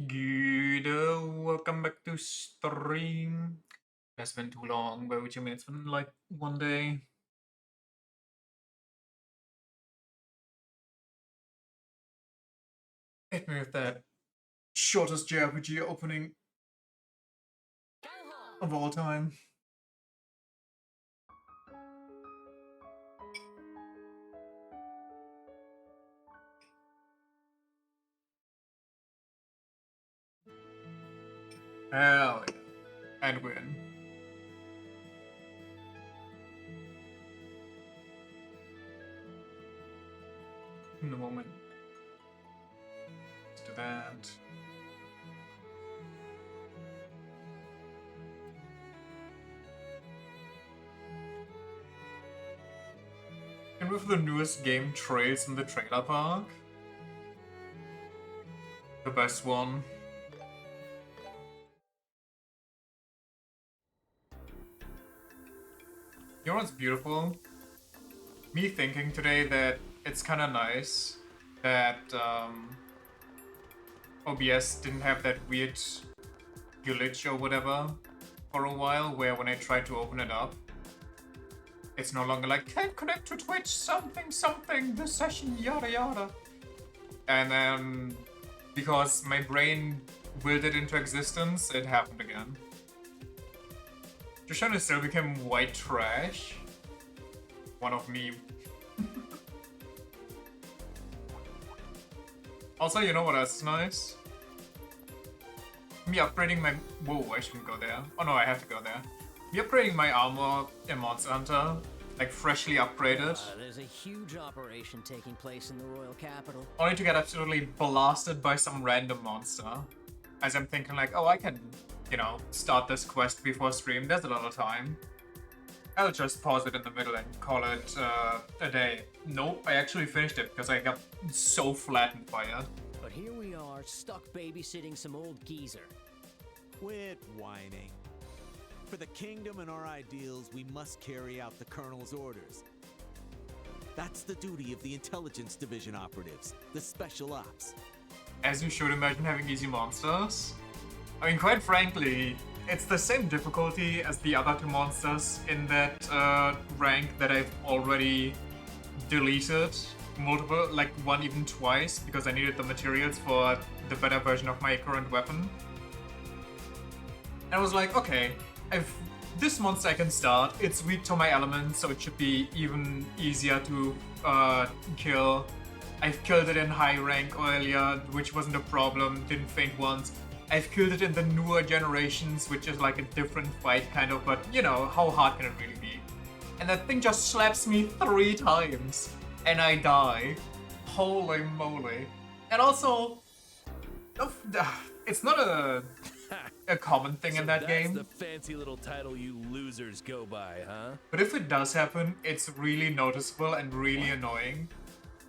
Good, welcome back to stream. It's been too long, but what you mean? It's been like one day. Hit me with that shortest JRPG opening of all time. Hell yeah. And win. In a moment. Let's do that. And with the newest game, Trails in the Trailer Park. The best one. You know what's beautiful? Me thinking today that it's kind of nice that OBS didn't have that weird glitch or whatever for a while, where when I tried to open it up, it's no longer like, can't connect to Twitch, something, this session, yada yada. And then, because my brain willed it into existence, it happened again. Joshana still became white trash. One of me. Also, you know what else is nice? Me upgrading my... Whoa, I shouldn't go there. Oh no, I have to go there. Me upgrading my armor in Monster Hunter, like freshly upgraded. There's a huge operation taking place in the royal capital. Only to get absolutely blasted by some random monster. As I'm thinking like, oh, I can, you know, start this quest before stream. There's a lot of time. I'll just pause it in the middle and call it a day. Nope, I actually finished it because I got so flattened by it. But here we are, stuck babysitting some old geezer. Quit whining. For the kingdom and our ideals, we must carry out the Colonel's orders. That's the duty of the Intelligence Division operatives, the Special Ops. As you should imagine having easy monsters. I mean, quite frankly, it's the same difficulty as the other two monsters in that rank that I've already deleted multiple, like one even twice, because I needed the materials for the better version of my current weapon. And I was like, okay, this monster I can start, it's weak to my elements, so it should be even easier to kill. I've killed it in high rank earlier, which wasn't a problem, didn't faint once. I've killed it in the newer generations, which is like a different fight kind of, but you know, how hard can it really be? And that thing just slaps me 3 times, and I die. Holy moly. And also, it's not a common thing in that game. That's the fancy little title you losers go by, huh? But if it does happen, it's really noticeable and really annoying.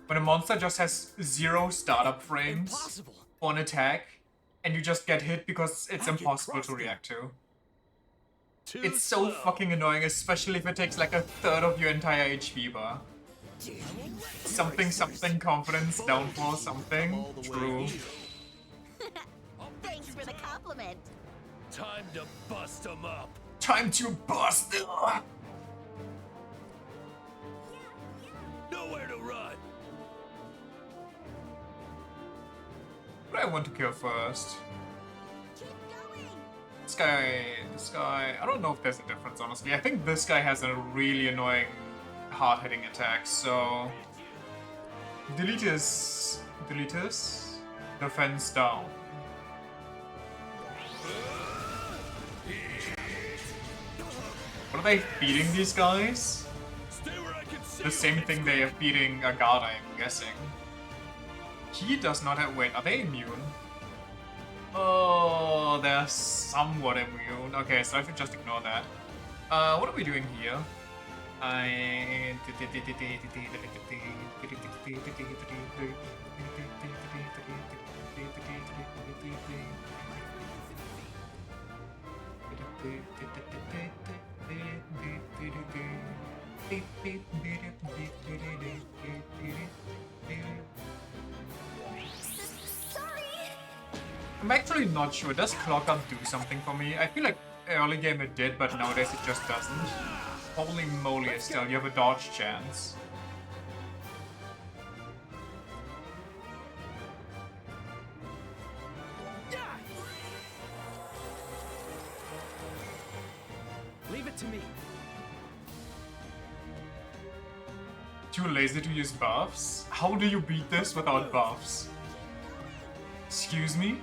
When a monster just has 0 startup frames for an attack, and you just get hit because it's impossible to react to. It's so fucking annoying, especially if it takes like a third of your entire HP bar. Something confidence, downfall, something. True. Thanks for the compliment. Time to bust them up. Time to bust them up! Nowhere to run. What do I want to kill first? Keep going. This guy, I don't know if there's a difference, honestly. I think this guy has a really annoying hard-hitting attack, so... Delete his... Defense down. What are they feeding these guys? Stay where I can see The same thing they are feeding Agata, I'm guessing. He does not have... Wait, are they immune? Oh, they're somewhat immune. Okay, so I should just ignore that. What are we doing here? Sorry. I'm actually not sure. Does Clock Up do something for me? I feel like early game it did, but nowadays it just doesn't. Holy moly, Estelle, you have a dodge chance. Leave it to me. Too lazy to use buffs? How do you beat this without buffs? Excuse me?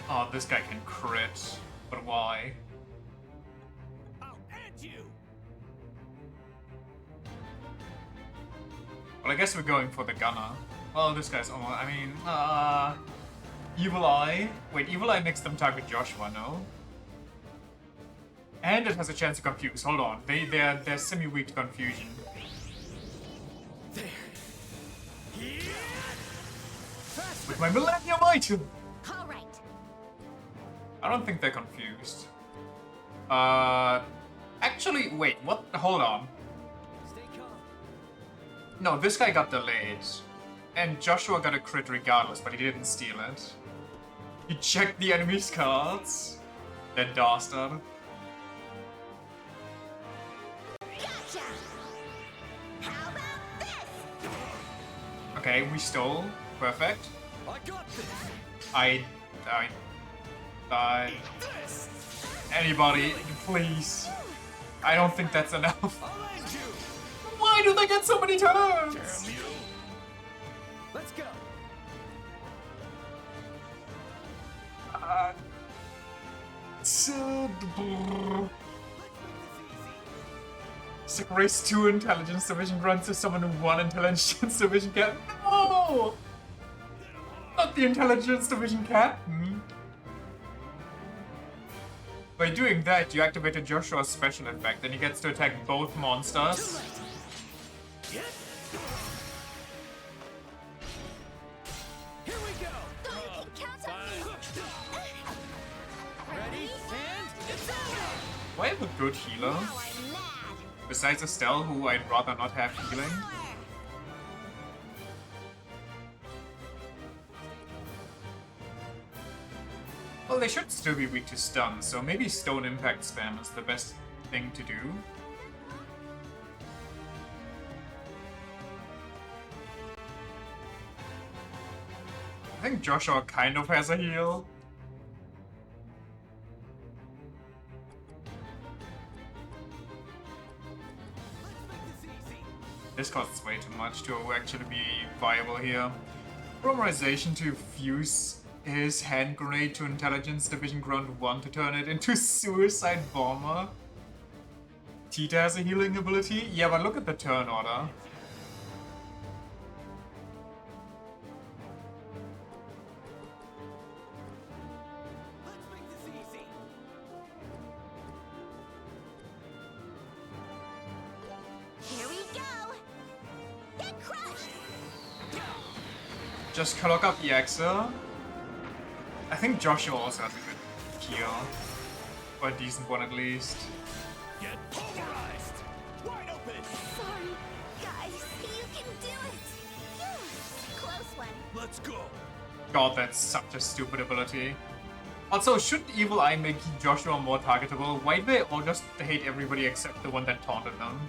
Oh, this guy can crit. But why? I'll end you. Well, I guess we're going for the gunner. Well, this guy's almost... I mean, Evil Eye? Wait, Evil Eye makes them target Joshua, no? And it has a chance to confuse. Hold on. They're semi-weak to confusion. With my Millennium item! All right. I don't think they're confused. Actually, wait, what? Hold on. Stay calm. No, this guy got delayed. And Joshua got a crit regardless, but he didn't steal it. He checked the enemy's cards. That dastard. Gotcha. How about this? Okay, we stole. Perfect. I got this. I anybody, please. I don't think that's enough. I'll end you. Why do they get so many turns? Damn you. Let's go. Sick race 2 intelligence division grunts to someone who 1 intelligence division captain. No! Not the intelligence division captain. By doing that, you activated Joshua's special effect, and he gets to attack both monsters. Here we go. Oh, you can count on me. Ready? And it's over. Do I have a good healer? Now I'm mad. Besides Estelle, who I'd rather not have healing? Power. Well, they should still be weak to stun, so maybe Stone Impact spam is the best thing to do. I think Joshua kind of has a heal. This costs way too much to actually be viable here. Polymerization to fuse his hand grenade to Intelligence Division Grunt 1 to turn it into Suicide Bomber. Tita has a healing ability? Yeah, but look at the turn order. Let's make this easy. Here we go. Get crushed. Just clock up EXA. I think Joshua also has a good heal. Or a decent one at least. Get pulverized. Wide open. Sorry, guys. You can do it. Phew. Close one. Let's go. God, that's such a stupid ability. Also, should Evil Eye make Joshua more targetable? Why do they all just hate everybody except the one that taunted them?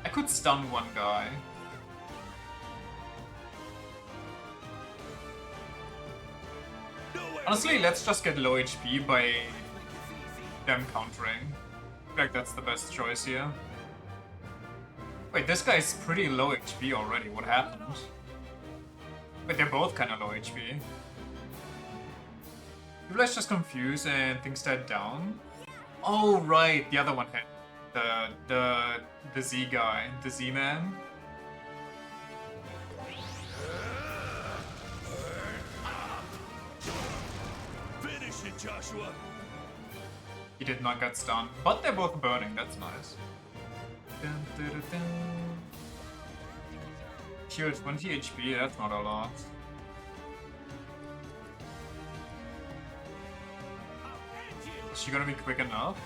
I could stun one guy. Honestly, let's just get low HP by them countering. I feel like that's the best choice here. Wait, this guy's pretty low HP already. What happened? Wait, they're both kind of low HP. Maybe let's just confuse and things died down. Oh right, the other one hit. The Z guy, the Z man. Finish it, Joshua. He did not get stunned, but they're both burning. That's nice. Dun, dun, dun, dun. Sure, 20 HP. That's not a lot. Is she gonna be quick enough?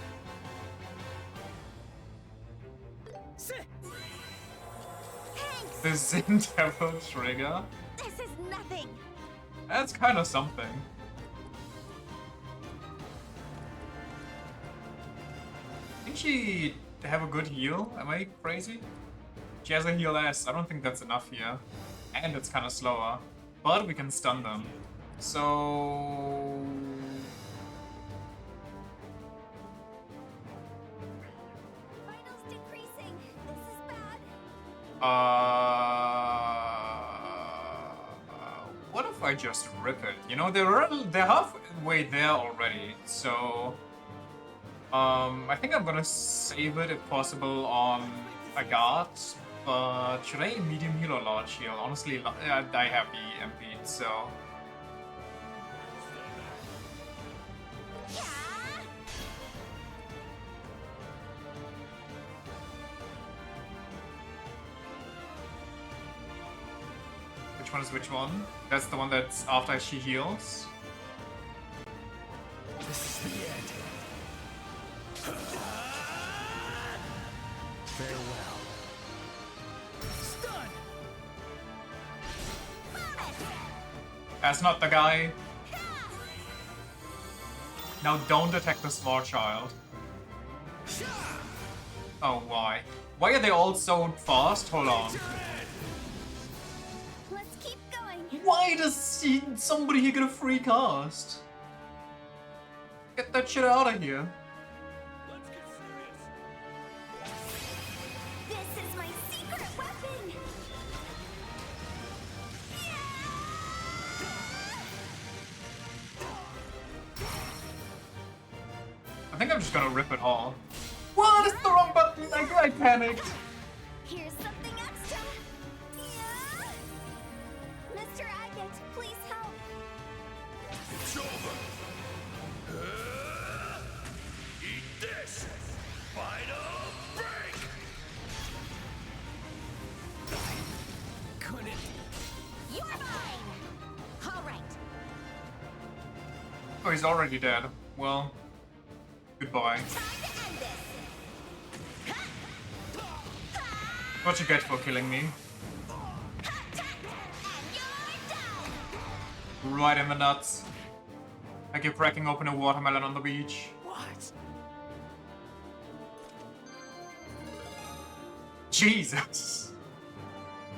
Thanks. The Zin Devil trigger? This is nothing. That's kind of something. Did she have a good heal? Am I crazy? She has a heal S. I don't think that's enough here. And it's kind of slower. But we can stun them. So... Vitals decreasing. This is bad. What if I just rip it? You know, they're halfway there already, so... I think I'm gonna save it if possible on a guard, but should I medium heal or large heal? Honestly, I have the MP, so... Yeah. Which one is which one? That's the one that's after she heals. This is the end. Farewell. Stun! That's not the guy. Now don't attack the small child. Oh, why? Why are they all so fast? Hold on. Let's keep going. Why does somebody here get a free cast? Get that shit out of here. Let's get serious. This is my secret weapon. I think I'm just gonna rip it all. What? It's the wrong button! I panicked. Here's something extra. Yeah. Mr. Agate, please help. It's over. Eat this. Final break. Couldn't. You're mine. All right. Oh, he's already dead. Well, goodbye. Time to end this. What you get for killing me? And you're down. Right in the nuts. Like you're cracking open a watermelon on the beach. What? Jesus!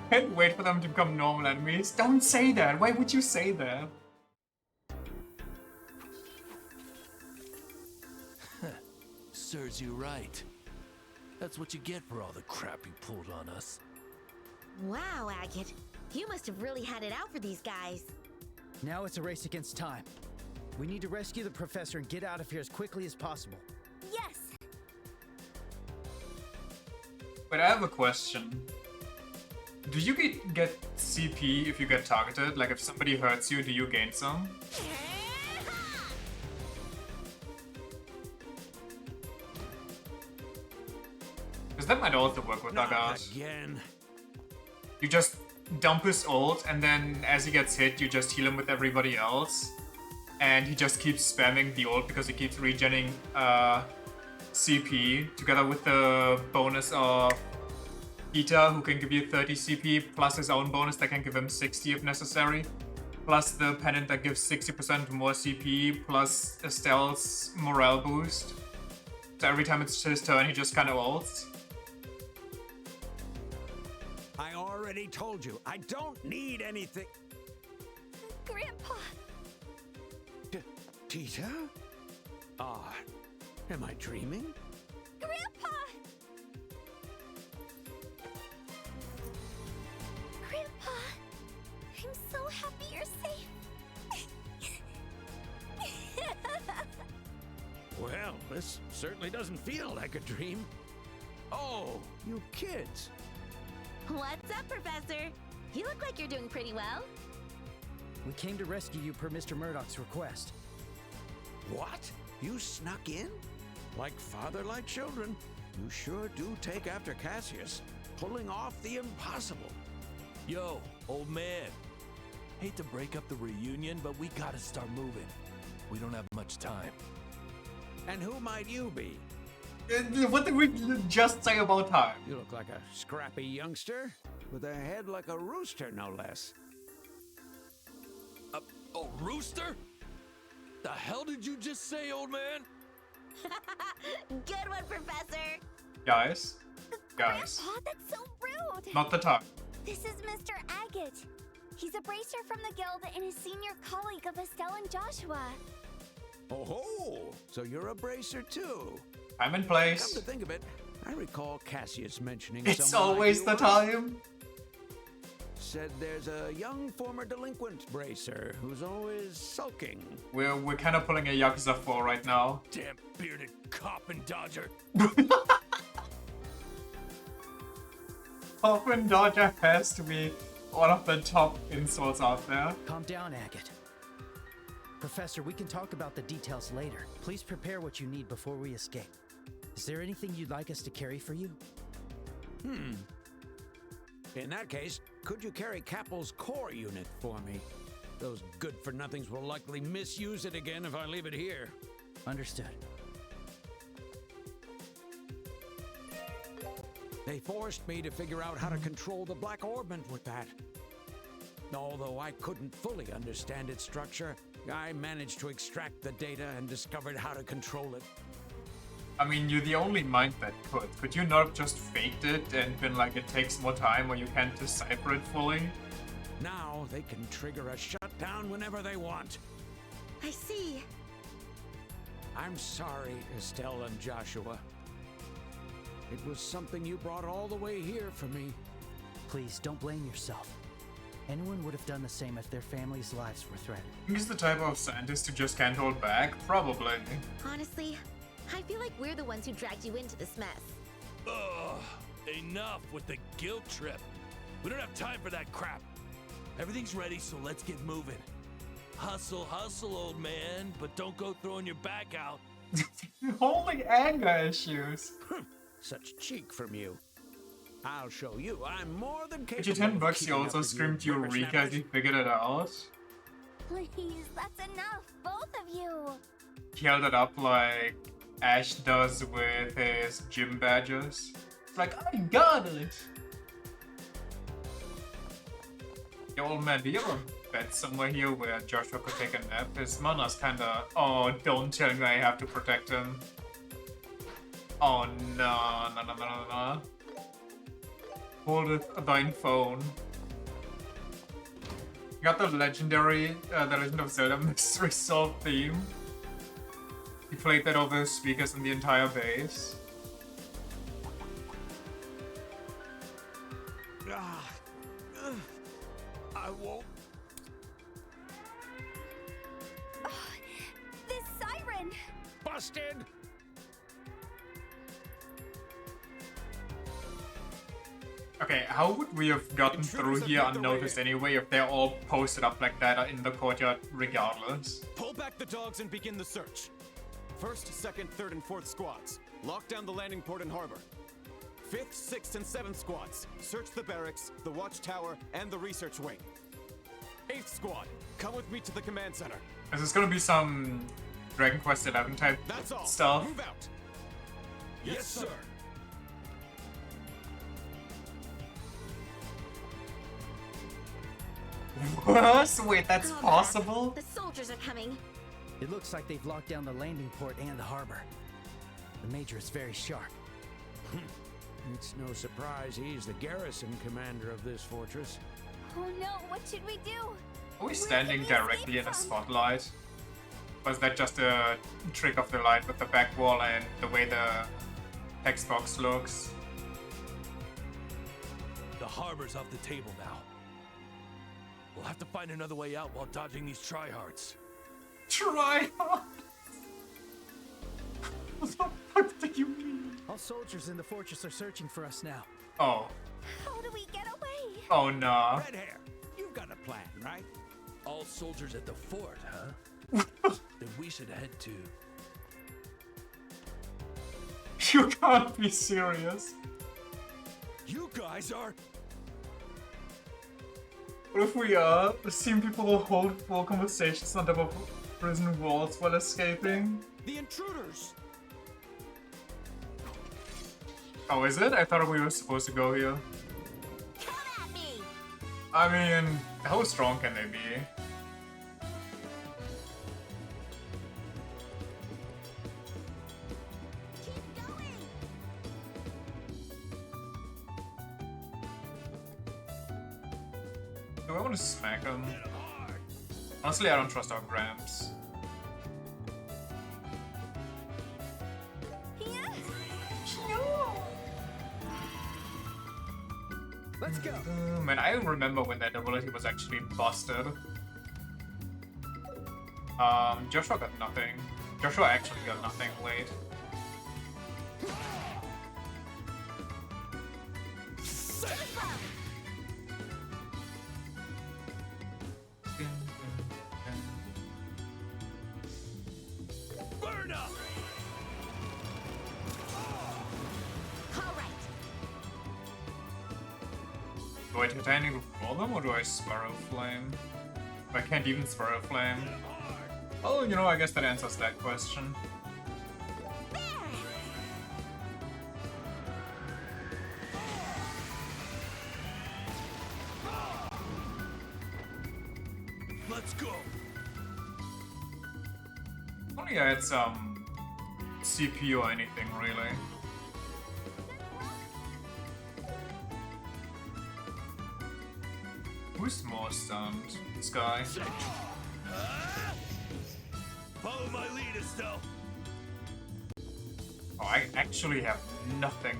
Can't wait for them to become normal enemies. Don't say that! Why would you say that? Serves you right. That's what you get for all the crap you pulled on us. Wow, Agate. You must have really had it out for these guys. Now it's a race against time. We need to rescue the professor and get out of here as quickly as possible. Yes. But I have a question. Do you get CP if you get targeted? Like if somebody hurts you, do you gain some? Because that might also work with Not Daggart. again. You just dump his ult, and then as he gets hit, you just heal him with everybody else. And he just keeps spamming the ult because he keeps regenerating CP, together with the bonus of Ita, who can give you 30 CP, plus his own bonus that can give him 60 if necessary. Plus the pennant that gives 60% more CP, plus Estelle's morale boost. So every time it's his turn, he just kind of ults. I already told you, I don't need anything. Grandpa. Tita? Ah, am I dreaming? Grandpa. Grandpa. I'm so happy you're safe. Well, this certainly doesn't feel like a dream. Oh, you kids. What's up, Professor? You look like you're doing pretty well. We came to rescue you per Mr. Murdoch's request. What? You snuck in? Like father, like children. You sure do take after Cassius, pulling off the impossible. Yo, old man. Hate to break up the reunion, but we gotta start moving. We don't have much time. And who might you be? What did we just say about time? You look like a scrappy youngster with a head like a rooster, no less. A rooster? The hell did you just say, old man? Good one, Professor. Guys. Grandpa, that's so rude. Not the time. This is Mr. Agate. He's a bracer from the guild and a senior colleague of Estelle and Joshua. Oh, so you're a bracer too. Time and Come place. to think of it, I recall Cassius mentioning It's someone like always you the once. time. Said there's a young former delinquent bracer who's always sulking. We're kind of pulling a Yakuza 4 right now. Damn bearded cop and dodger. Coffin Dodger has to be one of the top insults out there. Calm down, Agate. Professor, we can talk about the details later. Please prepare what you need before we escape. Is there anything you'd like us to carry for you? In that case, could you carry Cappel's core unit for me? Those good-for-nothings will likely misuse it again if I leave it here. Understood. They forced me to figure out how to control the Black Orbment with that. Although I couldn't fully understand its structure, I managed to extract the data and discovered how to control it. I mean, you're the only mind that could. Could you not have just faked it and been like, it takes more time or you can't decipher it fully? Now they can trigger a shutdown whenever they want. I see. I'm sorry, Estelle and Joshua. It was something you brought all the way here for me. Please, don't blame yourself. Anyone would have done the same if their families' lives were threatened. He's the type of scientist who just can't hold back? Probably. Honestly, I feel like we're the ones who dragged you into this mess. Ugh, enough with the guilt trip. We don't have time for that crap. Everything's ready, so let's get moving. Hustle, hustle, old man, but don't go throwing your back out. Holy anger issues. Such cheek from you. I'll show you. I'm more than capable. Did you 10 of bucks you keeping also up with screamed you Eureka as whippersnappers. you figured it out? Please, that's enough, both of you. He held it up like Ash does with his gym badges. It's like, I got it! Yo, old man, do you have a bed somewhere here where Joshua could take a nap? His mana's kinda, oh, don't tell me I have to protect him. Oh no, no, no, no, no, no. Hold it, a dying phone. You got the legendary, The Legend of Zelda Mystery Solved theme. He played that over his speakers in the entire base. I won't. This siren! Busted! Okay, how would we have gotten through here unnoticed anyway if they're all posted up like that in the courtyard regardless? Pull back the dogs and begin the search. First, second, third, and fourth squads. Lock down the landing port and harbor. Fifth, sixth, and seventh squads. Search the barracks, the watchtower, and the research wing. Eighth squad, come with me to the command center. Is this gonna be some Dragon Quest XI type That's all. stuff? Move out. Yes, sir. What? Wait, that's Oh, possible? The soldiers are coming. It looks like they've locked down the landing port and the harbor. The Major is very sharp. It's no surprise he's the garrison commander of this fortress. Oh no, what should we do? Are we Where standing can we directly escape in a from? spotlight? Or is that just a trick of the light with the back wall and the way the text box looks? The harbor's off the table now. We'll have to find another way out while dodging these tryhards. Try hard! What the fuck do you mean? All soldiers in the fortress are searching for us now. Oh. How do we get away? Oh no. Red hair, you've got a plan, right? All soldiers at the fort, huh? Then we should head to... You can't be serious. You guys are... What if we seen people hold full conversations on top of prison walls while escaping? The intruders! Oh, is it? I thought we were supposed to go here. Come at I mean, how strong can they be? Do I want to smack him? Honestly, I don't trust our Gramps. Let's go. Man, I remember when that ability was actually busted. Joshua got nothing. Joshua actually got nothing late. Burn up! Do I Titanic roll them or do I Sparrow Flame? I can't even Sparrow Flame. Oh, you know, I guess that answers that question. Let's go! Only I had some CPU or anything, really. Who's more stunned? This guy. Follow my lead, Estelle. Oh, I actually have nothing.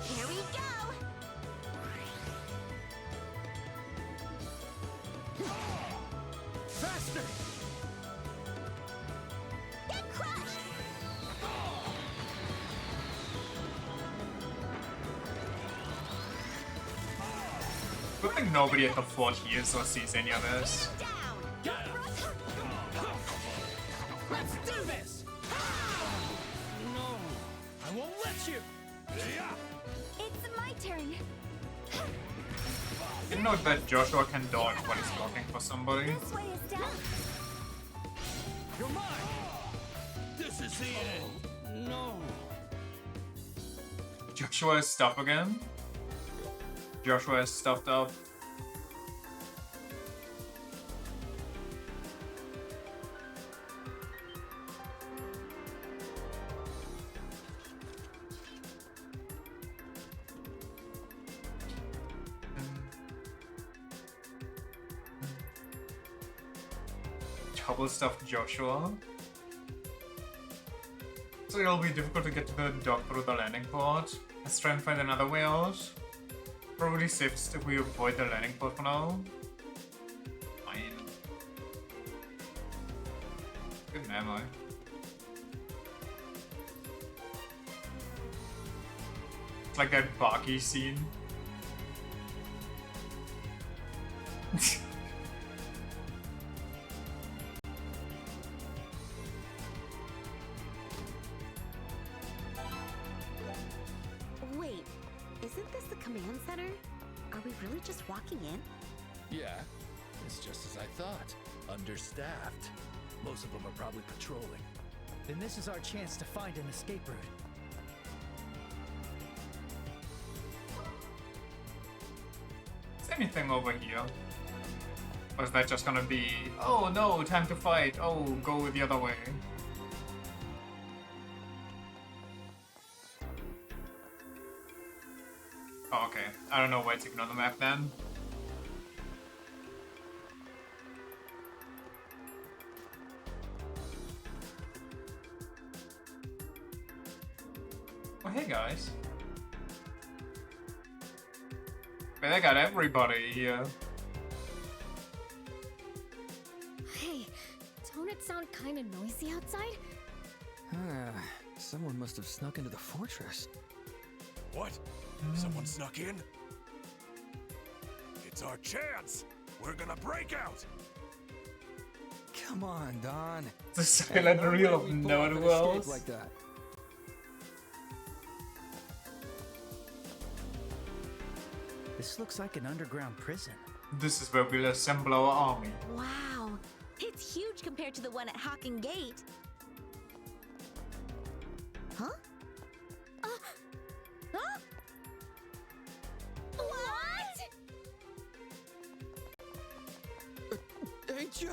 Here we go! Faster! Get crushed! Good thing nobody at the fort hears or sees any of this. Down! Let's do this! No, I won't let you! It's my turn. Didn't know that Joshua can dodge when he's blocking for somebody. This way is down. You're mine! This is the end. No. Joshua is stuff again. Joshua is stuffed up. Double stuffed Joshua. So it'll be difficult to get to the dock through the landing port. Let's try and find another way out. Probably safest if we avoid the landing port for now. Fine. Good ammo. It's like that Baki scene. Wait, isn't this the command center? Are we really just walking in? Yeah, it's just as I thought. Understaffed. Most of them are probably patrolling. Then this is our chance to find an escape route. Is anything over here? Or is that just gonna be, oh no, time to fight, oh, go the other way? Oh, okay. I don't know why it's even on the map then. Oh, hey guys. Man, I got everybody here. Hey, don't it sound kind of noisy outside? Someone must have snuck into the fortress. What? Someone snuck in? It's our chance! We're gonna break out! Come on, Don. The silent No reel way of we pull no off one an escape else. like that. This looks like an underground prison. This is where we'll assemble our army. Wow, it's huge compared to the one at Hawking Gate. Huh? Huh? What? ain't ya?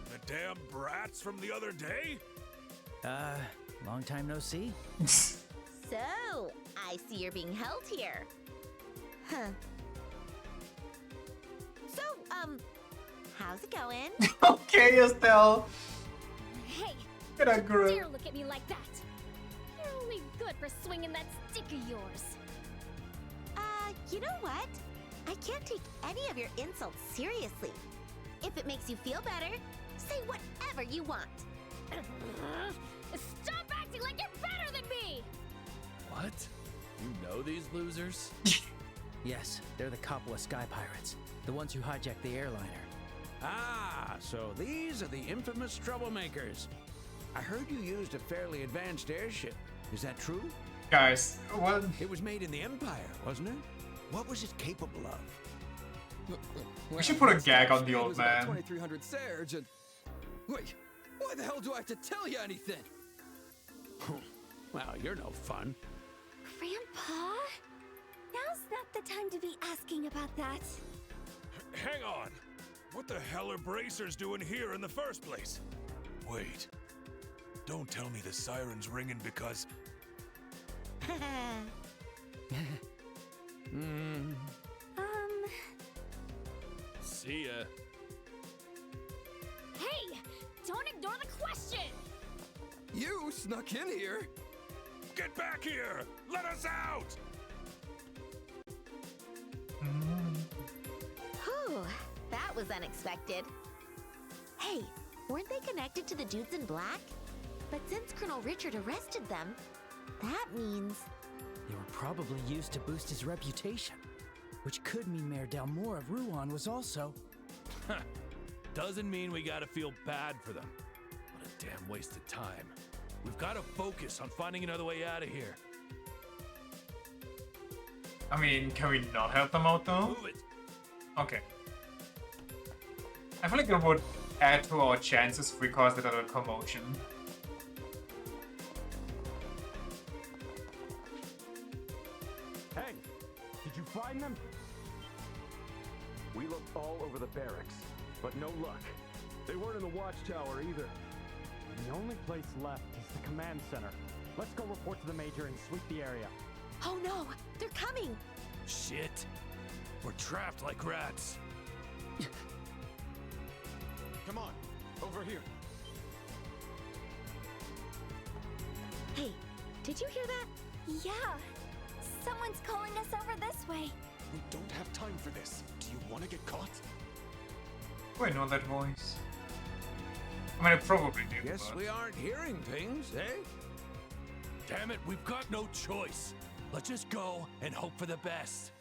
The damn brats from the other day? Long time no see? So, I see you're being held here. Huh. So, how's it going? Okay, Estelle. Hey, Get a don't grip. dare look at me like that. You're only good for swinging that stick of yours. You know what? I can't take any of your insults seriously. If it makes you feel better, say whatever you want. Stop acting like you're better than me! What? You know these losers? Yes, they're the Coppola Sky Pirates, the ones who hijacked the airliner. Ah, so these are the infamous troublemakers. I heard you used a fairly advanced airship. Is that true? Guys, what? It was made in the Empire, wasn't it? What was it capable of? We should put a gag on the old man. 2300 Serge and... Wait, why the hell do I have to tell you anything? Well, you're no fun. Grandpa? Now's not the time to be asking about that. Hang on. What the hell are bracers doing here in the first place? Wait. Don't tell me the siren's ringing because... See ya. Hey, don't ignore the question! You snuck in here? Get back here! Let us out! Whew, that was unexpected. Hey, weren't they connected to the dudes in black? But since Colonel Richard arrested them, that means... They were probably used to boost his reputation, which could mean Mayor Dalmor of Ruan was also... Doesn't mean we gotta feel bad for them. What a damn waste of time. We've gotta focus on finding another way out of here. I mean, can we not help them out though? Move it! Okay. I feel like it would add to our chances if we caused a little commotion. Hey, did you find them? We looked all over the barracks, but no luck. They weren't in the watchtower either. The only place left is the command center. Let's go report to the Major and sweep the area. Oh no, they're coming! Shit. We're trapped like rats. Come on, over here. Hey, did you hear that? Yeah. Someone's calling us over this way. We don't have time for this. Do you want to get caught? Oh, I know that voice. I mean, I probably do. Guess but... we aren't hearing things, eh? Damn it, we've got no choice. Let's just go and hope for the best.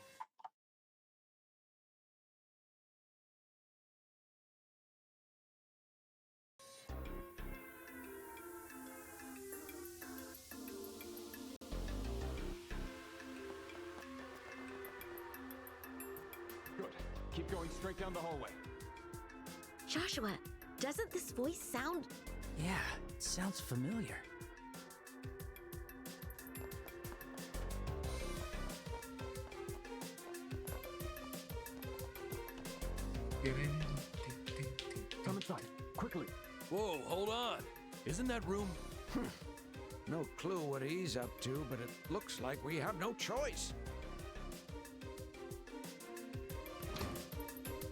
Good. Keep going straight down the hallway. Joshua, doesn't this voice sound... Yeah, it sounds familiar. Come inside, quickly. Whoa, hold on. Isn't that room... No clue what he's up to, but it looks like we have no choice.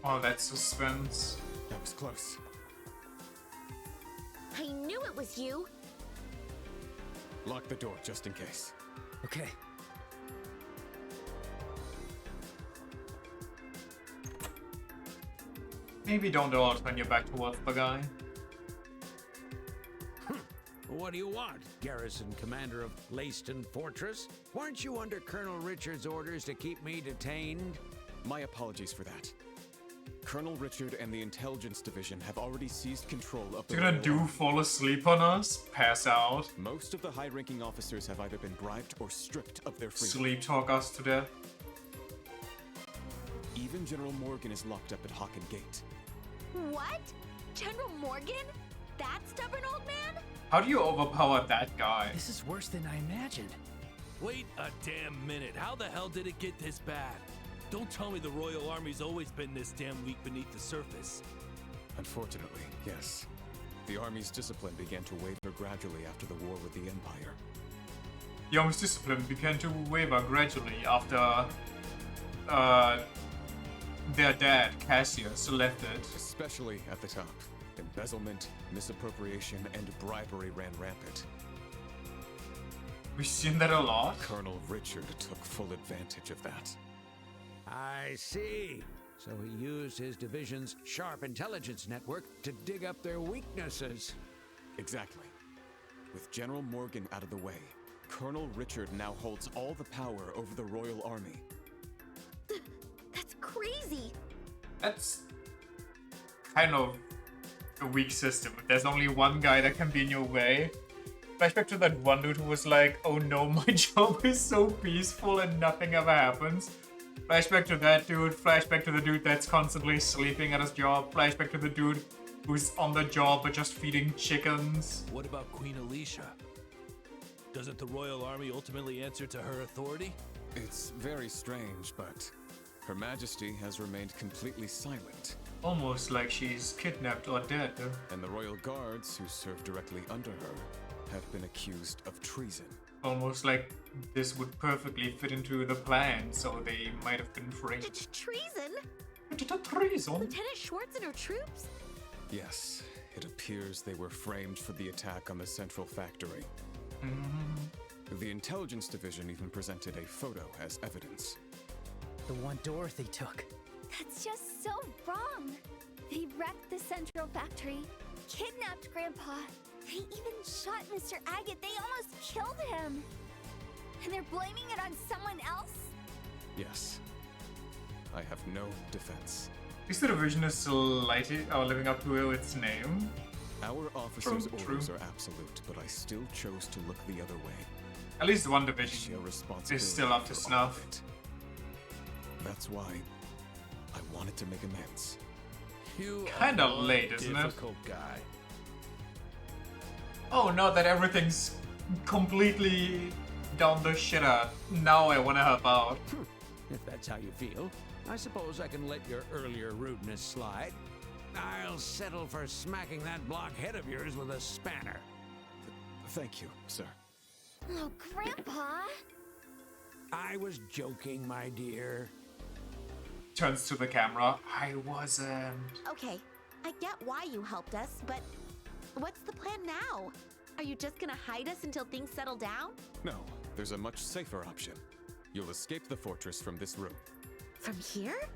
Oh, that's suspense. That was close. I knew it was you! Lock the door just in case. Okay. Maybe don't all turn your back towards the guy. What do you want, Garrison Commander of Leyston Fortress? Weren't you under Colonel Richard's orders to keep me detained? My apologies for that. Colonel Richard and the Intelligence Division have already seized control of the... You're gonna Royal Army. fall asleep on us? Pass out? Most of the high-ranking officers have either been bribed or stripped of their freedom. Sleep talk us to death? Even General Morgan is locked up at Hawken Gate. What? General Morgan? That stubborn old man? How do you overpower that guy? This is worse than I imagined. Wait a damn minute. How the hell did it get this bad? Don't tell me the Royal Army's always been this damn weak beneath the surface. Unfortunately, yes. The Army's discipline began to waver gradually after the war with the Empire. The Army's discipline began to waver gradually after their dad, Cassius, left it. Especially at the top. Embezzlement, misappropriation, and bribery ran rampant. We've seen that a lot. Colonel Richard took full advantage of that. I see. So he used his division's sharp intelligence network to dig up their weaknesses. Exactly. With General Morgan out of the way, Colonel Richard now holds all the power over the Royal Army. That's crazy. That's kind of a weak system. If there's only one guy that can be in your way. Flashback to that one dude who was like, oh no, my job is so peaceful and nothing ever happens. Flashback to that dude. Flashback to the dude that's constantly sleeping at his job. Flashback to the dude who's on the job but just feeding chickens. What about Queen Alicia? Doesn't the Royal Army ultimately answer to her authority? It's very strange, but Her Majesty has remained completely silent. Almost like she's kidnapped or dead. And the Royal Guards, who serve directly under her, have been accused of treason. Almost like this would perfectly fit into the plan, so they might have been framed. Treason? Treason? Lieutenant Schwartz and her troops? Yes, it appears they were framed for the attack on the central factory. The intelligence division even presented a photo as evidence. The one Dorothy took. That's just so wrong. They wrecked the central factory, kidnapped Grandpa. They even shot Mr. Agate. They almost killed him. And they're blaming it on someone else? Yes. I have no defense. At least the division is still living up to its name. Our officers' orders are absolute, but I still chose to look the other way. At least one division is still up to snuff. That's why I wanted to make amends. You Kinda are late, isn't it? difficult guy. Oh, now that everything's completely down the shitter, now I want to help out. If that's how you feel, I suppose I can let your earlier rudeness slide. I'll settle for smacking that blockhead of yours with a spanner. Thank you, sir. Oh, Grandpa! I was joking, my dear. Turns to the camera. I wasn't. Okay, I get why you helped us, but what's the plan now? Are you just gonna hide us until things settle down? No, there's a much safer option. You'll escape the fortress from this room. From here?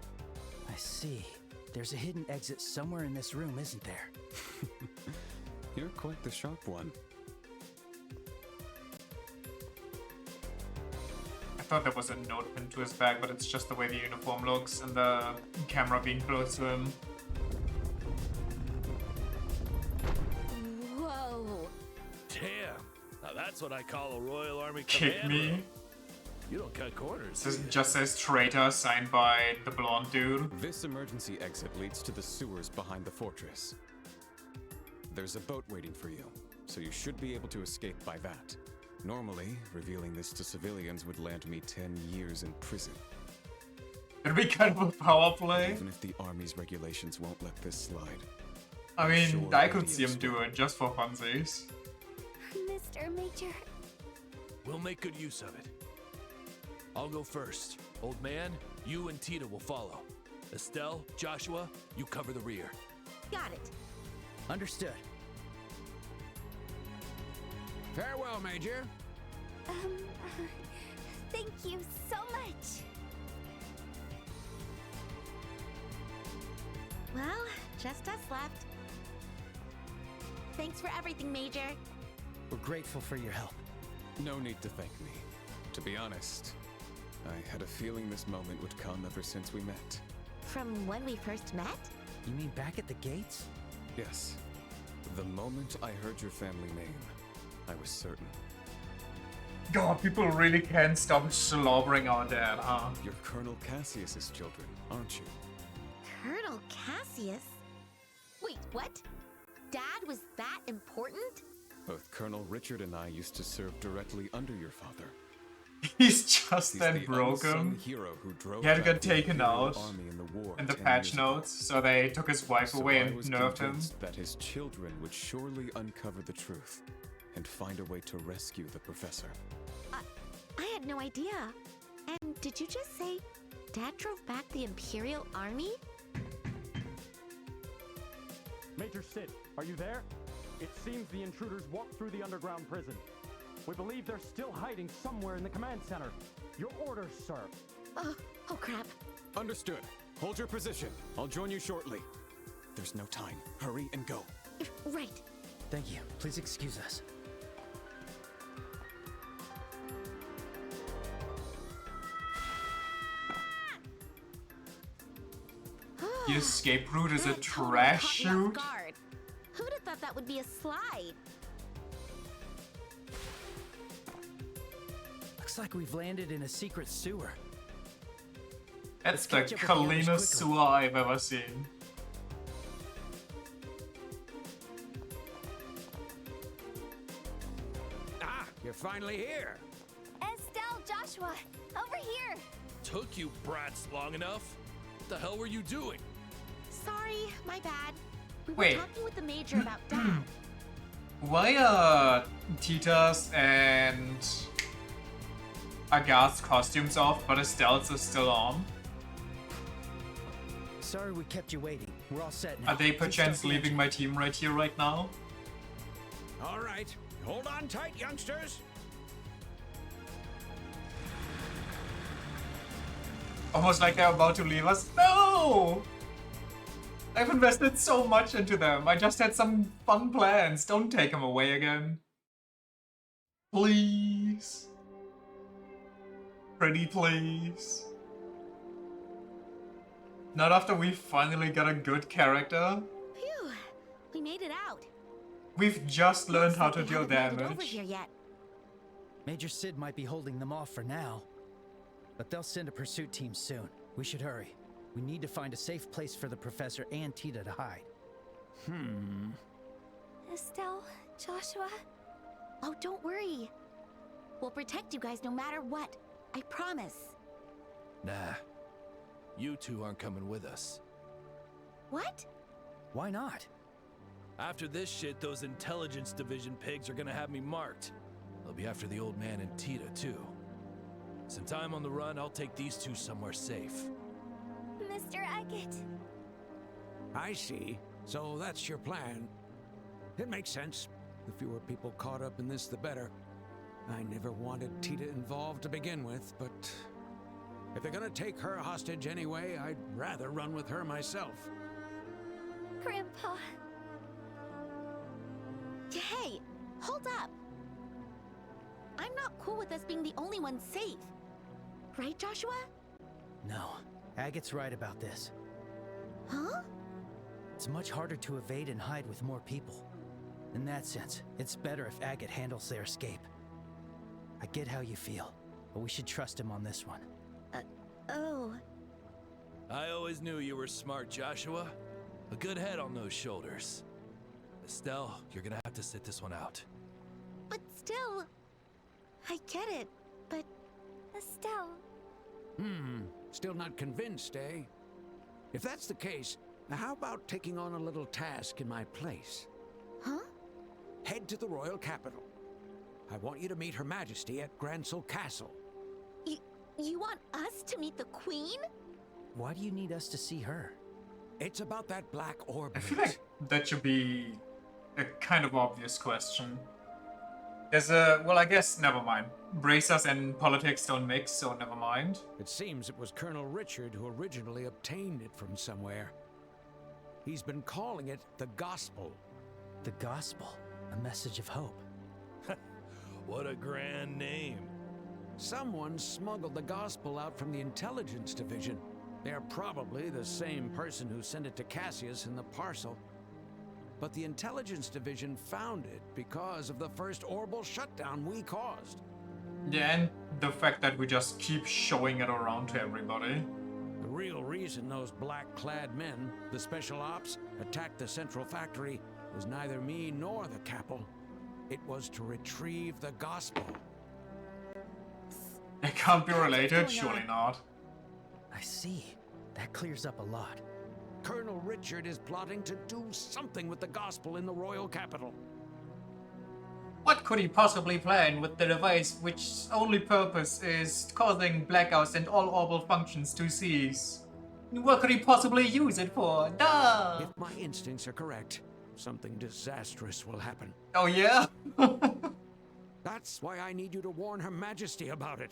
I see. There's a hidden exit somewhere in this room, isn't there? You're quite the sharp one. I thought there was a note pinned to his back, but it's just the way the uniform looks and the camera being close to him. Whoa. Damn. Now that's what I call a Royal Army Kick command me. room. You don't cut corners. This just says traitor, signed by the blonde dude. This emergency exit leads to the sewers behind the fortress. There's a boat waiting for you, so you should be able to escape by that. Normally, revealing this to civilians would land me 10 years in prison. It'd be kind of a power play. Even if the Army's regulations won't let this slide. I mean, sure I could see him idiots do it just for funsies. Mr. Major. We'll make good use of it. I'll go first. Old man, you and Tita will follow. Estelle, Joshua, you cover the rear. Got it. Understood. Farewell, Major. Thank you so much. Well, just us left. Thanks for everything, Major. We're grateful for your help. No need to thank me. To be honest, I had a feeling this moment would come ever since we met. From when we first met? You mean back at the gates? Yes. The moment I heard your family name, I was certain. God, people really can't stop slobbering our dad, huh? You're Colonel Cassius's children, aren't you? Colonel Cassius? Wait, what? Dad was that important? Both Colonel Richard and I used to serve directly under your father. He's just He's that the unsung broken. hero who drove He had to back get the taken Imperial out army in the war in the 10 patch years ago. notes, so they took his wife So away I and was nerfed him. convinced that his children would surely uncover the truth and find a way to rescue the professor. I had no idea. And did you just say Dad drove back the Imperial army? Major Sid, are you there? It seems the intruders walked through the underground prison. We believe they're still hiding somewhere in the command center. Your orders, sir. Oh crap. Understood. Hold your position. I'll join you shortly. There's no time. Hurry and go. Right. Thank you. Please excuse us. The escape route is a That totally trash caught me off chute. guard. Who'd have thought that would be a slide? Looks like we've landed in a secret sewer. That's the catch up with the others cleanest quickly. sewer I've ever seen. Ah, you're finally here. Estelle, Joshua, over here. Took you brats long enough? What the hell were you doing? Sorry, my bad. We were Wait. talking with the Major about Dad. Why are Tita's and Agat's costumes off, but Estelle's is still on? Sorry we kept you waiting. We're all set now. Are they Please perchance start the leaving engine. my team right here, right now? All right, hold on tight, youngsters. Almost like they're about to leave us. No! I've invested so much into them. I just had some fun plans. Don't take them away again. Please. Pretty please. Not after we finally got a good character. Phew, we made it out. We've just learned how to They deal haven't made it over damage. here yet. Major Sid might be holding them off for now, but they'll send a pursuit team soon. We should hurry. We need to find a safe place for the professor and Tita to hide. Estelle, Joshua. Oh, don't worry. We'll protect you guys no matter what. I promise. Nah. You two aren't coming with us. What? Why not? After this shit, those intelligence division pigs are gonna have me marked. They'll be after the old man and Tita, too. Since I'm on the run, I'll take these two somewhere safe. Mr. Agate. I see. So that's your plan. It makes sense. The fewer people caught up in this, the better. I never wanted Tita involved to begin with, but if they're gonna take her hostage anyway, I'd rather run with her myself. Grandpa. Hey, hold up. I'm not cool with us being the only ones safe. Right, Joshua? No, Agate's right about this. Huh? It's much harder to evade and hide with more people. In that sense, it's better if Agate handles their escape. I get how you feel, but we should trust him on this one. Oh. I always knew you were smart, Joshua. A good head on those shoulders. Estelle, you're gonna have to sit this one out. But still, I get it, but Estelle. Still not convinced, eh? If that's the case, now how about taking on a little task in my place? huh? Head to the royal capital. I want you to meet Her Majesty at Gransel Castle. You want us to meet the Queen? Why do you need us to see her? It's about that black orb. I feel like that should be a kind of obvious question. There's a... well, I guess, never mind. Bracers and politics don't mix, so never mind. It seems it was Colonel Richard who originally obtained it from somewhere. He's been calling it the Gospel. The gospel, a message of hope. What a grand name. Someone smuggled the Gospel out from the Intelligence Division. They're probably the same person who sent it to Cassius in the parcel. But the Intelligence Division found it because of the first orbital shutdown we caused. Yeah, and the fact that we just keep showing it around to everybody. The real reason those black-clad men, the Special Ops, attacked the Central Factory was neither me nor the Capel. It was to retrieve the Gospel. They can't be related, going surely on? not. I see. That clears up a lot. Colonel Richard is plotting to do something with the gospel in the royal capital. What could he possibly plan with the device which only purpose is causing blackouts and all orbital functions to cease? What could he possibly use it for? Duh! If my instincts are correct, something disastrous will happen. Oh yeah? That's why I need you to warn Her Majesty about it.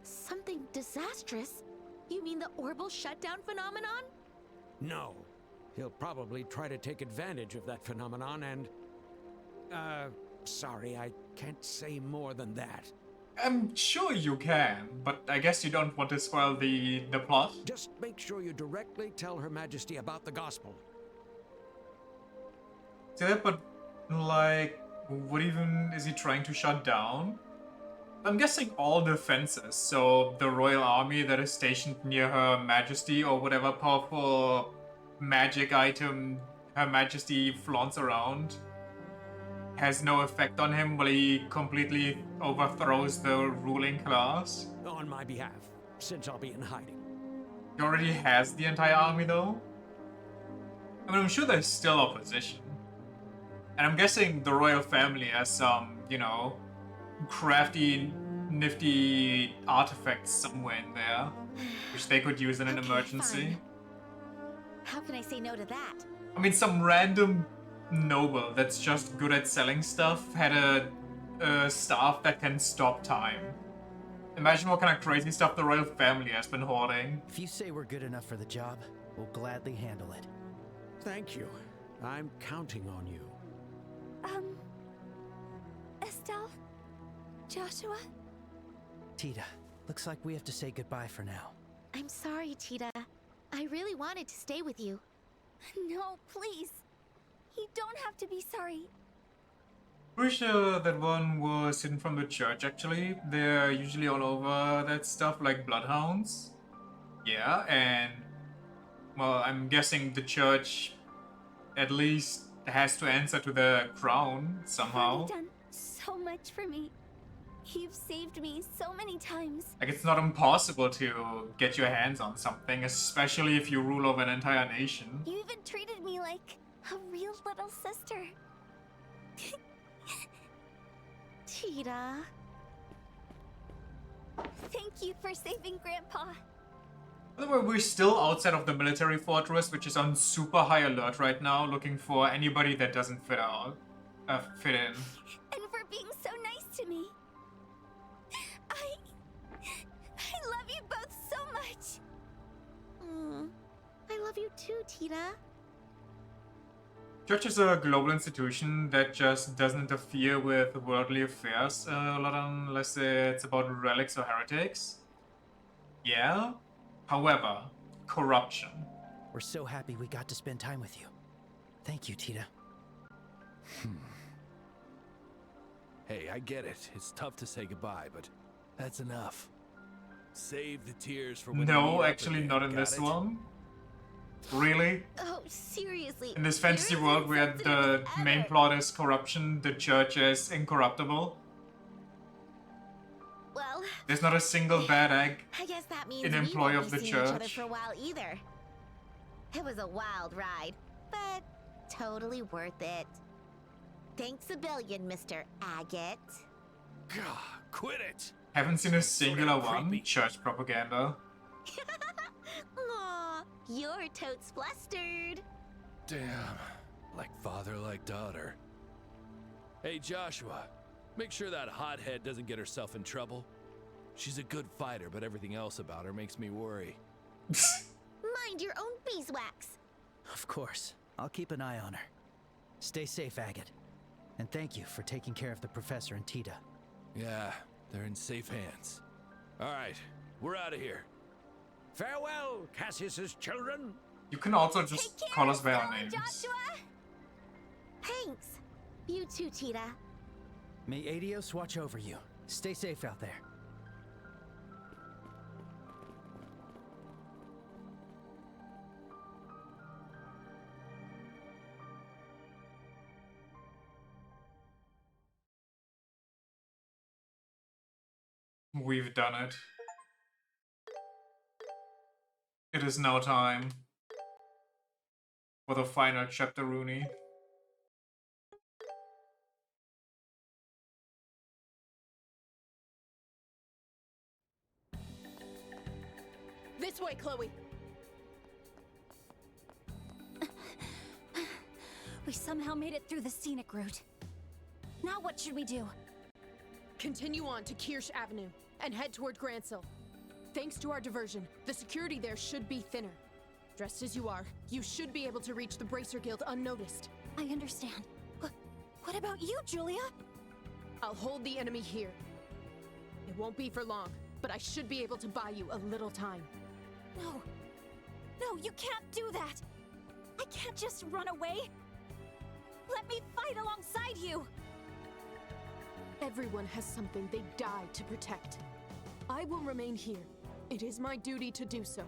Something disastrous? You mean the orbital shutdown phenomenon? No. He'll probably try to take advantage of that phenomenon and... sorry, I can't say more than that. I'm sure you can, but I guess you don't want to spoil the plot. Just make sure you directly tell Her Majesty about the gospel. Yeah, but like, what even is he trying to shut down? I'm guessing all defenses, so the royal army that is stationed near Her Majesty or whatever powerful magic item Her Majesty flaunts around has no effect on him while he completely overthrows the ruling class. On my behalf, since I'll be in hiding. He already has the entire army though. I mean, I'm sure there's still opposition. And I'm guessing the royal family has some, you know, crafty, nifty artifacts somewhere in there, which they could use in an Okay, emergency. fine. How can I say no to that? I mean, some random noble that's just good at selling stuff had a staff that can stop time. Imagine what kind of crazy stuff the royal family has been hoarding. If you say we're good enough for the job, we'll gladly handle it. Thank you. I'm counting on you. Estelle? Joshua? Tita, looks like we have to say goodbye for now. I'm sorry, Tita. I really wanted to stay with you. No, please. You don't have to be sorry. Pretty sure that one was hidden from the church, actually. They're usually all over that stuff, like bloodhounds. Yeah, and... well, I'm guessing the church at least has to answer to the crown somehow. You've done so much for me. You've saved me so many times. Like, it's not impossible to get your hands on something, especially if you rule over an entire nation. You even treated me like a real little sister. Tita. Thank you for saving Grandpa. By the way, we're still outside of the military fortress, which is on super high alert right now, looking for anybody that doesn't fit in. And for being so nice to me. I love you both so much. I love you too, Tita. Church is a global institution that just doesn't interfere with worldly affairs a lot unless it's about relics or heretics. Yeah? However, corruption. We're so happy we got to spend time with you. Thank you, Tita. Hey, I get it. It's tough to say goodbye, but that's enough. Save the tears for when you meet No, up actually again, not in got this it? one. Really? Oh, seriously. In this fantasy you're as world where the insensitive as main ever. plot is corruption, the church is incorruptible. Well, There's not a single bad egg. I guess that means An we employee won't of be the seeing each other church. for a while either. It was a wild ride, but totally worth it. Thanks a billion, Mr. Agate. God, quit it! Haven't seen a singular one. creepy. Church propaganda. Aw, you're totes flustered. Damn. Like father, like daughter. Hey, Joshua. Make sure that hothead doesn't get herself in trouble. She's a good fighter, but everything else about her makes me worry. Mind your own beeswax. Of course. I'll keep an eye on her. Stay safe, Agate. And thank you for taking care of the professor and Tita. Yeah, they're in safe hands. All right, we're out of here. Farewell, Cassius's children. You can also just Take care, call us by our Estelle and names. Joshua. Thanks. You too, Tita. May Adios watch over you. Stay safe out there. We've done it. It is now time for the final chapter, Rooney. This way, Chloe! We somehow made it through the scenic route. Now what should we do? Continue on to Kirsch Avenue and head toward Gransil. Thanks to our diversion, the security there should be thinner. Dressed as you are, you should be able to reach the Bracer Guild unnoticed. I understand. What about you, Julia? I'll hold the enemy here. It won't be for long, but I should be able to buy you a little time. No. No, you can't do that! I can't just run away! Let me fight alongside you! Everyone has something they died to protect. I will remain here. It is my duty to do so.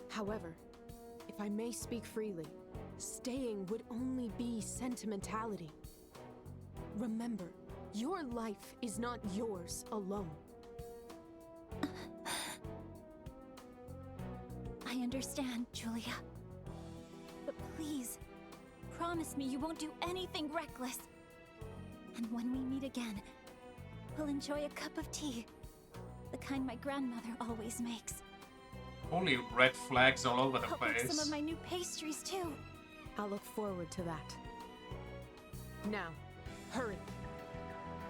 However, if I may speak freely, staying would only be sentimentality. Remember, your life is not yours alone. I understand, Julia. But please, promise me you won't do anything reckless. And when we meet again, we'll enjoy a cup of tea. The kind my grandmother always makes. Holy red flags all over the I'll make place. some of my new pastries too. I'll look forward to that. Now, hurry.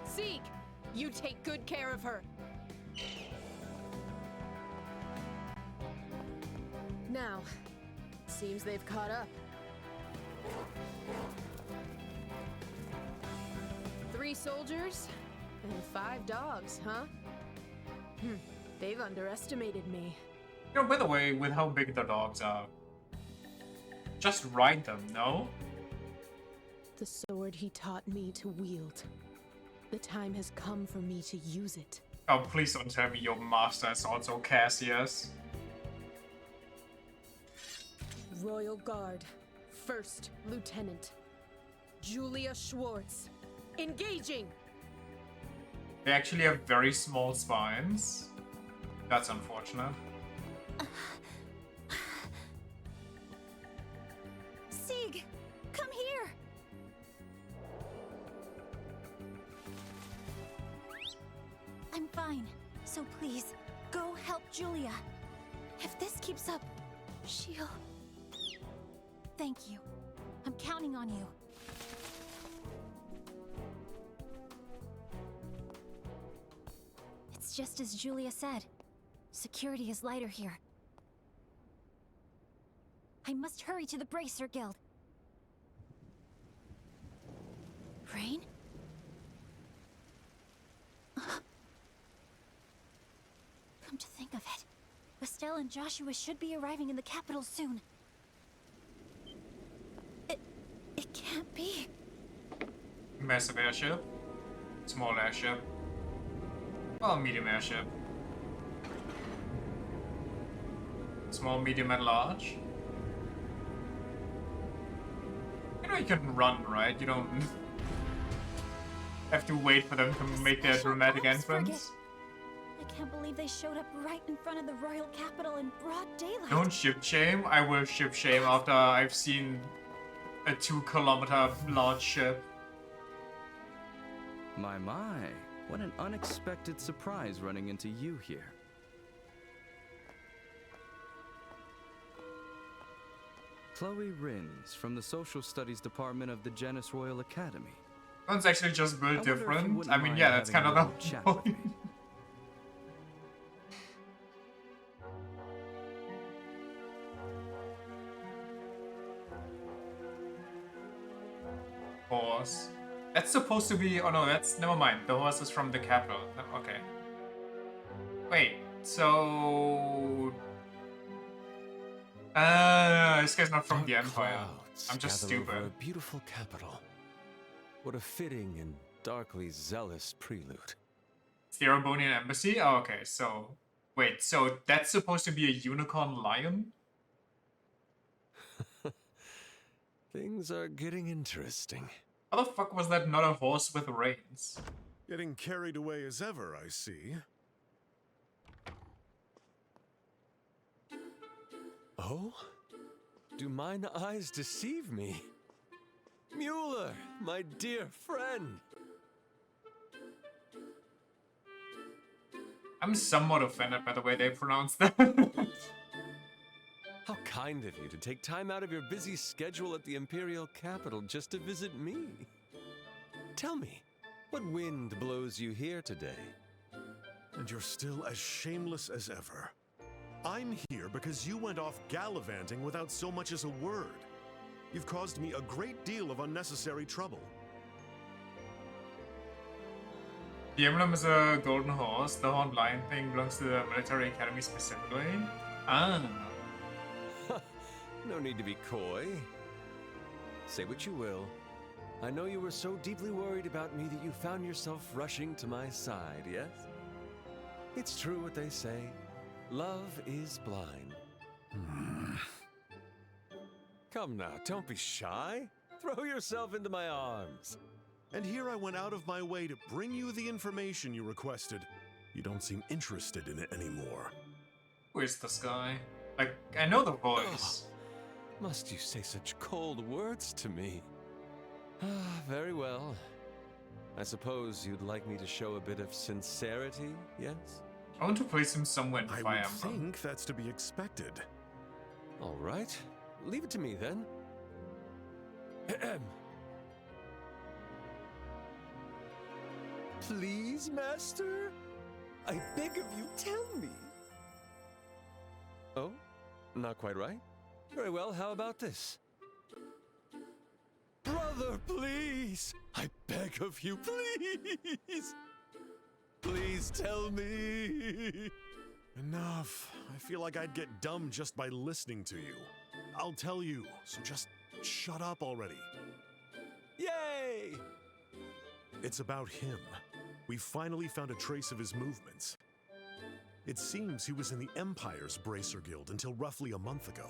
Sieg, you take good care of her. Now, seems they've caught up. 3 soldiers and 5 dogs, huh? They've underestimated me. You know, by the way, with how big the dogs are, just ride them, no? The sword he taught me to wield. The time has come for me to use it. Oh, please don't tell me your master is also Cassius. Royal Guard, First Lieutenant Julia Schwartz. Engaging! They actually have very small spines. That's unfortunate. Sieg, come here! I'm fine, so please, go help Julia. If this keeps up, she'll... Thank you. I'm counting on you. It's just as Julia said. Security is lighter here. I must hurry to the Bracer Guild. Rain? Come to think of it, Estelle and Joshua should be arriving in the capital soon. It can't be. Massive airship. Small airship. Well, medium airship. Small, medium, and large. You know you can run, right? You don't have to wait for them to make their dramatic entrance. I can't believe they showed up right in front of the royal capital in broad daylight. Don't ship shame. I will ship shame after I've seen a 2-kilometer large ship. My, what an unexpected surprise running into you here. Chloe Rins from the Social Studies Department of the Janus Royal Academy. One's actually just built different. I mean, mind yeah, that's kind having a of little the chat point. with me. Horse. That's supposed to be... Oh no, that's... Never mind. The horse is from the capital. Okay. Wait, so... this guy's not from the Empire. Clouds I'm just gather over stupid. a beautiful capital. What a fitting and darkly zealous prelude. It's the Erebonian embassy? Oh, okay, so... Wait, so that's supposed to be a unicorn lion? Things are getting interesting. How the fuck was that not a horse with reins? Getting carried away as ever, I see. Oh? Do mine eyes deceive me? Mueller, my dear friend! I'm somewhat offended by the way they pronounce that. How kind of you to take time out of your busy schedule at the Imperial capital just to visit me. Tell me, what wind blows you here today? And you're still as shameless as ever. I'm here because you went off gallivanting without so much as a word. You've caused me a great deal of unnecessary trouble. The emblem is a golden horse. The horned lion thing belongs to the military academy specifically. Ah. No need to be coy. Say what you will. I know you were so deeply worried about me that you found yourself rushing to my side, yes? It's true what they say. Love is blind. Come now, don't be shy. Throw yourself into my arms. And here I went out of my way to bring you the information you requested. You don't seem interested in it anymore. Who is this guy? Like, I know the voice. Must you say such cold words to me? Ah, very well. I suppose you'd like me to show a bit of sincerity, yes? I want to place him somewhere in I Fire would Emblem. think that's to be expected. All right. Leave it to me, then. Please, Master? I beg of you, tell me. Oh? Not quite right? Very well, how about this? Brother, please! I beg of you, please! Please tell me! Enough. I feel like I'd get dumb just by listening to you. I'll tell you, so just shut up already. Yay! It's about him. We finally found a trace of his movements. It seems he was in the Empire's Bracer Guild until roughly a month ago.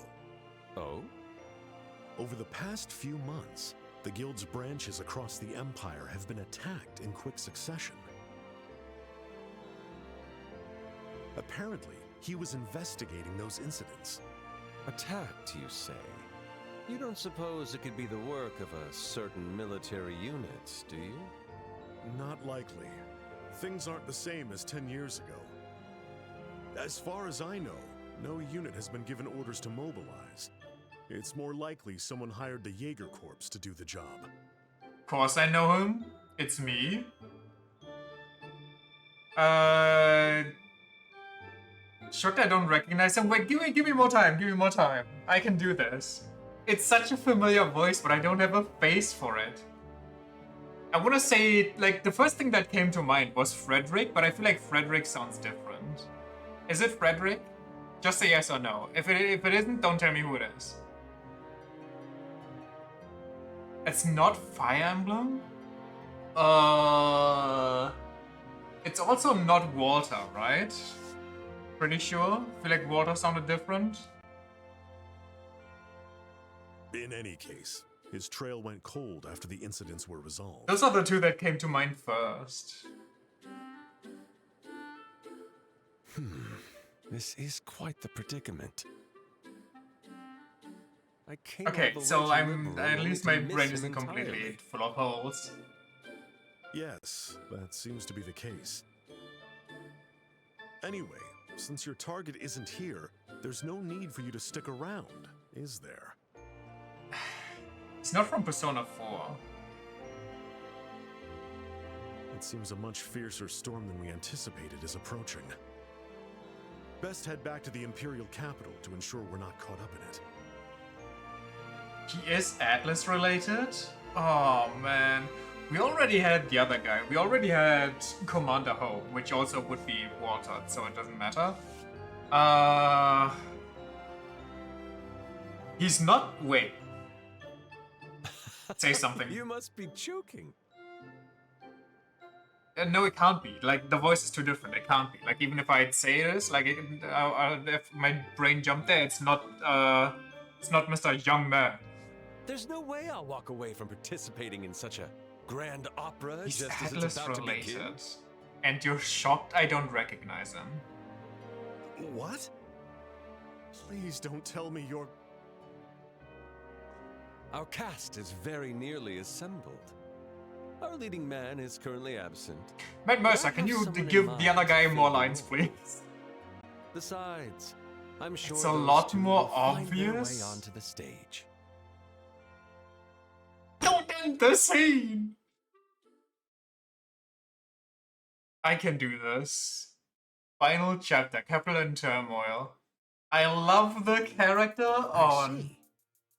Oh? Over the past few months, the Guild's branches across the Empire have been attacked in quick succession. Apparently, he was investigating those incidents. Attacked, you say? You don't suppose it could be the work of a certain military unit, do you? Not likely. Things aren't the same as 10 years ago. As far as I know, no unit has been given orders to mobilize. It's more likely someone hired the Jaeger Corps to do the job. Of course I know him. It's me. Shocked I don't recognize him. Wait, give me more time. Give me more time. I can do this. It's such a familiar voice, but I don't have a face for it. I want to say, like, the first thing that came to mind was Frederick, but I feel like Frederick sounds different. Is it Frederick? Just say yes or no. If it isn't, don't tell me who it is. It's not Fire Emblem? It's also not Walter, right? Pretty sure. Feel like Walter sounded different. In any case, his trail went cold after the incidents were resolved. Those are the two that came to mind first. This is quite the predicament. I came Okay, all the so way to I'm Liberal at only least to my miss brain him isn't completely entirely. full of holes. Yes, that seems to be the case. Anyway, since your target isn't here, there's no need for you to stick around, is there? It's not from Persona 4. It seems a much fiercer storm than we anticipated is approaching. Best head back to the Imperial capital to ensure we're not caught up in it. He is Atlas related? Oh man. We already had the other guy. We already had Commander Ho, which also would be Walter, so it doesn't matter. He's not. Wait. Say something. You must be joking. No, it can't be. Like, the voice is too different. It can't be. Like, even if I'd say this, like, if my brain jumped there, it's not Mr. Young Man. There's no way I'll walk away from participating in such a grand opera He's just as Atlas it's about to begin. related. And you're shocked I don't recognize him. What? Please don't tell me you're... Our cast is very nearly assembled. Our leading man is currently absent. Matt Mercer, can you give the other guy more lines, please? Besides, I'm sure it's a those lot two more will find their way obvious. onto the stage. Don't end the scene! I can do this. Final chapter, Capital in Turmoil. I love the character on...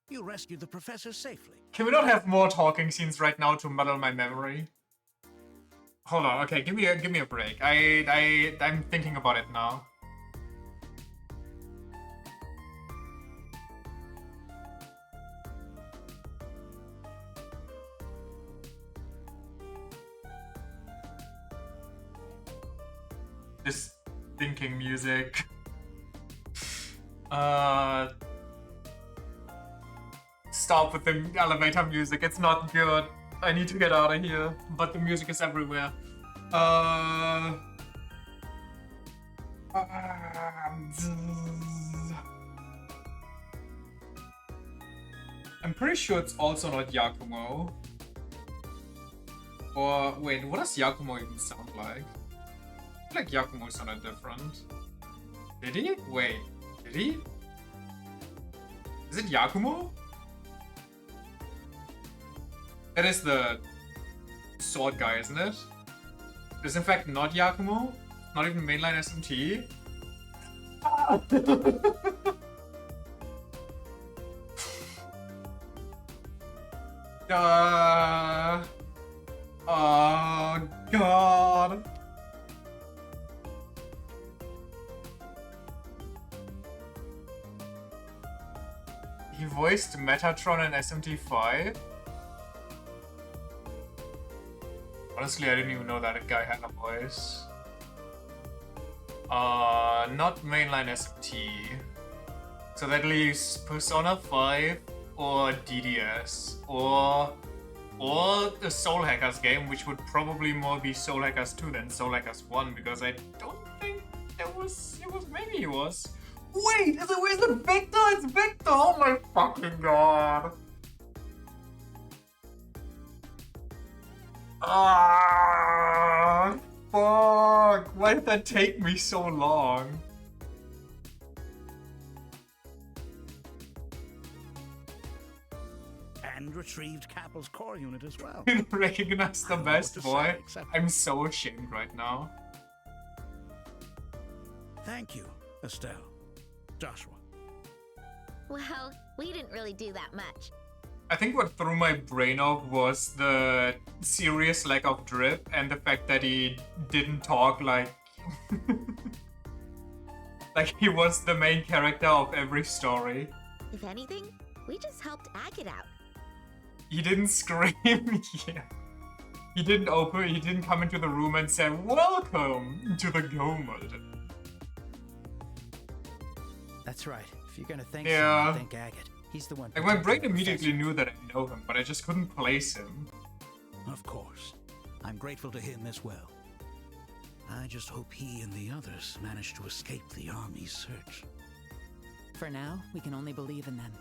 You rescued the professor safely. Can we not have more talking scenes right now to muddle my memory? Hold on, okay, give me a break. I'm thinking about it now. This thinking music. Stop with the elevator music, it's not good. I need to get out of here, but the music is everywhere. I'm pretty sure it's also not Yakumo. Or, wait, what does Yakumo even sound like? I feel like Yakumo sounded different. Did he? Wait, did he? Is it Yakumo? That is the sword guy, isn't it? It's in fact not Yakumo? Not even mainline SMT? Oh god. He voiced Metatron in SMT5? Honestly, I didn't even know that a guy had a voice. Not mainline SMT. So that leaves Persona 5 or DDS or the Soul Hackers game, which would probably more be Soul Hackers 2 than Soul Hackers 1, because I don't think it was maybe it was. Wait, is it Victor? It's Victor! Oh my fucking god! Ah, fuck! Why did that take me so long? And retrieved Capple's core unit as well. Recognize the best boy. I'm so ashamed right now. Thank you, Estelle. Joshua. Well, we didn't really do that much. I think what threw my brain off was the serious lack of drip and the fact that he didn't talk like... like he was the main character of every story. If anything, we just helped Agate out. He didn't scream, yeah. He didn't come into the room and say, "Welcome to the Gomad." That's right. If you're gonna thank Yeah. someone, thank Agate. He's the one. Like, my brain immediately knew that I know him, but I just couldn't place him. Of course. I'm grateful to him as well. I just hope he and the others manage to escape the army's search. For now, we can only believe in them.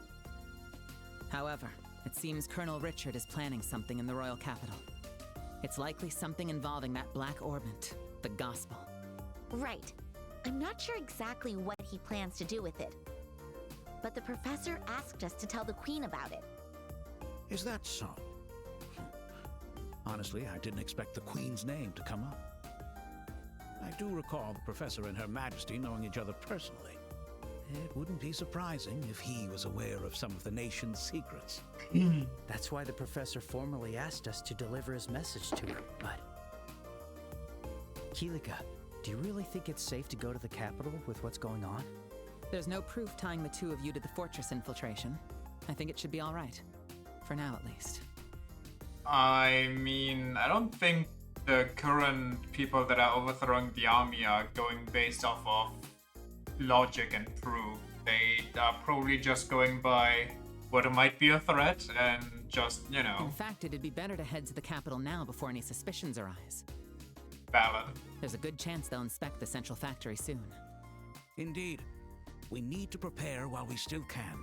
However, it seems Colonel Richard is planning something in the royal capital. It's likely something involving that black orbment, the gospel. Right. I'm not sure exactly what he plans to do with it. But the professor asked us to tell the Queen about it. Is that so? Honestly, I didn't expect the Queen's name to come up. I do recall the Professor and Her Majesty knowing each other personally. It wouldn't be surprising if he was aware of some of the nation's secrets. That's why the professor formally asked us to deliver his message to her, but... Kilika, do you really think it's safe to go to the capital with what's going on? There's no proof tying the two of you to the fortress infiltration. I think it should be all right. For now, at least. I mean, I don't think the current people that are overthrowing the army are going based off of logic and proof. They are probably just going by what might be a threat and just, you know... In fact, it'd be better to head to the capital now before any suspicions arise. Valid. There's a good chance they'll inspect the central factory soon. Indeed. We need to prepare while we still can.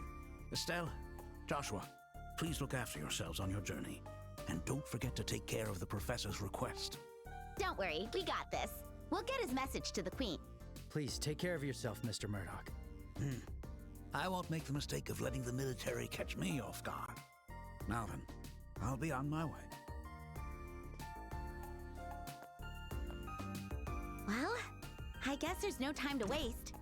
Estelle, Joshua, please look after yourselves on your journey. And don't forget to take care of the Professor's request. Don't worry, we got this. We'll get his message to the Queen. Please take care of yourself, Mr. Murdoch. I won't make the mistake of letting the military catch me off guard. Now then, I'll be on my way. Well, I guess there's no time to waste.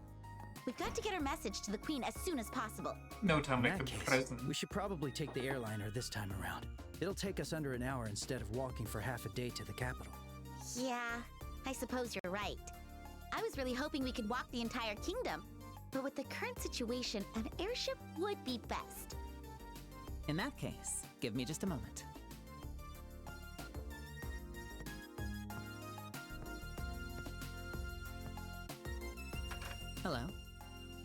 We've got to get our message to the Queen as soon as possible. No time In like that the case, present. we should probably take the airliner this time around. It'll take us under an hour instead of walking for half a day to the capital. Yeah, I suppose you're right. I was really hoping we could walk the entire kingdom. But with the current situation, an airship would be best. In that case, give me just a moment. Hello.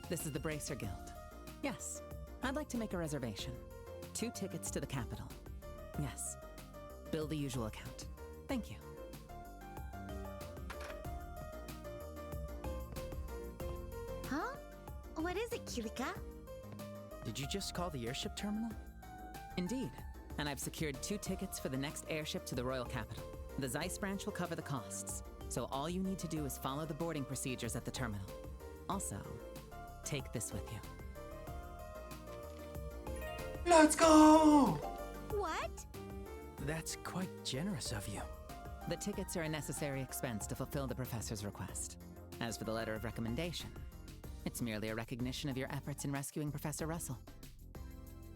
This is the Bracer Guild. Yes, I'd like to make a reservation. 2 tickets to the capital. Yes. Bill the usual account. Thank you. Huh? What is it, Kilika? Did you just call the airship terminal? Indeed. And I've secured 2 tickets for the next airship to the royal capital. The Zeiss branch will cover the costs, so all you need to do is follow the boarding procedures at the terminal. Also, take this with you. Let's go! What? That's quite generous of you. The tickets are a necessary expense to fulfill the professor's request. As for the letter of recommendation, it's merely a recognition of your efforts in rescuing Professor Russell.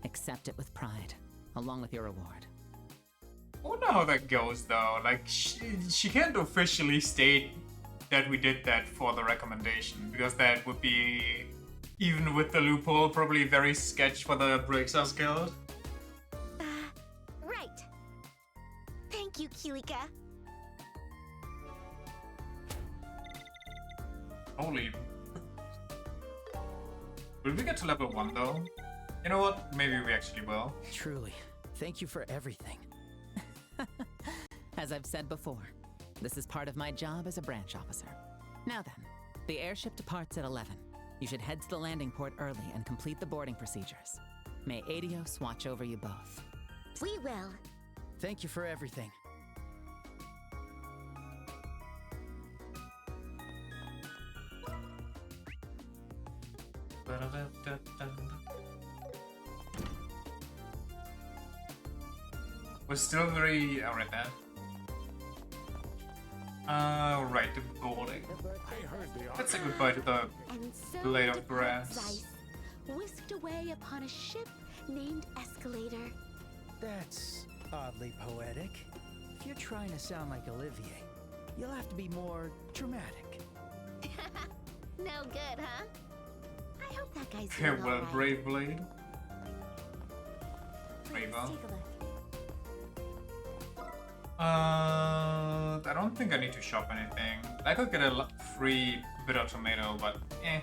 Accept it with pride, along with your reward. I wonder how that goes though. Like, she can't officially state that we did that for the recommendation, because that would be, even with the loophole, probably very sketch for the Brixers Guild. Right. Thank you, Kilika. Holy. Will we get to level 1 though? You know what? Maybe we actually will. Truly, thank you for everything. As I've said before, this is part of my job as a branch officer. Now then, the airship departs at 11. You should head to the landing port early and complete the boarding procedures. May Adios watch over you both. We will. Thank you for everything. We're still very... I read that. Right, the boarding. Let's say goodbye to the And so blade of departs grass. Zeiss, whisked away upon a ship named Escalator. That's oddly poetic. If you're trying to sound like Olivier, you'll have to be more dramatic. No good, huh? I hope that guy's Okay, doing well, all right. Brave Blade. Let's Braver. take a look. I don't think I need to shop anything. I could get a free bitter tomato, but eh.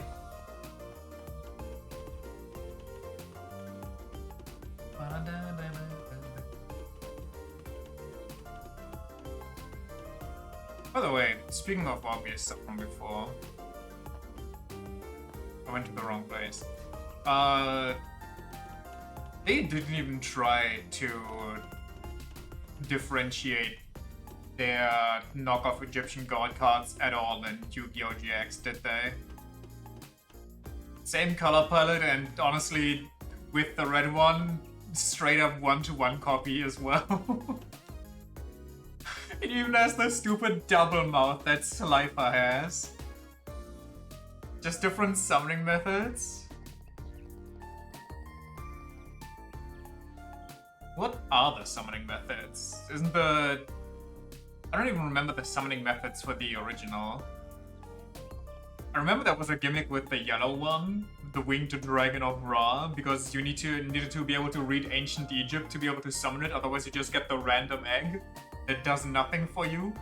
By the way, speaking of obvious stuff from before, I went to the wrong place. They didn't even try to differentiate their knockoff Egyptian god cards at all in Yu-Gi-Oh! GX, did they? Same color palette, and honestly, with the red one, straight up 1-to-1 copy as well. It even has the stupid double mouth that Slifer has. Just different summoning methods. What are the summoning methods? Isn't the... I don't even remember the summoning methods for the original. I remember that was a gimmick with the yellow one, the Winged Dragon of Ra, because you needed to be able to read Ancient Egypt to be able to summon it, otherwise you just get the random egg that does nothing for you.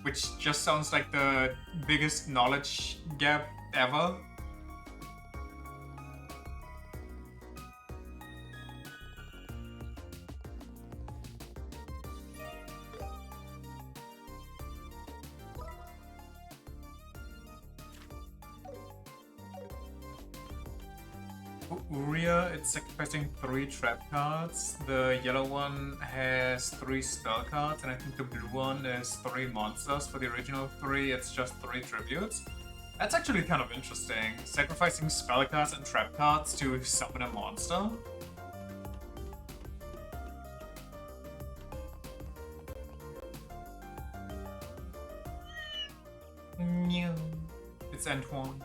Which just sounds like the biggest knowledge gap ever. Uria, it's sacrificing 3 trap cards. The yellow one has 3 spell cards, and I think the blue one is 3 monsters. For the original 3, it's just 3 tributes. That's actually kind of interesting. Sacrificing spell cards and trap cards to summon a monster. It's Antoine.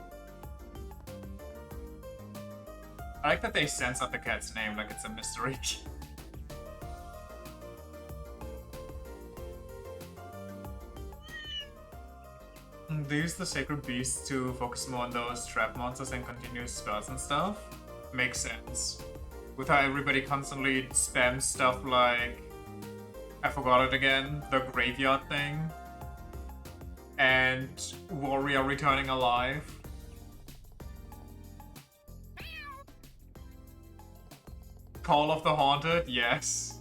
I like that they censor the cat's name like it's a mystery. They use the Sacred Beast to focus more on those trap monsters and continuous spells and stuff. Makes sense. With how everybody constantly spams stuff like... I forgot it again, the graveyard thing. And Warrior returning alive. Call of the Haunted, yes.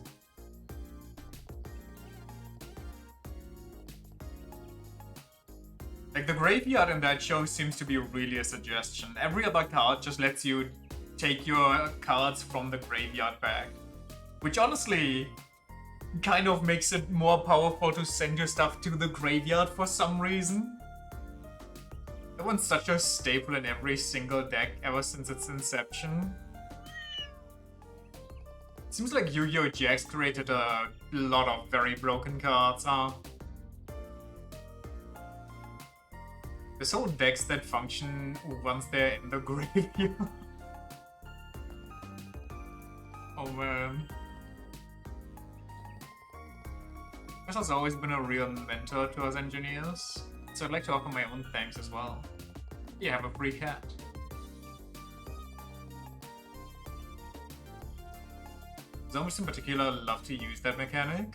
Like, the graveyard in that show seems to be really a suggestion. Every other card just lets you take your cards from the graveyard back. Which honestly kind of makes it more powerful to send your stuff to the graveyard for some reason. That one's such a staple in every single deck ever since its inception. Seems like Yu-Gi-Oh! GX created a lot of very broken cards, huh? There's whole decks that function once they're in the graveyard. Oh man. This has always been a real mentor to us engineers, so I'd like to offer my own thanks as well. You have a free cat. Zombies in particular love to use that mechanic.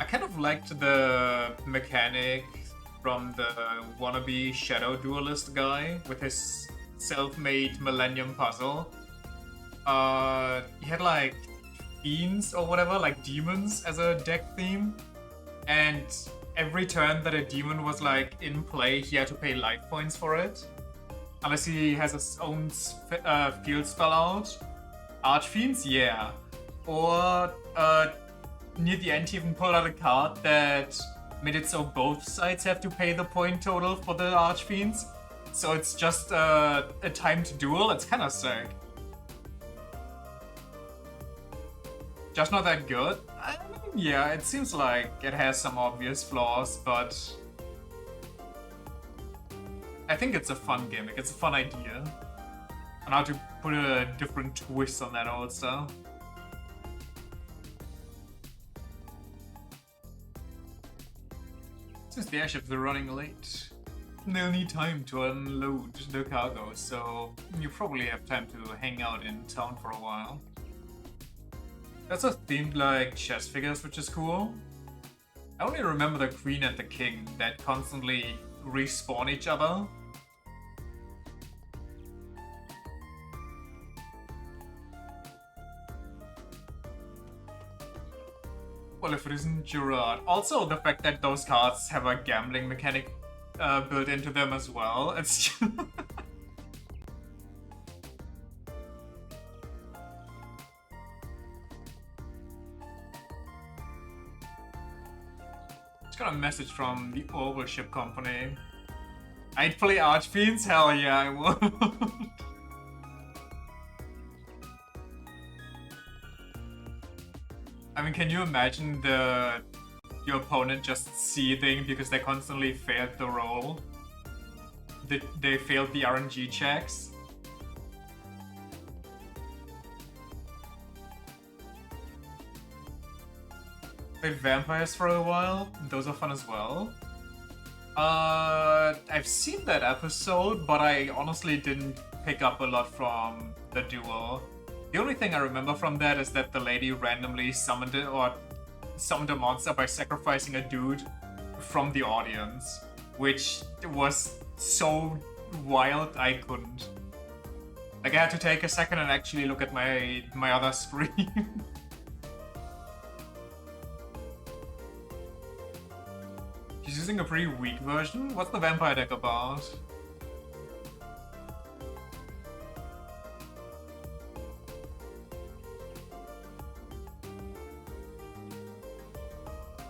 I kind of liked the mechanic from the wannabe Shadow Duelist guy with his self-made Millennium Puzzle. He had like fiends or whatever, like demons as a deck theme. And every turn that a demon was like in play, he had to pay life points for it. Unless he has his own field spell out. Archfiends, yeah. Or near the end he even pulled out a card that made it so both sides have to pay the point total for the Archfiends. So it's just a timed duel. It's kind of sick. Just not that good? I mean, yeah, it seems like it has some obvious flaws, but I think it's a fun gimmick. It's a fun idea. And how to put a different twist on that old stuff. Since the airships are running late, they'll need time to unload the cargo, so you probably have time to hang out in town for a while. That's a themed like chess figures, which is cool. I only remember the queen and the king that constantly respawn each other. Well, if it isn't Gerard. Also, the fact that those cards have a gambling mechanic built into them as well. It's just got a message from the Orbital Ship Company. I'd play Archfiends? Hell yeah, I would. I mean, can you imagine your opponent just seething because they constantly failed the roll? They failed the RNG checks? Played vampires for a while. Those are fun as well. I've seen that episode, but I honestly didn't pick up a lot from the duel. The only thing I remember from that is that the lady randomly summoned it or summoned a monster by sacrificing a dude from the audience, which was so wild I couldn't. Like, I had to take a second and actually look at my other screen. She's using a pretty weak version? What's the vampire deck about?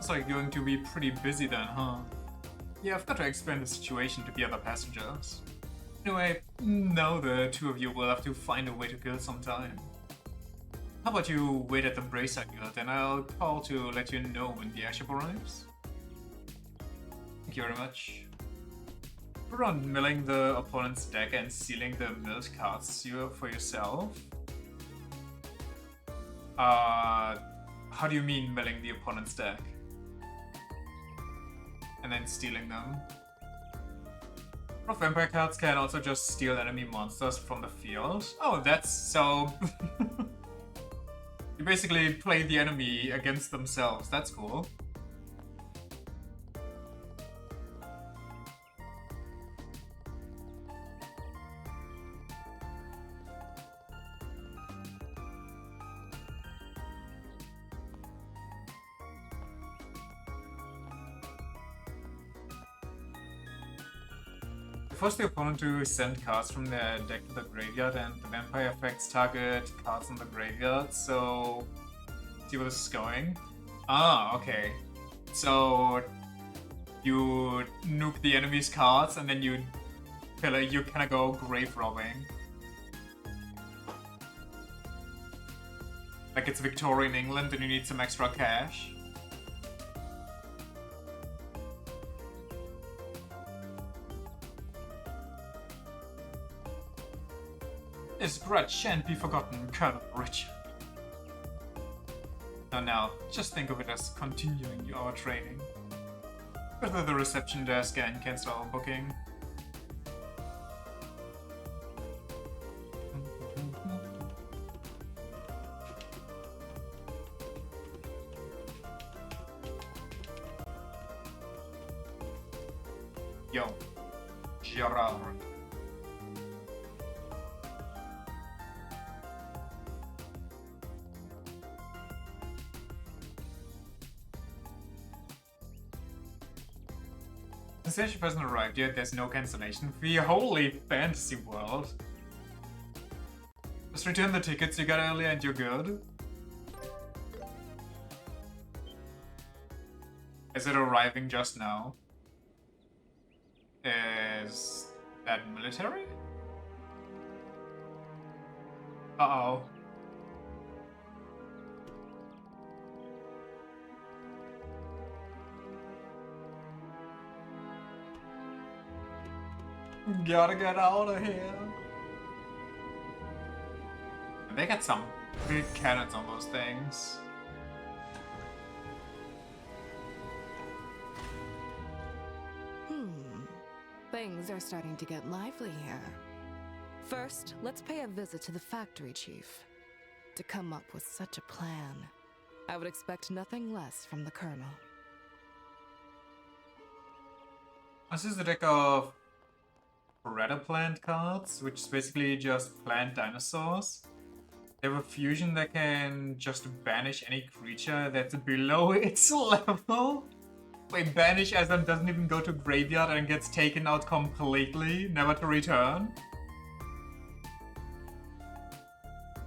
Looks like you're going to be pretty busy then, huh? Yeah, I've got to explain the situation to the other passengers. Anyway, now the two of you will have to find a way to kill some time. How about you wait at the Bracer Guild and I'll call to let you know when the airship arrives? Thank you very much. Put on milling the opponent's deck and sealing the milled cards for yourself. How do you mean milling the opponent's deck? And then stealing them? Vampire cards can also just steal enemy monsters from the field. Oh, that's so... You basically play the enemy against themselves. That's cool. Force the opponent to send cards from their deck to the graveyard, and the vampire effects target cards in the graveyard, so... See where this is going? Ah, okay. So... You nuke the enemy's cards, and then you kinda go grave robbing. Like it's Victorian England and you need some extra cash. This grudge shan't be forgotten, Colonel Richard. Now, just think of it as continuing our training. Go to the reception desk and cancel our booking. Yo, Gerard. Since the ship hasn't arrived yet, there's no cancellation fee. Holy fantasy world. Just return the tickets you got earlier and you're good. Is it arriving just now? Is that military? Uh-oh. Gotta get out of here. They got some big cannons on those things. Things are starting to get lively here. First, let's pay a visit to the factory chief. To come up with such a plan, I would expect nothing less from the Colonel. This is a deck of Predator plant cards, which is basically just plant dinosaurs. They have a fusion that can just banish any creature that's below its level. Wait, banish as in doesn't even go to graveyard and gets taken out completely, never to return?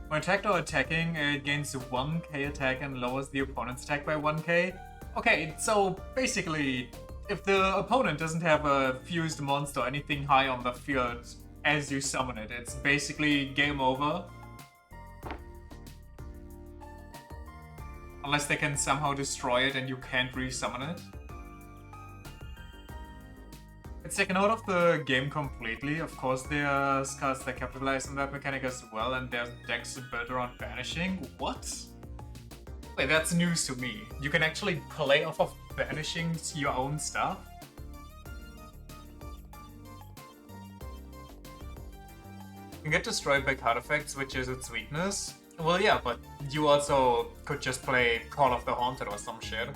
When attacked or attacking, it gains 1k attack and lowers the opponent's attack by 1k. Okay, so basically, if the opponent doesn't have a fused monster or anything high on the field as you summon it, it's basically game over. Unless they can somehow destroy it and you can't resummon it. It's taken out of the game completely. Of course, there's cards that capitalize on that mechanic as well, and there's decks built around banishing. What? Wait, that's news to me. You can actually play off of banishing your own stuff? You can get destroyed by card effects, which is its weakness. Well, yeah, but you also could just play Call of the Haunted or some shit.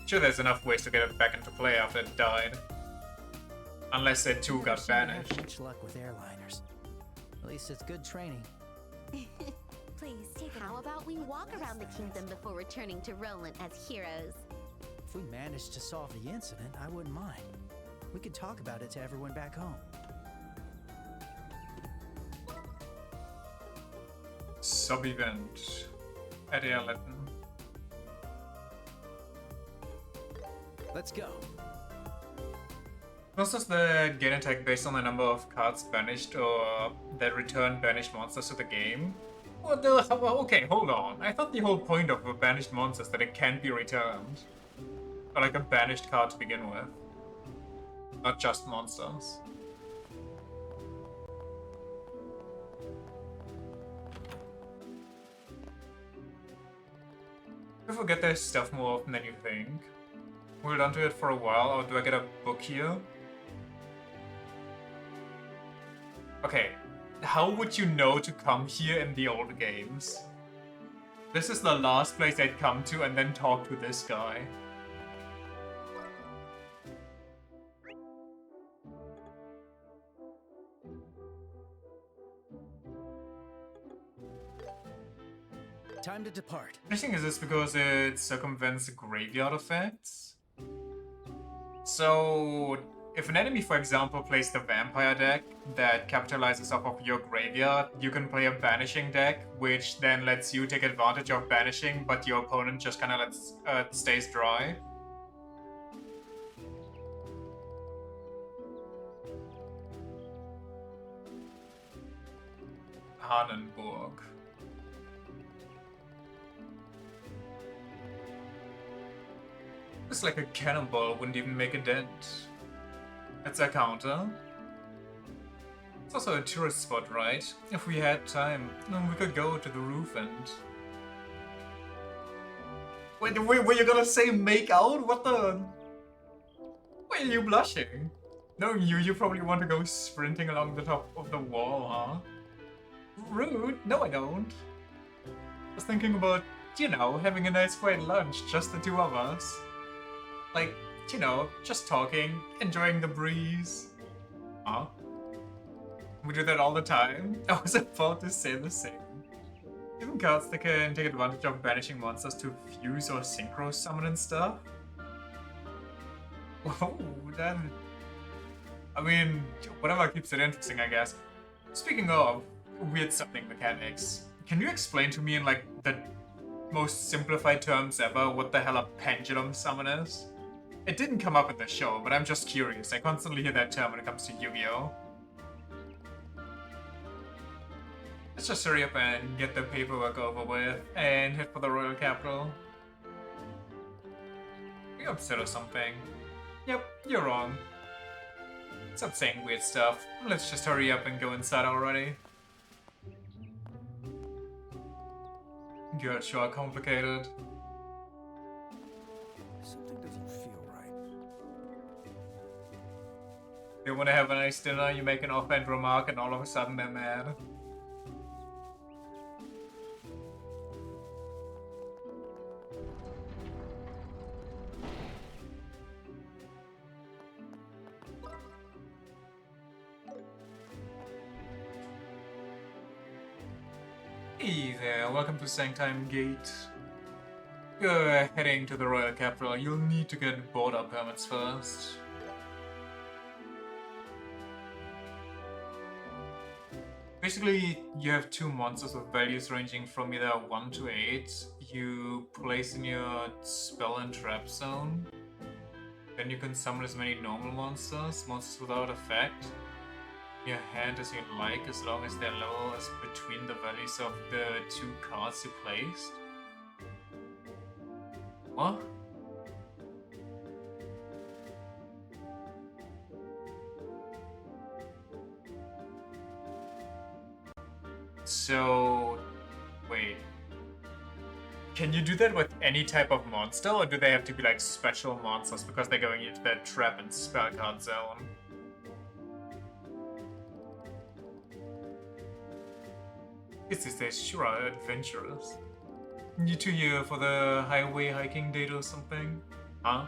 Sure, there's enough ways to get it back into play after it died. Unless it too got banished. Much luck with airliners. At least it's good training. Please, how about we walk around the kingdom before returning to Roland as heroes? If we managed to solve the incident, I wouldn't mind. We could talk about it to everyone back home. Sub-event. at Airleton. Let's go. Does the gain attack based on the number of cards banished or that return banished monsters to the game? Okay, hold on. I thought the whole point of a banished monster is that it can't be returned. Or like a banished card to begin with. Not just monsters. I forget there's stuff more often than you think. Hold on to it for a while, or do I get a book here? Okay, how would you know to come here in the old games? This is the last place I'd come to and then talk to this guy. Time to depart. I think is this because it circumvents the graveyard effects? So, if an enemy, for example, plays the vampire deck that capitalizes off of your graveyard, you can play a banishing deck, which then lets you take advantage of banishing, but your opponent just kind of stays dry. Hanenburg. It's like a cannonball wouldn't even make a dent. It's a counter. It's also a tourist spot, right? If we had time, we could go to the roof and... Wait, were you gonna say make out? What the... Why are you blushing? No, you probably want to go sprinting along the top of the wall, huh? Rude. No, I don't. I was thinking about, you know, having a nice quiet lunch, just the two of us. Like, you know, just talking, enjoying the breeze. Huh? We do that all the time. I was about to say the same. Even cards that can take advantage of banishing monsters to fuse or synchro summon and stuff. Whoa, that... I mean, whatever keeps it interesting, I guess. Speaking of weird summoning mechanics, can you explain to me in, like, the most simplified terms ever what the hell a pendulum summon is? It didn't come up in the show, but I'm just curious. I constantly hear that term when it comes to Yu-Gi-Oh! Let's just hurry up and get the paperwork over with and head for the Royal Capital. Are you upset or something? Yep, you're wrong. Stop saying weird stuff. Let's just hurry up and go inside already. You're sure complicated. Something doesn't feel right. They want to have a nice dinner, you make an offhand remark, and all of a sudden they're mad. Hey there, welcome to Sanctime Gate. You're heading to the Royal Capital. You'll need to get border permits first. Basically, you have two monsters with values ranging from either 1 to 8. You place in your spell and trap zone. Then you can summon as many normal monsters, monsters without effect. Your hand as you like, as long as their level is between the values of the two cards you placed. What? So, wait. Can you do that with any type of monster, or do they have to be like special monsters because they're going into that trap and spell card zone? This is a sure adventurous. You two here for the highway hiking date or something? Huh?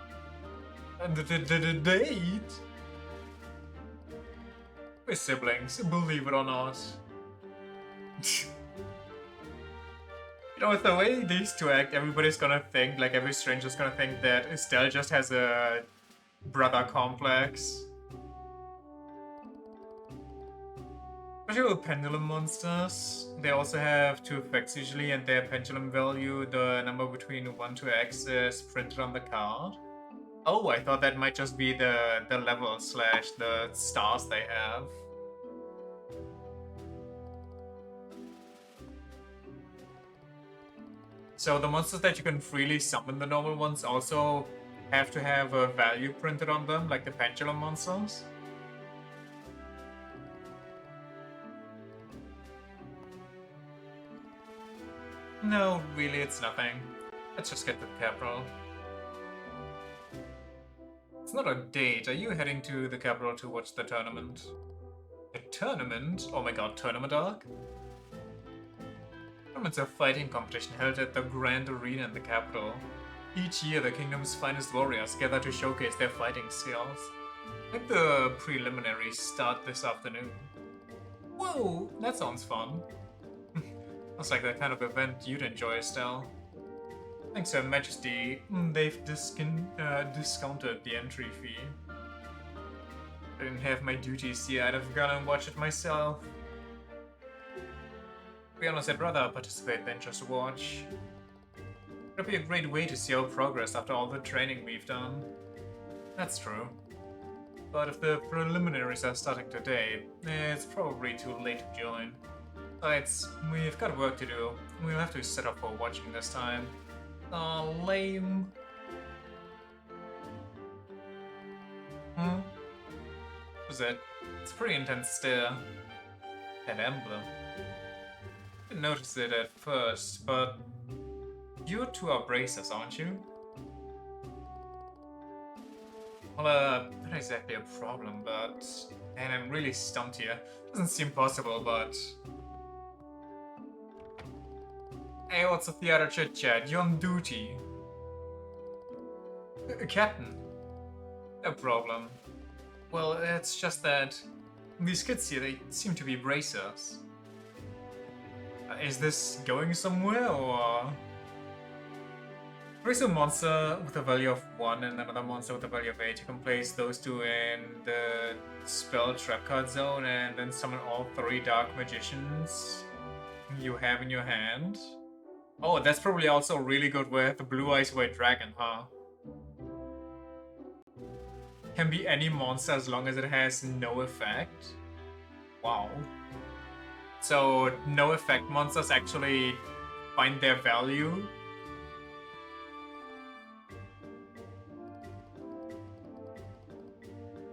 And the date? We're siblings, believe it or not. You know, with the way these two act, everybody's gonna think, like every stranger's gonna think that Estelle just has a brother complex. Especially with pendulum monsters, they also have two effects usually, and their pendulum value, the number between 1 to X, is printed on the card. Oh, I thought that might just be the level slash the stars they have. So the monsters that you can freely summon, the normal ones, also have to have a value printed on them, like the pendulum monsters. No, really, it's nothing. Let's just get to the capital. It's not a date. Are you heading to the capital to watch the tournament? A tournament? Oh my god, tournament arc? Tournament's a fighting competition held at the Grand Arena in the capital. Each year, the kingdom's finest warriors gather to showcase their fighting skills. I think the preliminaries start this afternoon. Whoa, that sounds fun. Sounds like the kind of event you'd enjoy, Estelle. Thanks, Her Majesty. They've discounted the entry fee. If I didn't have my duties here, I'd have gone and watched it myself. To be honest, I'd rather participate than just watch. It'd be a great way to see our progress after all the training we've done. That's true. But if the preliminaries are starting today, it's probably too late to join. Besides, we've got work to do. We'll have to set up for watching this time. Lame. What was it? It's a pretty intense stare. An emblem. Didn't notice it at first, but you two are bracers, aren't you? Well, not exactly a problem, but... And I'm really stumped here. Doesn't seem possible, but... Hey, what's the theater chit-chat? You're on duty. Captain. No problem. Well, it's just that... These kids here, they seem to be bracers. Is this going somewhere, or...? There is a monster with a value of 1 and another monster with a value of 8. You can place those two in the spell trap card zone and then summon all 3 dark magicians you have in your hand. Oh, that's probably also really good with the Blue Eyes White Dragon, huh? Can be any monster as long as it has no effect. Wow. So, no effect monsters actually find their value.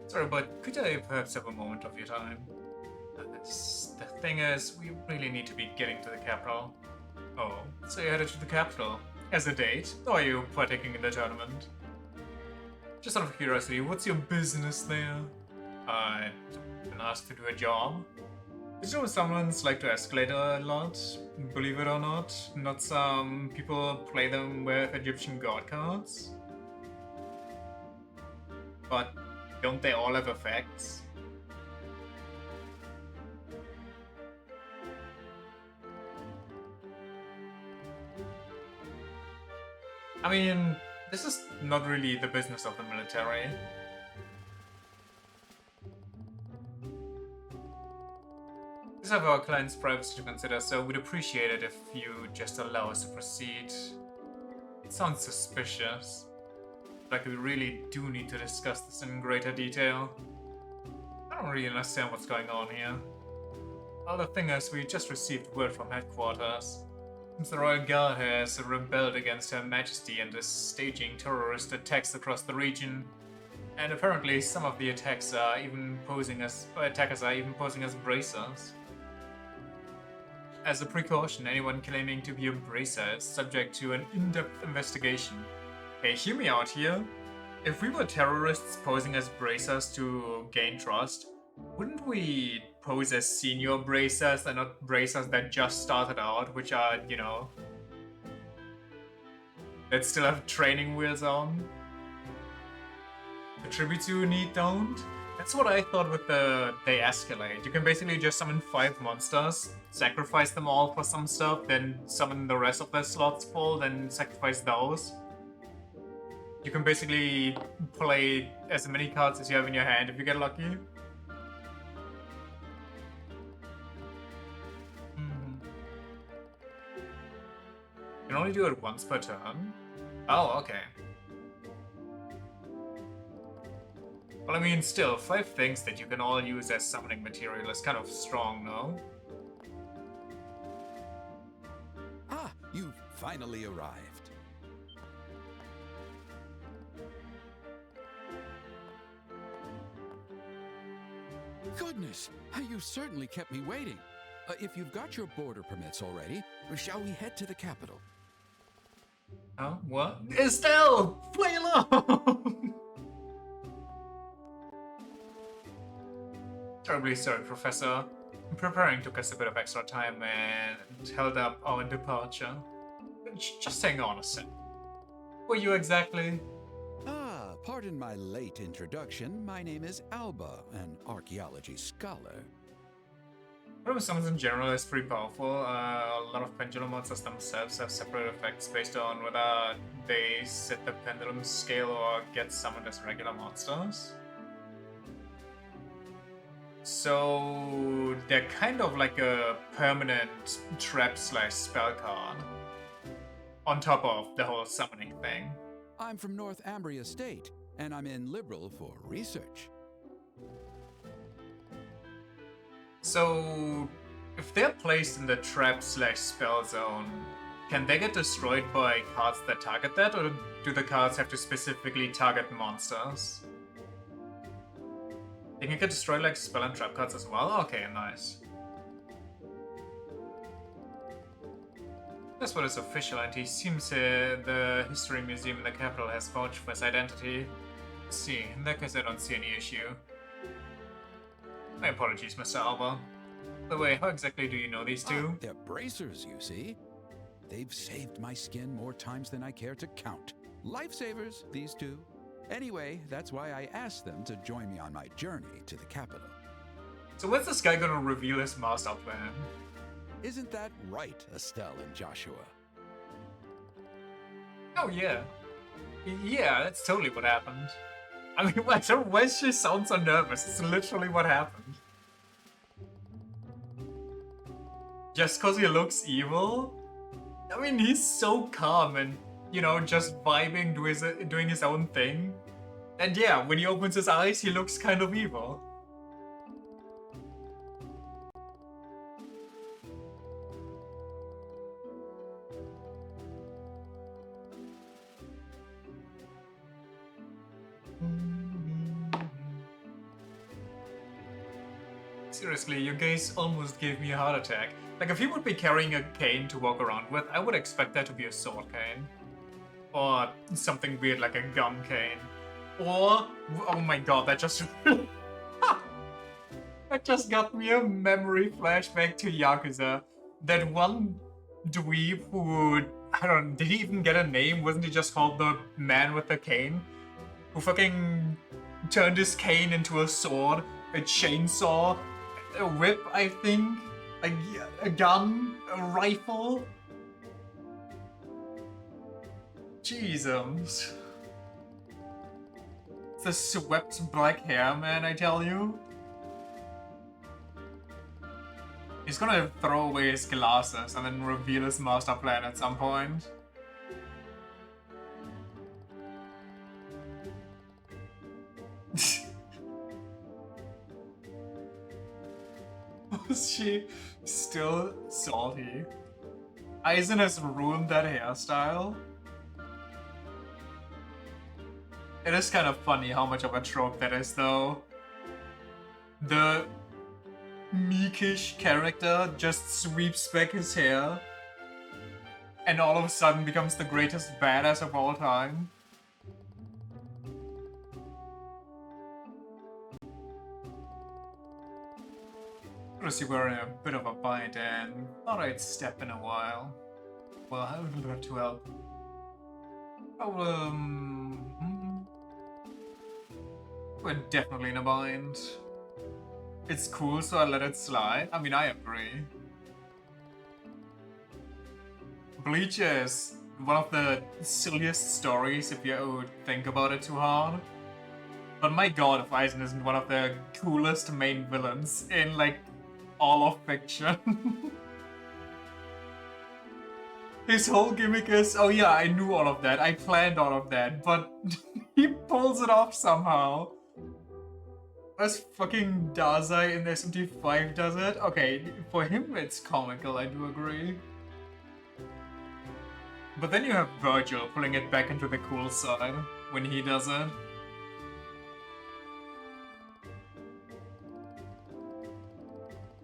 Sorry, but could I perhaps have a moment of your time? The thing is, we really need to be getting to the capital. Oh, so you're headed to the capital. As a date? Or are you partaking in the tournament? Just out of curiosity, what's your business there? I've been asked to do a job. Did you know someone's like to escalate a lot? Believe it or not, not some people play them with Egyptian god cards. But don't they all have effects? I mean, this is not really the business of the military. These have our client's privacy to consider, so we'd appreciate it if you just allow us to proceed. It sounds suspicious. Like we really do need to discuss this in greater detail. I don't really understand what's going on here. Well, the thing is, we just received word from headquarters. Since the Royal Guard has rebelled against Her Majesty and is staging terrorist attacks across the region. And apparently some of the attacks are even posing as bracers. As a precaution, anyone claiming to be a bracer is subject to an in-depth investigation. Hey, hear me out here. If we were terrorists posing as bracers to gain trust, wouldn't we pose as senior bracers and not bracers that just started out, which are, you know, that still have training wheels on? The tributes you need don't? That's what I thought with the They Escalate. You can basically just summon 5 monsters, sacrifice them all for some stuff, then summon the rest of the slots full, then sacrifice those. You can basically play as many cards as you have in your hand if you get lucky. can only do it once per turn? Oh, okay. Well, I mean, still, 5 things that you can all use as summoning material is kind of strong, no? Ah, you've finally arrived. Goodness, you certainly kept me waiting. If you've got your border permits already, shall we head to the capital? Huh? What? Estelle! Play along! Terribly sorry, Professor. Preparing took us a bit of extra time and held up our departure. Just hang on a sec. Who are you exactly? Ah, pardon my late introduction. My name is Alba, an archaeology scholar. Rhythm summons in general is pretty powerful. A lot of pendulum monsters themselves have separate effects based on whether they set the pendulum scale or get summoned as regular monsters. So they're kind of like a permanent trap/spell card on top of the whole summoning thing. I'm from North Ambria State, and I'm in Liberal for research. So if they're placed in the trap/spell zone, can they get destroyed by cards that target that, or do the cards have to specifically target monsters? They can get destroyed like spell and trap cards as well? Okay, nice. That's what is official, and he seems the History Museum in the capital has vouched for his identity. Let's see, in that case I don't see any issue. My apologies, Mr. Alba. By the way, how exactly do you know these two? They're bracers, you see. They've saved my skin more times than I care to count. Lifesavers, these two. Anyway, that's why I asked them to join me on my journey to the capital. So when's this guy gonna reveal his master plan? Isn't that right, Estelle and Joshua? Oh yeah. Yeah, that's totally what happened. I mean, why does she sound so nervous? It's literally what happened. Just cause he looks evil? I mean, he's so calm and, you know, just vibing, doing his own thing. And yeah, when he opens his eyes, he looks kind of evil. Seriously, you guys almost gave me a heart attack. Like, if he would be carrying a cane to walk around with, I would expect that to be a sword cane. Or something weird like a gun cane. Or, oh my god, that just... that just got me a memory flashback to Yakuza. That one dweeb who, I don't know, did he even get a name? Wasn't he just called the man with the cane? Who fucking turned his cane into a sword, a chainsaw, a whip, I think, a gun, a rifle. Jesus. It's the swept black hair, man, I tell you. He's gonna throw away his glasses and then reveal his master plan at some point. Was she still salty? Aizen has ruined that hairstyle. It is kind of funny how much of a trope that is, though. The meekish character just sweeps back his hair and all of a sudden becomes the greatest badass of all time. Notice you were in a bit of a bind and thought I'd step in a while. Well, I would love to help. Oh, we're definitely in a bind. It's cool, so I let it slide. I mean, I agree. Bleach is one of the silliest stories if you think about it too hard. But my god, if Aizen isn't one of the coolest main villains in, like, all of fiction. His whole gimmick is, oh yeah, I knew all of that, I planned all of that, but he pulls it off somehow. As fucking Dazai in SMT5 does it. Okay, for him it's comical, I do agree. But then you have Virgil pulling it back into the cool side when he does it.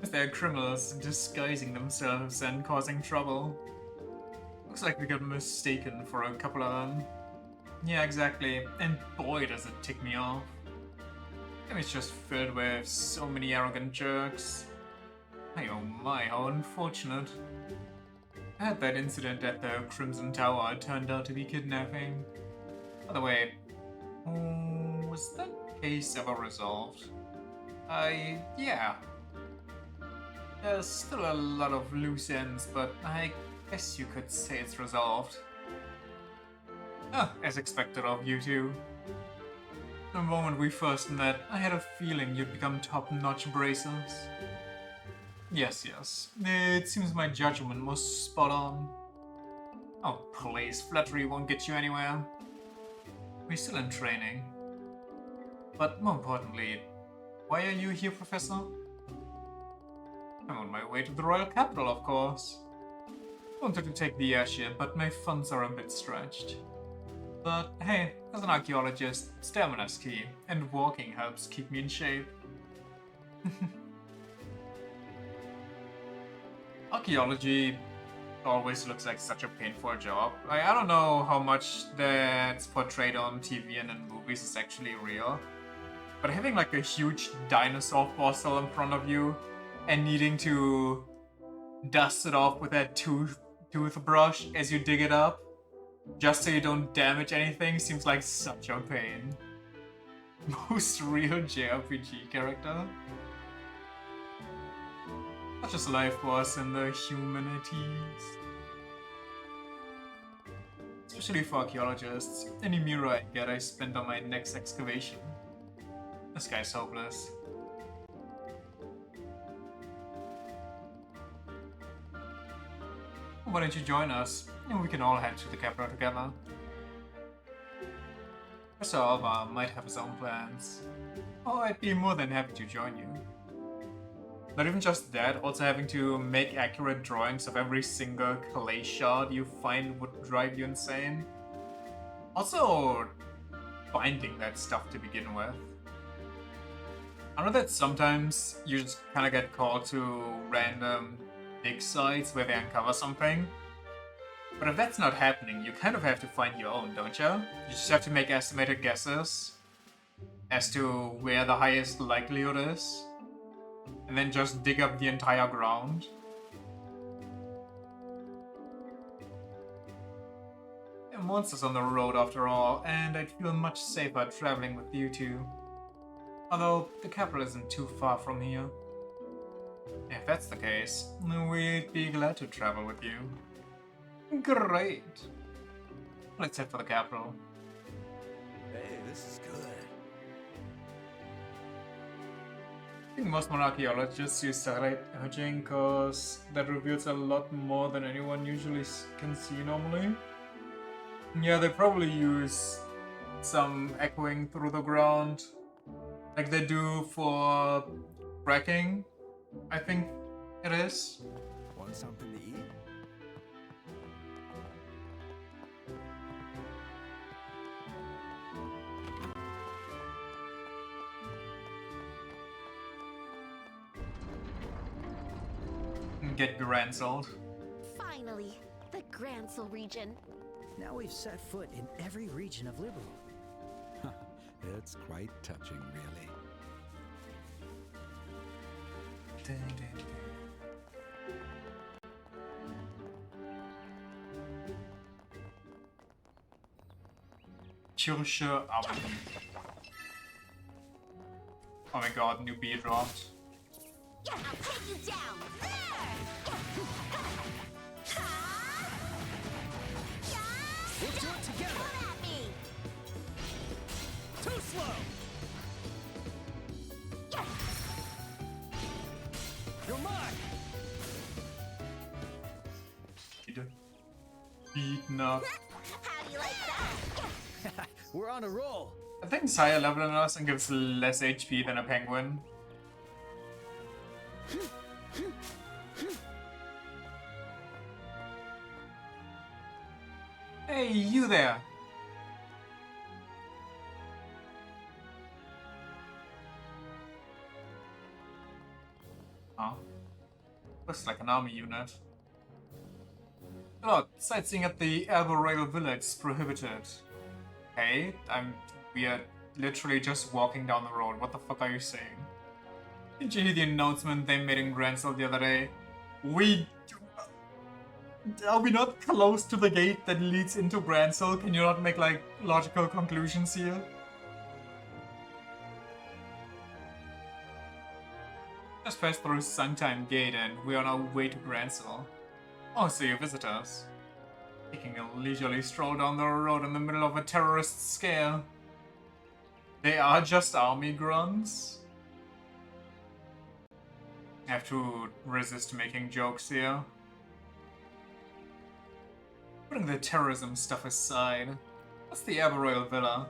They're criminals disguising themselves and causing trouble. Looks like we got mistaken for a couple of them. Yeah, exactly. And boy does it tick me off. It's just filled with so many arrogant jerks. Hey, oh my, how unfortunate. I had that incident at the Crimson Tower turned out to be kidnapping. By the way, was that case ever resolved? Yeah. There's still a lot of loose ends, but I guess you could say it's resolved. As expected of you two. The moment we first met, I had a feeling you'd become top-notch bracers. Yes. It seems my judgment was spot on. Oh, please, flattery won't get you anywhere. We're still in training. But more importantly, why are you here, Professor? I'm on my way to the Royal Capital, of course. Wanted to take the airship, but my funds are a bit stretched. But hey, as an archaeologist, stamina's key, and walking helps keep me in shape. Archaeology always looks like such a painful job. I don't know how much that's portrayed on TV and in movies is actually real. But having like a huge dinosaur fossil in front of you and needing to dust it off with that toothbrush as you dig it up, just so you don't damage anything, seems like such a pain. Most real JRPG character. Such as life was in the humanities. Especially for archaeologists, any mirror I get I spend on my next excavation. This guy's hopeless. Why don't you join us, and we can all head to the capital together. Professor Alva might have his own plans. Oh, I'd be more than happy to join you. Not even just that, also having to make accurate drawings of every single clay shard you find would drive you insane. Also, finding that stuff to begin with. I know that sometimes you just kind of get called to random dig sites where they uncover something. But if that's not happening, you kind of have to find your own, don't you? You just have to make estimated guesses as to where the highest likelihood is. And then just dig up the entire ground. There are monsters on the road after all, and I'd feel much safer traveling with you two. Although, the capital isn't too far from here. If that's the case, we'd be glad to travel with you. Great! Let's head for the capital. Hey, this is good. I think most archaeologists use satellite imaging because that reveals a lot more than anyone usually can see normally. Yeah, they probably use some echoing through the ground, like they do for fracking, I think it is. Want something to eat? Get Gransold. Finally, the Gransel region. Now we've set foot in every region of Liberal. It's quite touching, really. Kirche Aben. Oh my god, new B dropped. Yeah, I'll take you down. We'll do it together. Come at me. Too slow. You're mine. beaten up. How do you like that? We're on a roll. I think it's higher level than us and gives less HP than a penguin. Hey, you there! Oh. Looks like an army unit. Oh, sightseeing at the Arboreal Village is prohibited. Hey, we are literally just walking down the road. What the fuck are you saying? Did you hear the announcement they made in Gransel the other day? Are we not close to the gate that leads into Gransel? Can you not make, like, logical conclusions here? Just passed through Suntime Gate and we're on our way to Gransel. Oh, so you visit us. Taking a leisurely stroll down the road in the middle of a terrorist scare. They are just army grunts. I have to resist making jokes here. Putting the terrorism stuff aside, what's the Arboreal Villa?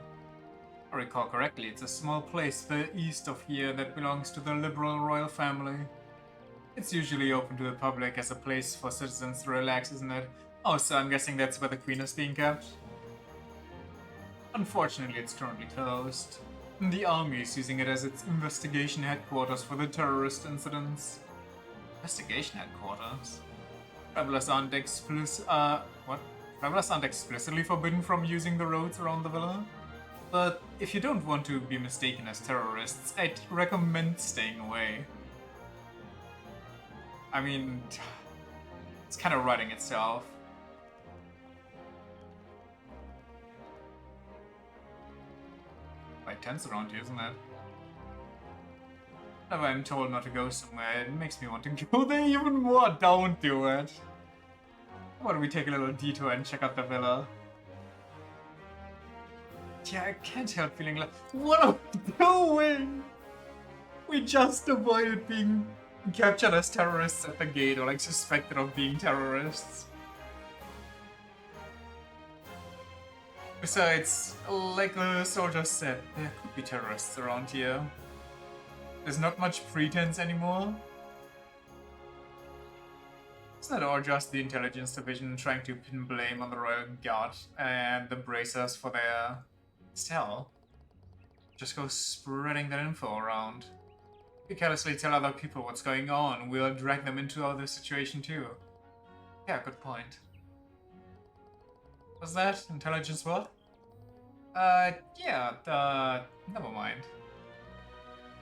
If I recall correctly, it's a small place to the east of here that belongs to the liberal royal family. It's usually open to the public as a place for citizens to relax, isn't it? Oh, so I'm guessing that's where the Queen is being kept? Unfortunately, it's currently closed. And the army is using it as its investigation headquarters for the terrorist incidents. Investigation headquarters? Travelers aren't Travelers aren't explicitly forbidden from using the roads around the villa. But if you don't want to be mistaken as terrorists, I'd recommend staying away. I mean, it's kind of writing itself. Quite tense around here, isn't it? Whenever I'm told not to go somewhere, it makes me want to go there even more. Don't do it. Why don't we take a little detour and check out the villa? Yeah, I can't help feeling like, what are we doing? We just avoided being captured as terrorists at the gate, or like suspected of being terrorists. Besides, like the soldier said, there could be terrorists around here. There's not much pretense anymore. It's not all just the intelligence division trying to pin blame on the Royal Guard and the bracers for their cell. Just go spreading that info around. If you carelessly tell other people what's going on, we'll drag them into the situation too. Yeah, good point. Was that intelligence what? Yeah, never mind.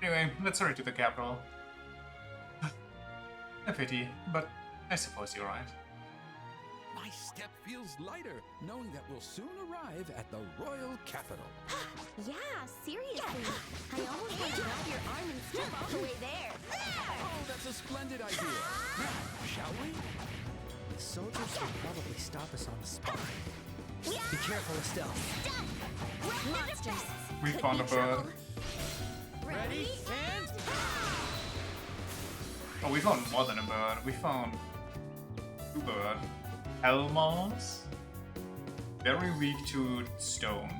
Anyway, let's hurry to the capital. A pity, but I suppose you're right. My step feels lighter, knowing that we'll soon arrive at the royal capital. Yeah, seriously. I almost want to grab your arm and step all the way there. Oh, that's a splendid idea. Now, shall we? The soldiers will probably stop us on the spot. Be careful, Estelle. Monsters. We Could found be a bird. trouble. Ready and... Oh, we found more than a bird. We found two birds. Helmars. Very weak to stone.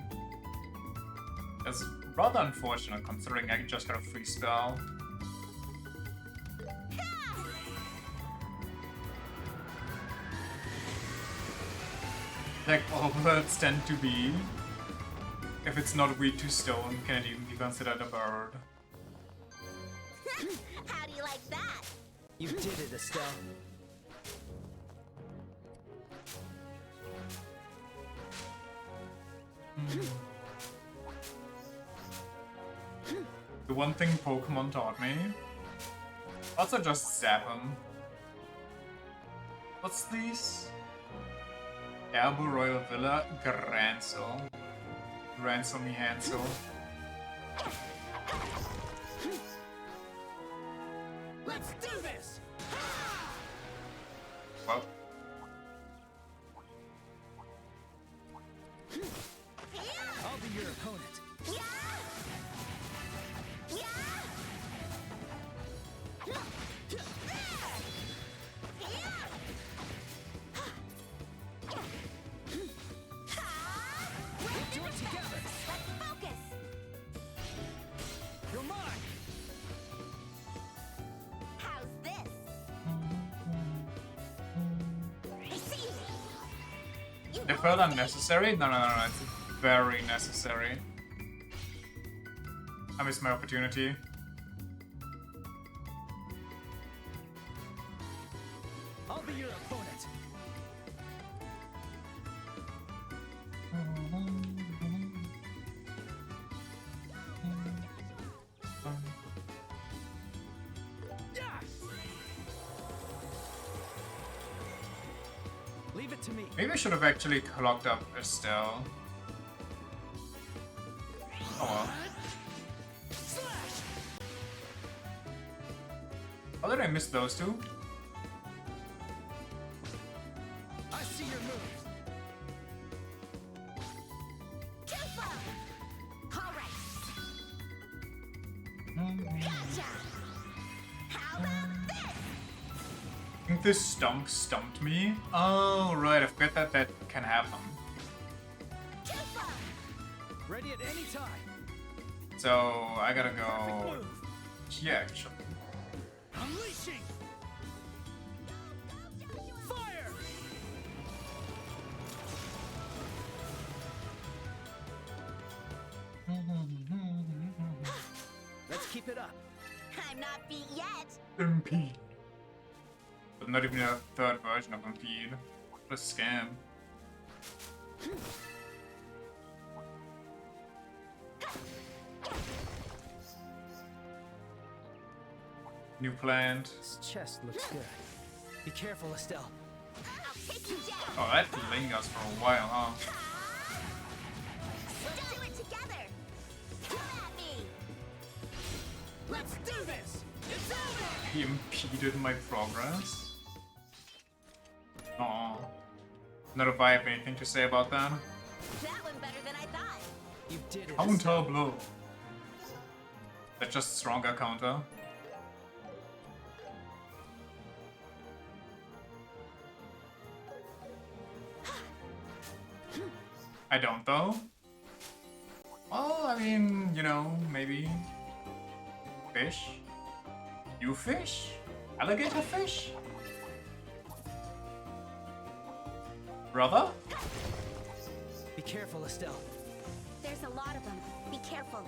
That's rather unfortunate considering I just got a free spell. Like all birds tend to be. If it's not weak to stone, can it even be considered a bird? How do you like that? You did it, Estelle. The one thing Pokemon taught me. Also just zap them. What's these? Arboreal Villa, Gransel. Gransel me Hansel. Let's do this! Well. I'll be your opponent. They felt unnecessary? No, no, no, no, it's very necessary. I missed my opportunity. I'll be your opponent. Leave it to me. Maybe I should have actually clocked up Estelle. Oh well. How did I miss those two? I see your moves. I think this stumped me. Oh, right, I forget that that can happen. Ready at any time. So, I gotta go... Yeah, actually. Unleashing. Fire. Let's keep it up. I'm not beat yet. MP. But not even a third version of Impede. What a scam. New plant. This chest looks good. Be careful, Estelle. Oh, that lingers for a while, huh? Let's do it together. Come at me. Let's do this. It's over. He impeded my progress. Aw. Not if I have anything to say about that. That went better than I thought. You did it. Counter blow. That's just stronger counter. I don't though. Well, I mean, you know, maybe. Fish? You fish? Alligator fish? Brother? Be careful, Estelle. There's a lot of them. Be careful.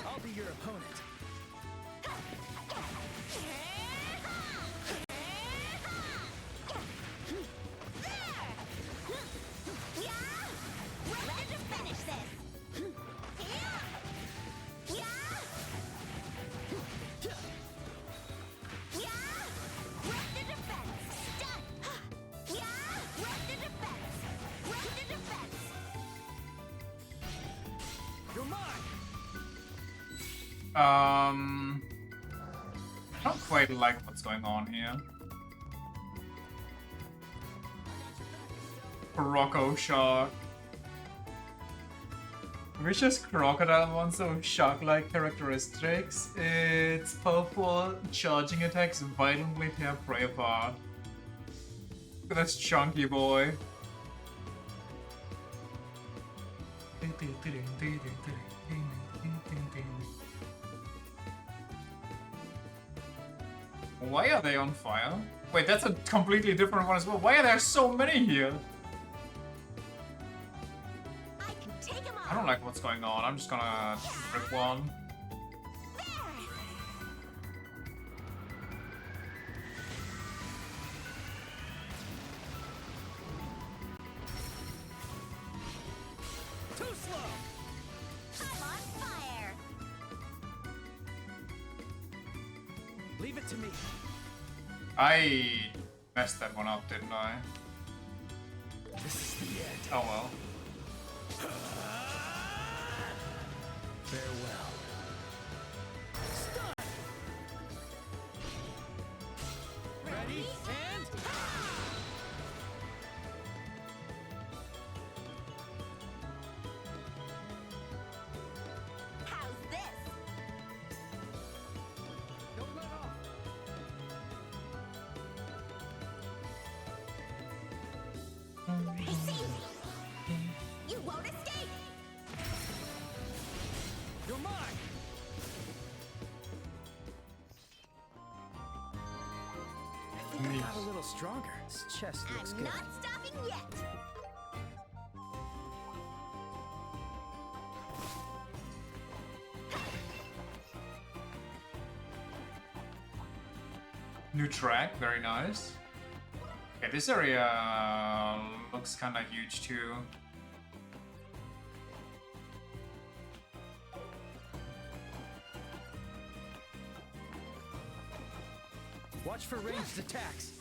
I'll be your opponent. Ready to finish this. Run the defense. Done. Run the defense. Run the defense. You're mine. I don't quite like what's going on here. Rocco Shark. Vicious Crocodile wants some shark-like characteristics. Its powerful charging attacks violently tear prey apart. Look at this chunky boy. Why are they on fire? Wait, that's a completely different one as well. Why are there so many here? I don't like what's going on. I'm just gonna rip one. Too slow. I'm on fire. Leave it to me. I messed that one up, didn't I? This is the end. Oh well. Farewell. Stun. Ready and How's this? don't let off. He sees me. You won't escape. You're mine. I think I got a little stronger. This chest looks I'm good. not stopping yet. New track, very nice. Okay, this area looks kind of huge too. Watch for ranged attacks.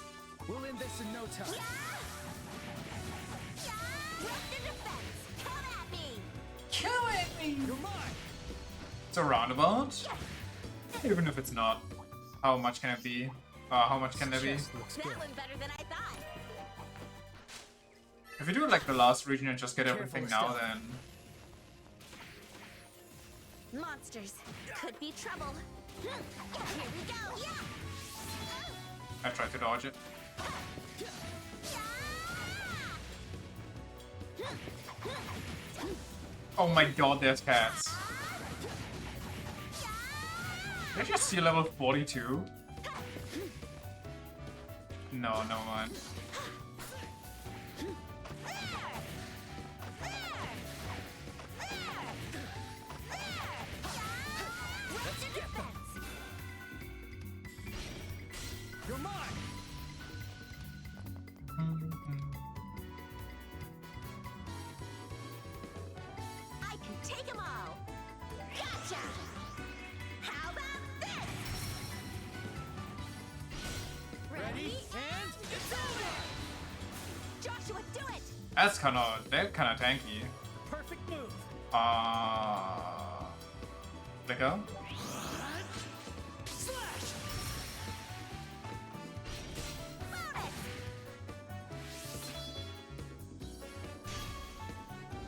We'll end this in no time. Come at me! You're mine! It's a roundabout? Even if it's not. How much can it be? How much can there be? That went better than I thought. If you do like the last region and just get everything now, then... Monsters. Could be trouble. Here we go. Yeah. I tried to dodge it. Oh my god, there's cats. Did I just see level 42? No, never mind. You're mine. I can take them all. Gotcha. How about this? Ready and it's over. Joshua, do it. They're kinda tanky. Perfect move. Let go.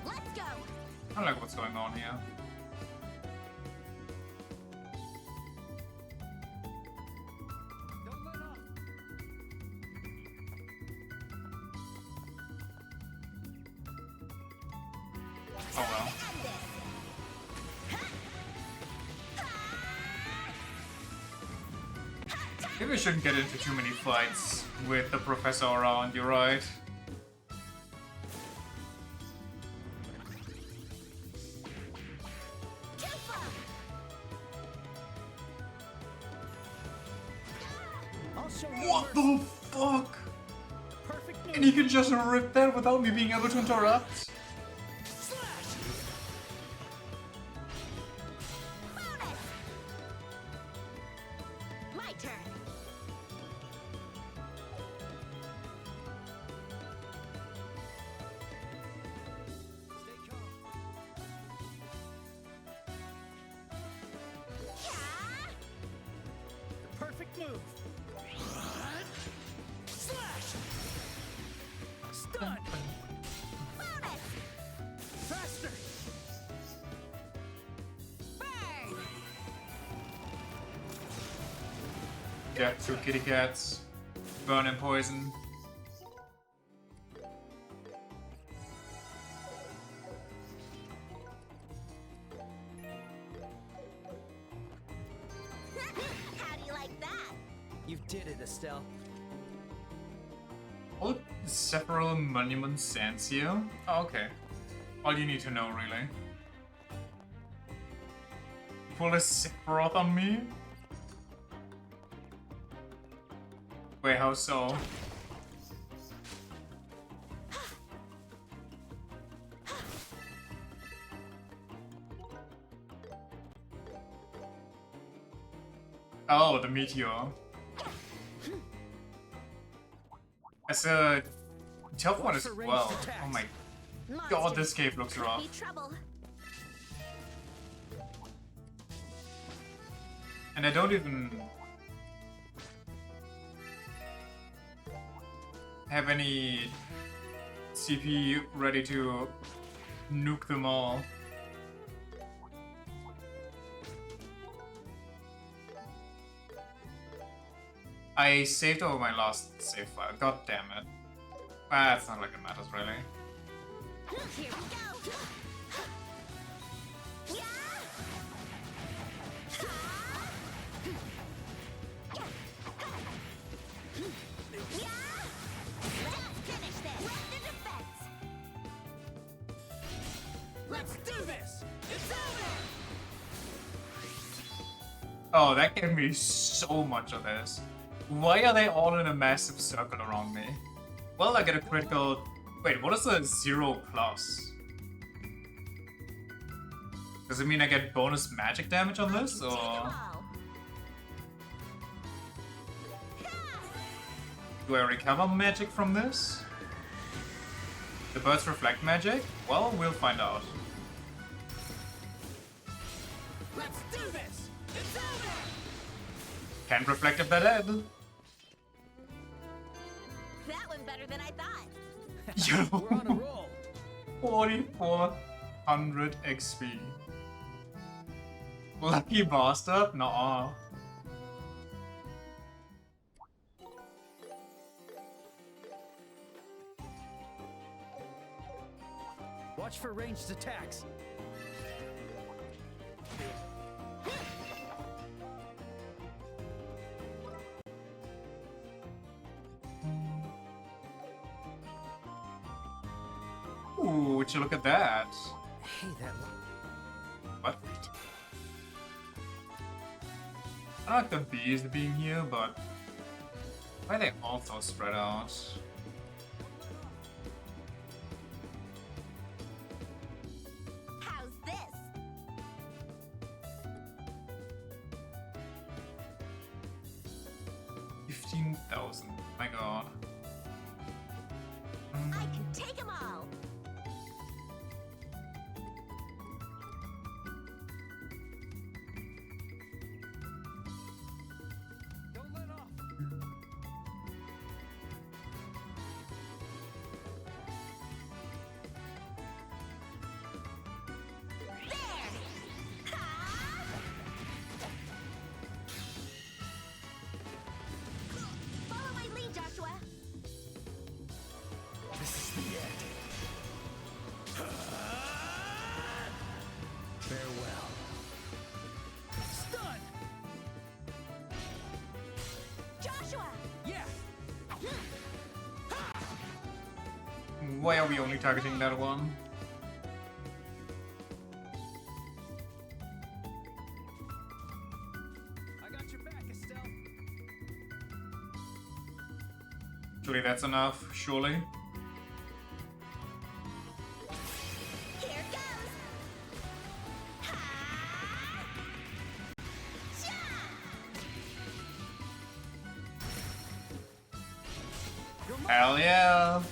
Let's go. I don't like what's going on here. Oh well. Maybe we shouldn't get into too many fights with the professor around, you're right. What the fuck? And he can just rip that without me being able to interrupt? My turn. Perfect move. Slash. Stun. Faster. Burn. Death to kitty cats. Burn and poison. How do you like that? You did it, Estelle. All several monument sands here? Oh, okay. All you need to know, really. Pull a Sephiroth on me? Wait, how so? Oh, the meteor. It's a tough one as well. Oh my god, this cave looks rough. Be trouble. And I don't even have any CP ready to nuke them all. I saved over my last save file. God damn it. Ah, it's not like it matters really. Here we go. Yeah. Yeah. Let's finish this. With the defense. Let's do this. It's over. Oh, that gave me so much of this. Why are they all in a massive circle around me? Well, I get a critical... Wait, what is a 0 plus? Does it mean I get bonus magic damage on this, or... Do I recover magic from this? The birds reflect magic? Well, we'll find out. Let's do this! It's over! Can't reflect if they're dead. That went better than I thought. Yo. We're on a roll. 4400 XP. Lucky bastard? Nuh-uh. Watch for ranged attacks. Ooh, would you look at that? Hey, that. What? I like the bees being here, but why are they all so spread out? How's this? $15,000. My god. I can take them all. Don't let off. Follow my lead, Joshua. This is the end. Farewell. Stun! Joshua! Yeah! Why are we only targeting that one? I got your back, Estelle. Surely that's enough, surely. Here goes. Hell yeah!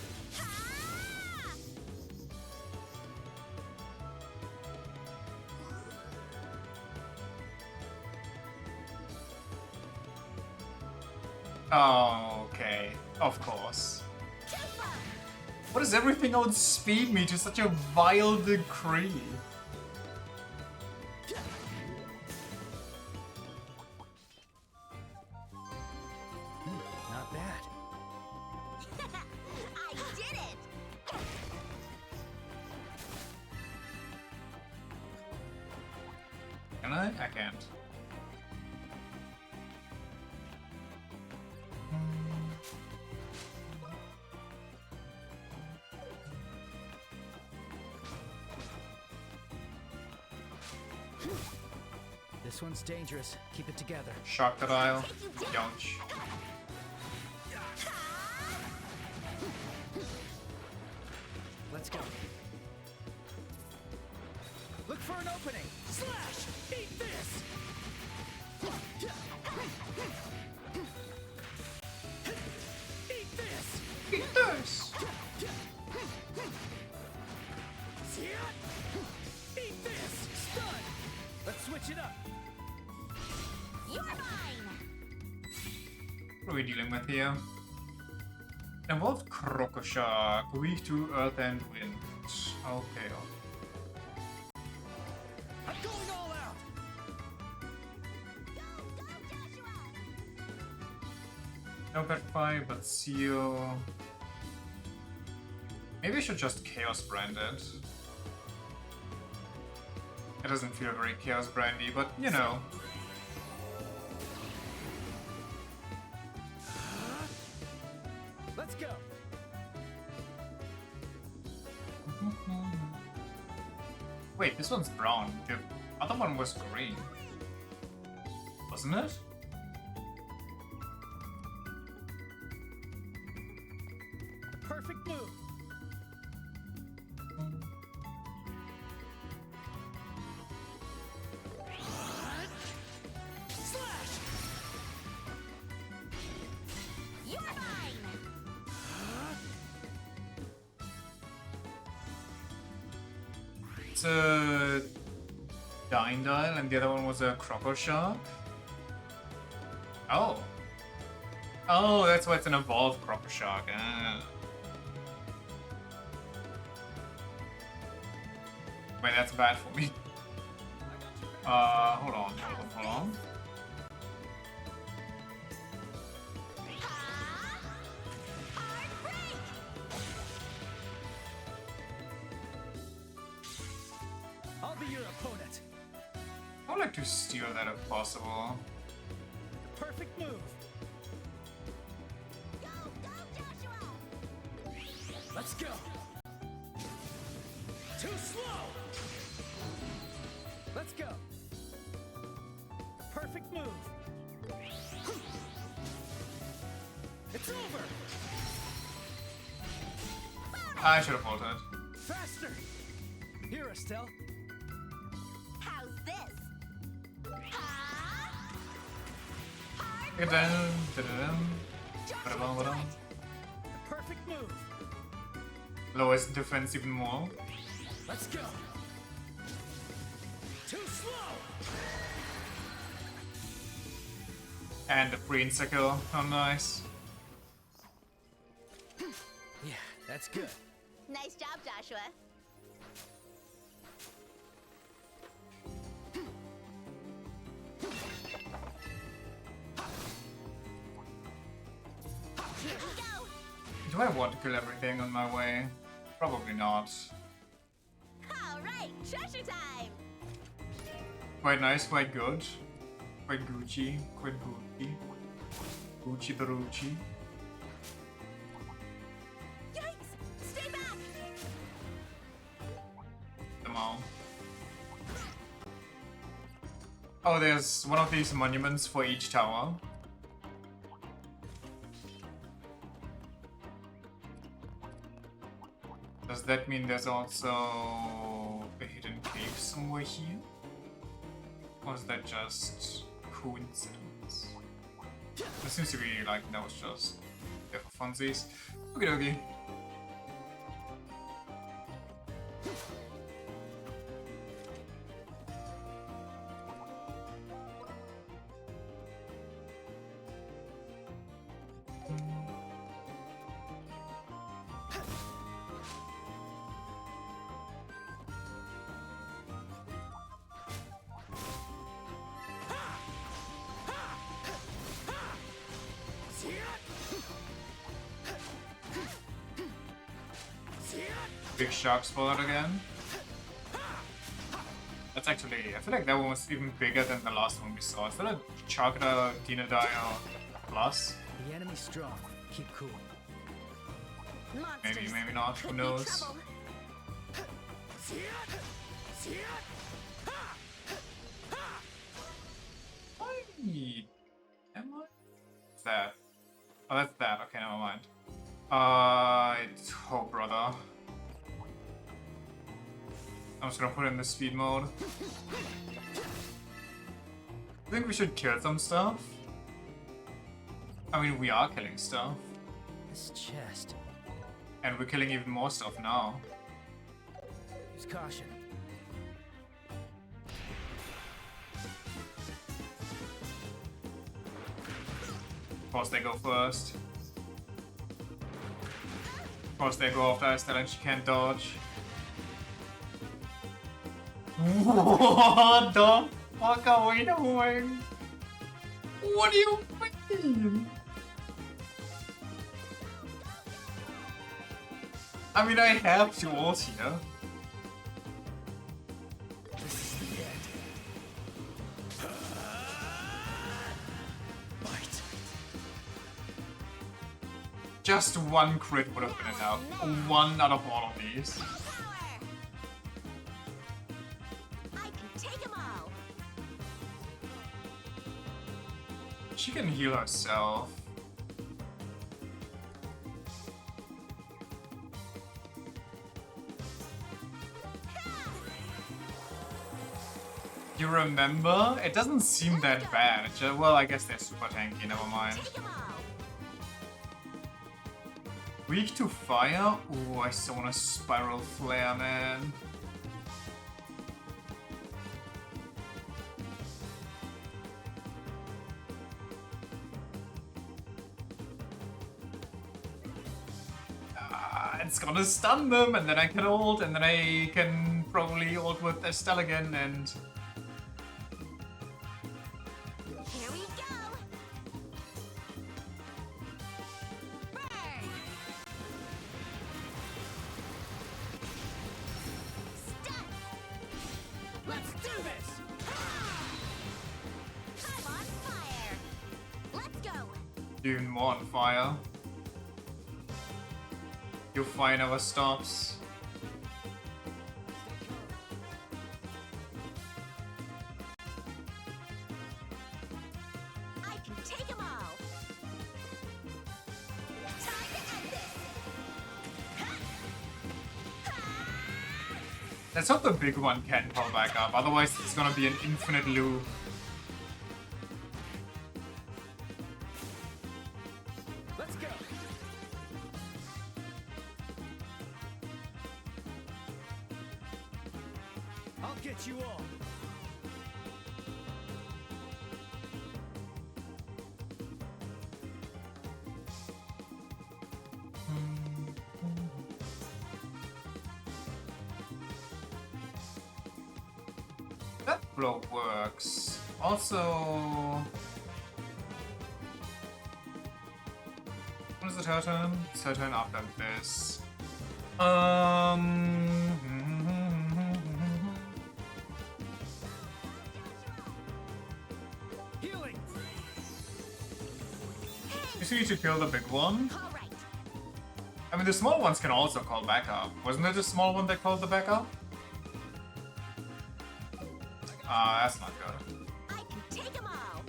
Oh, okay. Of course. What does everything outspeed me to such a vile degree? Not bad. I did it! Can I? I can't. This one's dangerous. Keep it together. Crocodile. Yonch. Let's go. Look for an opening. Slash! Eat this! Eat this! Eat this! Eat this! Stun! Let's switch it up. You're mine! What are we dealing with here? Involved Crocoshark, weak to earth and wind. Okay. I'm going all out! No Petrify, but Seal. Maybe I should just Chaos Brand it. It doesn't feel very Chaos Brandy, but you know. Let's go. Wait, this one's brown. The other one was green. Wasn't it? It's a Dindile and the other one was a Croco Shark. Oh. Oh, that's why it's an evolved Croco Shark. Ah. Wait, that's bad for me. Hold on. I'll be your opponent. I would like to steal that if possible. Perfect move. Let's go. Too slow. Let's go. Perfect move. It's over. I should have bolted. Faster. Here, Estelle. How's this? Perfect move. Lowers defense even more. Let's go. Too slow. And the free Insta-kill. Oh, nice. Yeah, that's good. Nice job, Joshua. Do I want to kill everything on my way? Probably not. All right, treasure time. Quite nice, quite good. Quite Gucci, quite Gucci. Gucci Barucci. Yikes! Stay back. Them all. Oh, there's one of these monuments for each tower. Does that mean there's also a hidden cave somewhere here? Or is that just coincidence? It seems to be like that was just there for funsies. Okie dokie. Big shark spot again. That's actually, I feel like that one was even bigger than the last one we saw. Is that a Chakra Dinodile Plus? The enemy's strong. Keep cool. Maybe, maybe not. Who knows? Am I? What's that? Oh, that's that. Okay, never mind. It's oh, brother. I'm just gonna put it in the speed mode. I think we should kill some stuff. I mean, we are killing stuff. This chest. And we're killing even more stuff now. Use caution. Of course they go first. Of course they go after Estelle and she can't dodge. What the fuck are we doing? What do you mean? I mean, I have to ult here. This is the end. Fight. Just one crit would have been enough. One out of all of these. She can heal herself. You remember? It doesn't seem that bad. Well, I guess they're super tanky, never mind. Weak to fire? Ooh, I still want a spiral flare, man. That's gonna stun them, and then I can ult, and then I can probably ult with Estelle again, and... Here we go! Burn! Stun! Let's do this! I'm on fire! Let's go! Even more on fire. Your fire never stops. I can take them all! Time to end this! Let's hope the big one can pull back up, otherwise it's gonna be an infinite loop. Let's go! I'll get you all! That blow works. Also... When is it her turn? It's her turn after this. Healing! You see to kill the big one? I mean, the small ones can also call back up. Wasn't it the small one that called the backup? Ah, that's not good. I can take them all!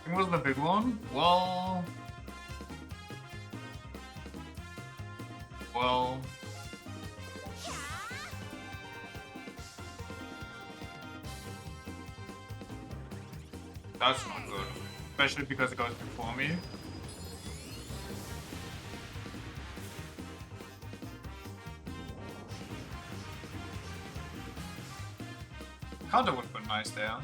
It was the big one? Well... Well... That's not good. Especially because it goes before me. Counter would be nice there.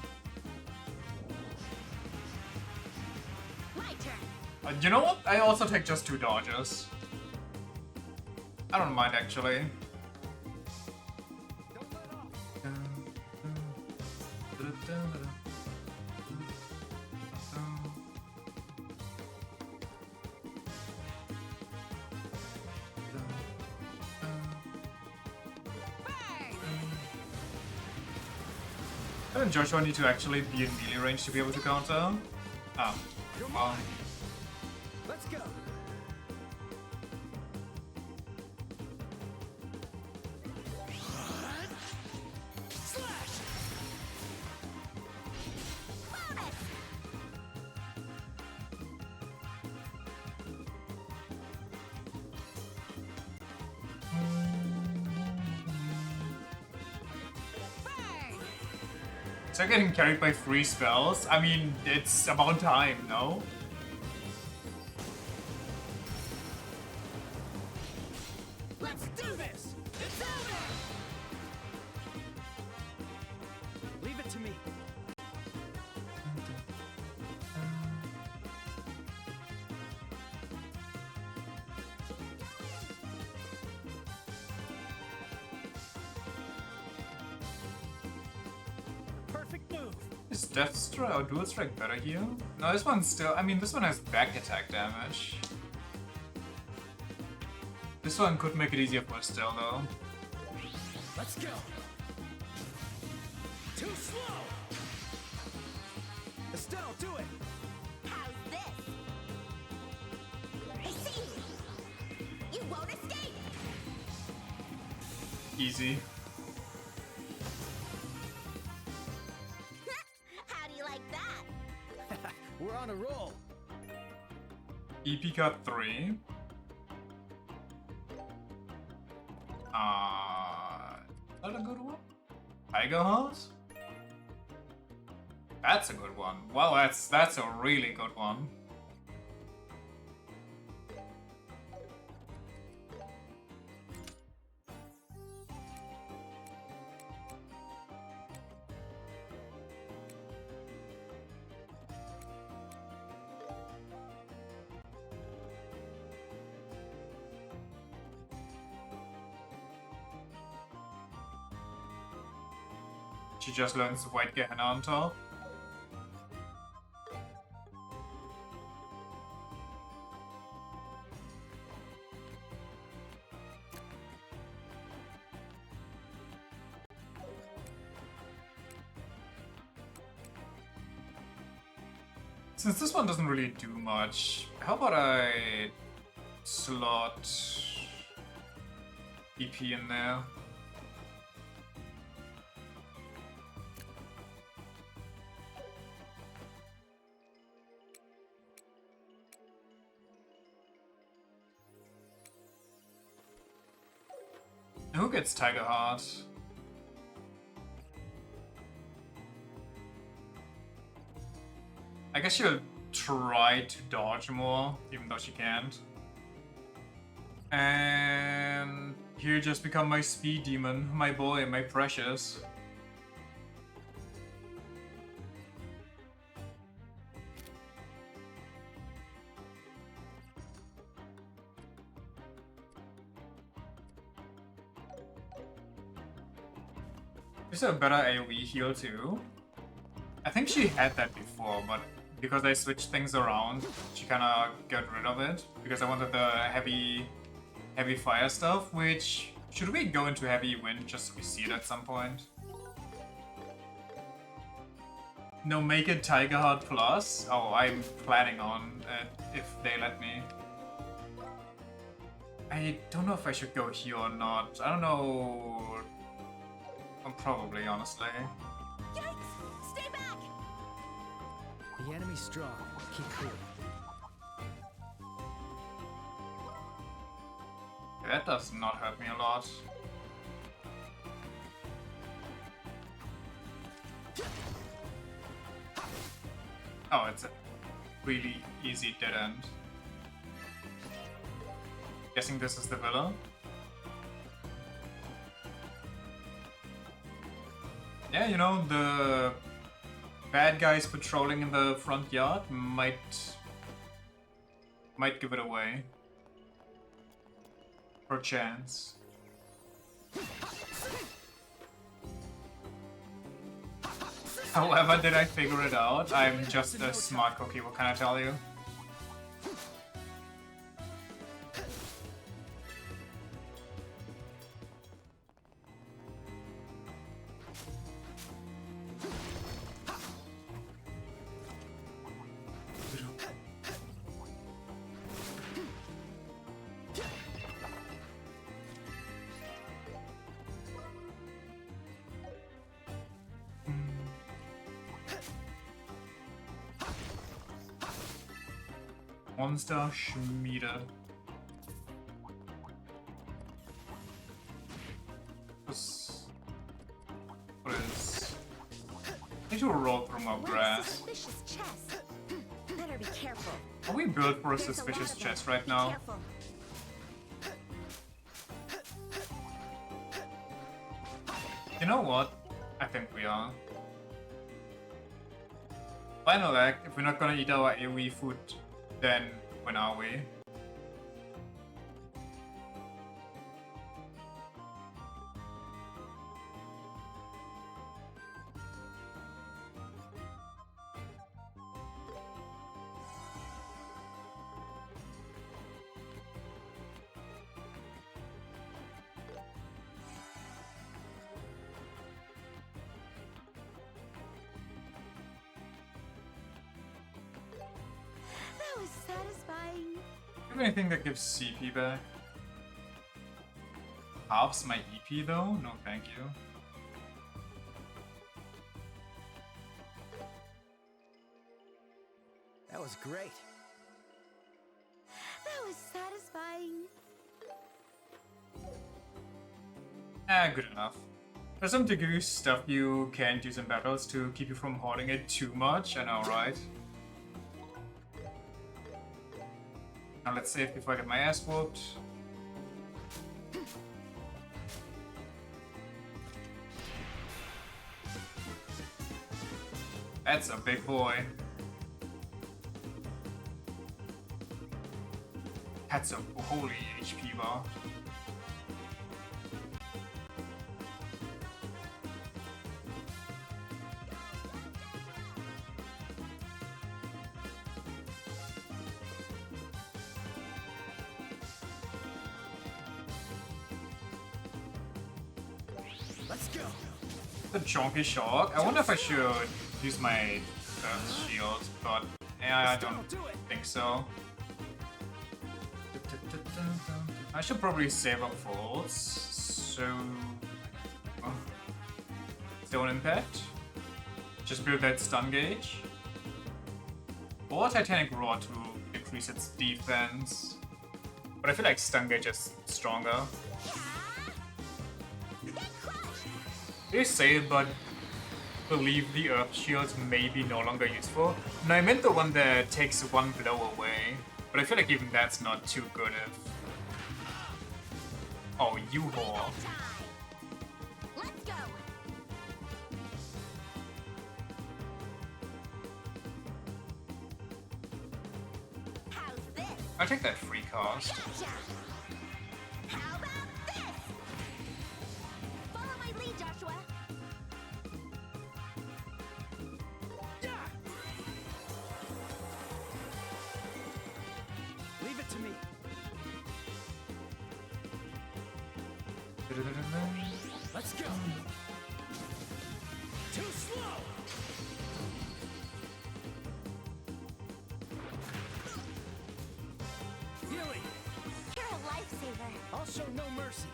My turn! You know what? I also take just 2 dodges. I don't mind actually. Doesn't Joshua need to actually be in melee range to be able to counter? Oh, well. Let's go! So getting carried by 3 spells? I mean, it's about time, no? Let's do this! It's over! Leave it to me. Perfect move. Is Death Strike or Dual Strike better here? No, this one's still... I mean, this one has back attack damage. This one could make it easier for Estelle, though. Let's go. Too slow. Estelle, do it. How's this? I see you. You won't escape. Easy. How do you like that? We're on a roll. EP cut 3. Is that a good one? Tiger Horse? That's a good one. Well, that's a really good one. She just learns the White Gehenna on top. Since this one doesn't really do much, how about I slot EP in there? Who gets Tiger Heart? I guess she'll try to dodge more, even though she can't. And here just become my speed demon, my boy, my precious. Is there a better AoE heal too? I think she had that before, but because I switched things around, she kinda got rid of it. Because I wanted the heavy fire stuff, which... Should we go into heavy wind just so we see it at some point? No, make it Tiger Heart Plus? Oh, I'm planning on it if they let me. I don't know if I should go here or not. I don't know... Probably, honestly. Yikes! Stay back! The enemy's strong. Keep cool. That does not hurt me a lot. Oh, it's a really easy dead end. Guessing this is the villa. Yeah, you know, the bad guys patrolling in the front yard might give it away. Perchance. However, did I figure it out? I'm just a smart cookie, what can I tell you? Monster Schmiede. What is... I need to roll through my brass. Suspicious chest. Better be careful. Are we built for a suspicious chest right now? You know what? I think we are. Final act, if we're not gonna eat our AoE food, then when are we? That was satisfying. Do you have anything that gives CP back? Halves my EP though? No thank you. That was great. That was satisfying. Good enough. There's some to give you stuff you can't use in battles to keep you from hoarding it too much, I know, right? Now let's save before I get my ass whooped. That's a big boy. That's a holy HP bar. Let's go. The chonky shark. I wonder if I should use my shield, but yeah, I don't think so. I should probably save up for so Stone Impact. Just build that stun gauge. Or Titanic Roar to increase its defense. But I feel like stun gauge is stronger. They say it, but believe the Earth shields may be no longer useful. No, I meant the one that takes one blow away. But I feel like even that's not too good if... Oh, you whore. Let's go. How's this? I'll take that free cost. Gotcha. How about this? Follow my lead, Joshua. Leave it to me. Let's go. Too slow. Healing. You're a lifesaver. I'll show no mercy.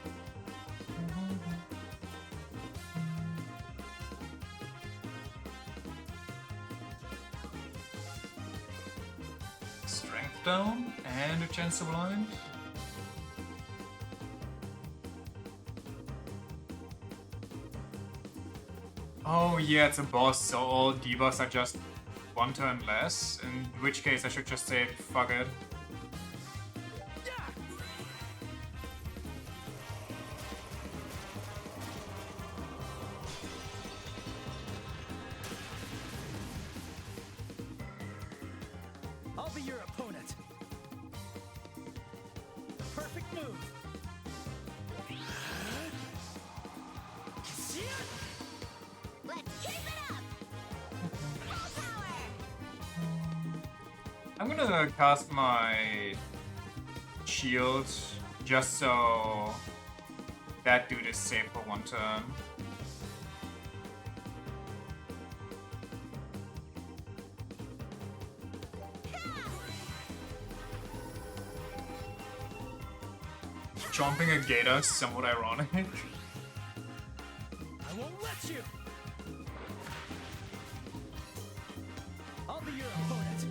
Strength down and a chance to blind. Oh yeah, it's a boss, so all debuffs are just one turn less, in which case I should just say fuck it. I'll be your opponent. Perfect move. Let's keep it up. Full power. I'm gonna cast my shield just so that dude is safe for one turn. Chomping a gator is somewhat ironic. I won't let you. I'll be your opponent.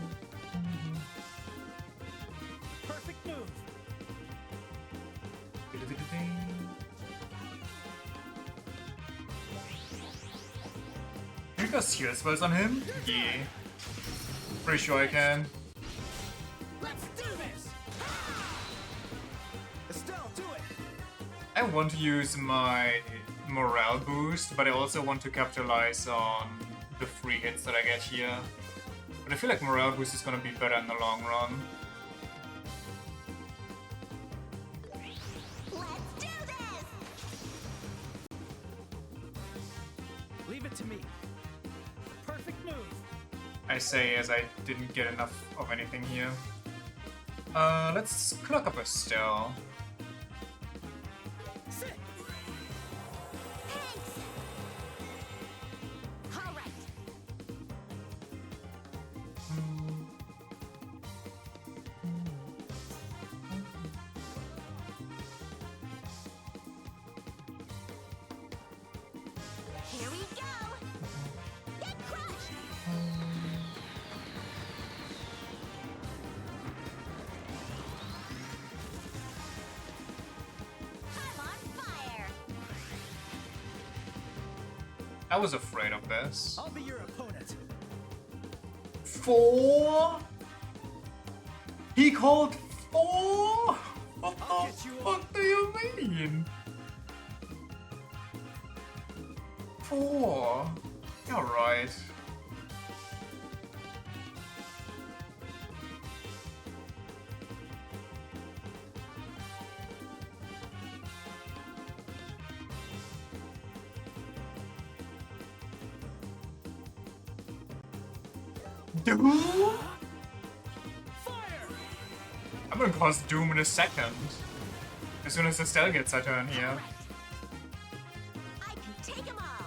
Perfect move. Can you cast heal spells on him? Yeah. Pretty sure I can. Let's do this. Estelle, do it. I want to use my morale boost, but I also want to capitalize on the free hits that I get here. But I feel like morale boost is gonna be better in the long run. Let's do this. Leave it to me. Perfect move. I say as I didn't get enough of anything here. Let's clock up Estelle. Sit. Thanks. All right. Here we go. Get crushed. I was afraid of this. I'll be your opponent. 4? He called 4? What the fuck do you mean? 4? You're right. Doom? I'm gonna cause Doom in a second. As soon as Estelle gets her turn here. I can take them all.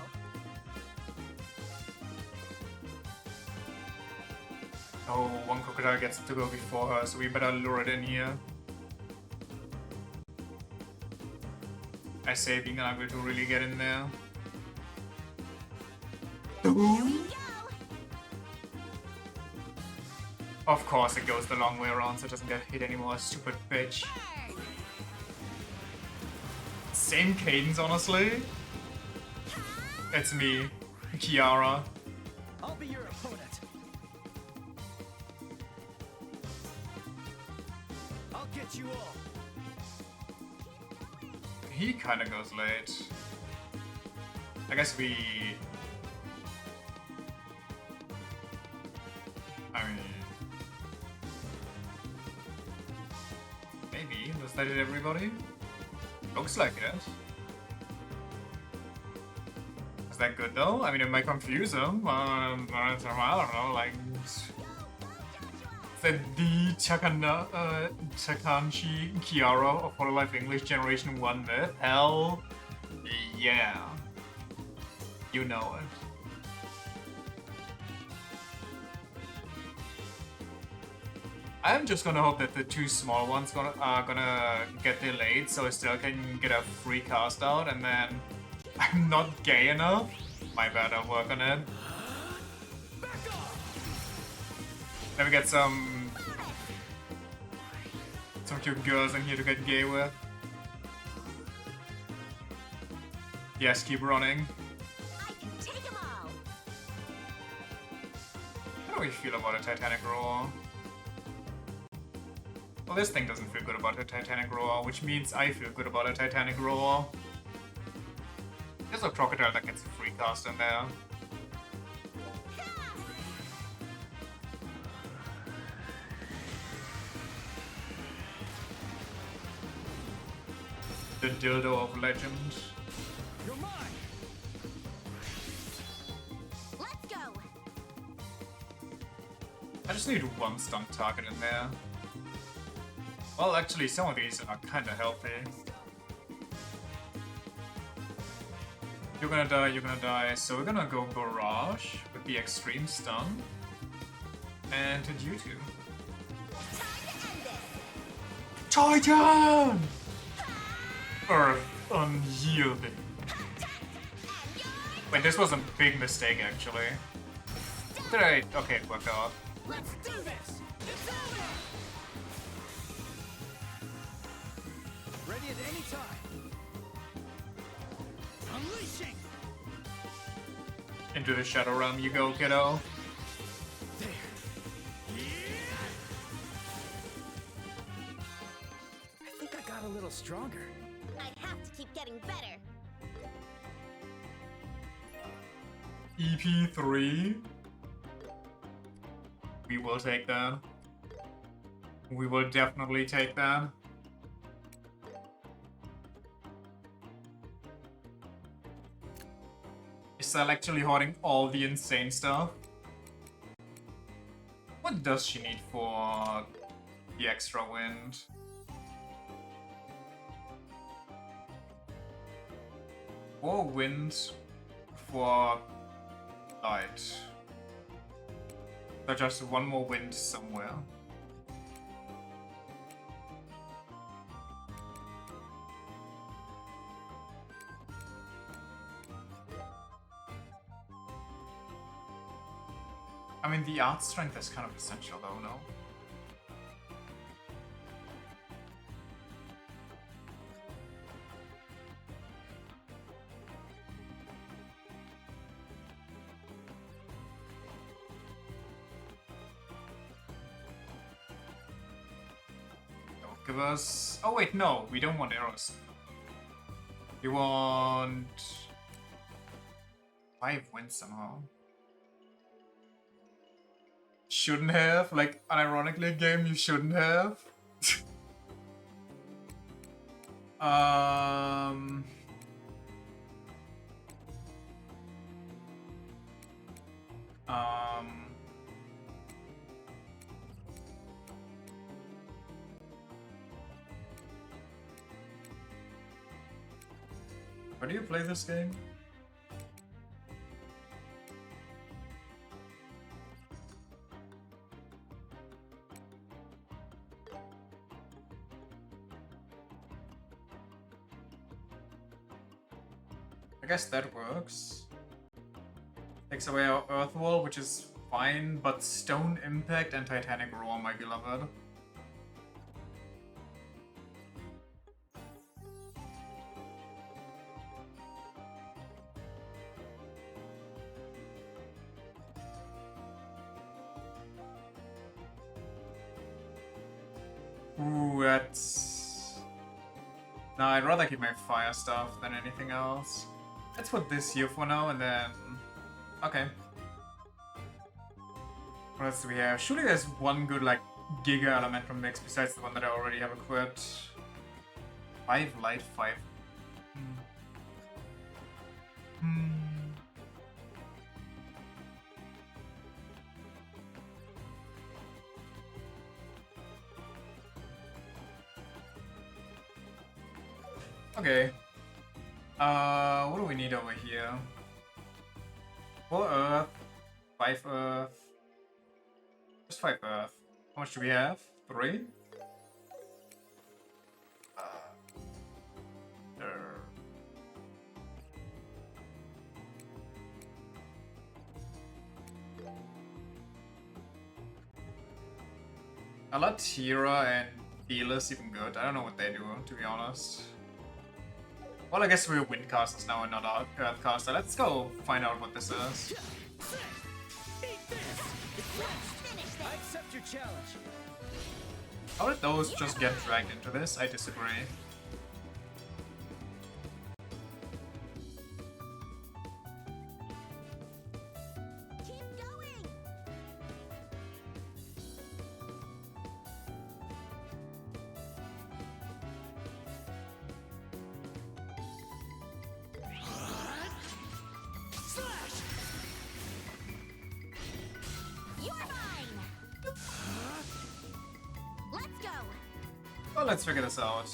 Oh, one crocodile gets to go before her, so we better lure it in here. I say being unable to really get in there. Doom? Of course it goes the long way around so it doesn't get hit anymore, stupid bitch. Same cadence, honestly. It's me, Kiara. I'll be your opponent. I'll get you all. He kinda goes late. I guess we... I mean... Maybe. Does that hit everybody? Looks like it. Is that good though? I mean, it might confuse him. I don't know, like... Is that the Takanshi Kiara of Hollow Life English Generation 1 myth? Hell yeah. You know it. I'm just gonna hope that the two small ones are gonna get delayed so I still can get a free cast out, and then I'm not gay enough. My bad, I'll work on it. Then we get some cute girls in here to get gay with. Yes, keep running. I can take them all. How do we feel about a Titanic Roar? Well, this thing doesn't feel good about a Titanic Roar, which means I feel good about a Titanic Roar. There's a crocodile that gets a free cast in there. The dildo of legend. You're mine. Let's go. I just need one stun target in there. Well, actually, some of these are kinda healthy. You're gonna die, so we're gonna go Barrage with the extreme stun. And to you two. Titan! Earth unyielding. Wait, this was a big mistake actually. Did I? Okay, it worked out. Let's do this. It's over. Ready at any time. Unleashing. Into the Shadow Realm you go, kiddo. There. I think I got a little stronger. I have to keep getting better. EP3. We will take that. We will definitely take that. Is Cell actually hoarding all the insane stuff? What does she need for the extra wind? More wind for light. So just one more wind somewhere. I mean, the art strength is kind of essential though, no? give us... Oh wait, no, we don't want arrows. We want... 5 wins somehow. Shouldn't have, like, unironically a game you shouldn't have. um... How do you play this game? I guess that works. Takes away our Earth Wall, which is fine, but Stone Impact and Titanic Roar, my beloved. Ooh, that's... No, I'd rather keep my fire stuff than anything else. Let's put this here for now, and then... Okay. What else do we have? Surely there's one good, like, Giga Elemental mix besides the one that I already have equipped. 5 light, 5... Okay. What do we need over here? 4 Earth, 5 Earth. Just 5 Earth. How much do we have? 3? Alatira and Fearless even good. I don't know what they do, to be honest. Well, I guess we're Windcasters now and not Earthcaster. Let's go find out what this is. I accept your challenge. How did those just get dragged into this? I disagree. Well, let's figure this out.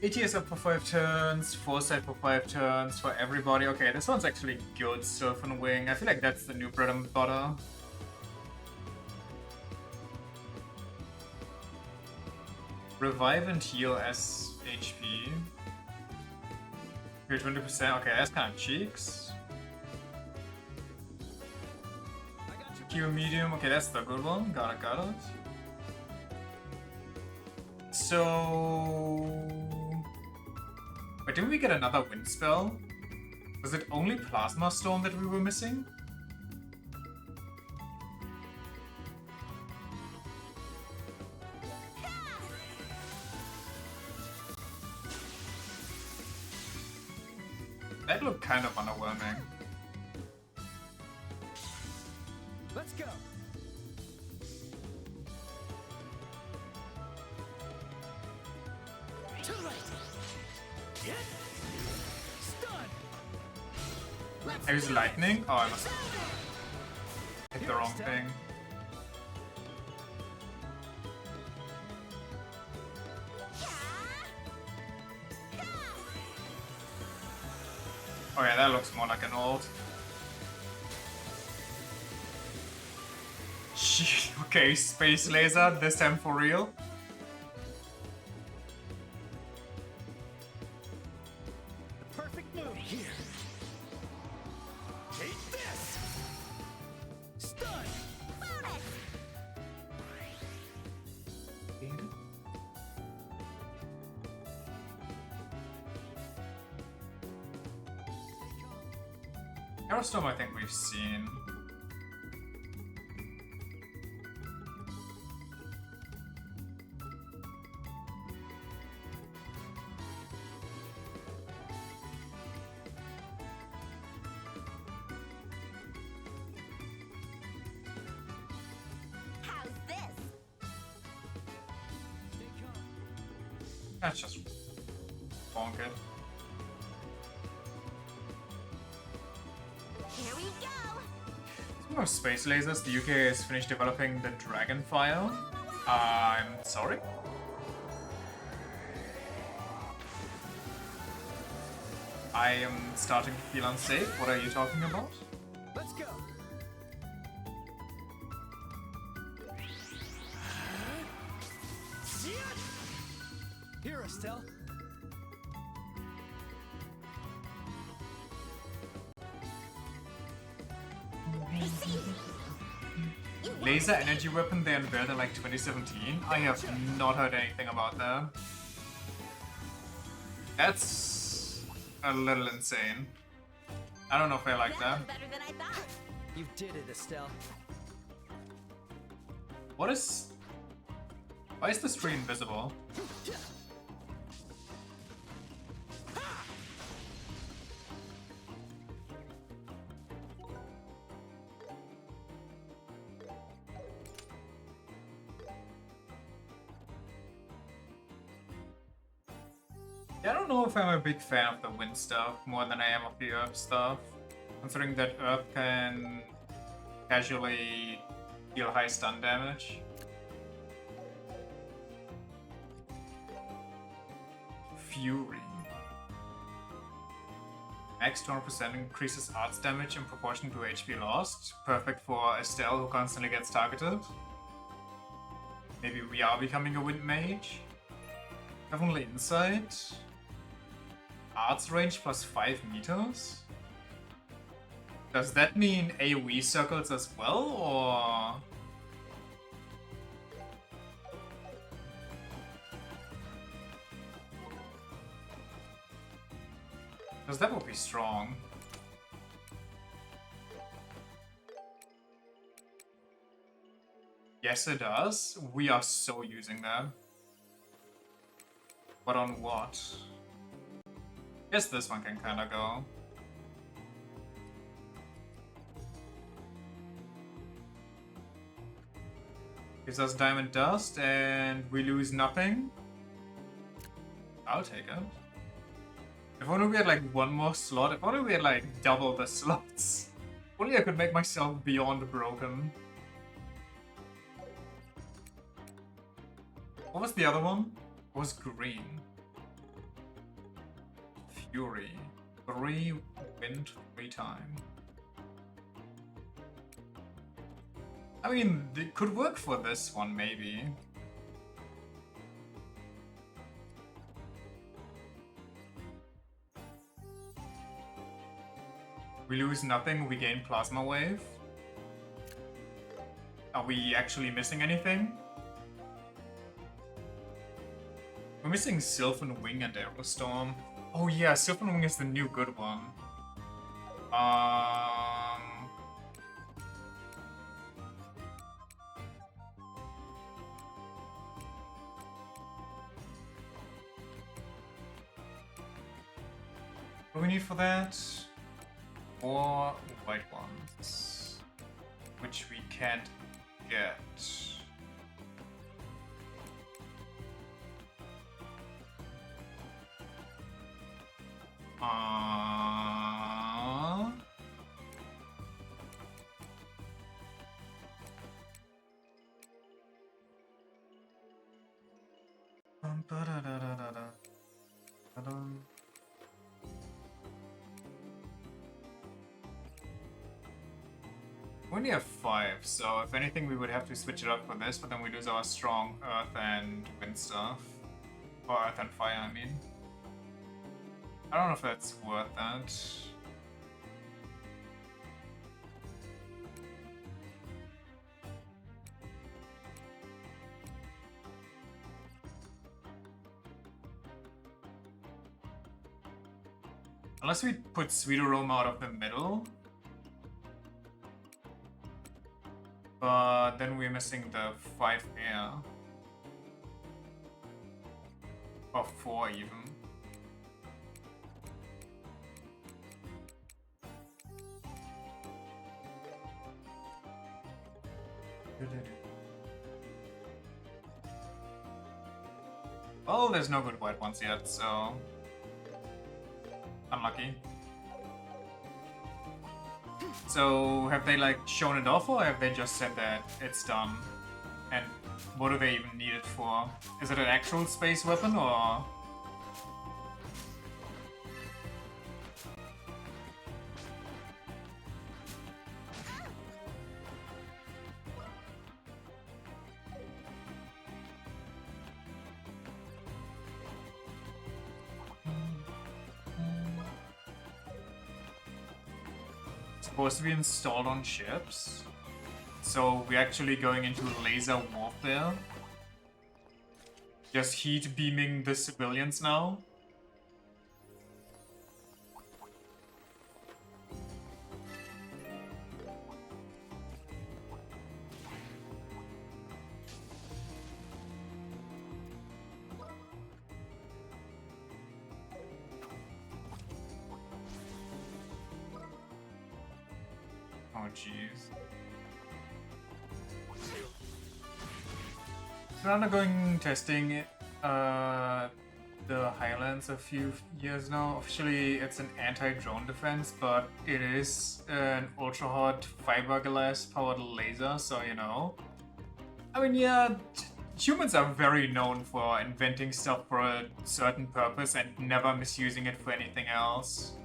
ATS up for 5 turns, Foresight for 5 turns for everybody. Okay, this one's actually good, Surf and Wing. I feel like that's the new bread and butter. Revive and heal as HP. Here 20%, okay, that's kind of cheeks. Q medium, okay, that's the good one. Got it, got it. So... Wait, didn't we get another wind spell? Was it only Plasma Storm that we were missing? That looked kind of underwhelming. Let's go. Too late. Get stunned. I use lightning? Oh, I must have hit the wrong thing. Oh yeah, that looks more like an ult. Okay, space laser, this time for real. Perfect move here. Take this. Stun. Bonus. Aerostorm I think we've seen. That's just bonk it. Here we go! Speaking of space lasers, the UK has finished developing the Dragonfire. I'm sorry? I am starting to feel unsafe. What are you talking about? Let's go. Here, Estelle. Laser energy weapon they unveiled in like 2017? I have not heard anything about that. That's a little insane. I don't know if I like that. Better than I thought. You did it, Estelle. What is... Why is this tree invisible? Yeah, I don't know if I'm a big fan of the wind stuff more than I am of the earth stuff. Considering that earth can casually deal high stun damage. Fury. Max 200% increases arts damage in proportion to HP lost. Perfect for Estelle who constantly gets targeted. Maybe we are becoming a wind mage. Definitely insight. Arts range plus 5 meters? Does that mean AoE circles as well, or...? Because that would be strong. Yes, it does. We are so using that. But on what? Guess this one can kinda go. Gives us diamond dust and we lose nothing. I'll take it. If only we had like one more slot, if only we had like double the slots. If only I could make myself beyond broken. What was the other one? It was green. Fury. 3 wind 3 time. I mean, it could work for this one, maybe. We lose nothing, we gain plasma wave. Are we actually missing anything? We're missing Sylvan Wing and Aerostorm. Oh yeah, Sylvan Wing is the new good one. What do we need for that? 4 white ones, which we can't get. We only have 5, so if anything we would have to switch it up for this, but then we lose our strong earth and wind stuff. Or earth and fire, I mean. I don't know if that's worth that. Unless we put Sweet Aroma out of the middle. But then we're missing the 5 air. Or 4 even. Well, there's no good white ones yet, so... Unlucky. So, have they, like, shown it off, or have they just said that it's done? And what do they even need it for? Is it an actual space weapon, or...? Supposed to be installed on ships. So we're actually going into laser warfare. Just heat beaming the civilians now. Oh jeez. We're undergoing testing the Highlands a few years now. Officially, it's an anti-drone defense, but it is an ultra-hot fiberglass powered laser, so you know. I mean, yeah, humans are very known for inventing stuff for a certain purpose and never misusing it for anything else.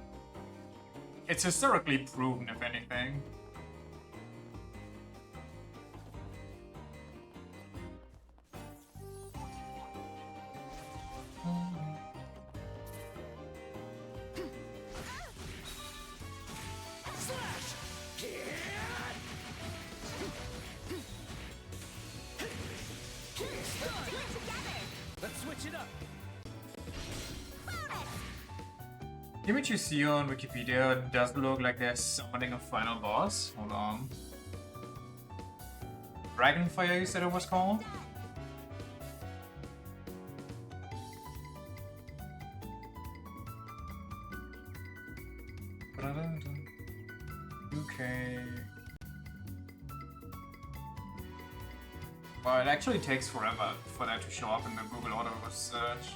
It's historically proven, if anything. Let's switch it up. The image you see on Wikipedia does look like they're summoning a final boss. Hold on. Dragonfire, you said it was called? Okay. Well, it actually takes forever for that to show up in the Google auto search.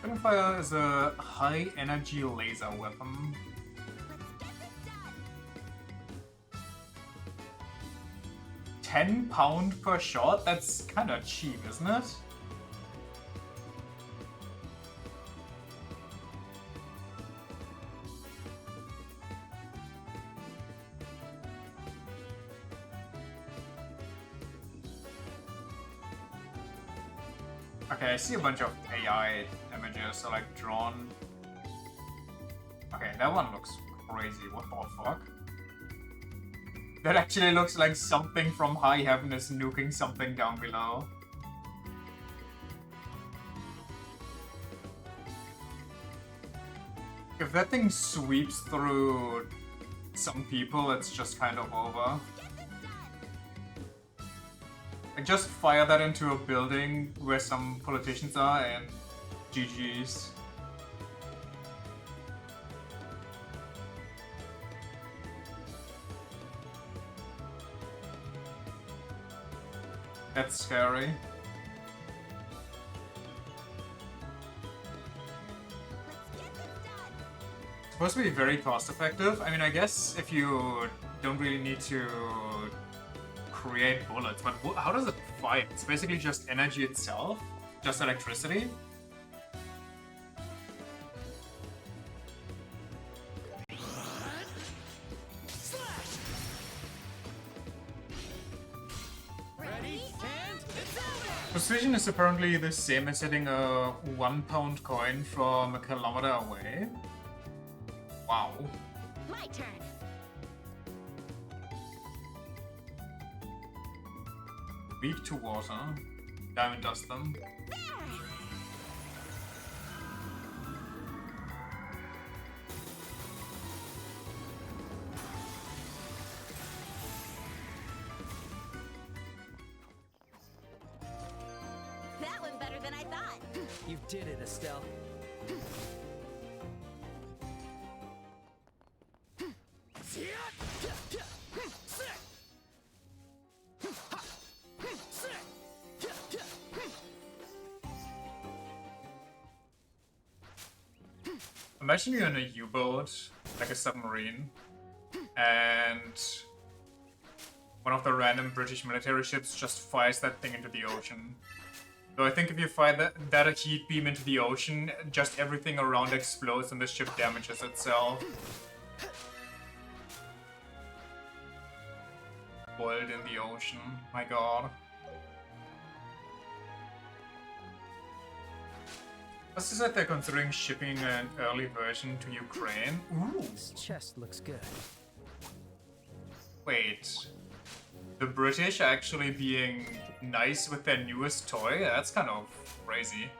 Dragonfire is a high energy laser weapon. £10 per shot? That's kinda cheap, isn't it? Okay, I see a bunch of AI images, so like drawn. Okay, that one looks crazy. What the fuck? That actually looks like something from high heaven is nuking something down below. If that thing sweeps through some people, it's just kind of over. Like, just fire that into a building where some politicians are and GG's. That's scary. It's supposed to be very cost effective. I mean, I guess if you don't really need to create bullets, but how does it fight? It's basically just energy itself? Just electricity? Precision is apparently the same as hitting a £1 coin from a kilometer away. Wow. My turn. Weak to water. Diamond dust them. That went better than I thought. You did it, Estelle. Imagine you're in a U-boat, like a submarine, and one of the random British military ships just fires that thing into the ocean. So I think if you fire that a heat beam into the ocean, just everything around explodes and the ship damages itself. Boiled in the ocean, my god. As I said, they're considering shipping an early version to Ukraine. Ooh. This chest looks good. Wait. The British actually being nice with their newest toy? That's kind of crazy.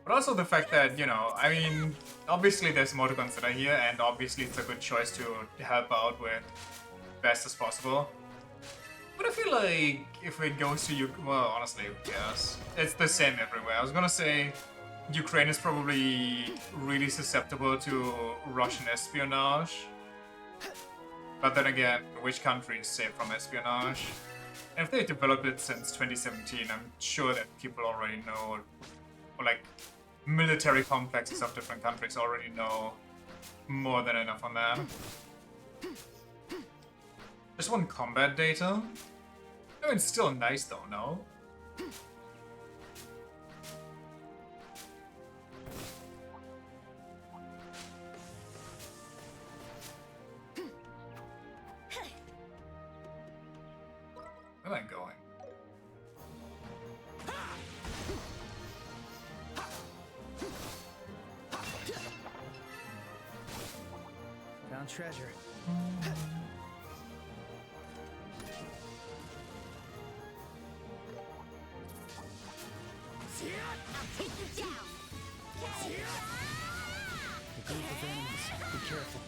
But also the fact that, you know, I mean, obviously there's more to consider here, and obviously it's a good choice to help out with best as possible. But I feel like if it goes to Ukraine, well, honestly, yes, it's the same everywhere. I was gonna say Ukraine is probably really susceptible to Russian espionage. But then again, which country is safe from espionage? And if they developed it since 2017, I'm sure that people already know, or like military complexes of different countries already know more than enough on that. Just want combat data? I mean, it's still nice though, no? Where am I going? Found treasure. I'll take you down. A group of enemies. Be careful.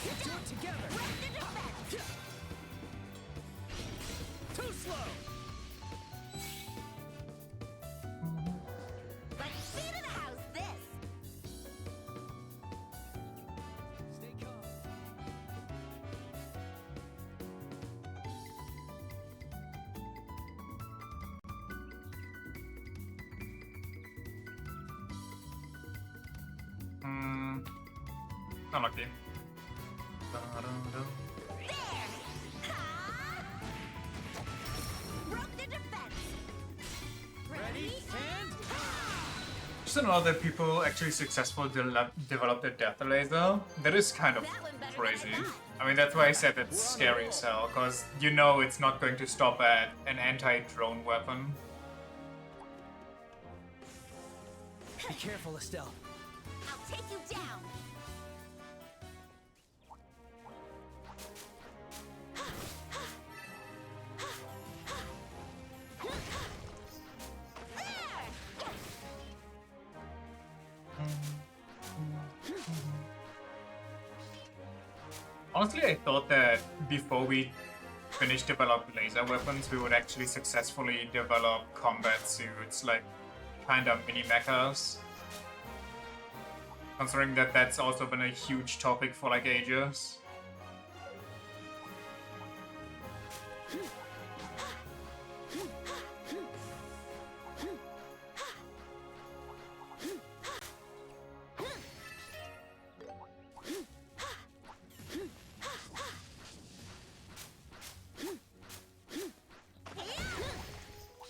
Do it together. Too slow. Let's see to the house this. Stay calm. Unlucky. Broke the defense. Ready and Just to know that people actually successfully develop their death laser, that is kind of crazy. I mean, that's why I said it's scary as hell, because you know it's not going to stop at an anti-drone weapon. Be careful, Estelle. I'll take you down. Honestly, I thought that before we finished developing laser weapons, we would actually successfully develop combat suits, like kind of mini mechas. Considering that that's also been a huge topic for like ages.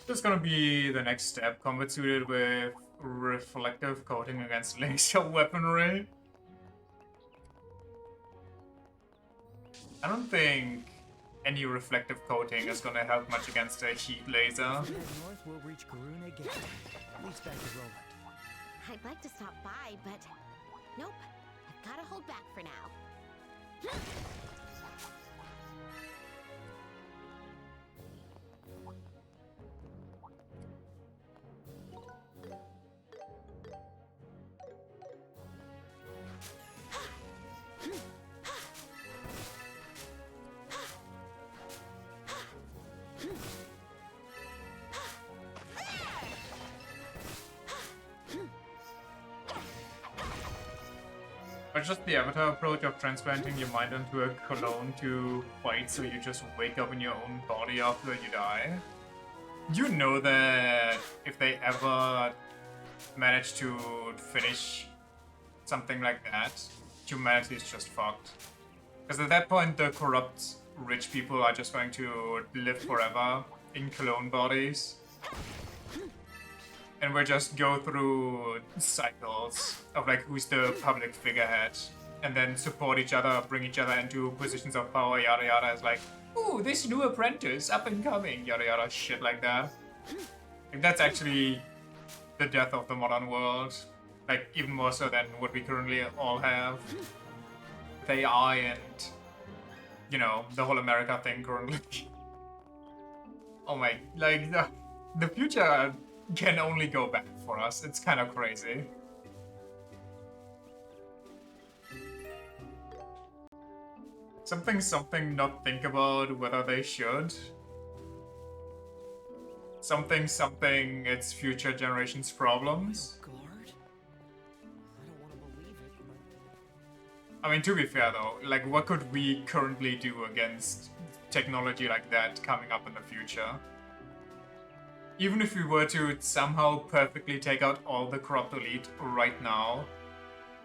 This is gonna be the next step, combat suited with reflective coating against laser weaponry. I don't think any reflective coating is gonna help much against a heat laser. North, we'll reach Garun again. Leads back to Roland. I'd like to stop by, but nope. I've got to hold back for now. But just the Avatar approach of transplanting your mind into a clone to fight so you just wake up in your own body after you die. You know that if they ever manage to finish something like that, humanity is just fucked. Because at that point, the corrupt rich people are just going to live forever in clone bodies. And we just go through cycles of like who's the public figurehead, and then support each other, bring each other into positions of power, yada yada. As like, ooh, this new apprentice, up and coming, yada yada, shit like that. Like, that's actually the death of the modern world. Like, even more so than what we currently all have. With AI and, you know, the whole America thing currently. Oh my, like, the future can only go bad for us. It's kind of crazy. Something not think about whether they should. Something it's future generations' problems. I mean, to be fair though, like, what could we currently do against technology like that coming up in the future? Even if we were to somehow perfectly take out all the corrupt elite right now,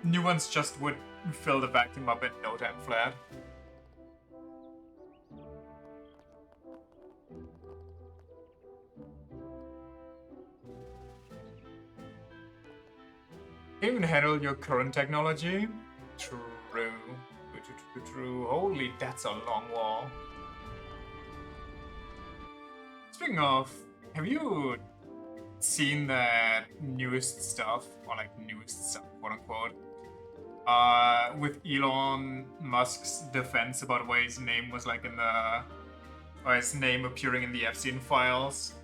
new ones just would fill the vacuum up in no time flat. Can you even handle your current technology? True. True. Holy, that's a long wall. Speaking of, have you seen that newest stuff, or like newest stuff, quote unquote, with Elon Musk's defense about why his name was like in the, or his name appearing in the Epstein files,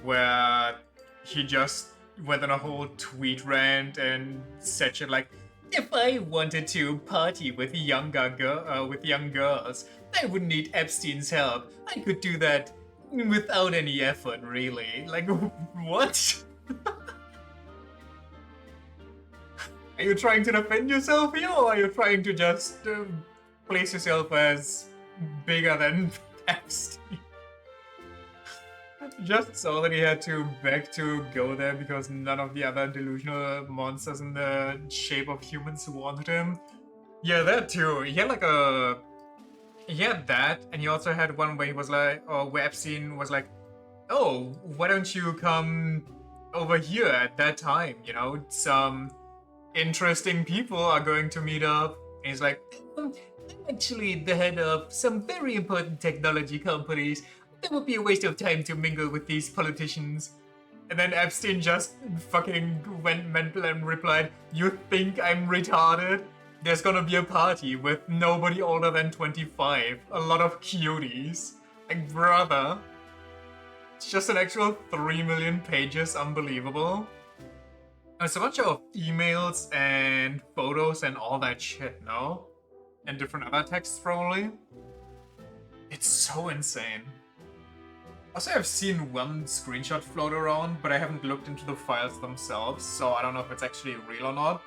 where he just went on a whole tweet rant and said shit like, if I wanted to party with young girls, I wouldn't need Epstein's help. I could do that without any effort, really. Like, what? Are you trying to defend yourself here, or are you trying to just place yourself as bigger than Epstein? Just so that he had to beg to go there because none of the other delusional monsters in the shape of humans wanted him. Yeah, that too. He had like a... He had that, and he also had one where he was like... Or where Epstein was like, oh, why don't you come over here at that time, you know? Some interesting people are going to meet up. And he's like, I'm actually the head of some very important technology companies. It would be a waste of time to mingle with these politicians. And then Epstein just fucking went mental and replied, you think I'm retarded? There's gonna be a party with nobody older than 25. A lot of cuties. Like, brother. It's just an actual 3 million pages, unbelievable. And it's a bunch of emails and photos and all that shit, no? And different other texts, probably. It's so insane. Also, I've seen one screenshot float around, but I haven't looked into the files themselves, so I don't know if it's actually real or not.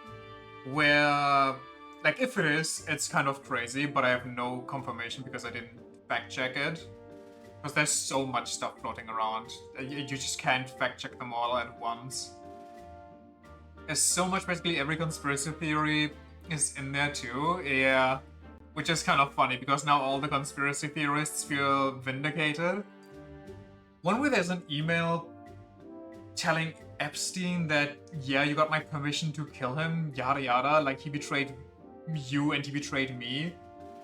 Where, like, if it is, it's kind of crazy, but I have no confirmation because I didn't fact check it. Because there's so much stuff floating around. You just can't fact check them all at once. There's so much, basically every conspiracy theory is in there too, yeah. Which is kind of funny, because now all the conspiracy theorists feel vindicated. One where there's an email telling Epstein that, yeah, you got my permission to kill him, yada yada, like he betrayed you and he betrayed me.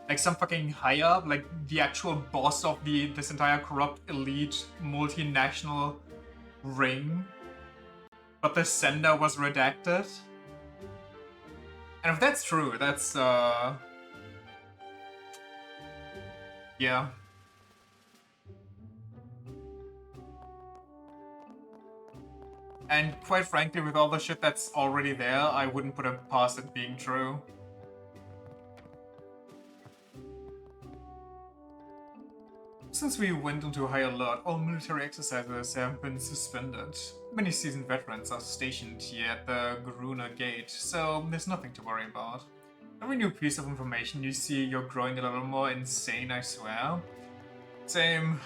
Like some fucking high up, like the actual boss of this entire corrupt elite multinational ring. But the sender was redacted. And if that's true, that's yeah. And quite frankly, with all the shit that's already there, I wouldn't put it past it being true. Since we went into high alert, all military exercises have been suspended. Many seasoned veterans are stationed here at the Garuna Gate, so there's nothing to worry about. Every new piece of information you see, you're growing a little more insane, I swear. Same.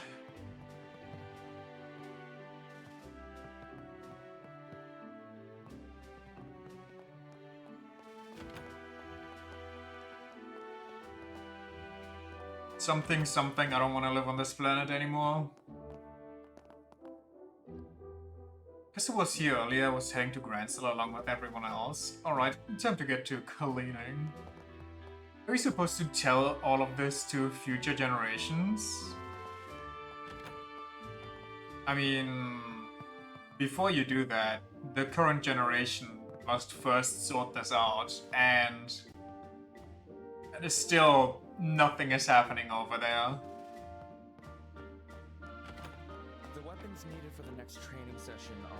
Something, something, I don't want to live on this planet anymore. Guess who was here earlier? I was heading to Grandsell along with everyone else. Alright, time to get to cleaning. Are we supposed to tell all of this to future generations? I mean, before you do that, the current generation must first sort this out, and there's still nothing is happening over there. The weapons needed for the next training session are...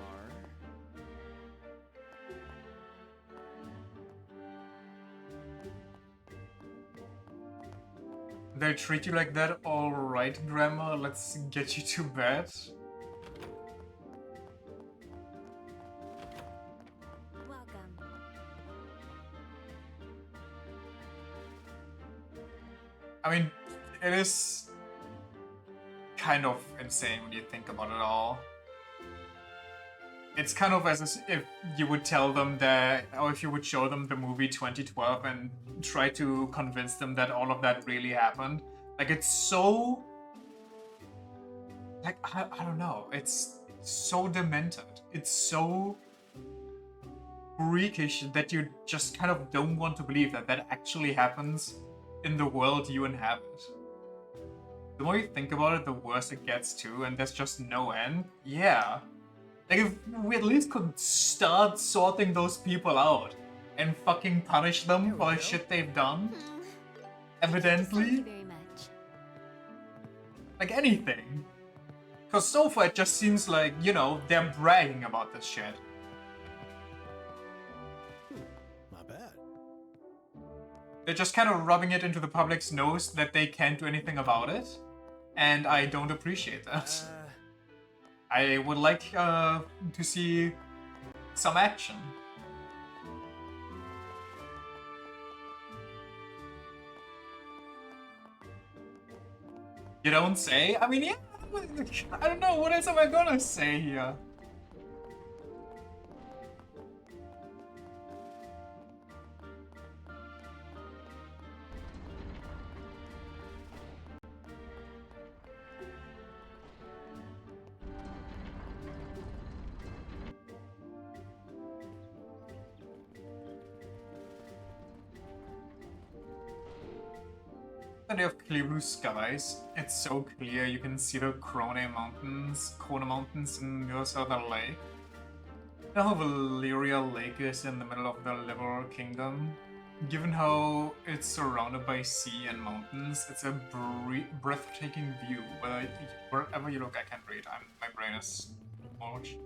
They treat you like that? Alright, Grandma, let's get you to bed. Welcome. I mean, it is kind of insane when you think about it all. It's kind of as if you would tell them that, or if you would show them the movie 2012 and try to convince them that all of that really happened. Like, it's so... Like, I don't know. It's so demented. It's so freakish that you just kind of don't want to believe that that actually happens in the world you inhabit. The more you think about it, the worse it gets too, and there's just no end. Yeah. Like, if we at least could start sorting those people out and fucking punish them for the shit they've done. Evidently. Thank you very much. Like anything. Because so far it just seems like, you know, they're bragging about this shit. Not bad. They're just kind of rubbing it into the public's nose that they can't do anything about it. And I don't appreciate that. I would like to see some action. You don't say? I mean, yeah, I don't know, what else am I gonna say here? They have clear blue skies. It's so clear you can see the Krone Mountains, Kona Mountains in the other side of the lake. You know how Valyria Lake is in the middle of the Liberal Kingdom? Given how it's surrounded by sea and mountains, it's a breathtaking view. Wherever you look, I can't read. My brain is smushed.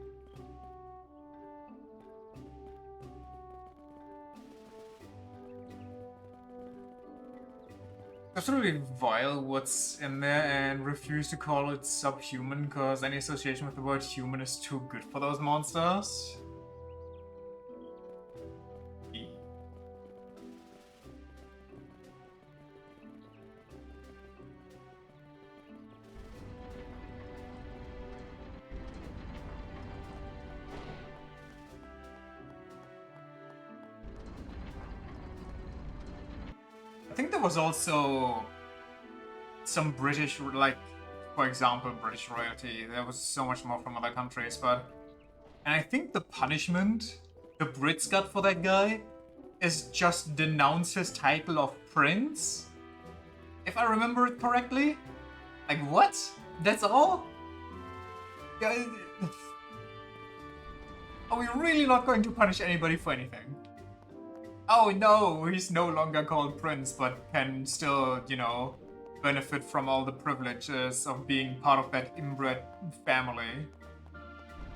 Absolutely vile what's in there and refuse to call it subhuman because any association with the word human is too good for those monsters. I think there was also some British, like, for example, British royalty. There was so much more from other countries, but... And I think the punishment the Brits got for that guy is just denounce his title of Prince? If I remember it correctly? Like, what? That's all? Yeah, are we really not going to punish anybody for anything? Oh no, he's no longer called Prince, but can still, you know, benefit from all the privileges of being part of that inbred family.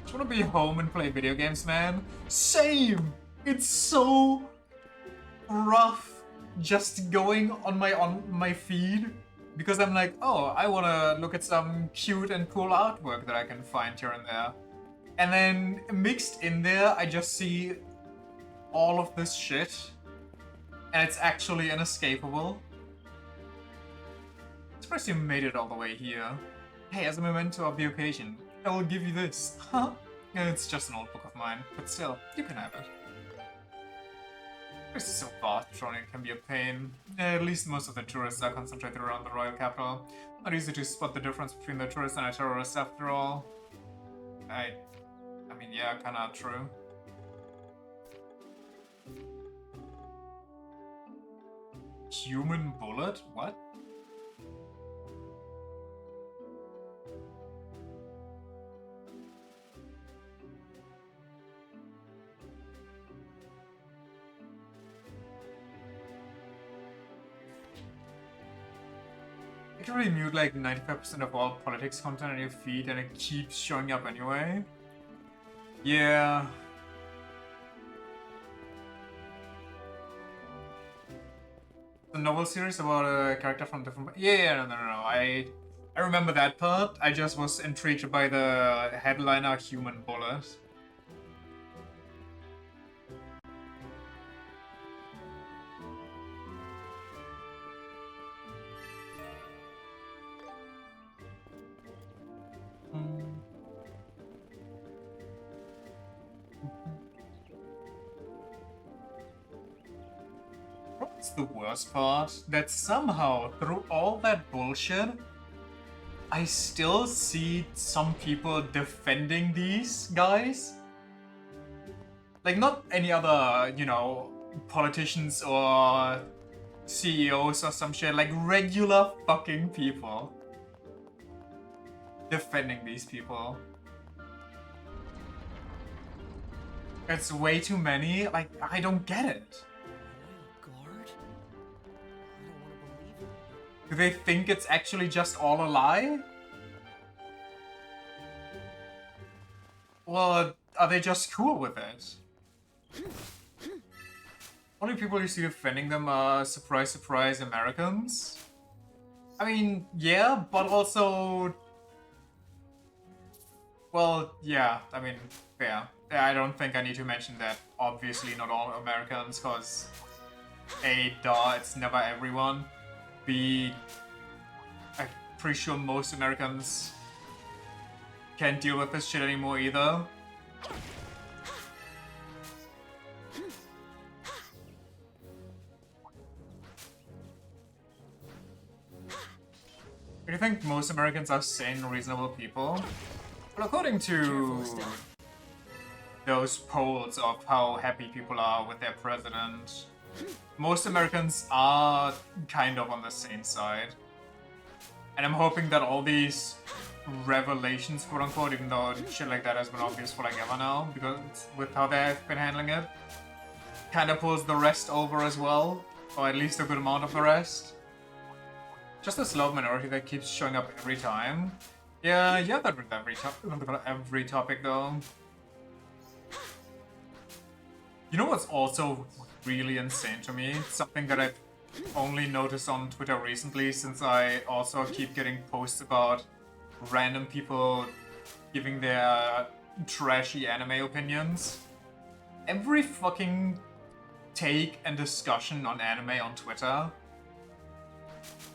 Just wanna be home and play video games, man. Same! It's so rough just going on my feed because I'm like, oh, I wanna look at some cute and cool artwork that I can find here and there. And then mixed in there, I just see all of this shit, and it's actually inescapable. I'm surprised you made it all the way here. Hey, as a memento of the occasion, I will give you this. Huh? It's just an old book of mine, but still, you can have it. This is so vast, surely it can be a pain. At least most of the tourists are concentrated around the royal capital. Not easy to spot the difference between the tourist and a terrorist after all. I mean, yeah, kinda true. Human bullet? What? You can really mute like 95% of all politics content on your feed and it keeps showing up anyway. Yeah. The novel series about a character from different... Yeah, no. I remember that part. I just was intrigued by the headliner Human Bullet. What's the worst part? That somehow, through all that bullshit, I still see some people defending these guys. Like, not any other, you know, politicians or CEOs or some shit. Like, regular fucking people defending these people. It's way too many. Like, I don't get it. Do they think it's actually just all a lie? Or are they just cool with it? Only people you see defending them are, surprise, surprise, Americans. I mean, yeah, but also... Well, yeah, I mean, fair. I don't think I need to mention that obviously not all Americans, cause A, duh, it's never everyone. B, I'm pretty sure most Americans can't deal with this shit anymore either. Do you think most Americans are sane, reasonable people? Well, according to those polls of how happy people are with their president, most Americans are kind of on the sane side. And I'm hoping that all these revelations, quote unquote, even though shit like that has been obvious for like ever now, because with how they've been handling it, kind of pulls the rest over as well, or at least a good amount of the rest. Just a slow minority that keeps showing up every time. Yeah, that with every topic though. You know what's also really insane to me? Something that I've only noticed on Twitter recently, since I also keep getting posts about random people giving their trashy anime opinions. Every fucking take and discussion on anime on Twitter,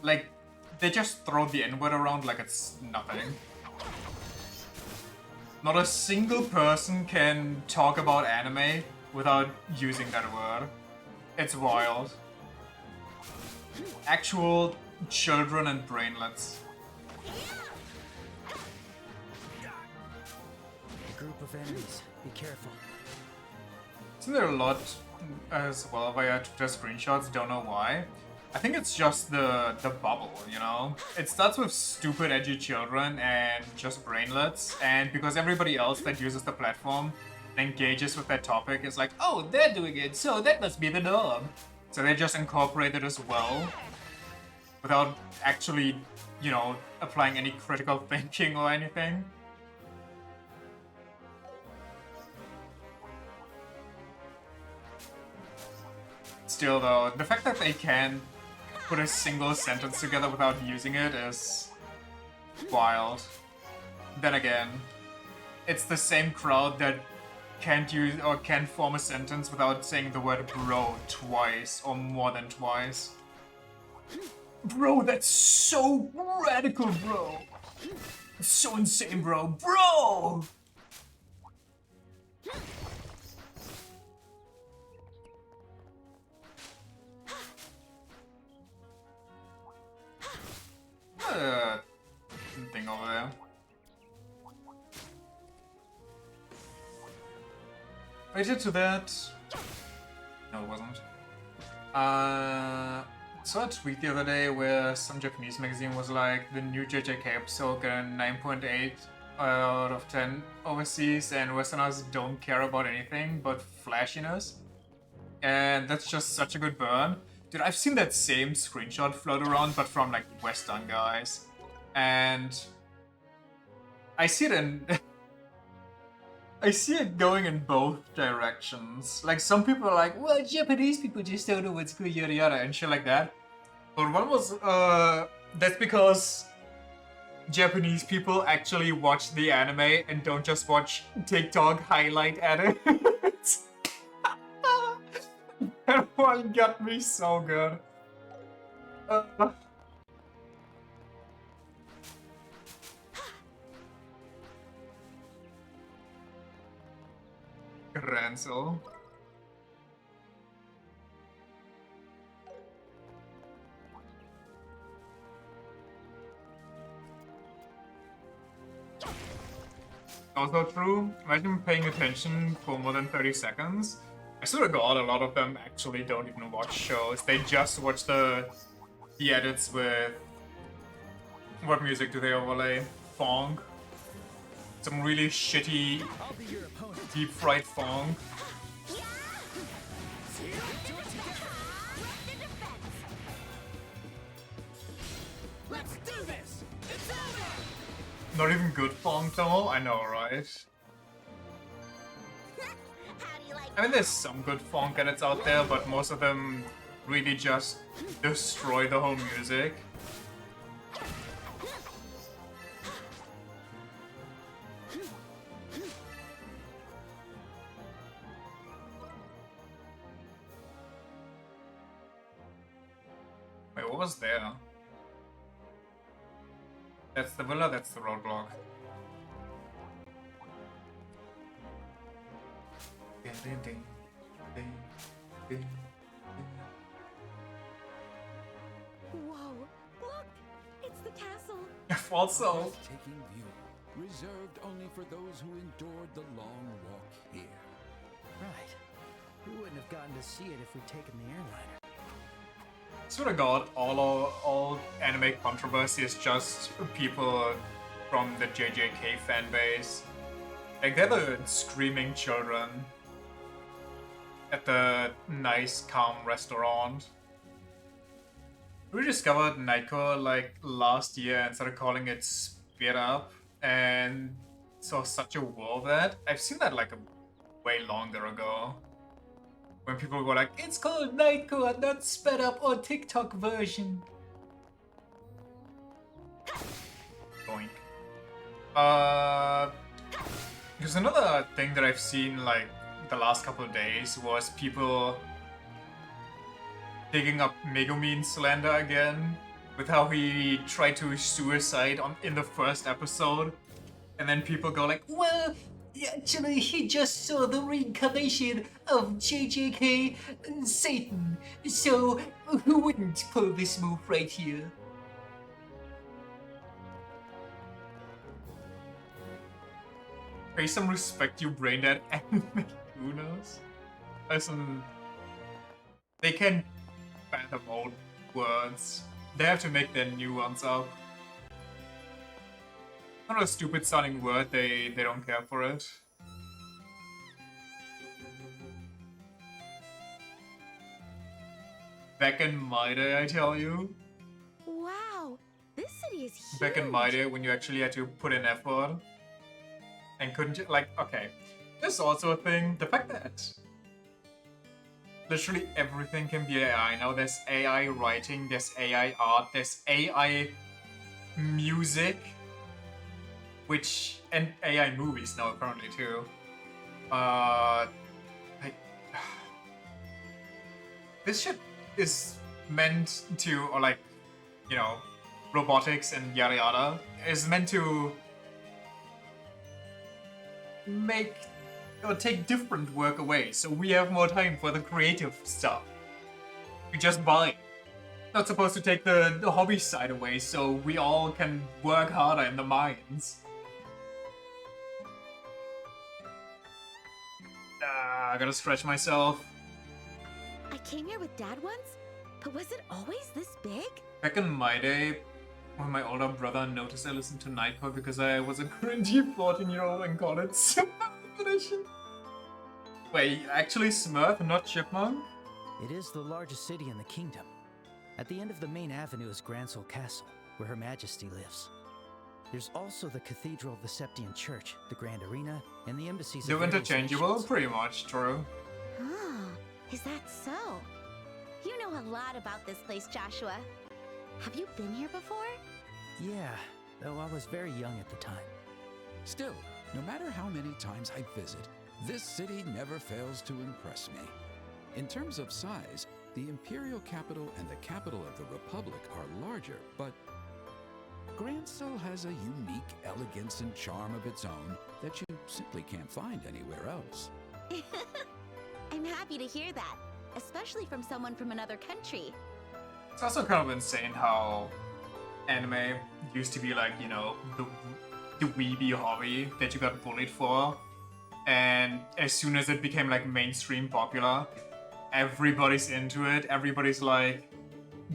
like, they just throw the N-word around like it's nothing. Not a single person can talk about anime without using that word. It's wild. Actual children and brainlets. A group of enemies. Be careful. Isn't there a lot as well via Twitter screenshots? Don't know why. I think it's just the bubble, you know? It starts with stupid edgy children and just brainlets, and because everybody else that uses the platform engages with that topic is like, oh, they're doing it, so that must be the norm. So they just incorporate it as well, without actually, you know, applying any critical thinking or anything. Still though, the fact that they can put a single sentence together without using it is wild. Then again, it's the same crowd that can't use or can't form a sentence without saying the word bro twice or more than twice. Bro, that's so radical, bro. It's so insane, bro. Bro! over there. Related to that... No, it wasn't. Saw a tweet the other day where some Japanese magazine was like, the new JJK episode got a 9.8 out of 10 overseas, and Westerners don't care about anything but flashiness. And that's just such a good burn. Dude, I've seen that same screenshot float around, but from like Western guys. And I see it in... I see it going in both directions. Like, some people are like, well, Japanese people just don't know what's good, yada yada, and shit like that. But one was, that's because Japanese people actually watch the anime and don't just watch TikTok highlight edits. That one got me so good. Ransel. Also true, imagine paying attention for more than 30 seconds. I swear to god, a lot of them actually don't even watch shows. They just watch the edits with... What music do they overlay? Fong. Some really shitty, deep-fried fong. Let's do this! It's over! Not even good fong though, I know, right? I mean, there's some good funk edits out there, but most of them really just destroy the whole music. Wait, what was there? That's the villa, that's the roadblock. Whoa, look! It's the castle! Also, Taking view, reserved only for those who endured the long walk here. Right. We wouldn't have gotten to see it if we'd taken the airliner. swear to god, all anime controversy is just people from the JJK fanbase. Like, they're the screaming children at the nice, calm restaurant. We discovered Naiko like last year and started calling it Speed Up, and saw such a war of that. I've seen that like way longer ago. When people were like, it's called Naiko and not Sped Up or TikTok version. Boink. There's another thing that I've seen like the last couple of days was people digging up Megumin slander again with how he tried to suicide in the first episode, and then people go like, well, actually he just saw the reincarnation of JJK Satan, so who wouldn't pull this move right here? Pay some respect, you brain dead anime Unos. Listen, they can fathom old words. They have to make their new ones up. Not a stupid sounding word, they don't care for it. Back in my day, I tell you. Wow, this city is huge. Back in my day, when you actually had to put in effort. And couldn't, like, okay. There's also a thing, the fact that literally everything can be AI now. There's AI writing, there's AI art, there's AI music, and AI movies now apparently too. Like, this shit is meant to, or like, you know, robotics and yada yada, is meant to make or take different work away, so we have more time for the creative stuff. We just buy. not supposed to take the hobby side away, so we all can work harder in the mines. I gotta stretch myself. I came here with Dad once, but was it always this big? Back in my day, when my older brother noticed I listened to Nightcore because I was a cringy 14-year-old in college. Wait, actually Smurf, not Chipmunk? It is the largest city in the kingdom. At the end of the main avenue is Gransel Castle, where Her Majesty lives. There's also the Cathedral of the Septian Church, the Grand Arena, and the embassies They're of various interchangeable, nations. pretty much, true. Oh, is that so? You know a lot about this place, Joshua. Have you been here before? Yeah, though I was very young at the time. Still, no matter how many times I visit, this city never fails to impress me. In terms of size, the imperial capital and the capital of the Republic are larger, but Gransel has a unique elegance and charm of its own that you simply can't find anywhere else. I'm happy to hear that, especially from someone from another country. It's also kind of insane how anime used to be like, you know, the weeby hobby that you got bullied for. And as soon as it became like mainstream popular, everybody's into it. Everybody's like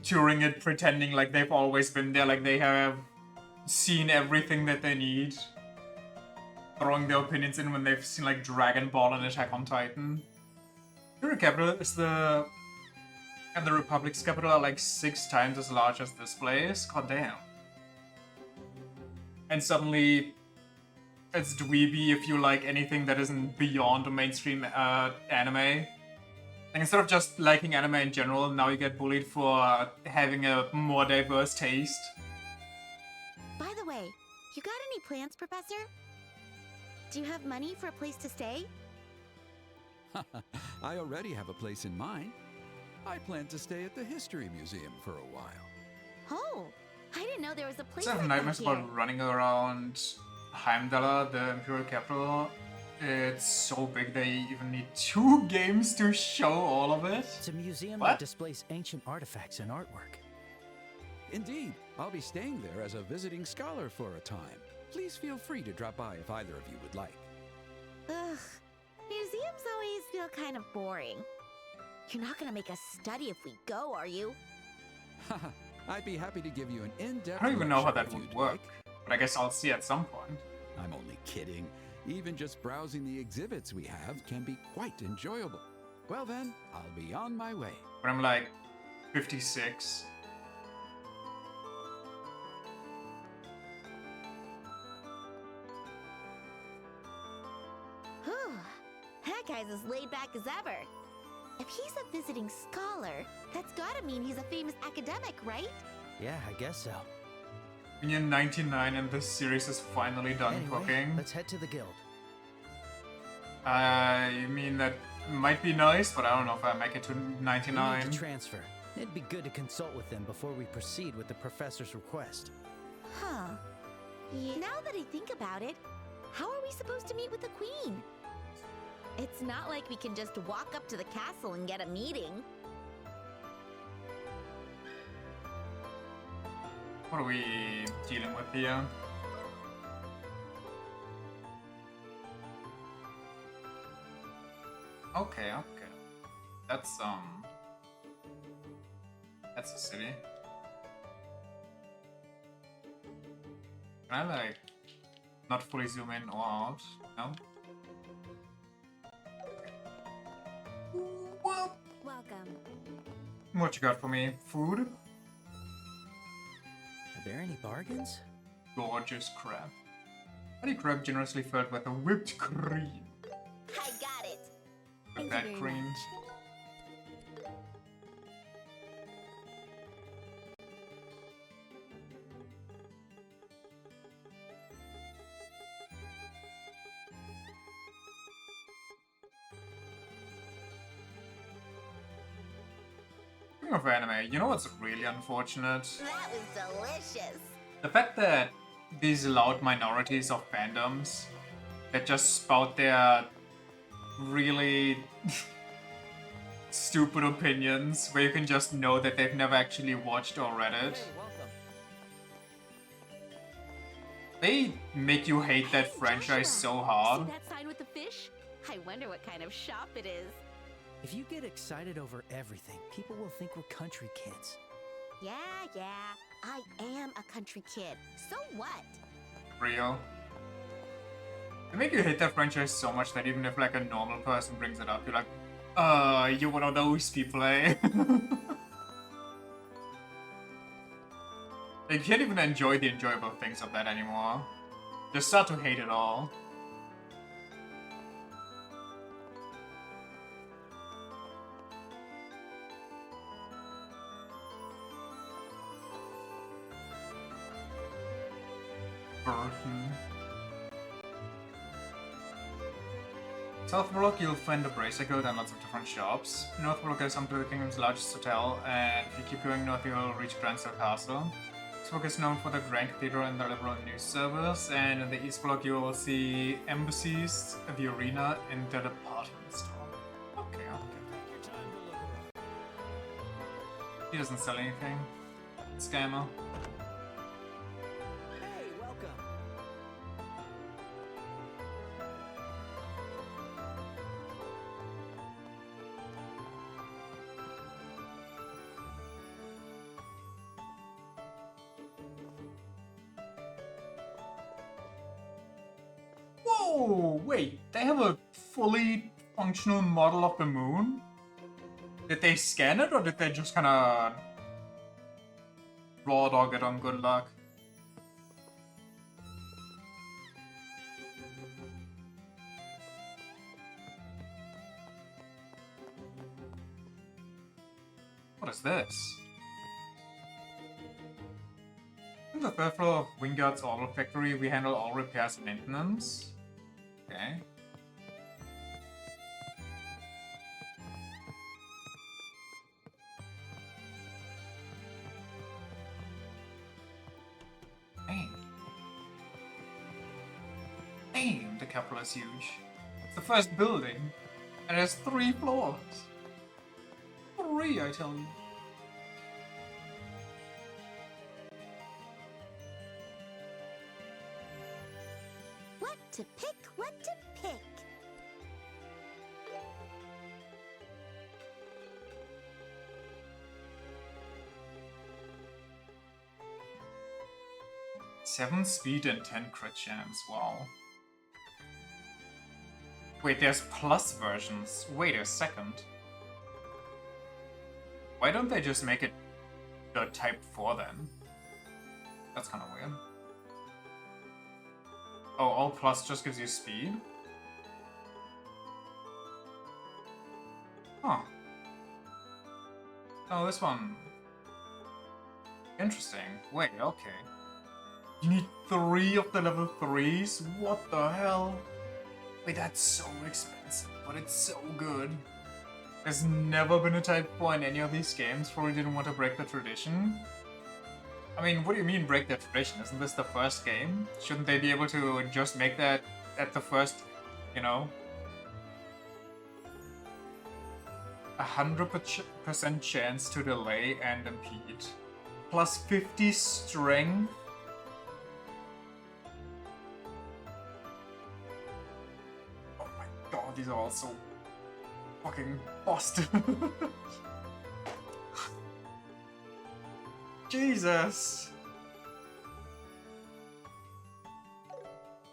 touring it, pretending like they've always been there, like they have seen everything that they need. Throwing their opinions in when they've seen like Dragon Ball and Attack on Titan. Imperial capital is and the Republic's capital are like 6 times as large as this place. God damn. And suddenly, it's dweeby if you like anything that isn't beyond the mainstream anime. And instead of just liking anime in general, now you get bullied for having a more diverse taste. By the way, you got any plans, Professor? Do you have money for a place to stay? I already have a place in mind. I plan to stay at the History Museum for a while. Oh, I didn't know there was a place I have like nightmares that here. about running around Heimdall, the Imperial capital. It's so big they even need 2 games to show all of it. It's a museum What? that displays ancient artifacts and artwork. Indeed, I'll be staying there as a visiting scholar for a time. Please feel free to drop by if either of you would like. Ugh, museums always feel kind of boring. You're not gonna make us study if we go, are you? Haha, I'd be happy to give you an in-depth I don't even know how lecture that if would you'd work, like. but I guess I'll see at some point. I'm only kidding. Even just browsing the exhibits we have can be quite enjoyable. Well then, I'll be on my way. But I'm like 56. Whew, that guy's as laid back as ever. If he's a visiting scholar, that's gotta mean he's a famous academic, right? Yeah, I guess so. When you're 99 and this series is finally done Anyway, cooking. let's head to the guild. I mean, that might be nice, but I don't know if I make it to We need 99. to transfer. It'd be good to consult with them before we proceed with the professor's request. Huh. Yeah. Now that I think about it, how are we supposed to meet with the queen? It's not like we can just walk up to the castle and get a meeting. What are we dealing with here? Okay, okay. That's a city. Can I like not fully zoom in or out? No? Well, Welcome. what you got for me? Food? Are there any bargains? Gorgeous crab. Honey crab generously filled with a whipped cream. I got it. With Thank that you very cream. much. Speaking of anime, you know what's really unfortunate? That was delicious. The fact that these loud minorities of fandoms that just spout their really stupid opinions where you can just know that they've never actually watched or read it. They make you hate that franchise so hard. See that sign with the fish? I wonder what kind of shop it is. If you get excited over everything, people will think we're country kids. Yeah, I am a country kid. So what? Real. They make you hate that franchise so much that even if like a normal person brings it up, you're like, you're one of those people, eh? You can't even enjoy the enjoyable things of that anymore. Just start to hate it all. Southwark, you'll find a Bracer Guild and lots of different shops. Northwark is home to the Kingdom's largest hotel, and if you keep going north, you'll reach Granstow Castle. Southwark is known for the Grand Cathedral and the liberal news service, and in the East Block, you will see embassies, the arena, and the department store. Okay, okay. He doesn't sell anything. Scammer. Whoa, wait, they have a fully functional model of the moon? Did they scan it, or did they just kinda raw dog it on good luck? What is this? In the third floor of Wingard's Auto Factory, we handle all repairs and maintenance. Okay. Damn, the capital is huge. It's the first building, and it has 3 floors. 3, I tell you. What to pick, what to pick. Seven speed and 10 crit chance, wow. Wait, there's plus versions. Wait a second. Why don't they just make it the type 4 then? That's kind of weird. Oh, all plus just gives you speed? Huh. Oh, this one. Interesting. Wait, okay. You need 3 of the level 3s? What the hell? Wait, that's so expensive, but it's so good. There's never been a type 4 in any of these games, probably didn't want to break the tradition. I mean, what do you mean break the tradition? Isn't this the first game? Shouldn't they be able to just make that at the first, you know? 100% chance to delay and impede. Plus 50 strength. Oh my god, these are all so fucking busted. Jesus!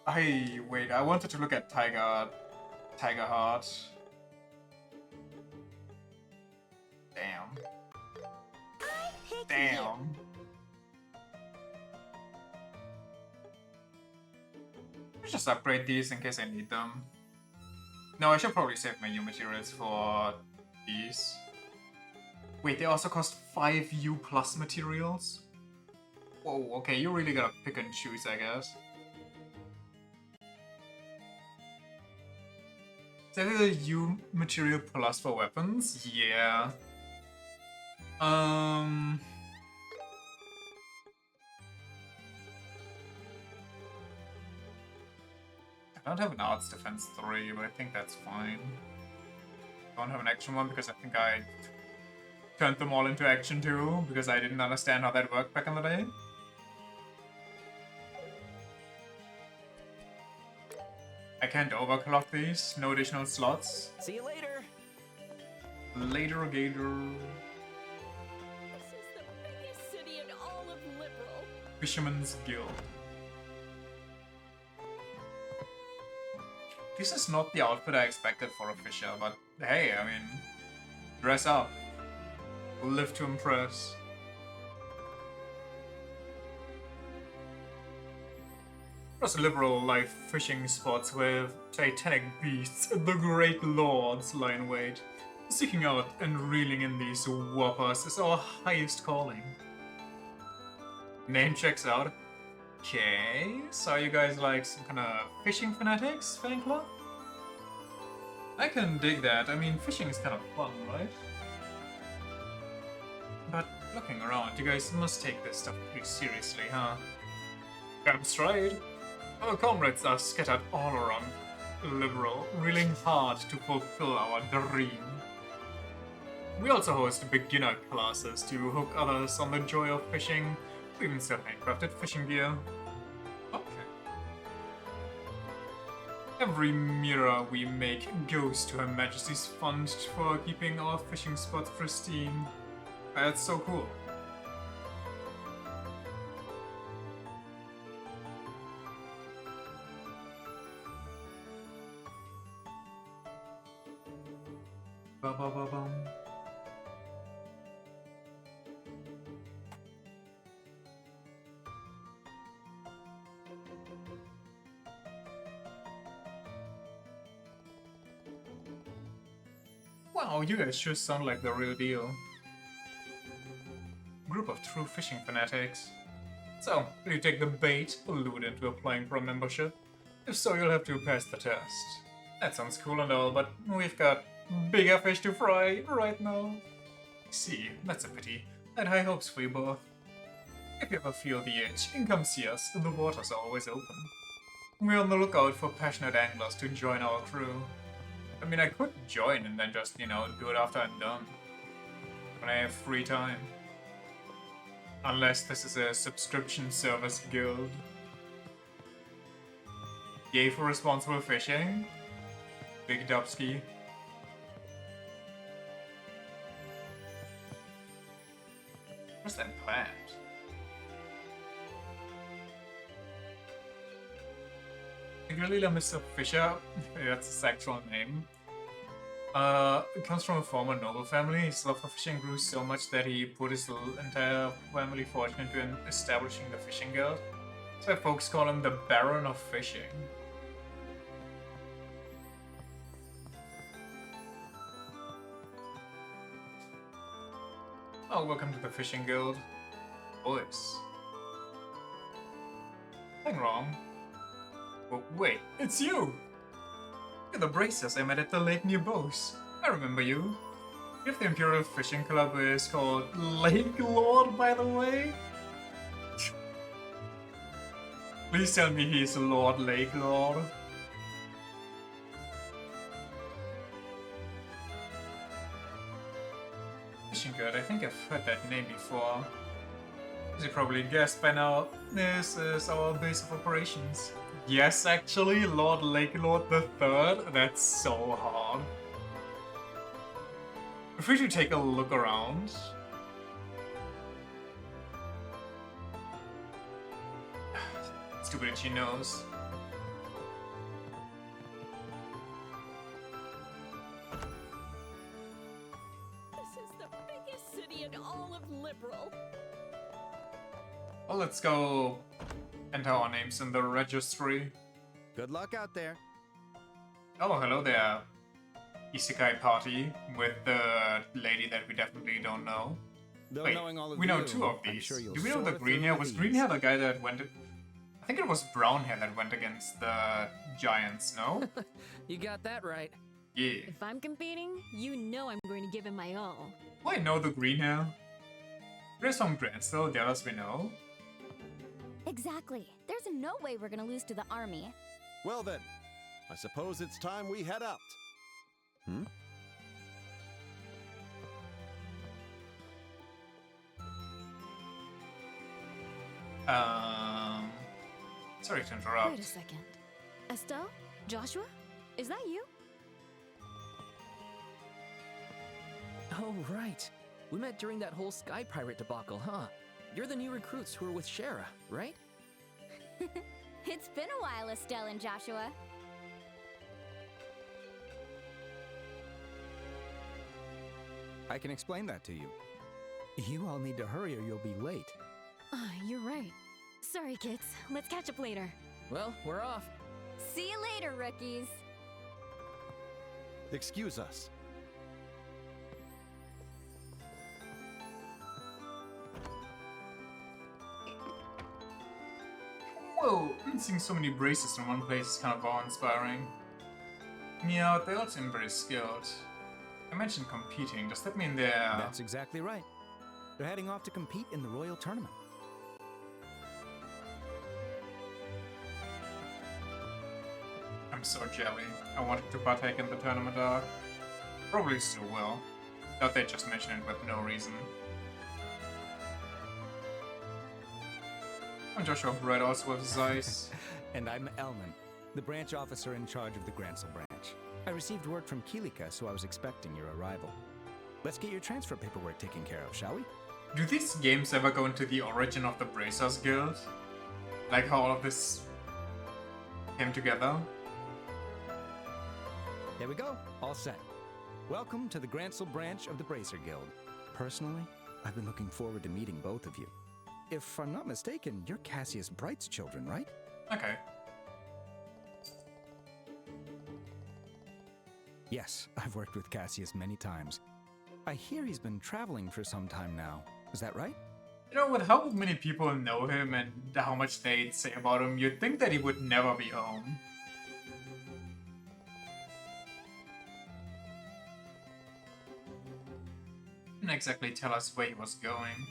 Wait, I wanted to look at Tiger Heart. Damn. Damn. Let's just upgrade these in case I need them. No, I should probably save my new materials for these. Wait, they also cost 5 U plus materials? Whoa, okay, you really gotta pick and choose, I guess. Is that a U material plus for weapons? Yeah. I don't have an arts defense 3, but I think that's fine. Don't have an action one because I think I turned them all into action too because I didn't understand how that worked back in the day. I can't overclock these. No additional slots. See you later. Later, Gator. This is the biggest city in all of Liberal. Fisherman's Guild. This is not the outfit I expected for a fisher, but hey, I mean, dress up. Live to impress. Plus liberal life fishing spots with titanic beasts, the great lords lie in wait. Seeking out and reeling in these whoppers is our highest calling. Name checks out. Okay, so you guys like some kind of fishing fanatics fan club? I can dig that. I mean, fishing is kind of fun, right? But looking around, you guys must take this stuff pretty seriously, huh? Damn straight. Our comrades are scattered all around Liberal, reeling hard to fulfill our dream. We also host beginner classes to hook others on the joy of fishing. We even sell handcrafted fishing gear. Okay. Every mirror we make goes to Her Majesty's fund for keeping our fishing spots pristine. That's so cool. Ba-ba-ba-bum. Wow, you guys sure sound like the real deal. Group of true fishing fanatics. So, will you take the bait or lure into applying for a membership? If so, you'll have to pass the test. That sounds cool and all, but we've got bigger fish to fry right now. See, that's a pity. I had high hopes for you both. If you ever feel the itch, come see us. The waters are always open. We're on the lookout for passionate anglers to join our crew. I mean, I could join and then just, you know, do it after I'm done. When I have free time. Unless this is a subscription service guild. Yay for responsible fishing. Big Dubsky. What's that plant? Galila Mr. Fisher, that's his actual name. It comes from a former noble family. His love for fishing grew so much that he put his entire family fortune into establishing the fishing guild. That's why folks call him the Baron of Fishing. Oh, welcome to the fishing guild. Boys. Nothing wrong. Oh, wait, it's you! You're the bracers I met at the lake near Bose. I remember you. If the Imperial Fishing Club is called Lake Lord, by the way? Please tell me he's Lord Lake Lord. Fishing Guild, I think I've heard that name before. As you probably guessed by now, this is our base of operations. Yes, actually, Lord Lake Lord the Third. That's so hard. If we should take a look around. Stupid itchy nose. This is the biggest city in all of Liberal. Well, let's go enter our names in the registry. Good luck out there. Oh, hello there. Isekai party with the lady that we definitely don't know. Though Wait, knowing all of we know you, two of I'm these. sure you'll Do we know the soar green through hair? with Was ease. green hair the guy that went... I think it was brown hair that went against the giants, no? You got that right. Yeah. If I'm competing, you know I'm going to give him my all. Well, I know the green hair. There's some grants though, the others we know. Exactly. There's no way we're gonna lose to the army. Well then, I suppose it's time we head out. Sorry to interrupt. Wait a second. Estelle? Joshua? Is that you? Oh, right. We met during that whole Sky Pirate debacle, huh? You're the new recruits who were with Shara, right? It's been a while, Estelle and Joshua. I can explain that to you. You all need to hurry or you'll be late. You're right. Sorry, kids. Let's catch up later. Well, we're off. See you later, rookies. Excuse us. Whoa, seeing so many braces in one place is kind of awe-inspiring. Yeah, they all seem very skilled. I mentioned competing, does that mean they're... That's exactly right. They're heading off to compete in the Royal Tournament. I'm so jelly. I wanted to partake in the tournament arc. Probably still will. Thought they just mentioned it with no reason. I'm Joshua Brett, also with Zeiss. And I'm Elman, the branch officer in charge of the Gransel branch. I received word from Kilika, so I was expecting your arrival. Let's get your transfer paperwork taken care of, shall we? Do these games ever go into the origin of the Bracers Guild? Like how all of this came together? There we go, all set. Welcome to the Gransel branch of the Bracer Guild. Personally, I've been looking forward to meeting both of you. If I'm not mistaken, you're Cassius Bright's children, right? Okay. Yes, I've worked with Cassius many times. I hear he's been traveling for some time now. Is that right? You know, with how many people know him and how much they say about him, you'd think that he would never be home. Didn't exactly tell us where he was going.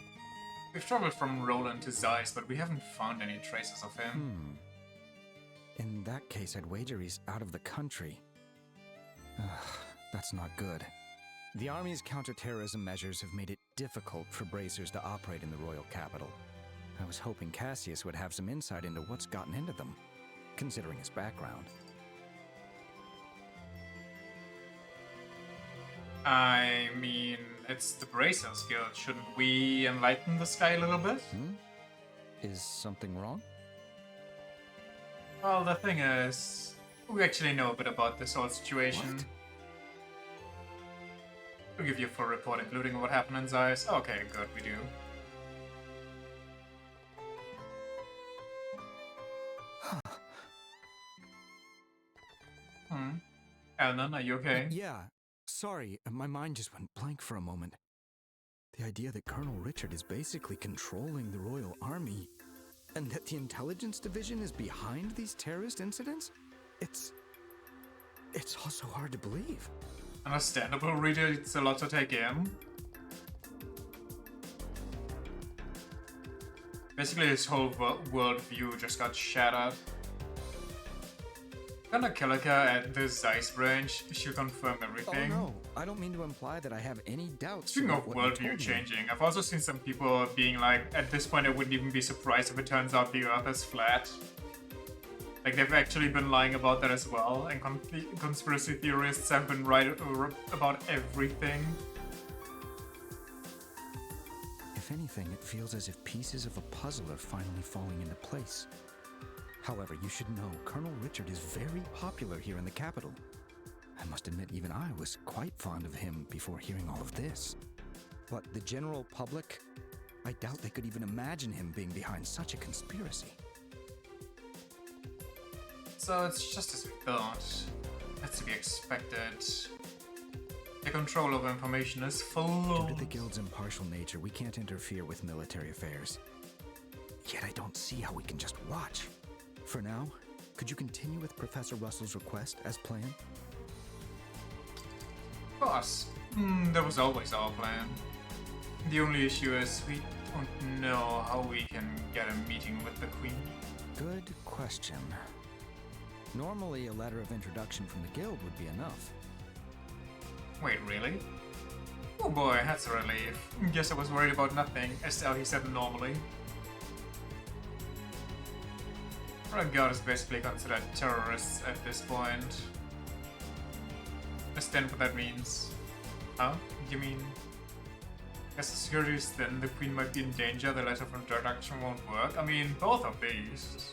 We've traveled from Roland to Zeiss, but we haven't found any traces of him. In that case, I'd wager he's out of the country. Ugh, that's not good. The Army's counterterrorism measures have made it difficult for bracers to operate in the royal capital. I was hoping Cassius would have some insight into what's gotten into them, considering his background. I mean, it's the Bracers Guild. Shouldn't we enlighten this guy a little bit? Is something wrong? Well, the thing is, we actually know a bit about this whole situation. What? We'll give you a full report, including what happened in Zeiss. Okay, good, we do. Elnan, are you okay? Yeah. Sorry, my mind just went blank for a moment. The idea that Colonel Richard is basically controlling the Royal Army, and that the Intelligence Division is behind these terrorist incidents? It's also hard to believe. Understandable, reader, it's a lot to take in. Basically, his whole worldview just got shattered. Gonna Kilika at the Zeiss branch, she'll confirm everything. Oh no, I don't mean to imply that I have any doubts. Speaking of about what you worldview told me. changing, I've also seen some people being like, at this point I wouldn't even be surprised if it turns out the Earth is flat. Like, they've actually been lying about that as well, and conspiracy theorists have been right about everything. If anything, it feels as if pieces of a puzzle are finally falling into place. However, you should know, Colonel Richard is very popular here in the capital. I must admit, even I was quite fond of him before hearing all of this. But the general public, I doubt they could even imagine him being behind such a conspiracy. So it's just as we thought. That's to be expected. The control over information is full. Due to the Guild's impartial nature, we can't interfere with military affairs. Yet I don't see how we can just watch. For now, could you continue with Professor Russell's request as planned? Of course. That was always our plan. The only issue is we don't know how we can get a meeting with the Queen. Good question. Normally, a letter of introduction from the Guild would be enough. Wait, really? Oh boy, that's a relief. Guess I was worried about nothing, as Ellie said normally. Royal Guard is basically considered terrorists at this point. Understand what that means? Huh? You mean, as a security then the Queen might be in danger, the letter of introduction won't work? I mean, both are beasts.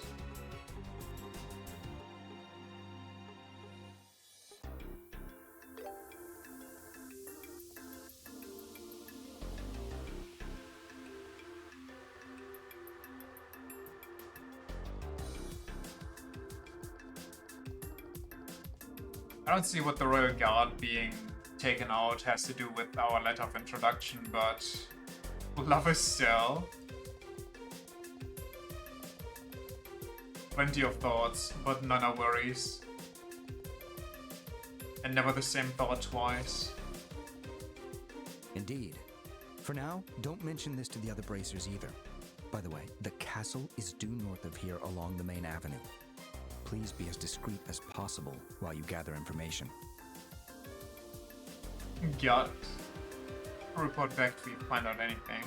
I don't see what the Royal Guard being taken out has to do with our letter of introduction, but love is still. Plenty of thoughts, but none are worries. And never the same thought twice. Indeed. For now, don't mention this to the other bracers either. By the way, the castle is due north of here along the main avenue. Please be as discreet as possible while you gather information. Got it. Report back if we find out anything.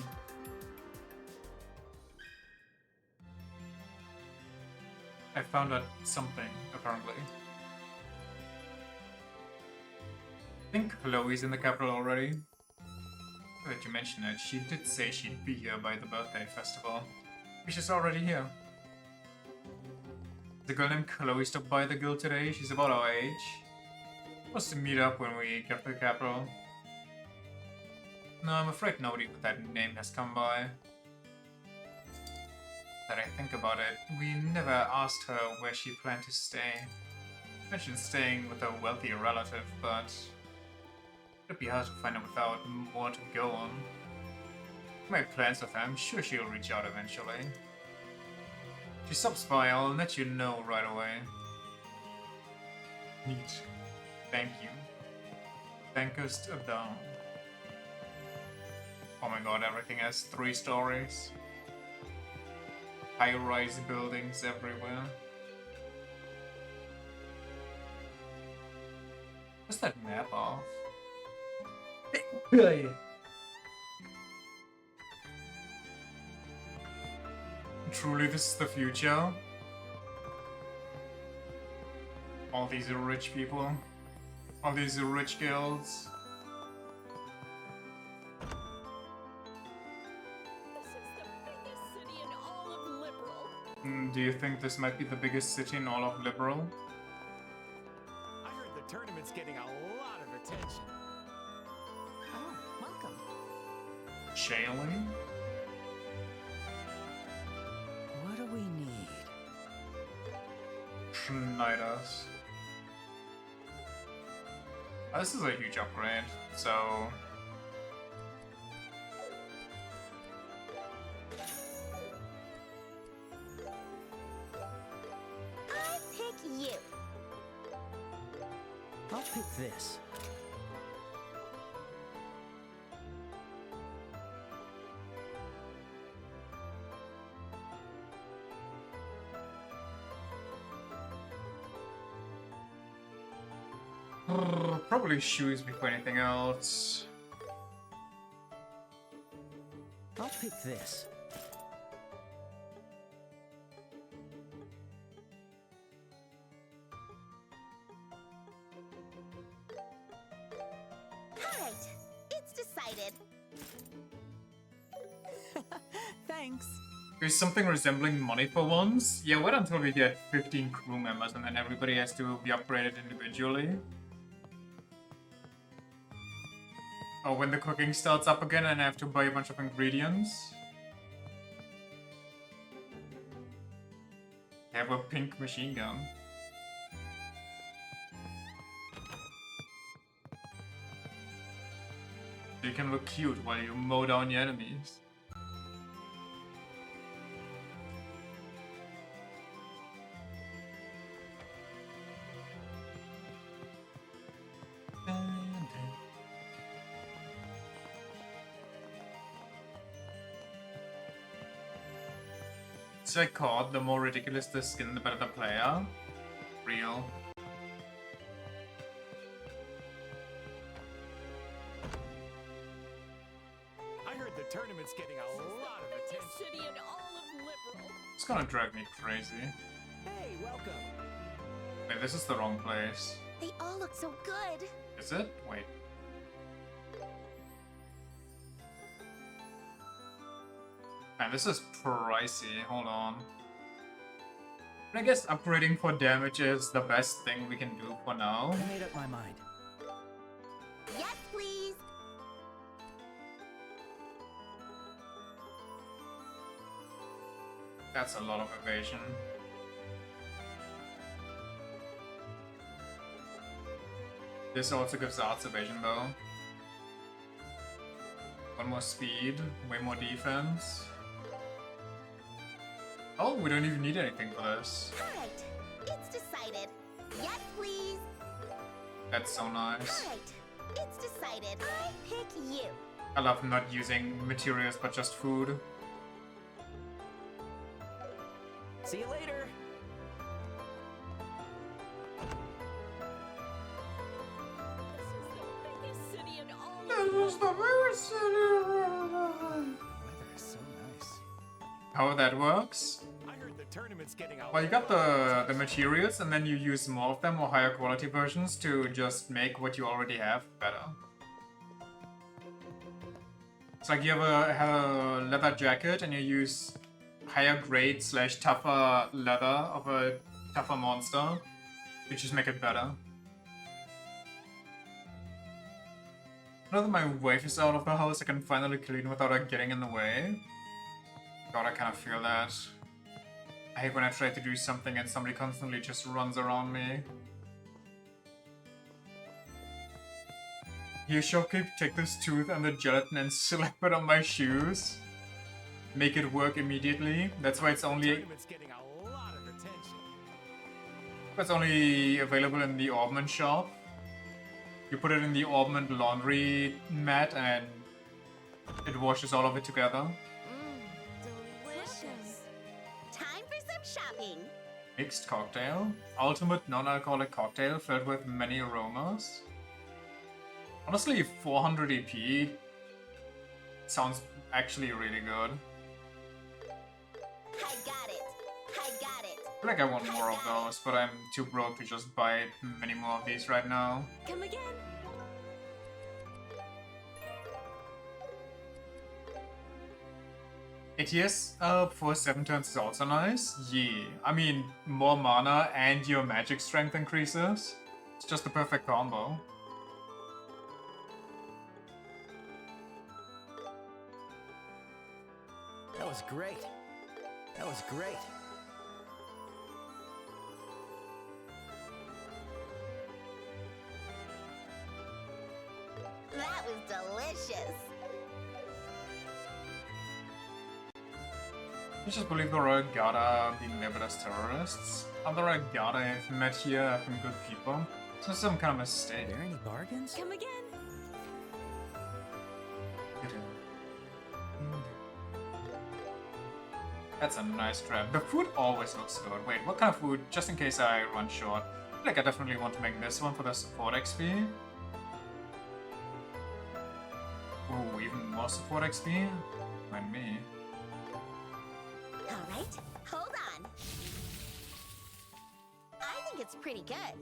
I found out something, apparently. I think Chloe's in the capital already. Now that you mention it, she did say she'd be here by the birthday festival. She's already here. The girl named Chloe stopped by the guild today. She's about our age. Wants to meet up when we get to the capital. No, I'm afraid nobody with that name has come by. That I think about it, we never asked her where she planned to stay. Mentioned staying with a wealthier relative, but it'd be hard to find her without more to go on. We made plans with her. I'm sure she'll reach out eventually. If she stops by, I'll let you know right away. Neat. Thank you. Thankest down. Oh my god, everything has 3 stories. High-rise buildings everywhere. What's that map of? Truly, this is the future? All these rich people. All these rich guilds. Do you think this might be the biggest city in all of Liberal? I heard the tournament's getting a lot of attention. Oh, welcome. Shailing? What do we need? Schneiders. Oh, this is a huge upgrade, so... I pick you. I'll pick this. Probably shoes before anything else. I'll pick this. Alright, it's decided. Thanks. There's something resembling money for once. Yeah, wait until we get 15 crew members and then everybody has to be upgraded individually. Oh, when the cooking starts up again and I have to buy a bunch of ingredients. I have a pink machine gun. You can look cute while you mow down your enemies. So I caught, the more ridiculous the skin, the better the player. Real. I heard the tournament's getting a lot of attention. City and all of Liberal. It's gonna drive me crazy. Hey, welcome. Wait, this is the wrong place. They all look so good. Is it? Wait. Man, this is pricey. Hold on. I guess upgrading for damage is the best thing we can do for now. I made up my mind. Yes, please. That's a lot of evasion. This also gives arts evasion though. One more speed, way more defense. Oh, we don't even need anything for this. Alright, it's decided. Yes, please. That's so nice. Alright, it's decided. I pick you. I love not using materials but just food. See you later. That was the biggest city. Weather is so nice. How that works? I heard the tournament's getting out. Well, you got the materials, and then you use more of them or higher quality versions to just make what you already have better. It's like you have a leather jacket, and you use higher grade / tougher leather of a tougher monster. You just make it better. Now that my wife is out of the house, I can finally clean without her getting in the way. God, I kind of feel that. I hate when I try to do something and somebody constantly just runs around me. Here, shopkeep, take this tooth and the gelatin and slap it on my shoes. Make it work immediately. That's why it's only... Tournament's getting a lot of attention. It's only available in the Orbment shop. You put it in the Orbment laundry mat and it washes all of it together. Delicious. Time for some shopping. Mixed cocktail. Ultimate non-alcoholic cocktail filled with many aromas. Honestly, 400 EP sounds actually really good. I got it. I got it. I feel like I want more of those, but I'm too broke to just buy many more of these right now. Come again. ATS for 7 turns is also nice. Yeah, I mean, more mana and your magic strength increases. It's just the perfect combo. That was great. That was great. That was delicious. I just believe the Royal Guard are being labeled as terrorists. Other Royal Guard I've met here have been good people. So some kind of mistake. Are there any bargains? Come again. That's a nice trap. The food always looks good. Wait, what kind of food? Just in case I run short. I feel like I definitely want to make this one for the support XP. Ooh, even more support XP? Mind me. Alright, hold on. I think it's pretty good.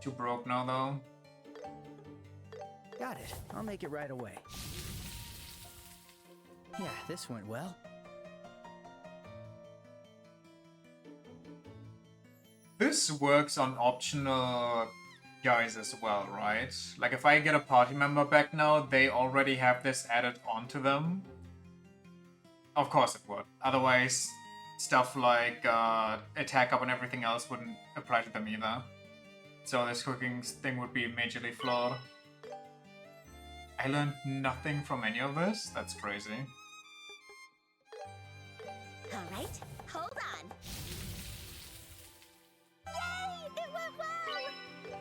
Too broke now though. Got it. I'll make it right away. Yeah, this went well. This works on optional guys as well, right? Like if I get a party member back now, they already have this added onto them. Of course it would. Otherwise, stuff like attack up and everything else wouldn't apply to them either. So this cooking thing would be majorly flawed. I learned nothing from any of this? That's crazy. Alright, hold on. Yay! It went well!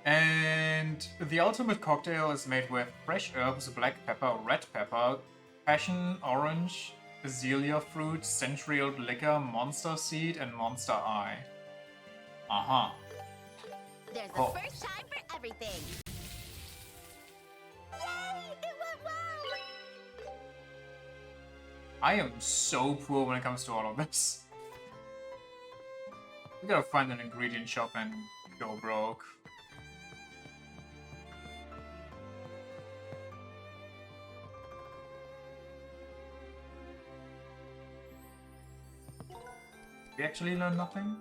And the ultimate cocktail is made with fresh herbs, black pepper, red pepper, passion, orange, azalea fruit, century-old liquor, monster seed, and monster eye. Uh-huh. There's a Cool. first time for everything. Yay! It went well! I am so poor when it comes to all of this. We gotta find an ingredient shop and go broke. We actually learned nothing?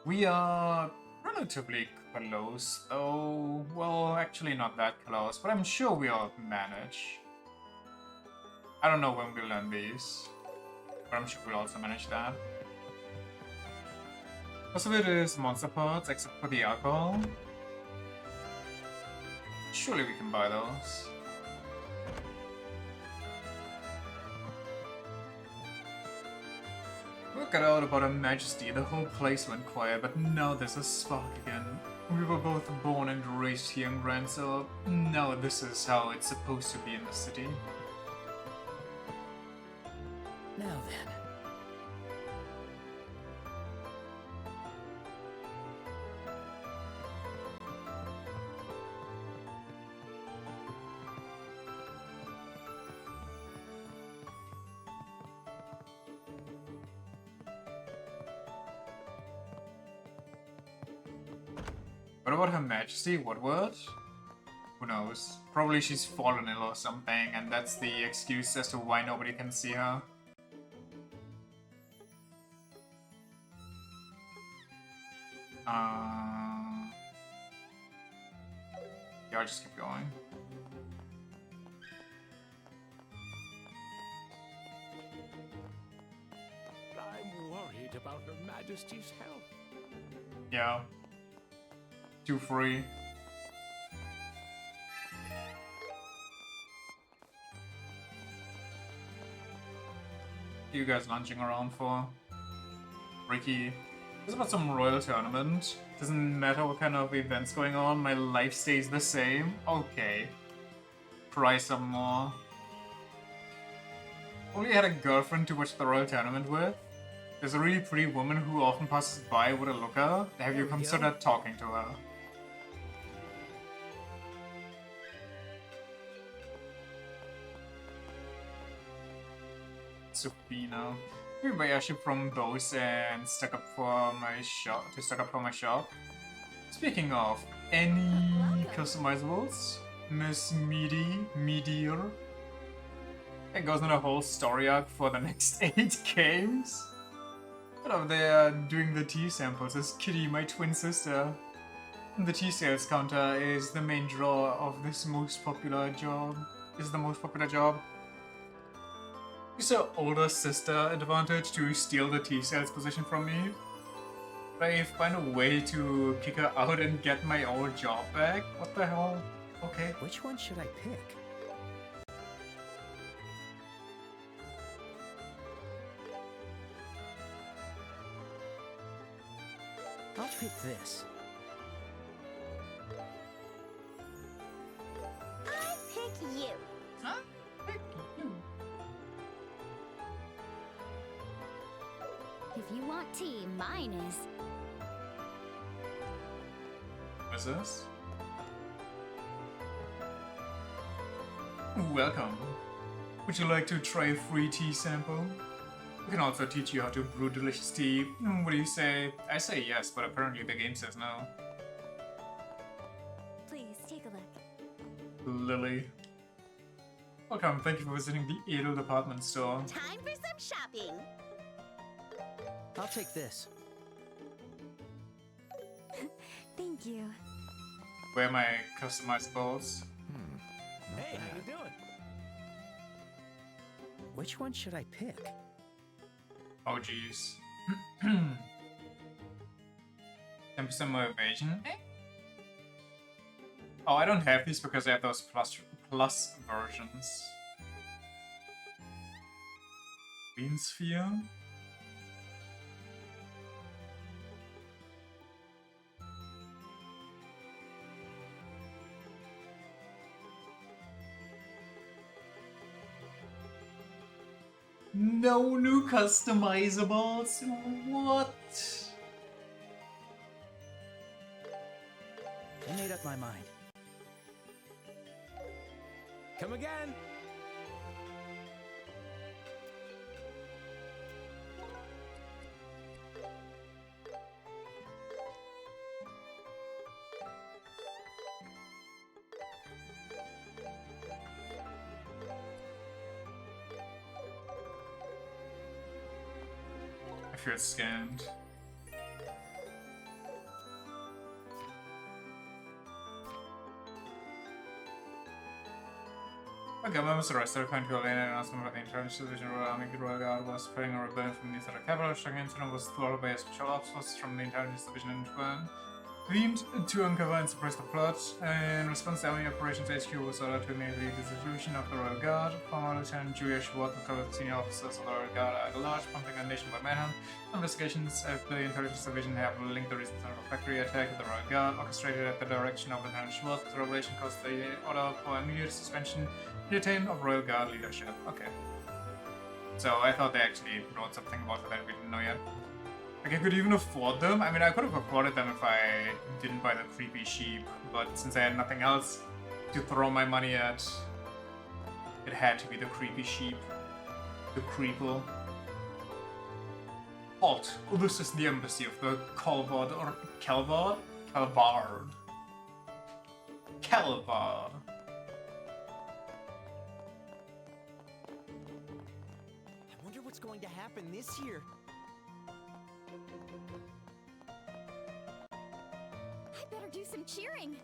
We are relatively close, though. Well, actually not that close, but I'm sure we'll manage. I don't know when we'll learn these, but I'm sure we'll also manage that. Most of it is monster parts, except for the alcohol. Surely we can buy those. We got out about Her Majesty, the whole place went quiet, but now there's a spark again. We were both born and raised here in Grand, so now this is how it's supposed to be in the city. Now then. What about Her Majesty? What word? Who knows? Probably she's fallen ill or something, and that's the excuse as to why nobody can see her. Yeah, I'll just keep going. I'm worried about Her Majesty's health. Yeah. 2-3. You guys lunching around for? Ricky. It's about some royal tournament. Doesn't matter what kind of events going on, my life stays the same. Okay. Try some more. Only had a girlfriend to watch the royal tournament with. There's a really pretty woman who often passes by with a looker. Have you considered talking to her? Sofina. We buy a ship from Bose and stock up for my shop. Speaking of, any customizables? Miss Meteor? It goes on a whole story arc for the next 8 games. But up there doing the tea samples is Kitty, my twin sister. The tea sales counter is the main draw of this most popular job. Use her older sister advantage to steal the T-Cells position from me. But I find a way to kick her out and get my old job back? What the hell? Okay. Which one should I pick? I'll pick this. I pick you. Huh? Pick you. If you want tea, mine is. What's this? Welcome. Would you like to try a free tea sample? We can also teach you how to brew delicious tea. What do you say? I say yes, but apparently the game says no. Please take a look. Lily. Welcome, thank you for visiting the Edo department store. Time for some shopping. I'll take this. Thank you. Where are my customizables? Hey, how you doing? Which one should I pick? Oh jeez. 10% more evasion? Oh, I don't have these because I have those plus versions. Green Sphere? No new customizables? What? I made up my mind. Come again? I feel scanned. The government was arrested according to a late announcement about the intelligence division Royal Army Royal Guard was preparing a rebellion from the Southern capital. Shocking incident was thwarted by a special ops force from the intelligence division in Japan. Themed to uncover and suppress the plot. In response, the Army Operations HQ was ordered to immediately dissolution of the Royal Guard. Former Lieutenant Julia Schwartz and several senior officers of the Royal Guard are at large, prompting a nationwide manhunt. Investigations of the Intelligence Division have linked the recent Central Factory attack with the Royal Guard, orchestrated at the direction of Lieutenant Schwartz. The revelation caused the order for immediate suspension and detainment of Royal Guard leadership. Okay. So I thought they actually wrote something about it that we didn't know yet. Like, I could even afford them. I mean, I could have afforded them if I didn't buy the creepy sheep, but since I had nothing else to throw my money at, it had to be the creepy sheep. The creeple. Halt! This is the embassy of the Calvard or Calvard? Calvard. Calvard. I wonder what's going to happen this year. I better do some cheering.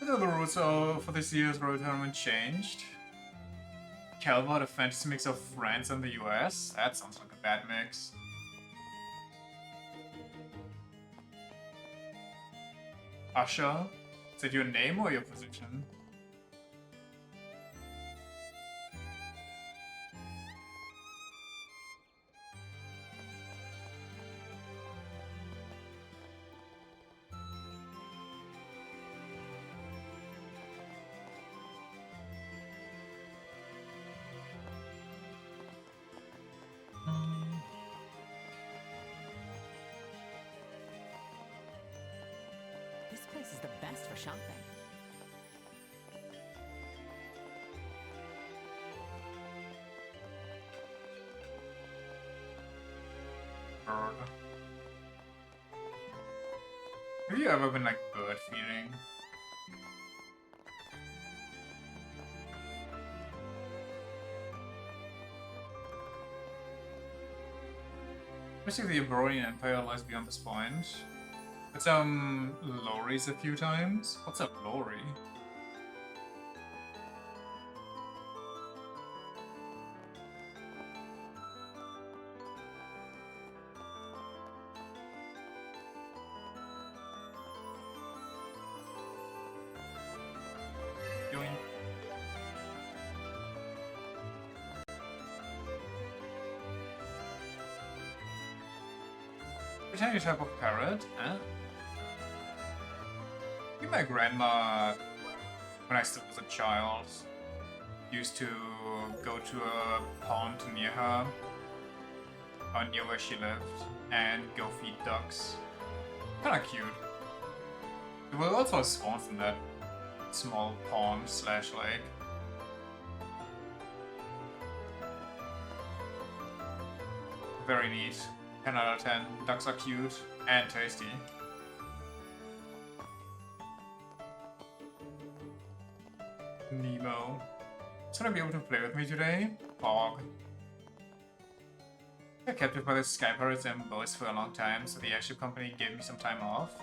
The rules for this year's Royal Tournament changed. Calvard, a fantasy mix of France and the US? That sounds like a bad mix. Usher? Is that your name or your position? This place is the best for shopping. Bird. Have you ever been like bird feeding? Especially if the Abronian Empire lies beyond this point. Had some lorries a few times. What's up, lorry? Yoink. A tiny type of parrot, huh? I think my grandma, when I still was a child, used to go to a pond near her, or near where she lived, and go feed ducks. Kinda cute. There were also swans in that small pond slash lake. Very neat. 10 out of 10. Ducks are cute and tasty. Nemo. Is gonna be able to play with me today? Fog. I got captured by the Sky Pirates and boats for a long time, so the airship company gave me some time off.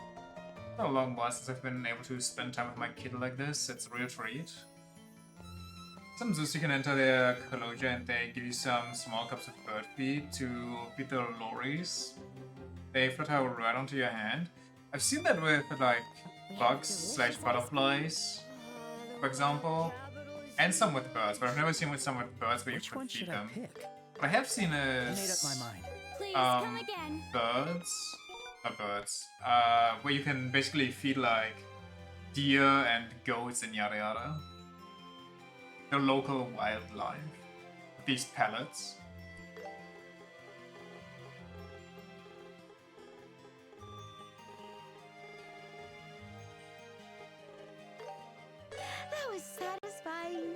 It's been a long while since I've been able to spend time with my kid like this. It's a real treat. Some zoos you can enter their closure and they give you some small cups of bird feed to feed the lorries. They flutter right onto your hand. I've seen that with like bugs slash butterflies, for example, and some with birds, but I've never seen with some with birds where you can feed them. What I have seen is I made up my mind. Please come again. birds, not birds, where you can basically feed like deer and goats and yada yada. The local wildlife. These pellets. was satisfying.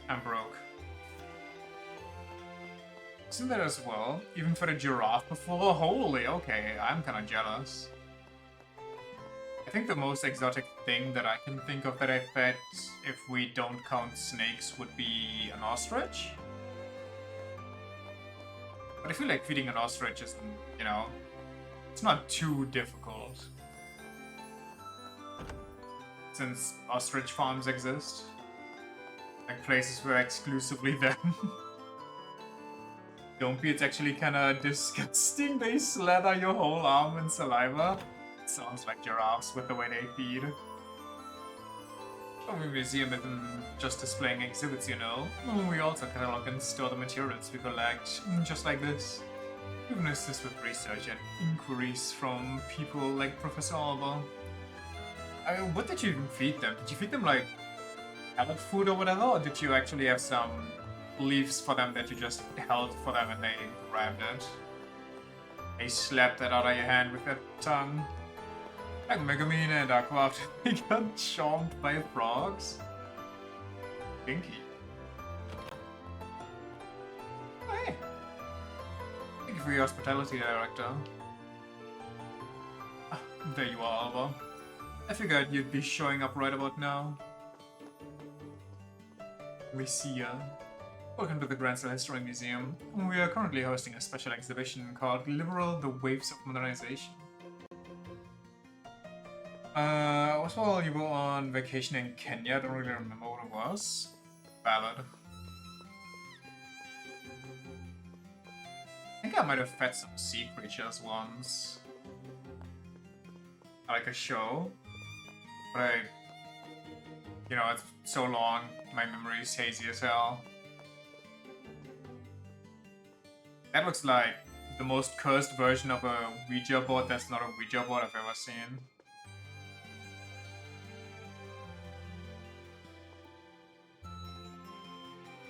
I'm broke. Isn't that as well? Even for the giraffe before? Holy, okay, I'm kinda jealous. I think the most exotic thing that I can think of that I fed, if we don't count snakes, would be an ostrich. But I feel like feeding an ostrich isn't, you know, it's not too difficult. Since ostrich farms exist. Like places where exclusively them. Don't be, it's actually kinda disgusting. They slather your whole arm in saliva. Sounds like giraffes with the way they feed. Our museum isn't just displaying exhibits, you know. We also catalog and store the materials we collect, just like this. We've assist with research and inquiries from people like Professor Alba. I mean, what did you even feed them? Did you feed them like pellet food or whatever, or did you actually have some leaves for them that you just held for them and they grabbed it? They slapped that out of your hand with their tongue. Like Megumin and Aqua after they got chomped by frogs. Kinky. Oh, hey. Thank you for your hospitality, Director. Ah, there you are, Alba. I figured you'd be showing up right about now. We see ya. Welcome to the Grand Celestial Museum. We are currently hosting a special exhibition called Liberal: The Waves of Modernization. Was while you were on vacation in Kenya, I don't really remember what it was. Valid. I think I might have fed some sea creatures once. Like a show. But I... You know, it's so long, my memory is hazy as hell. That looks like the most cursed version of a Ouija board that's not a Ouija board I've ever seen.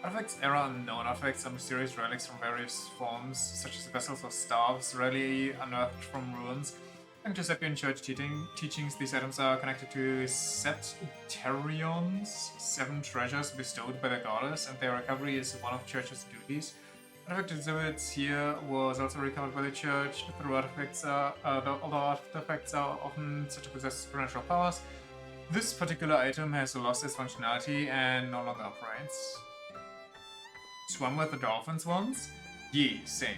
Artifacts era unknown. Artifacts are mysterious relics from various forms, such as vessels or staves, rarely unearthed from ruins. According to Septian Church teachings, these items are connected to Septerion's 7 treasures bestowed by the goddess, and their recovery is one of Church's duties. Artifact exhibits here was also recovered by the Church. Through artifacts, although artifacts are often said to possess supernatural powers, this particular item has lost its functionality and no longer operates. Swam with the dolphins once? Yee, same.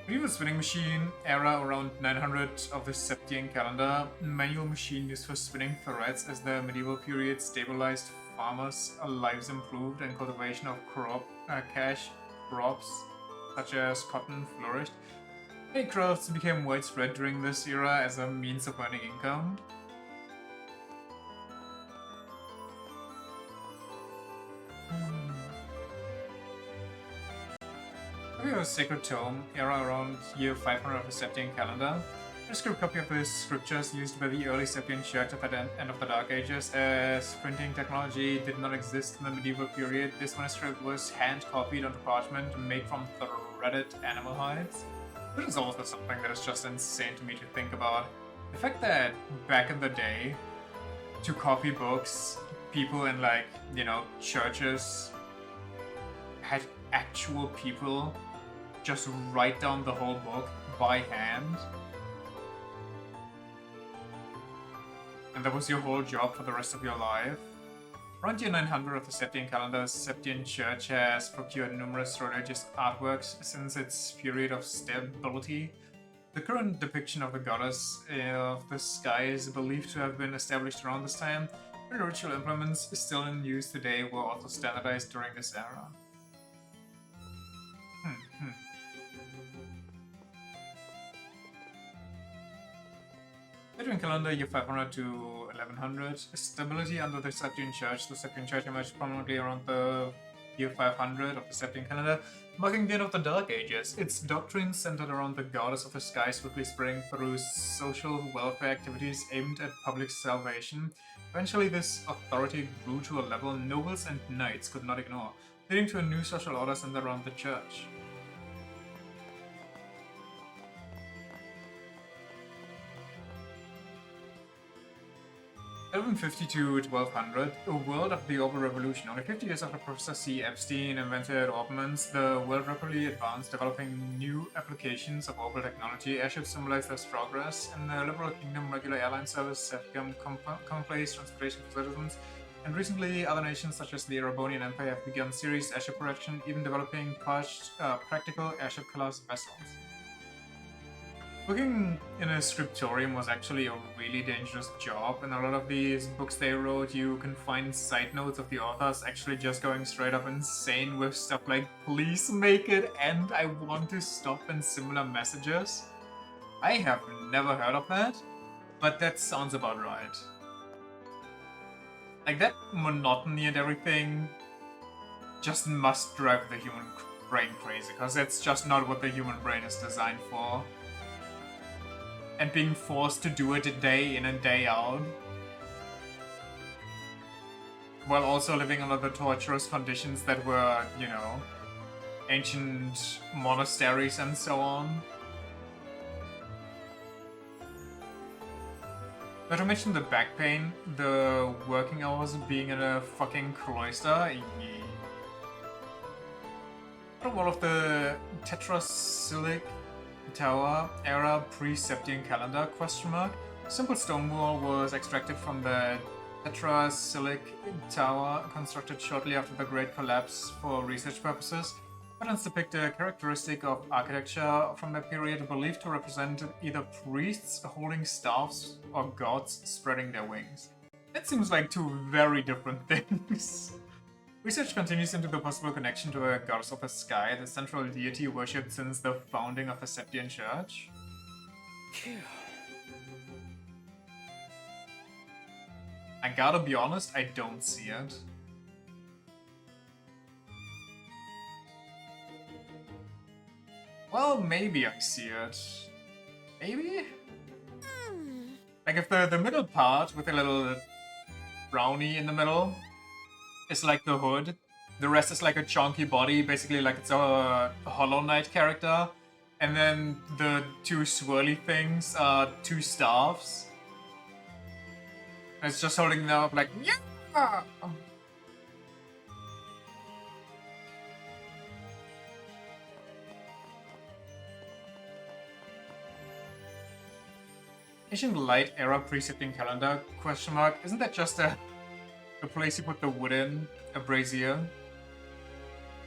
Medieval spinning machine, era around 900 of the Septian calendar. Manual machine used for spinning threads as the medieval period stabilized farmers' lives improved and cultivation of cash crops such as cotton flourished. Many crafts became widespread during this era as a means of earning income. We have a sacred tome, era around year 500 of the Septian calendar. A script copy of the scriptures used by the early Septian Church at the end of the Dark Ages, as printing technology did not exist in the medieval period. This manuscript was hand-copied onto parchment made from threaded animal hides. Which is also something that is just insane to me to think about. The fact that back in the day, to copy books, people in like, you know, churches had actual people just write down the whole book by hand. And that was your whole job for the rest of your life. Around year 900 of the Septian calendar, Septian Church has procured numerous religious artworks since its period of stability. The current depiction of the goddess of the sky is believed to have been established around this time. Many ritual implements still in use today were also standardized during this era. Septian calendar, year 500 to 1100. Stability under the Septian Church. The Septian Church emerged prominently around the year 500 of the Septian calendar, marking the end of the Dark Ages. Its doctrines centered around the goddess of the sky swiftly spreading through social welfare activities aimed at public salvation. Eventually, this authority grew to a level nobles and knights could not ignore, leading to a new social order centered around the church. 1150 to 1200, a world of the Orbital Revolution. Only 50 years after Professor C. Epstein invented Orbments, the world rapidly advanced, developing new applications of orbital technology. Airships symbolize this progress. In the Liberal Kingdom, regular airline service have become commonplace transportation for citizens. And recently, other nations such as the Erebonian Empire have begun serious airship production, even developing practical airship-class vessels. Working in a scriptorium was actually a really dangerous job. In a lot of these books they wrote, you can find side notes of the authors actually just going straight up insane with stuff like, please make it end, I want to stop, and similar messages. I have never heard of that, but that sounds about right. Like, that monotony and everything just must drive the human brain crazy, because that's just not what the human brain is designed for. And being forced to do it day in and day out, while also living under the torturous conditions that were, you know, ancient monasteries and so on. Not to mention the back pain, the working hours being in a fucking cloister. Out of all of the Tetrasilic Tower era pre-Septian calendar, simple stone wall was extracted from the Tetrasilic Tower, constructed shortly after the Great Collapse for research purposes. Patterns depict a characteristic of architecture from that period believed to represent either priests holding staffs or gods spreading their wings. That seems like two very different things. Research continues into the possible connection to a goddess of the sky, the central deity worshipped since the founding of the Septian Church. I gotta be honest, I don't see it. Well, maybe I see it. Maybe? Like if the middle part with a little brownie in the middle is like the hood. The rest is like a chunky body, basically like it's a Hollow Knight character. And then the two swirly things are two staffs. And it's just holding them up like, yeah! Ancient Light Era Pre-Septian Calendar, question mark. Isn't that just a place you put the wood in, a brazier?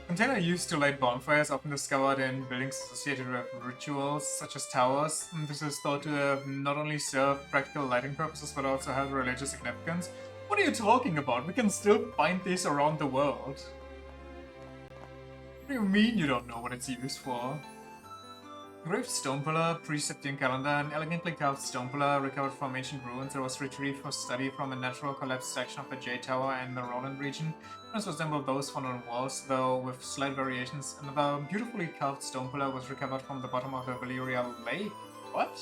Container used to light bonfires, often discovered in buildings associated with rituals, such as towers. And this is thought to have not only served practical lighting purposes, but also had religious significance. What are you talking about? We can still find these around the world. What do you mean you don't know what it's used for? Engraved stone pillar, pre-Septian calendar, an elegantly carved stone pillar recovered from ancient ruins that was retrieved for study from a natural collapsed section of the Jade Tower in the Roland region. This resembled those found on walls, though with slight variations. Another beautifully carved stone pillar was recovered from the bottom of the Valyria Lake. What?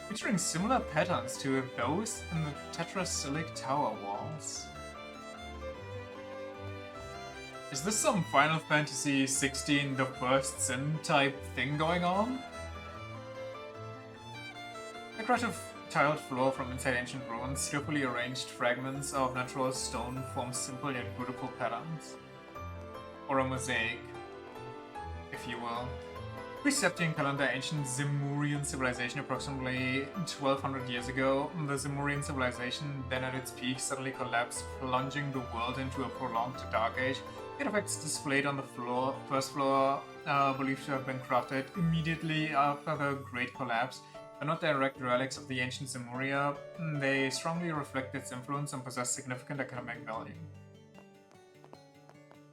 Featuring similar patterns to those in the Tetrasilic Tower walls. Is this some Final Fantasy 16 The First Sin type thing going on? Decorative tiled floor from inside ancient ruins, skillfully arranged fragments of natural stone form simple yet beautiful patterns. Or a mosaic, if you will. Pre-Septian calendar, ancient Zemurian civilization approximately 1200 years ago. The Zemurian civilization, then at its peak, suddenly collapsed, plunging the world into a prolonged dark age. Artifacts displayed on the first floor, believed to have been crafted immediately after the Great Collapse. They're not direct relics of the ancient Zemuria. They strongly reflect its influence and possess significant economic value.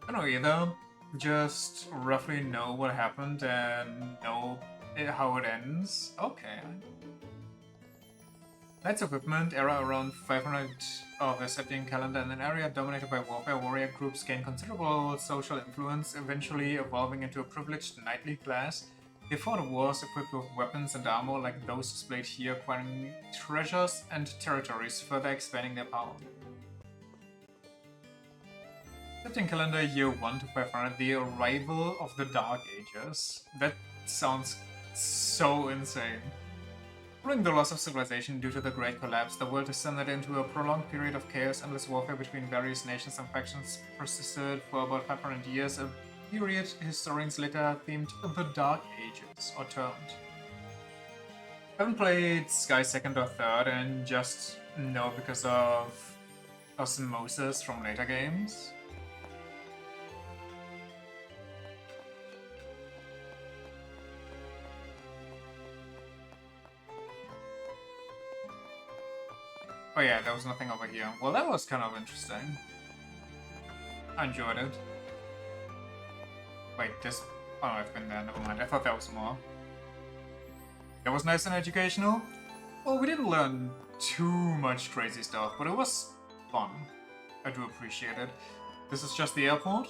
I don't know either. Just roughly know what happened and know how it ends. Okay. Knights Equipment, era around 500 of the Septian calendar, in an area dominated by warfare, warrior groups gain considerable social influence, eventually evolving into a privileged knightly class. They fought wars equipped with weapons and armor like those displayed here, acquiring treasures and territories, further expanding their power. Septian calendar year 1 to 500, the arrival of the Dark Ages. That sounds so insane. Following the loss of civilization due to the Great Collapse, the world descended into a prolonged period of chaos. Endless warfare between various nations and factions persisted for about 500 years, a period historians later themed the Dark Ages, or termed. I haven't played Sky 2nd or 3rd, and just know because of osmosis from later games. Oh yeah, there was nothing over here. Well, that was kind of interesting. I enjoyed it. Wait, this... Oh, I've been there, never mind. I thought there was more. That was nice and educational. Well, we didn't learn too much crazy stuff, but it was fun. I do appreciate it. This is just the airport.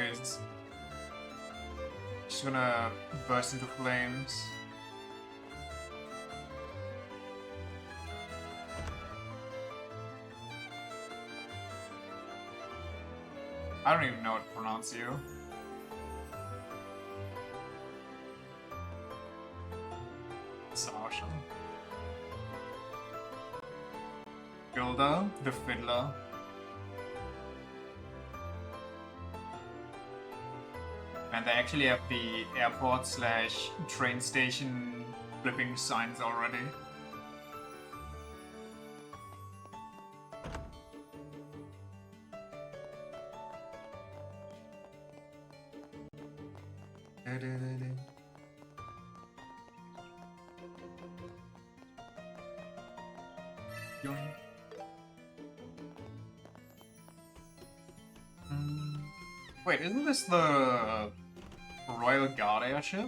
Okay, she's gonna burst into flames. I don't even know how to pronounce you. Sasha. Gilda, the Fiddler. And they actually have the airport slash train station flipping signs already. Wait, isn't this the Royal Guard airship?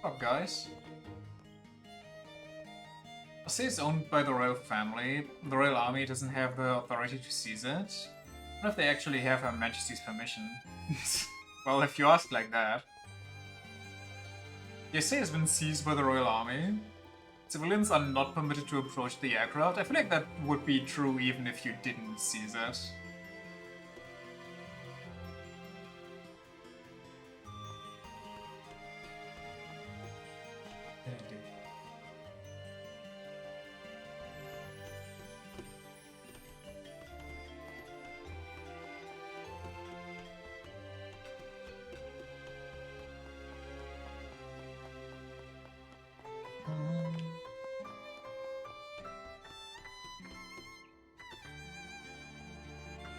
What's up, guys? I say it's owned by the royal family. The royal army doesn't have the authority to seize it. I don't know if they actually have Her Majesty's permission. Well, if you ask like that. You say it's been seized by the royal army. Civilians are not permitted to approach the aircraft. I feel like that would be true even if you didn't seize it.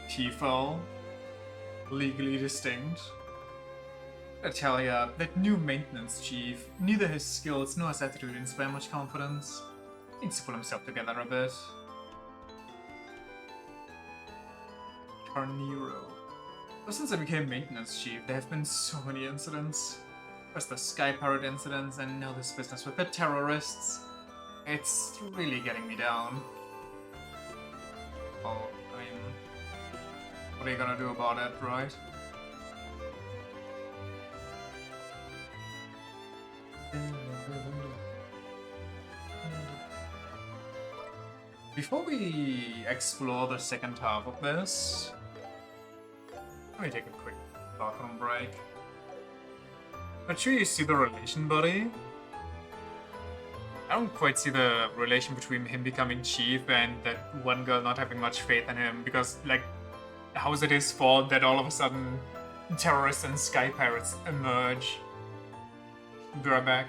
Tiefel, legally distinct. I tell ya, that new maintenance chief, neither his skills nor his attitude inspire much confidence. He needs to pull himself together a bit. Carnero. Ever since I became maintenance chief, there have been so many incidents. First the Sky Pirate incidents, and now this business with the terrorists. It's really getting me down. Oh, I mean... what are you gonna do about it, right? Before we explore the second half of this, let me take a quick bathroom break. Not sure you see the relation, buddy. I don't quite see the relation between him becoming chief and that one girl not having much faith in him, because, like, how is it his fault that all of a sudden terrorists and sky pirates emerge? Be right back.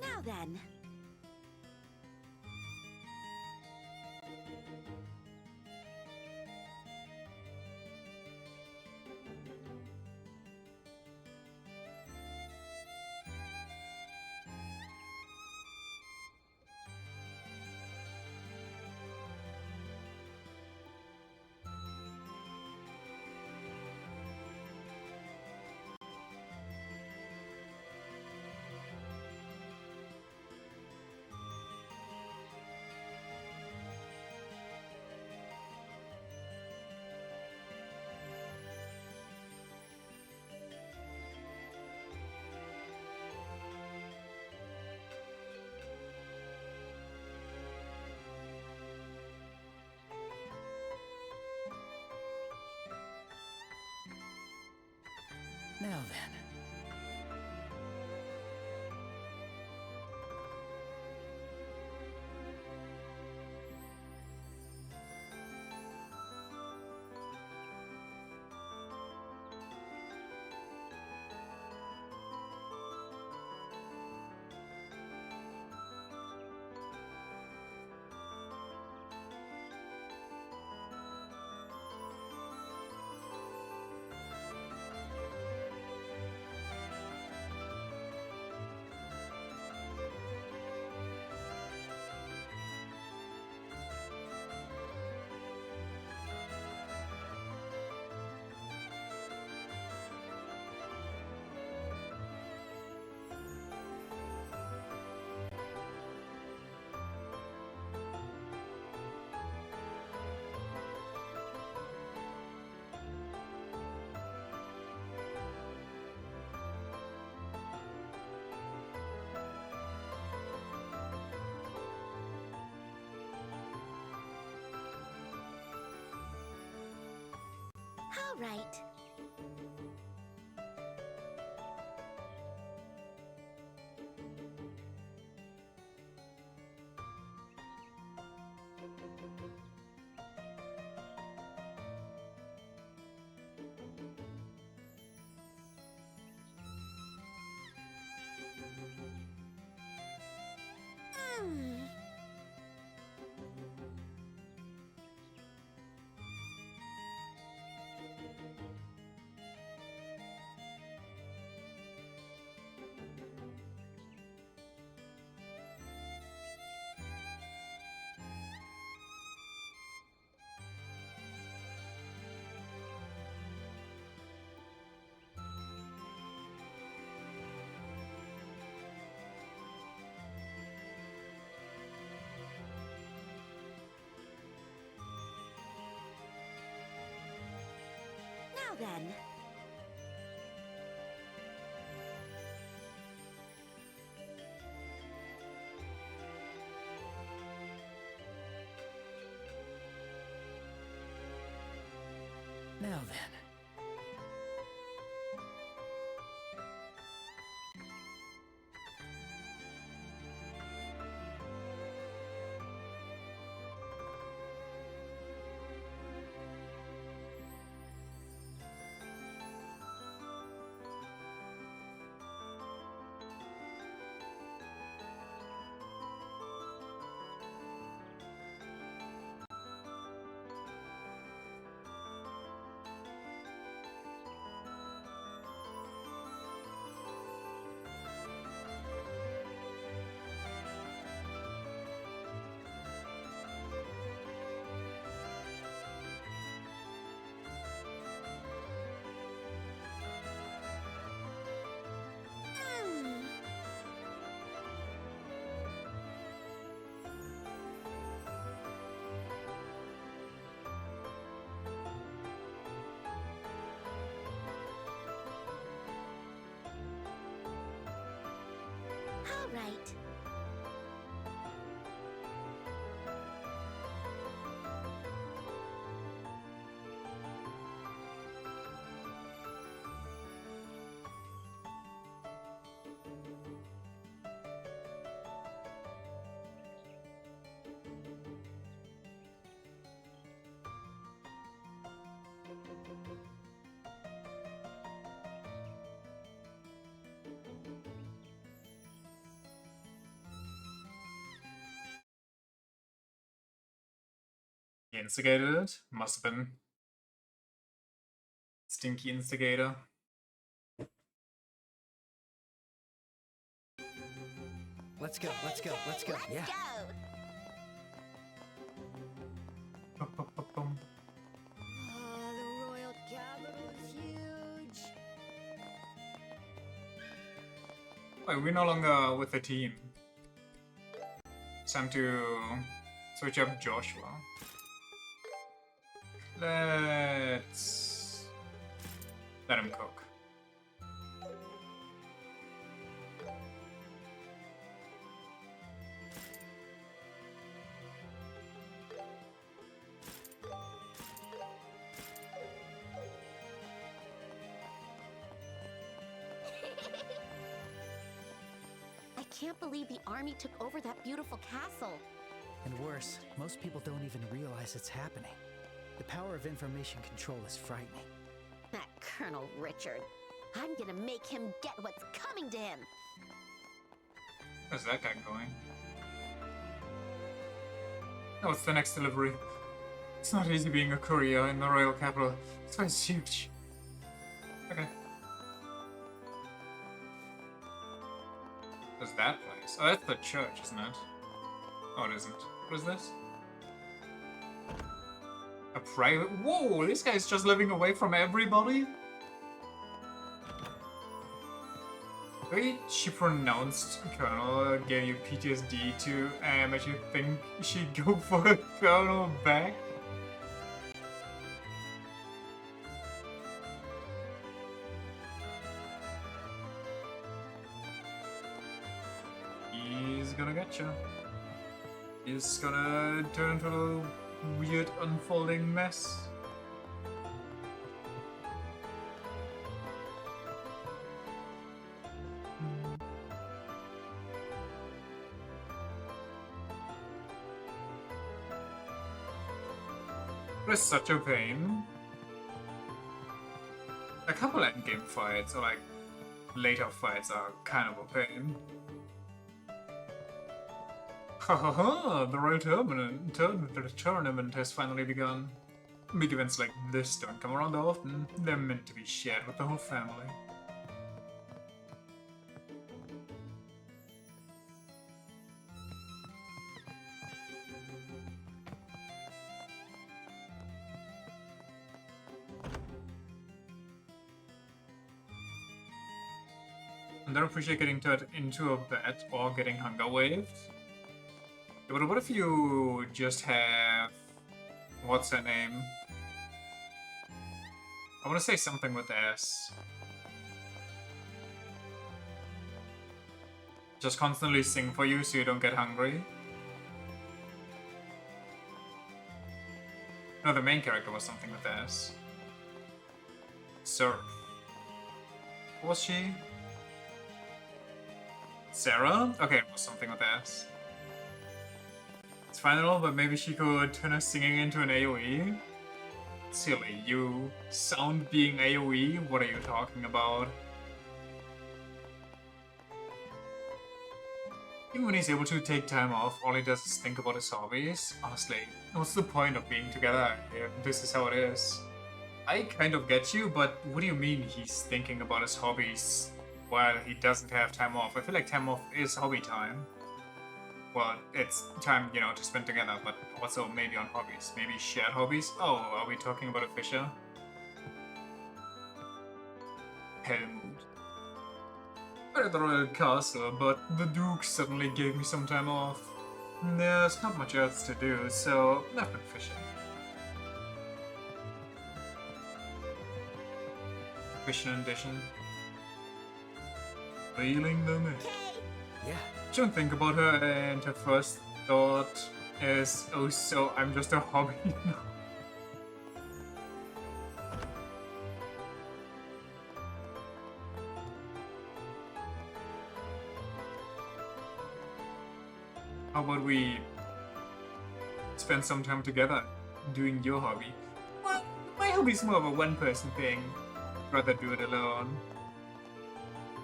Now then. Now then. All right. Now then. Now then. All right. He instigated it? Must have been. Stinky instigator. Let's go, let's go, let's go. Yeah. The royal capital is huge. Wait, we're no longer with the team. It's time to switch up Joshua. Let's let him cook. can't believe the army took over that beautiful castle. And worse, most people don't even realize it's happening. The power of information control is frightening. That Colonel Richard. I'm gonna make him get what's coming to him. Where's that guy going? Oh, it's the next delivery. It's not easy being a courier in the royal capital. This place is huge. Okay. What's that place? Oh, that's the church, isn't it? Oh, it isn't. What is this? A private... Whoa, this guy's just living away from everybody? The way she pronounced Colonel gave you PTSD to make you think she'd go for a Colonel back? He's gonna get you. He's gonna turn into a weird unfolding mess. It's such a pain. A couple endgame fights, or like later fights, are kind of a pain. Ha ha ha! The Royal Tournament has finally begun. Big events like this don't come around often. They're meant to be shared with the whole family. I don't appreciate getting turned into a bat or getting hunger waved. But what if you just have... what's her name? I want to say something with S. Just constantly sing for you so you don't get hungry. No, the main character was something with S. Surf. What was she? Sarah? Okay, it was something with S. It's final, but maybe she could turn her singing into an AoE? Silly, you. Sound being AoE? What are you talking about? Even when he's able to take time off, all he does is think about his hobbies. Honestly, what's the point of being together if this is how it is? I kind of get you, but what do you mean he's thinking about his hobbies while he doesn't have time off? I feel like time off is hobby time. Well, it's time, you know, to spend together, but also maybe on hobbies. Maybe shared hobbies? Oh, are we talking about a fisher? Helmut. We're at the royal castle, but the Duke suddenly gave me some time off. There's not much else to do, so I've been fishing. Fishing and dishing. Feeling the mist. Yeah. Don't think about her, and her first thought is, oh, so I'm just a hobby now. How about we spend some time together doing your hobby? Well, my hobby's more of a one-person thing. I'd rather do it alone.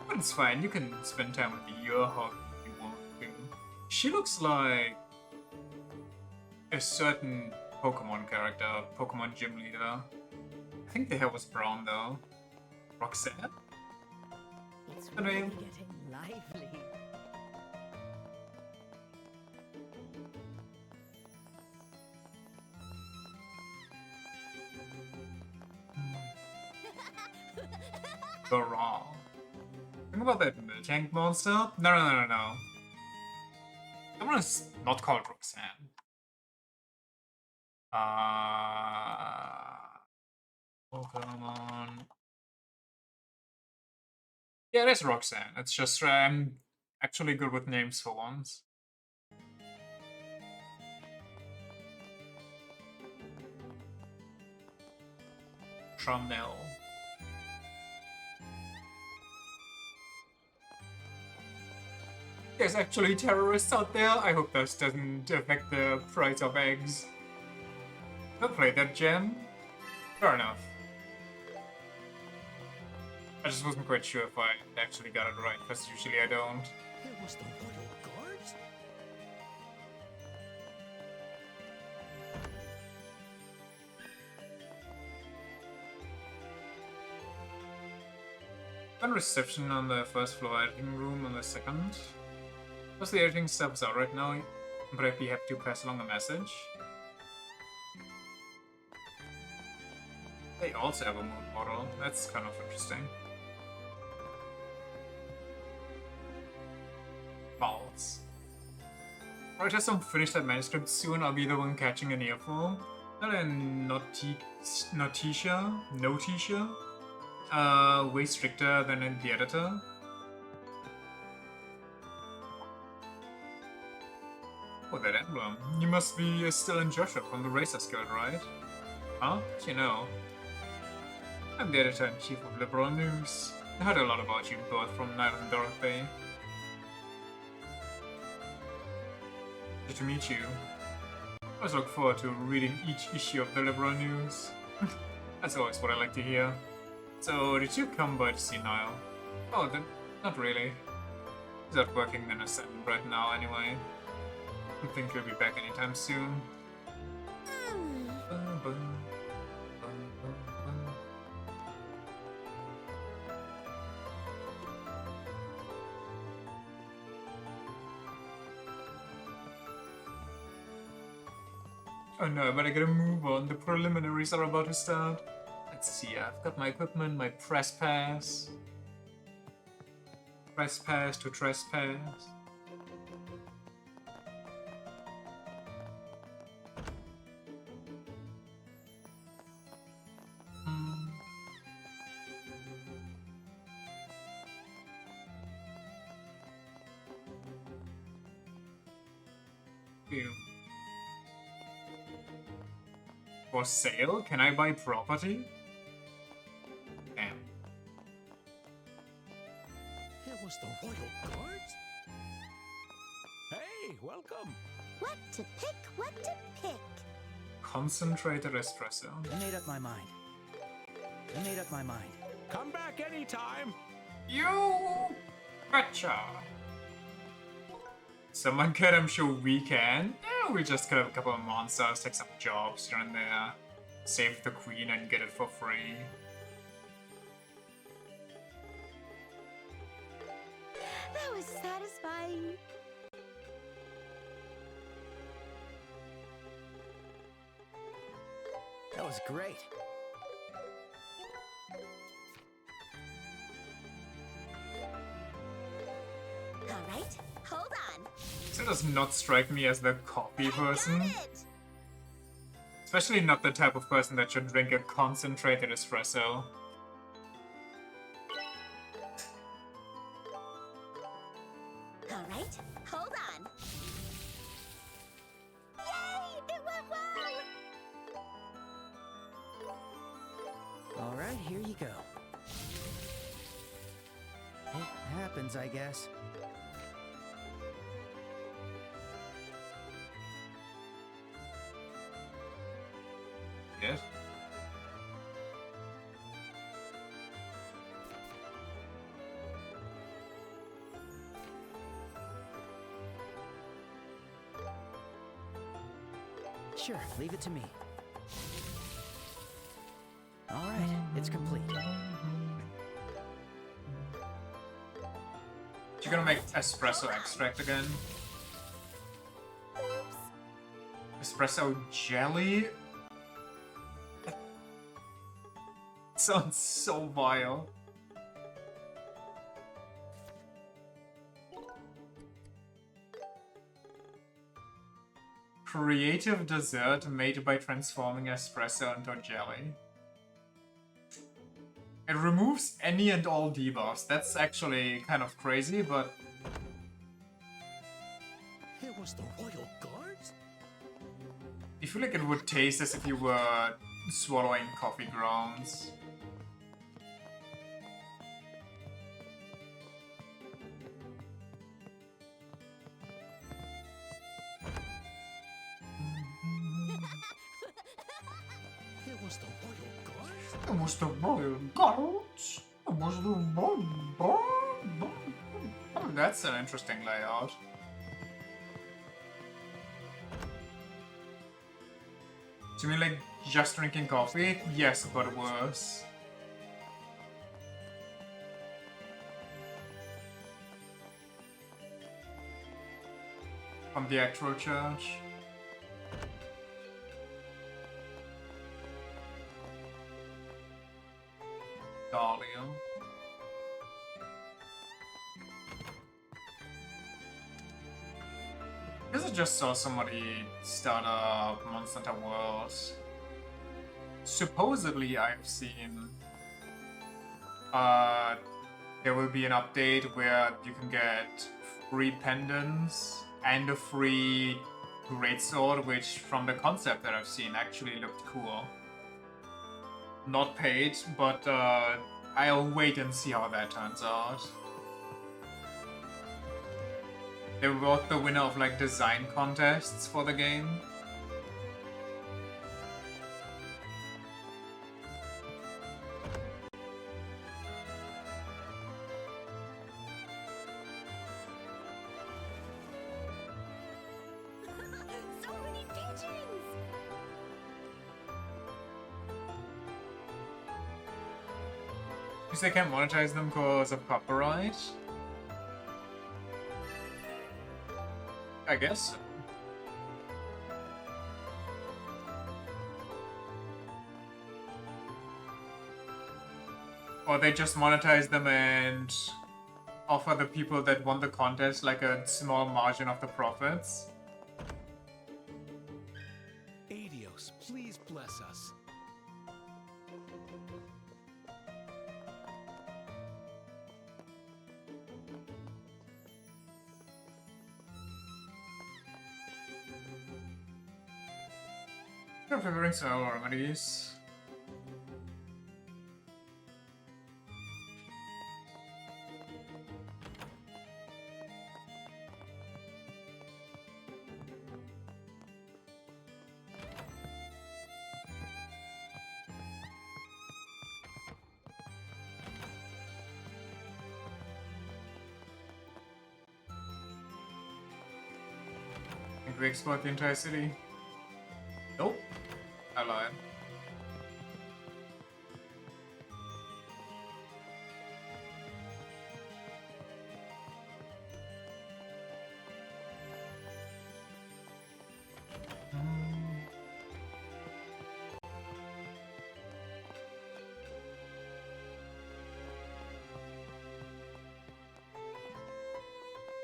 But it's fine, you can spend time with your hobby if you want to. She looks like a certain Pokemon character, Pokemon gym leader. I think the hair was brown though. Roxanne? It's I really mean, getting lively. the raw. Think about that Miltank monster? No. That one is not called Roxanne. Pokemon. Yeah, it is Roxanne. It's just I'm actually good with names for once. Chanel. There's actually terrorists out there. I hope this doesn't affect the price of eggs. I played that gem. Fair enough. I just wasn't quite sure if I actually got it right, because usually I don't. It was the royal guards? One reception on the first floor, editing room on the second. Plus the editing stuff is out right now, but I'd be happy to pass along a message. They also have a moon model. That's kind of interesting. Balls. Writers don't finish that manuscript soon. I'll be the one catching an earful. Not in Notisha. Way stricter than in the editor. Oh, that emblem. You must be still in Joshua from the Racer Guild, right? Huh? You know. I'm the editor-in-chief of Liberal News. I heard a lot about you both from Niall and Dorothy. Good to meet you. I always look forward to reading each issue of the Liberal News. That's always what I like to hear. So, did you come by to see Niall? Oh, then, not really. He's out working in a set right now anyway. I don't think he'll be back anytime soon. Oh no, but I gotta move on. The preliminaries are about to start. Let's see, I've got my equipment, my press pass. Press pass to trespass. Ew. For sale? Can I buy property? Damn. It was the royal guards? Hey, welcome. What to pick, what to pick. Concentrated espresso. I made up my mind. Come back anytime. You betcha. Someone could, I'm sure we can. Yeah, we just kill a couple of monsters, take some jobs here and there, save the queen and get it for free. That was satisfying. That was great. All right, hold on. Still does not strike me as the coffee person. Especially not the type of person that should drink a concentrated espresso. All right, hold on. Yay! It went well! All right, here you go. It happens, I guess. Yes. Sure, leave it to me. All right, it's complete. You're gonna make espresso extract again? Espresso jelly? Sounds so vile. Creative dessert made by transforming espresso into jelly. It removes any and all debuffs. That's actually kind of crazy, but... It was the royal guards? I feel like it would taste as if you were swallowing coffee grounds. It was the royal guards. It was the royal. Oh, that's an interesting layout. Do you mean like just drinking coffee? Yes, but worse. From the actual church. Dahlia. I guess I just saw somebody start a Monster Hunter World. Supposedly I've seen there will be an update where you can get free pendants and a free greatsword, which from the concept that I've seen actually looked cool. Not paid, but I'll wait and see how that turns out. They wrote the winner of like design contests for the game. So many pigeons! Because they can't monetize them because of copyright? I guess. Or they just monetize them and offer the people that won the contest like a small margin of the profits. Adios, please bless us. I'm favoring some remedies. Think we explored the entire city? Nope. I lied.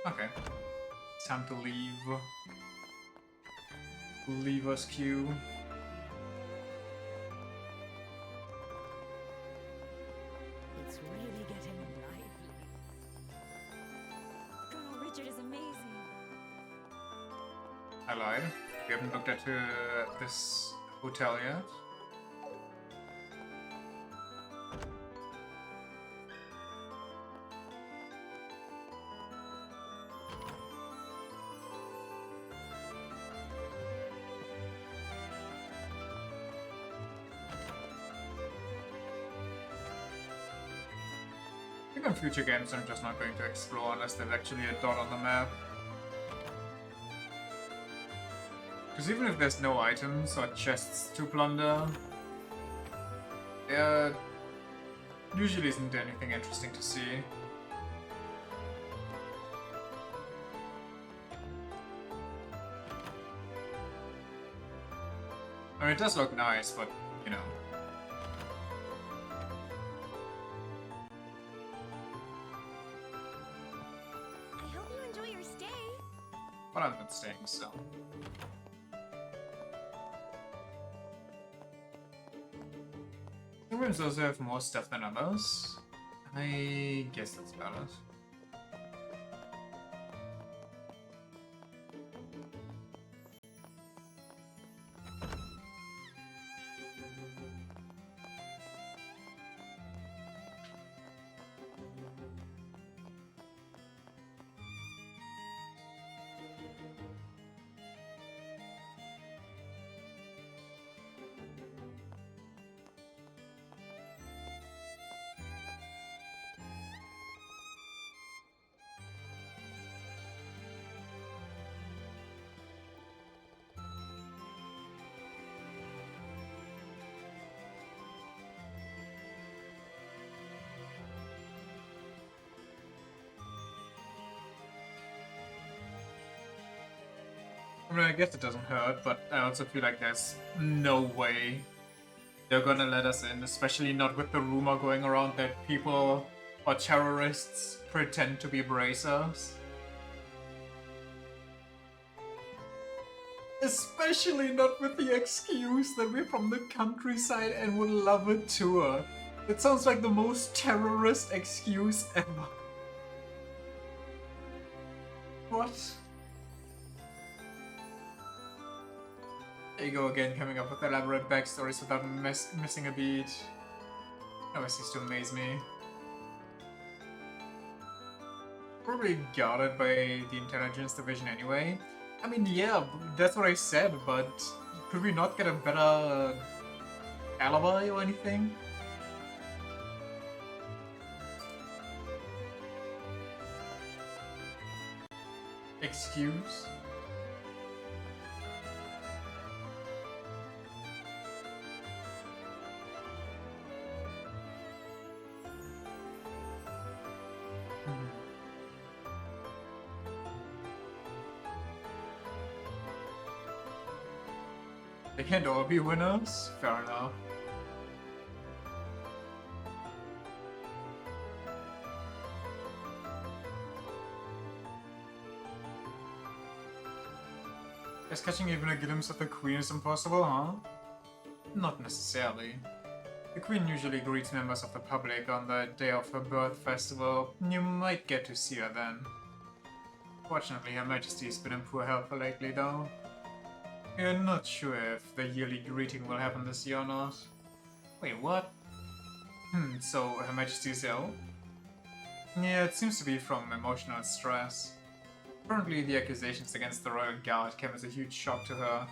Okay. It's time to leave. Leave us, Q. It's really getting lively. Colonel Richard is amazing. I lied. We haven't looked at this hotel yet. I think in future games I'm just not going to explore unless there's actually a dot on the map. Because even if there's no items or chests to plunder, there usually isn't anything interesting to see. I mean, it does look nice, but, you know. I hope you enjoy your stay. But I'm not staying, so. Some rooms also have more stuff than others. I guess that's valid. I mean, I guess it doesn't hurt, but I also feel like there's no way they're gonna let us in, especially not with the rumor going around that people or terrorists pretend to be bracers. Especially not with the excuse that we're from the countryside and would love a tour. It sounds like the most terrorist excuse ever. What? There you go again, coming up with elaborate backstories without missing a beat. Always used to amaze me. Probably guarded by the intelligence division anyway. I mean, yeah, that's what I said, but could we not get a better alibi or anything? Excuse? They can't all be winners? Fair enough. Is catching even a glimpse of the Queen is impossible, huh? Not necessarily. The Queen usually greets members of the public on the day of her birth festival. You might get to see her then. Fortunately, Her Majesty's been in poor health lately, though. We're not sure if the yearly greeting will happen this year or not. Wait, what? So Her Majesty's ill? Yeah, it seems to be from emotional stress. Apparently the accusations against the Royal Guard came as a huge shock to her.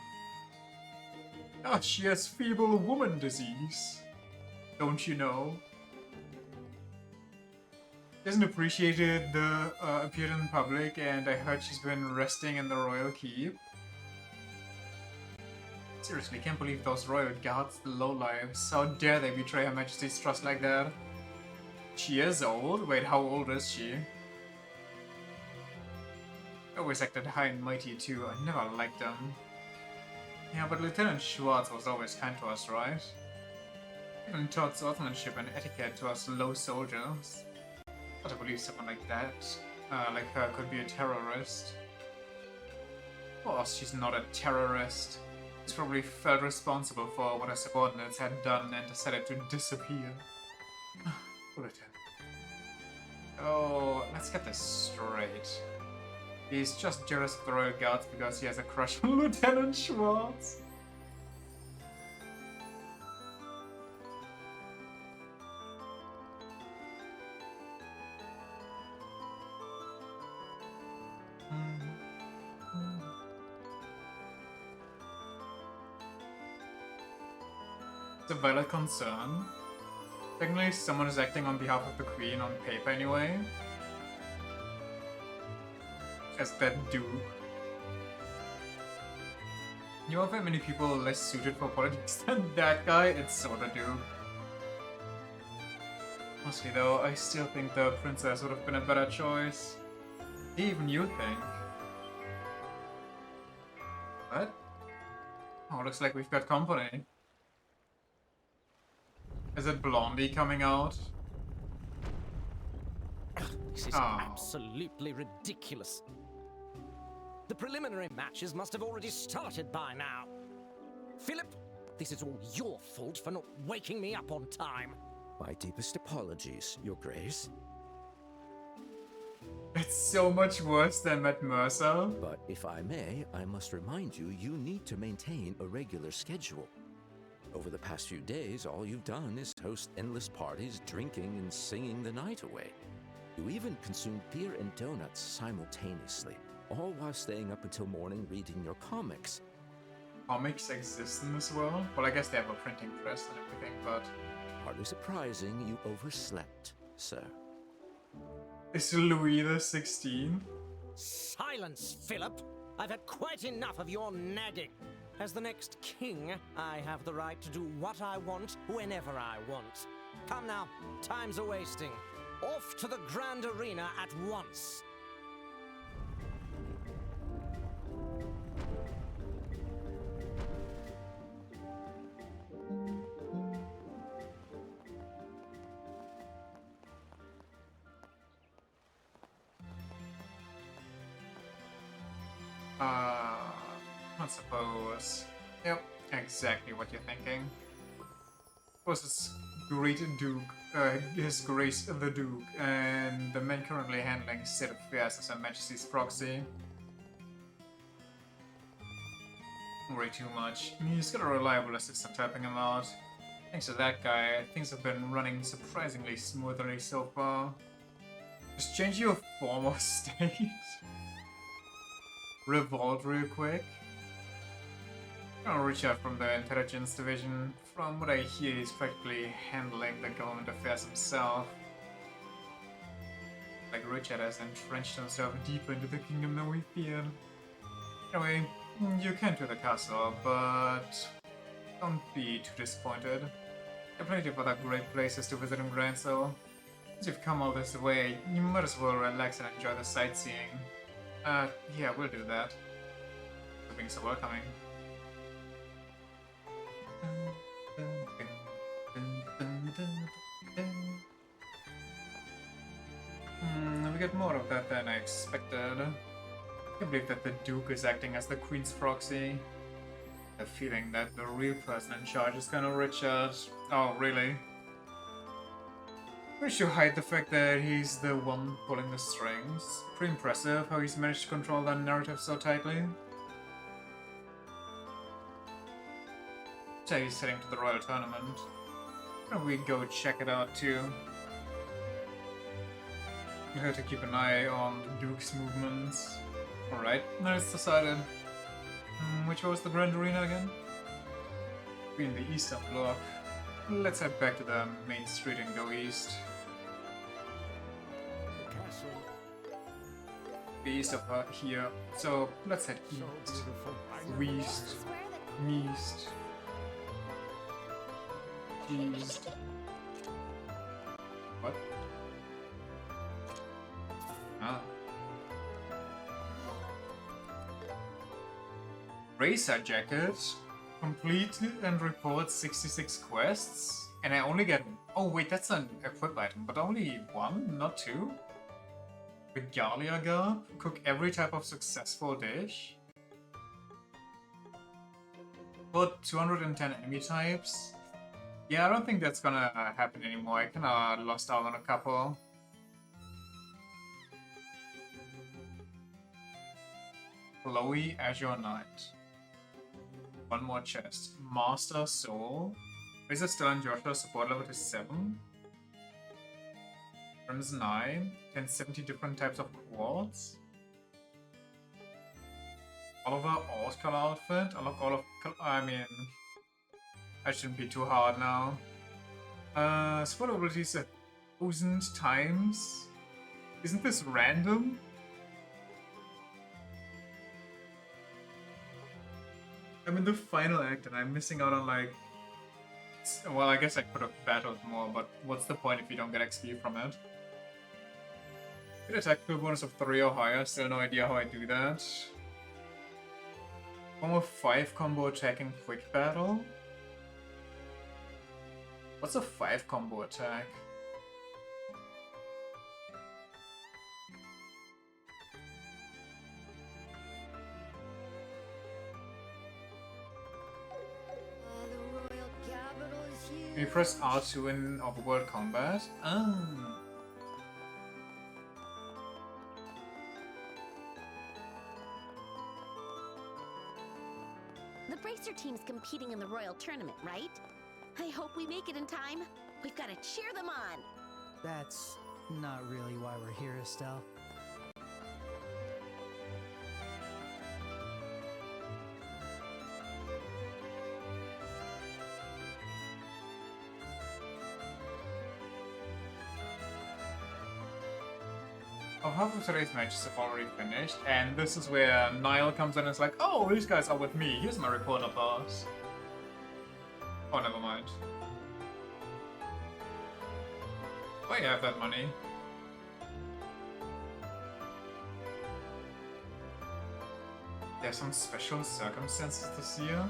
Ah, she has feeble woman disease. Don't you know? She hasn't appreciated the appeared in public, and I heard she's been resting in the Royal Keep. Seriously, can't believe those Royal Guards, the lowlives. How dare they betray Her Majesty's trust like that? She is old? Wait, how old is she? Always acted high and mighty too. I never liked them. Yeah, but Lieutenant Schwartz was always kind to us, right? Even taught swordsmanship and etiquette to us low soldiers. But I believe someone like that, like her, could be a terrorist. Of course, she's not a terrorist. She's probably felt responsible for what her subordinates had done and decided to disappear. Bulletin. Oh, let's get this straight. He's just jealous of the Royal Guards because he has a crush on Lieutenant Schwartz. It's a valid concern. Technically, someone is acting on behalf of the Queen on paper anyway. As that Duke. You know that many people less suited for politics than that guy? It's so the Duke. Honestly though, I still think the princess would have been a better choice. Even you think. What? Oh, looks like we've got company. Is it Blondie coming out? This is absolutely ridiculous. The preliminary matches must have already started by now. Philip, this is all your fault for not waking me up on time. My deepest apologies, Your Grace. It's so much worse than Matt Mercer. But if I may, I must remind you, you need to maintain a regular schedule. Over the past few days, all you've done is host endless parties, drinking and singing the night away. You even consumed beer and donuts simultaneously, all while staying up until morning reading your comics. Comics exist in this world? Well, I guess they have a printing press and everything, but... Hardly surprising you overslept, sir. Is Louis the 16th? Silence, Philip! I've had quite enough of your nagging. As the next king, I have the right to do what I want, whenever I want. Come now, time's a-wasting. Off to the Grand Arena at once. I suppose. Yep, exactly what you're thinking. Was his great Duke, His Grace the Duke, and the man currently handling state affairs as Her Majesty's proxy. Way too much. He's got a reliable assistant helping him out. Thanks to that guy, things have been running surprisingly smoothly so far. Just change your form of state. Revolt real quick. I'll reach out from the intelligence division. From what I hear, he's practically handling the government affairs himself. Like Richard has entrenched himself deeper into the kingdom than we feared. Anyway, you can to the castle, but don't be too disappointed. There are plenty of other great places to visit in Gransel. Since you've come all this way, you might as well relax and enjoy the sightseeing. Yeah, we'll do that. For being so welcoming. We get more of that than I expected. I can't believe that the Duke is acting as the Queen's proxy. The feeling that the real person in charge is Colonel Richard. Oh, really? We should hide the fact that he's the one pulling the strings. Pretty impressive how he's managed to control that narrative so tightly. So he's heading to the Royal Tournament. Why don't we go check it out too? We have to keep an eye on the Duke's movements. Alright, now it's decided. Which was the Grand Arena again? We're in the Eastern Bloc. Let's head back to the main street and go east. The castle. The east of here. So let's head east. West. East. East. What? Ah. Racer jacket. Complete and report 66 quests. And I only get... Oh wait, that's an equip item, but only one, not two? Regalia garb? Cook every type of successful dish? Put 210 enemy types? Yeah, I don't think that's gonna happen anymore. I kinda lost out on a couple. Chloe Azure Knight. One more chest. Master Soul. Is it still on Joshua? Support level to 7. Crimson 9. 1070 different types of quartz. Oliver Art color outfit. Unlock all of... I mean... That shouldn't be too hard now. Support abilities 1,000 times. Isn't this random? I'm in the final act and I'm missing out on like... Well, I guess I could have battled more, but what's the point if you don't get XP from it? Get a tactical bonus of 3 or higher, still no idea how I do that. Form of 5 combo attack in quick battle? What's a 5 combo attack? You press R2 in overworld combat? Ah. The Bracer team's competing in the Royal Tournament, right? I hope we make it in time. We've got to cheer them on. That's not really why we're here, Estelle. Oh, half of today's matches have already finished, and this is where Niall comes in and is like, oh, these guys are with me, here's my reporter pass. Oh, never mind. Oh, you have that money. There's some special circumstances this year.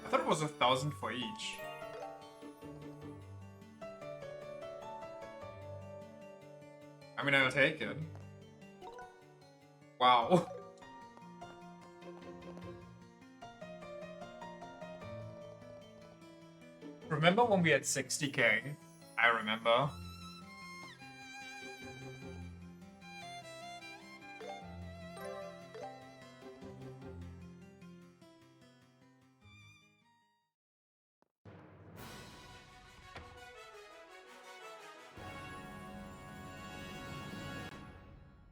I thought it was 1,000 for each. I mean, I'll take it. Wow. Remember when we had 60k? I remember.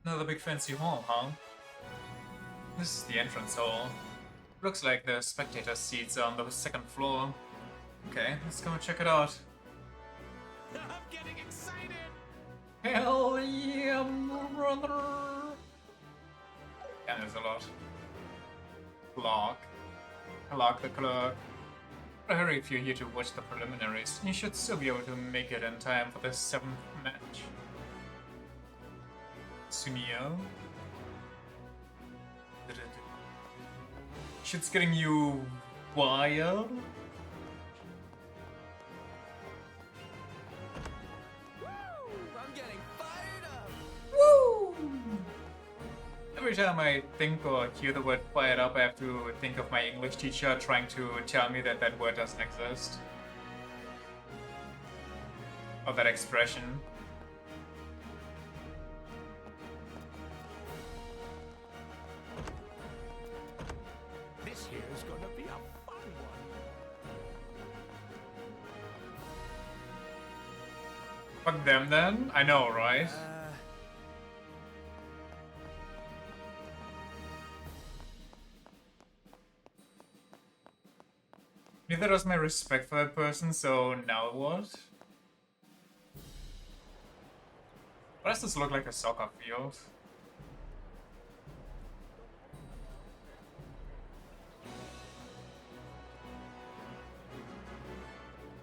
Another big fancy hall, huh? This is the entrance hall. Looks like the spectator seats are on the second floor. Okay, let's go check it out. I'm getting excited! Hell yeah, brother! Yeah, there's a lot. Clock the clock. But hurry if you're here to watch the preliminaries. You should still be able to make it in time for the 7th match. Sunio. Shit's getting you wild. I'm getting fired up! Woo! Every time I think or hear the word fired up, I have to think of my English teacher trying to tell me that that word doesn't exist. Or that expression. This here's gonna be a fun one. Fuck them then? I know, right? Neither does my respect for that person, so now what? Why does this look like a soccer field?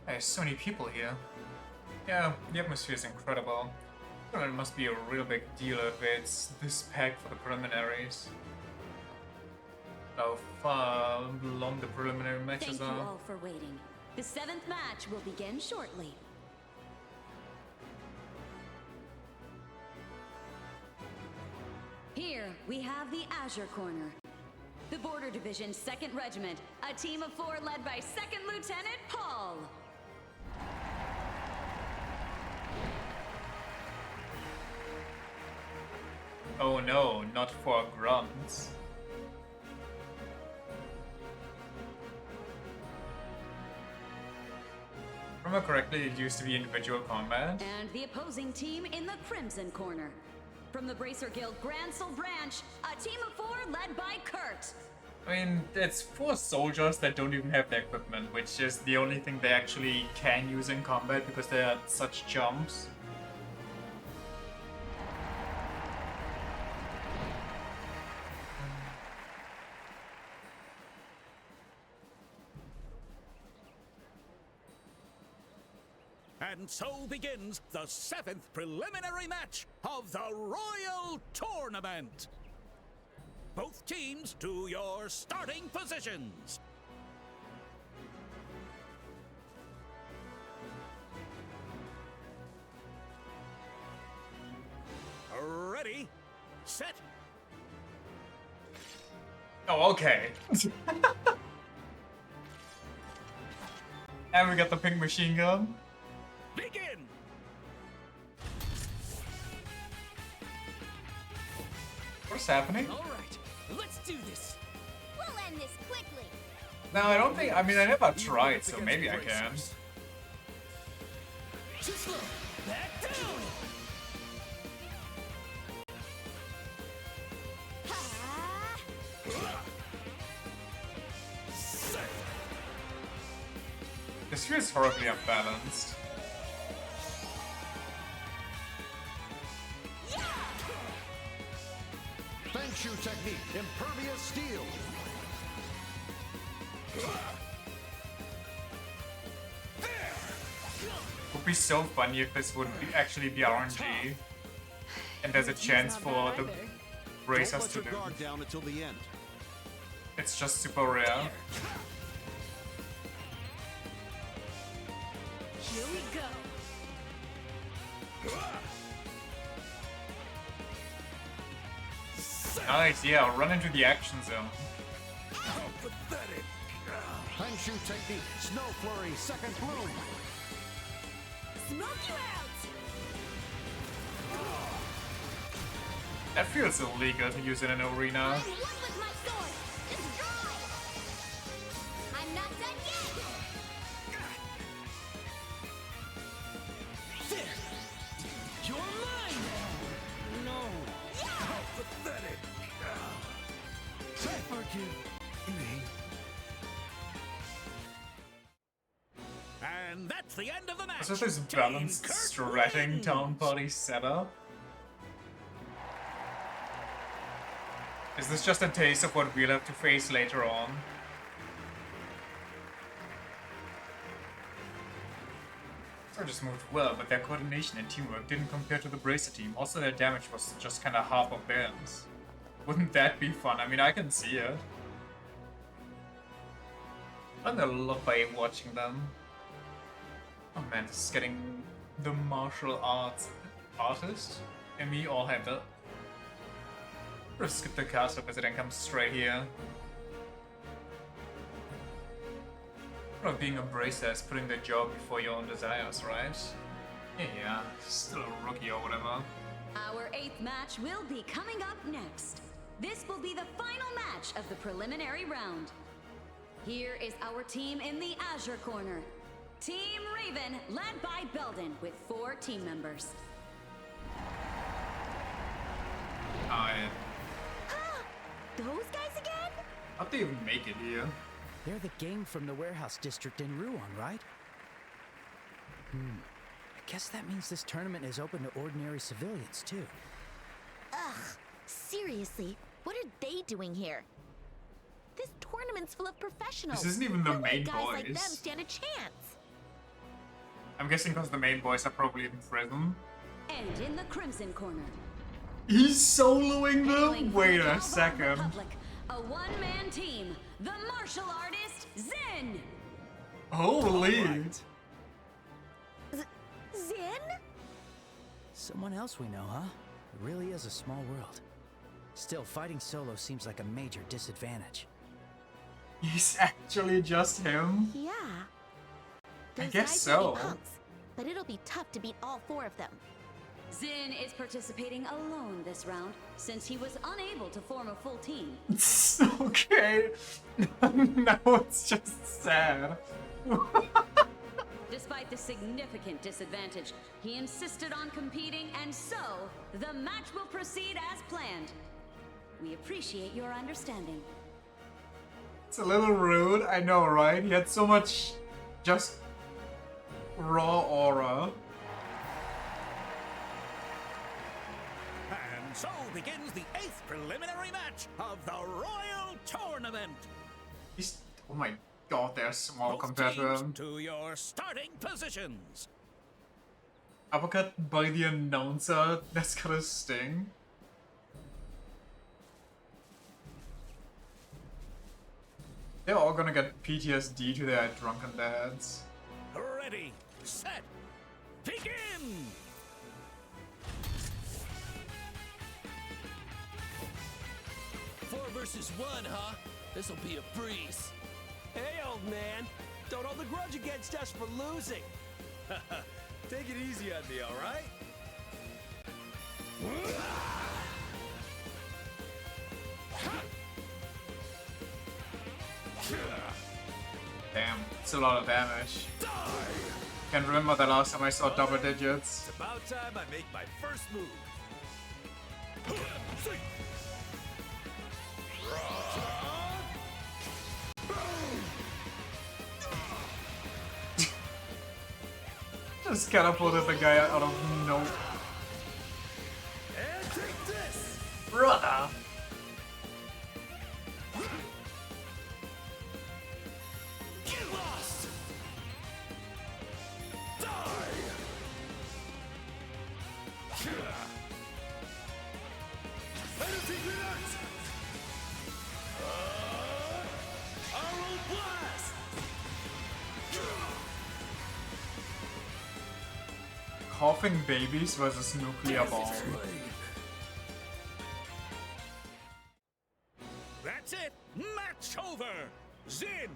There's so many people here. Yeah, the atmosphere is incredible. Well, it must be a real big deal if it's this packed for the preliminaries. How far long the preliminary matches Thank you are. all for waiting. The 7th match will begin shortly. Here we have the Azure Corner. The Border Division 2nd Regiment, a team of 4 led by 2nd Lieutenant Paul. Oh no, not for grunts. Remember correctly, it used to be individual combat. And the opposing team in the Crimson Corner. From the Bracer Guild Gransel Branch, a team of 4 led by Kurt. I mean, it's 4 soldiers that don't even have the equipment, which is the only thing they actually can use in combat because they are such jumps. And so begins the 7th preliminary match of the Royal Tournament. Both teams to your starting positions. Ready, set. Oh, okay. And we got the pink machine gun. Begin! What's happening? All right, let's do this. We'll end this quickly. No, I don't think. I mean, I never tried, so maybe I can. Too slow. Back down. This feels horribly unbalanced. Feng Shu technique, impervious steel. Would be so funny if this would actually be RNG, and there's a chance for the bracers to do. Guard down until the end. It's just super rare. Here we go. Nice, yeah, I'll run into the action zone. Pathetic. Thanks you technique. Snow flurry, second bloom. Smoke you out! That feels illegal to use in an arena. I'm one with my sword. Destroy! I'm not done yet. You're mine! No. Pathetic. Forgive me. And that's the end of the match. So this balanced stretching town party setup. Is this just a taste of what we'll have to face later on? So just moved well, but their coordination and teamwork didn't compare to the Bracer team. Also, their damage was just kind of half of theirs. Wouldn't that be fun? I mean, I can see it. I'm gonna love by watching them. Oh man, this is getting the martial arts artist and me all have it. Just skip the castle visit and come straight here. Being a bracer is putting the job before your own desires, right? Yeah, still a rookie or whatever. Our 8th match will be coming up next. This will be the final match of the preliminary round. Here is our team in the Azure Corner. Team Raven, led by Belden, with 4 team members. Those guys again? How'd they even make it here? They're the gang from the warehouse district in Ruan, right? I guess that means this tournament is open to ordinary civilians, too. Ugh, seriously, what are they doing here? This tournament's full of professionals. This isn't even the No way main guys like them boys. stand a chance. I'm guessing because the main boys are probably in prison. And in the Crimson Corner. He's soloing them? Hailing Wait from the a Calvar second. Republic, a one-man team, the martial artist Zin. Holy! Zin? Someone else we know, huh? It really is a small world. Still, fighting solo seems like a major disadvantage. He's actually just him? Yeah. I Those guess guys so. may be punks, but it'll be tough to beat all 4 of them. Zin is participating alone this round, since he was unable to form a full team. It's okay. Now it's just sad. Despite the significant disadvantage, he insisted on competing, and so the match will proceed as planned. We appreciate your understanding. It's a little rude, I know, right? He had so much just raw aura. And so begins the 8th preliminary match of the Royal Tournament. He's, oh my god, they're small Both compared to teams him. to your starting positions. Uppercut by the announcer, that's gonna sting. They're all gonna get PTSD to their drunken dads. Ready, set, begin! 4 versus 1, huh? This'll be a breeze. Hey, old man. Don't hold a grudge against us for losing. Take it easy on me, alright? Damn, it's a lot of damage. Can't remember the last time I saw double digits. It's about time I make my first move. Just catapulted the guy out of no. And take this! Brother! Get lost! Die! Energy grenades! Arrow blast! Coughing babies versus nuclear bomb. Match over! Zin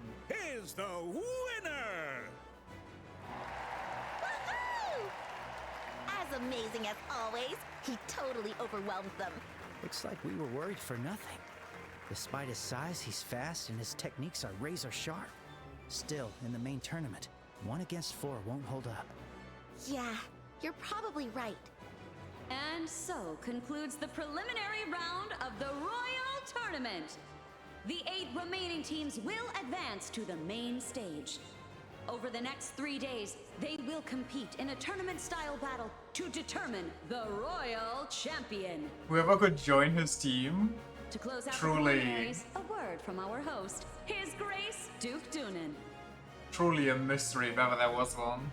is the winner! Woohoo! As amazing as always, he totally overwhelmed them. Looks like we were worried for nothing. Despite his size, he's fast and his techniques are razor sharp. Still, in the main tournament, 1 against 4 won't hold up. Yeah, you're probably right. And so concludes the preliminary round of the Royal Tournament. The 8 remaining teams will advance to the main stage. Over the next 3 days, they will compete in a tournament-style battle to determine the Royal Champion. Whoever could join his team, To close out the truly, preliminaries, a word from our host, His Grace Duke Doonan. truly a mystery if ever there was one.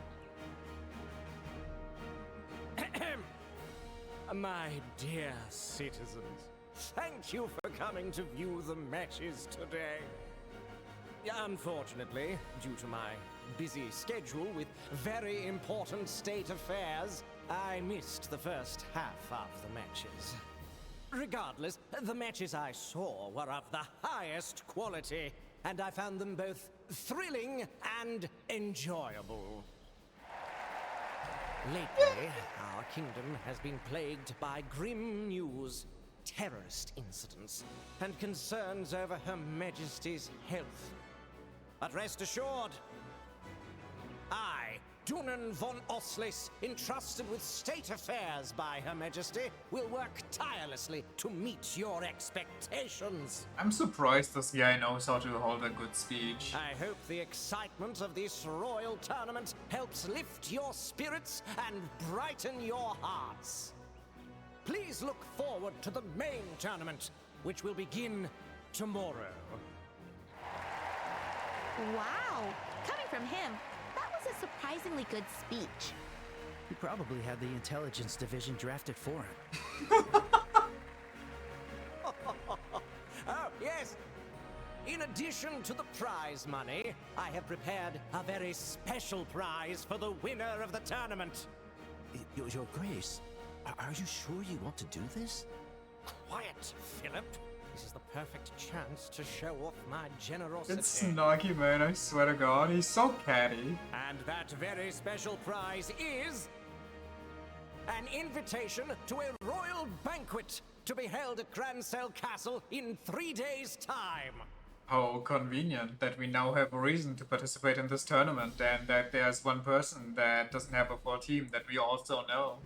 My dear citizens, thank you for coming to view the matches today. Unfortunately, due to my busy schedule with very important state affairs, I missed the first half of the matches. Regardless, the matches I saw were of the highest quality, and I found them both thrilling and enjoyable. Lately, our kingdom has been plagued by grim news, terrorist incidents, and concerns over Her Majesty's health. But rest assured, I, Dunan von Oslis, entrusted with state affairs by Her Majesty, will work tirelessly to meet your expectations. I'm surprised this guy knows how to hold a good speech. I hope the excitement of this royal tournament helps lift your spirits and brighten your hearts. Please look forward to the main tournament, which will begin tomorrow. Wow! Coming from him, that was a surprisingly good speech. He probably had the intelligence division drafted for him. Oh, yes! In addition to the prize money, I have prepared a very special prize for the winner of the tournament. Your Grace, are you sure you want to do this? Quiet, Philip. This is the perfect chance to show off my generosity. It's Snarky, man, I swear to God, he's so catty. And that very special prize is an invitation to a royal banquet to be held at Grancel Castle in 3 days' time. How convenient that we now have a reason to participate in this tournament and that there's one person that doesn't have a full team that we also know.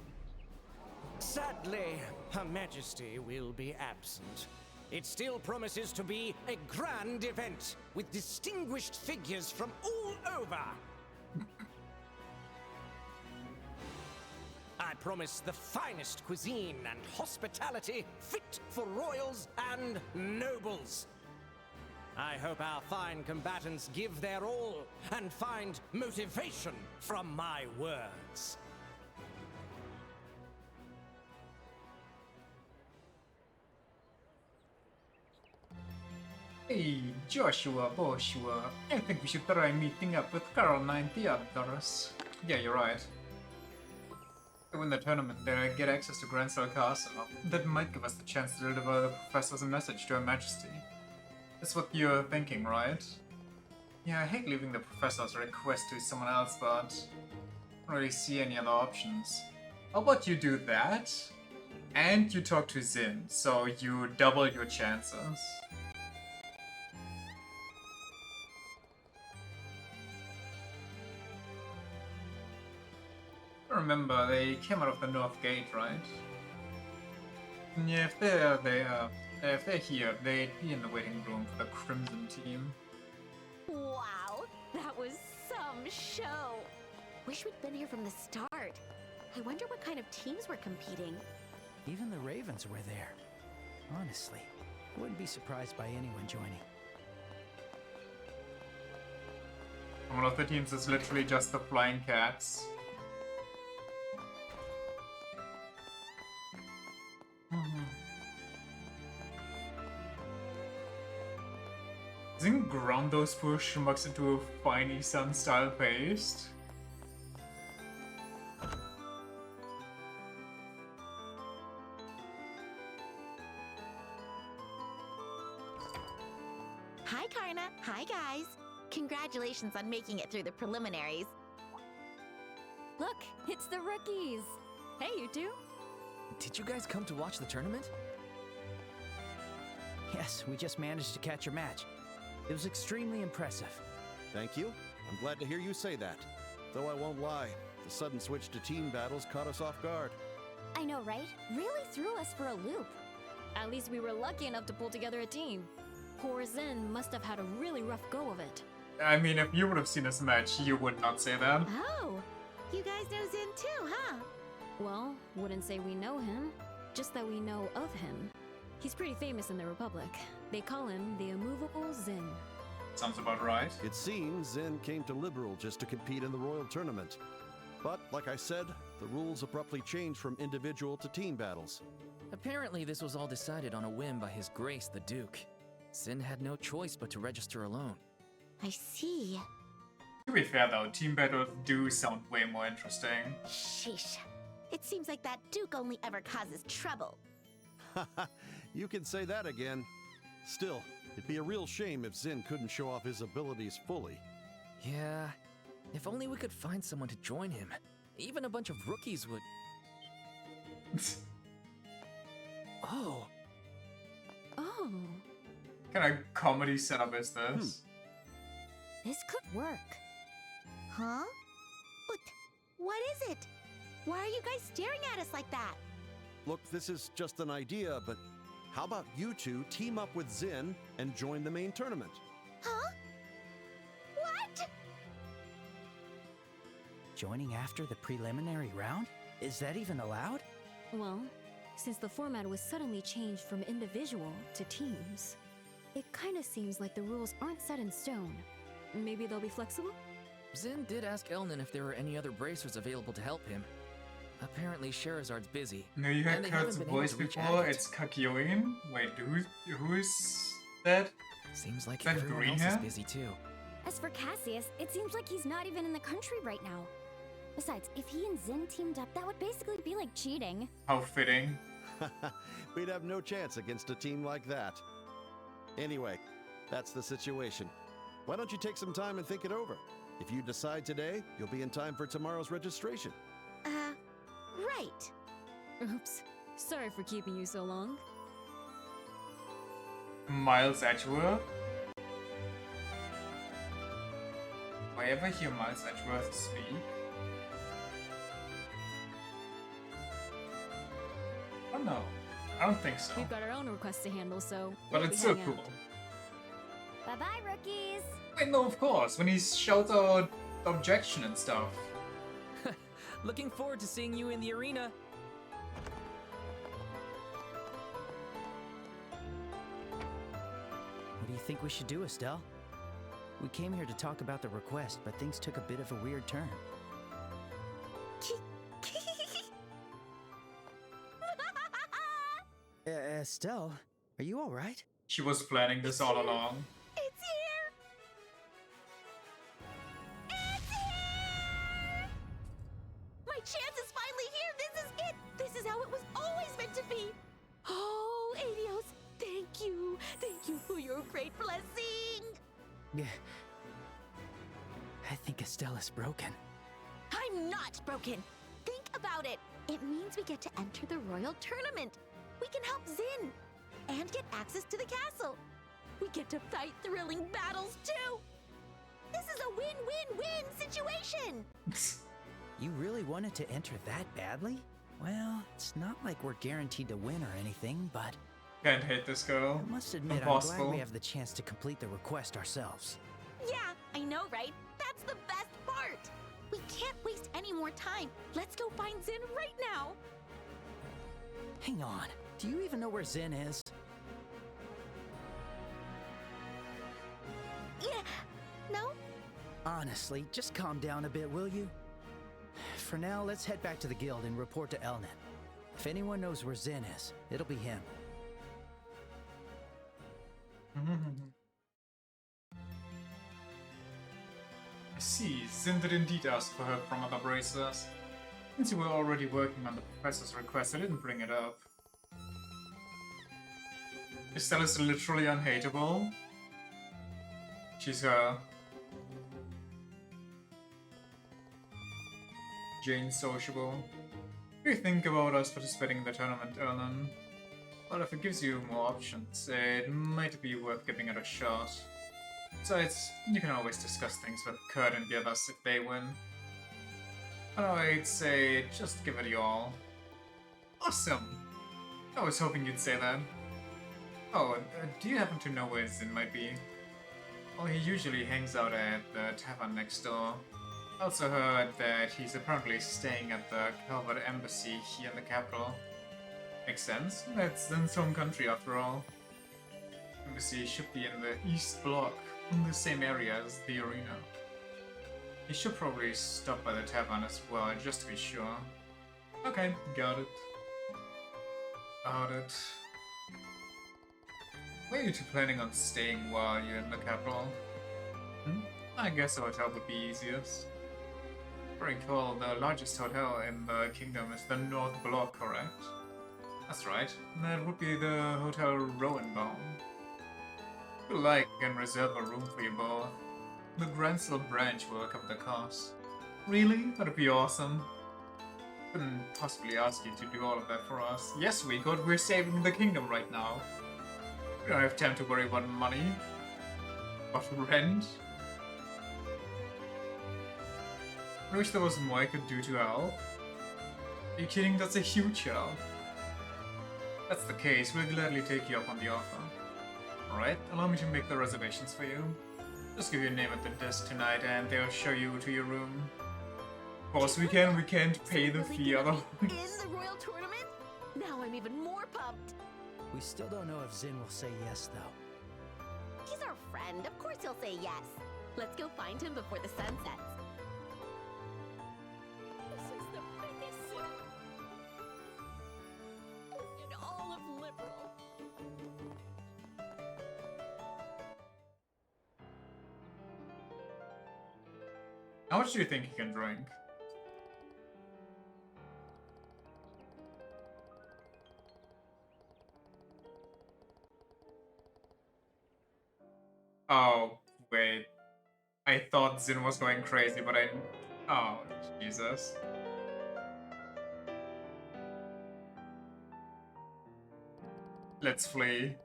Sadly, Her Majesty will be absent. It still promises to be a grand event with distinguished figures from all over. I promise the finest cuisine and hospitality fit for royals and nobles. I hope our fine combatants give their all and find motivation from my words. Hey, Joshua, I think we should try meeting up with Carl and the others. Yeah, you're right. To win the tournament, they get access to Grancel Castle. That might give us the chance to deliver the professors a message to Her Majesty. That's what you're thinking, right? Yeah, I hate leaving the professor's request to someone else, but I don't really see any other options. How about you do that? And you talk to Zin, so you double your chances. Remember, they came out of the North Gate, right? Yeah, if they're there, if they're here, they'd be in the waiting room for the Crimson team. Wow, that was some show. Wish we'd been here from the start. I wonder what kind of teams were competing. Even the Ravens were there. Honestly, I wouldn't be surprised by anyone joining. One of the teams is literally just the Flying Cats. Doesn't ground those poor schmucks into a finey sun style paste? Hi, Karna. Hi, guys. Congratulations on making it through the preliminaries. Look, it's the rookies. Hey, you two. Did you guys come to watch the tournament? Yes, we just managed to catch your match. It was extremely impressive. Thank you. I'm glad to hear you say that. Though I won't lie, the sudden switch to team battles caught us off guard. I know, right? Really threw us for a loop. At least we were lucky enough to pull together a team. Poor Zen must have had a really rough go of it. I mean, if you would have seen this match, you would not say that. Oh, you guys know Zen too, huh? Well, wouldn't say we know him, just that we know of him. He's pretty famous in the Republic. They call him the Immovable Zen. Sounds about right. It seems Zen came to Liberal just to compete in the Royal Tournament. But, like I said, the rules abruptly changed from individual to team battles. Apparently this was all decided on a whim by His Grace the Duke. Sin had no choice but to register alone. I see. To be fair though, team battles do sound way more interesting. Sheesh. It seems like that Duke only ever causes trouble. You can say that again. Still, it'd be a real shame if Zen couldn't show off his abilities fully. Yeah, if only we could find someone to join him. Even a bunch of rookies would... Oh. Oh. What kind of comedy setup is this? This could work. Huh? What is it? Why are you guys staring at us like that? Look, this is just an idea, but how about you two team up with Zen and join the main tournament? Huh? What? Joining after the preliminary round? Is that even allowed? Well, since the format was suddenly changed from individual to teams, it kinda seems like the rules aren't set in stone. Maybe they'll be flexible? Zen did ask Elnan if there were any other bracers available to help him. Apparently Sherazard's busy. No, you had and they Kurt's haven't been able voice to reach before, Agate. it's Kakyoin. Wait, who's that? Seems like That everyone green else hair? is busy too. As for Cassius, it seems like he's not even in the country right now. Besides, if he and Zen teamed up, that would basically be like cheating. How fitting. We'd have no chance against a team like that. Anyway, that's the situation. Why don't you take some time and think it over? If you decide today, you'll be in time for tomorrow's registration. Right. Oops. Sorry for keeping you so long. Miles Edgeworth? Do I ever hear Miles Edgeworth speak? Oh no, I don't think so. We've got our own requests to handle, so... But we'll it's be so hanging cool. out. Bye-bye, rookies! Wait, no, of course, when he shouts out objection and stuff. Looking forward to seeing you in the arena. What do you think we should do, Estelle? We came here to talk about the request, but things took a bit of a weird turn. Estelle, are you alright? She was planning this all along. It's here! It's here! My chance is finally here! This is it! This is how it was always meant to be! Oh, Adios, thank you! Thank you for your great blessing! Yeah. I think Estelle is broken. I'm not broken! Think about it! It means we get to enter the Royal Tournament! We can help Zin! And get access to the castle! We get to fight thrilling battles too! This is a win-win-win situation! You really wanted to enter that badly? Well, it's not like we're guaranteed to win or anything, but... Can't hate this girl. I must admit, Impossible. I'm glad we have the chance to complete the request ourselves. Yeah, I know, right? That's the best part! We can't waste any more time. Let's go find Zin right now! Hang on. Do you even know where Zen is? Yeah, no? Honestly, just calm down a bit, will you? For now, let's head back to the guild and report to Elnan. If anyone knows where Zen is, it'll be him. I see, Zin did indeed ask for help from other bracers. Since you were already working on the professor's request, I didn't bring it up. Estelle is literally unhateable. She's her. Jane's sociable. What do you think about us participating in the tournament, Erlen? Well, if it gives you more options, it might be worth giving it a shot. Besides, you can always discuss things with Kurt and the others if they win. I'd say just give it your all. Awesome! I was hoping you'd say that. Oh, do you happen to know where Zin might be? Well, he usually hangs out at the tavern next door. I also heard that he's apparently staying at the Calvert Embassy here in the capital. Makes sense. That's Zin's home country after all. Embassy should be in the East Block, in the same area as the arena. He should probably stop by the tavern as well, just to be sure. Okay, got it. Got it. Where are you two planning on staying while you're in the capital? I guess a hotel would be easiest. If I recall, the largest hotel in the kingdom is the North Block, correct? That's right. That would be the Hotel Rowenbaum. If you like, I can reserve a room for you both. The Gransel branch will cover the cost. Really? That'd be awesome. Couldn't possibly ask you to do all of that for us. Yes, we could. We're saving the kingdom right now. We don't have time to worry about money. About rent. I wish there was more I could do to help. Are you kidding? That's a huge help. If that's the case, we'll gladly take you up on the offer. Alright, allow me to make the reservations for you. Just give your name at the desk tonight and they'll show you to your room. Of course we can't pay the fee otherwise. In the royal tournament? Now I'm even more pumped. We still don't know if Zin will say yes, though. He's our friend. Of course he'll say yes. Let's go find him before the sun sets. This is the biggest city in all of Liberal. How much do you think he can drink? Oh, wait. I thought Zin was going crazy, but I... Oh, Jesus. Let's flee.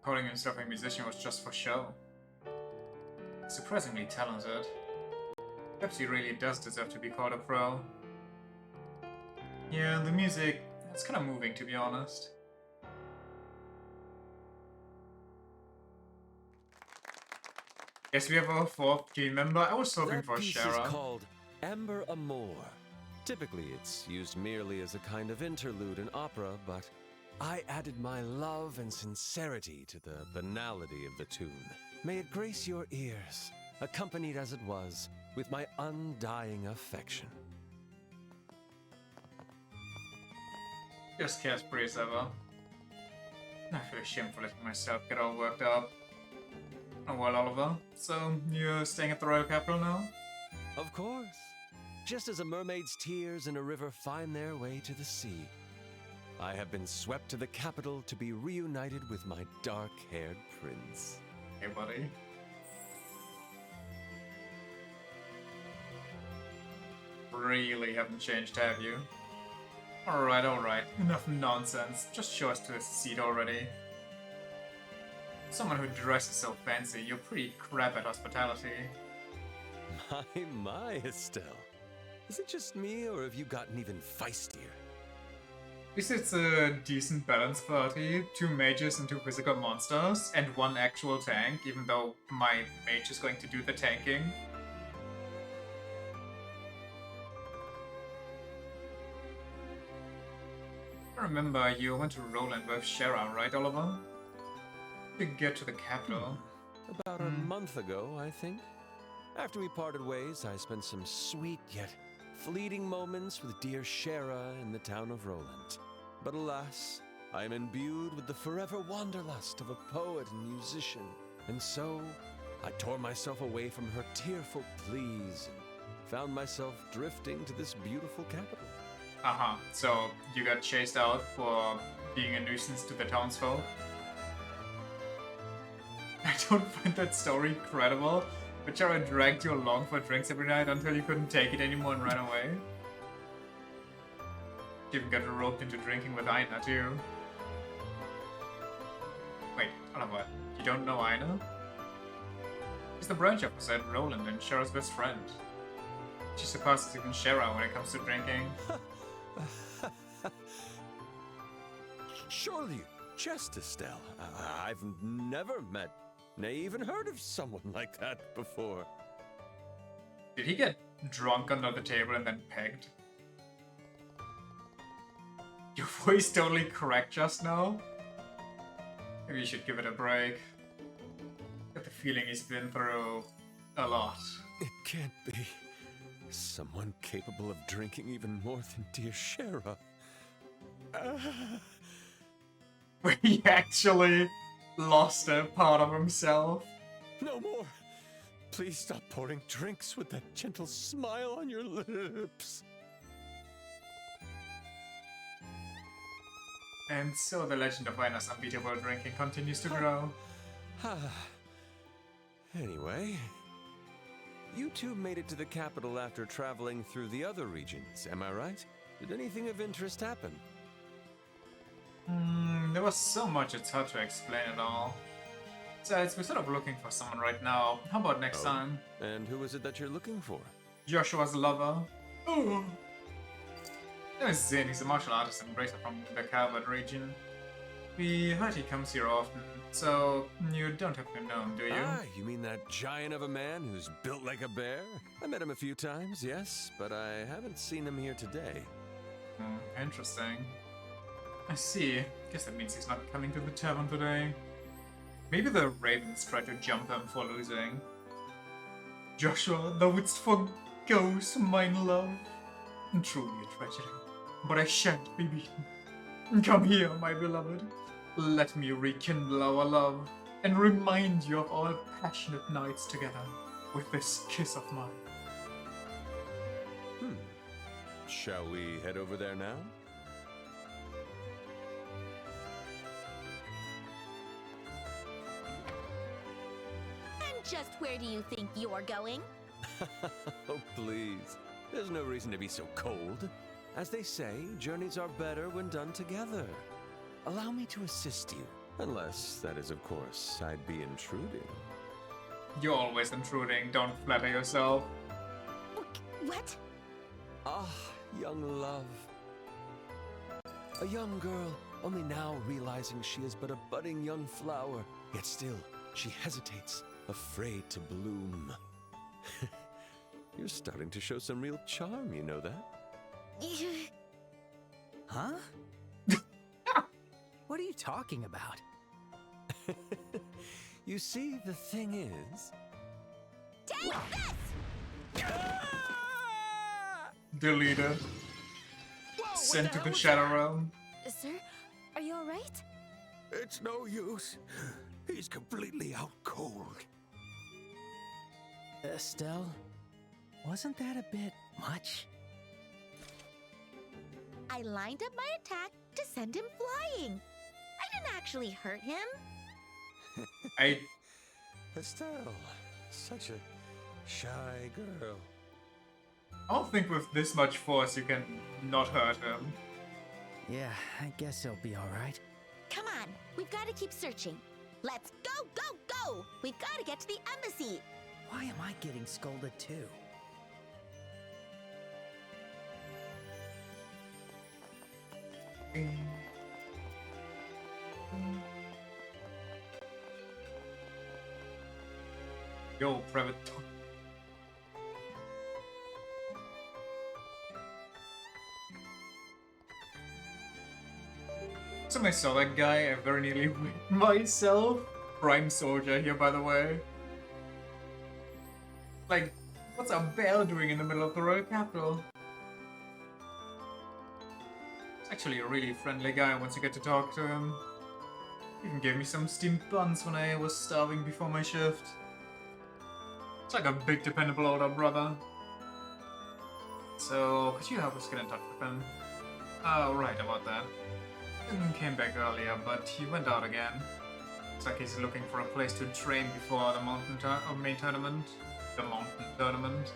Calling himself a musician was just for show. Surprisingly talented. Perhaps he really does deserve to be called a pro. Yeah, the music, it's kind of moving, to be honest. Yes, we have a fourth team member. I was hoping for Piece Shara. is called Amber Amour. Typically, it's used merely as a kind of interlude in opera, but I added my love and sincerity to the banality of the tune. May it grace your ears, accompanied as it was with my undying affection. Just cast praise ever. I feel ashamed for letting myself get all worked up. Oh well, Oliver. So, you're staying at the Royal Capital now? Of course. Just as a mermaid's tears in a river find their way to the sea, I have been swept to the capital to be reunited with my dark-haired prince. Hey, buddy. Really haven't changed, have you? Alright. Enough nonsense. Just show us to a seat already. Someone who dresses so fancy, you're pretty crap at hospitality. My, Estelle. Is it just me, or have you gotten even feistier? At least it's a decent balanced party. 2 mages and 2 physical monsters, and 1 actual tank, even though my mage is going to do the tanking. I remember you went to Roland with Shara, right, Oliver? To get to the capital. About a month ago, I think. After we parted ways, I spent some sweet yet fleeting moments with dear Shara in the town of Roland. But alas, I am imbued with the forever wanderlust of a poet and musician. And so, I tore myself away from her tearful pleas and found myself drifting to this beautiful capital. So, you got chased out for being a nuisance to the townsfolk? don't find that story credible, but Shara dragged you along for drinks every night until you couldn't take it anymore and ran away. You even got roped into drinking with Aina too. Wait, hold on, what? You don't know Aina? She's the branch officer at Roland and Shara's best friend. She surpasses even Shara when it comes to drinking. Surely you jest, Estelle. I've never met, nay, even heard of someone like that before. Did he get drunk under the table and then pegged? Your voice totally cracked just now. Maybe you should give it a break. Get the feeling he's been through a lot. It can't be. Someone capable of drinking even more than dear Shara. He actually lost a part of himself. No more. Please stop pouring drinks with that gentle smile on your lips. And so the legend of Aina's unbeatable drinking continues to grow. Anyway, you two made it to the capital after traveling through the other regions, am I right? Did anything of interest happen? There was so much it's hard to explain it all. Besides, we're sort of looking for someone right now. How about next time? And who is it that you're looking for? Joshua's lover. Oh. There's Zin, he's a martial artist and bracer from the Calvert region. We heard he comes here often, so you don't have to know him, do you? Ah, you mean that giant of a man who's built like a bear? I met him a few times, yes, but I haven't seen him here today. Interesting. I see. Guess that means he's not coming to the tavern today. Maybe the ravens tried to jump him for losing. Joshua, thou wouldst forgo mine love. Truly a tragedy. But I shan't be beaten. Come here, my beloved. Let me rekindle our love and remind you of our passionate nights together with this kiss of mine. Shall we head over there now? And just where do you think you're going? Oh, please. There's no reason to be so cold. As they say, journeys are better when done together. Allow me to assist you. Unless, that is, of course, I'd be intruding. You're always intruding, don't flatter yourself. What? Ah, young love. A young girl, only now realizing she is but a budding young flower. Yet still, she hesitates, afraid to bloom. You're starting to show some real charm, you know that? Huh? What are you talking about? You see, the thing is... Take this! Deleted. Sent to the Shadow Realm. Sir, are you alright? It's no use. He's completely out cold. Estelle, wasn't that a bit much? I lined up my attack to send him flying. I didn't actually hurt him. Estelle, such a shy girl. I don't think with this much force you can not hurt him. Yeah, I guess he'll be alright. Come on, we've got to keep searching. Let's go, go, go! We've got to get to the embassy. Why am I getting scolded too? Yo, private. So I saw that guy, I very nearly went myself. Prime soldier here, by the way. Like, what's a bear doing in the middle of the royal capital? It's actually a really friendly guy once you get to talk to him. Even gave me some steamed buns when I was starving before my shift. It's like a big dependable older brother. So, could you help us get in touch with him? Oh, right about that. Came back earlier, but he went out again. Looks like he's looking for a place to train before the main tournament. The mountain tournament.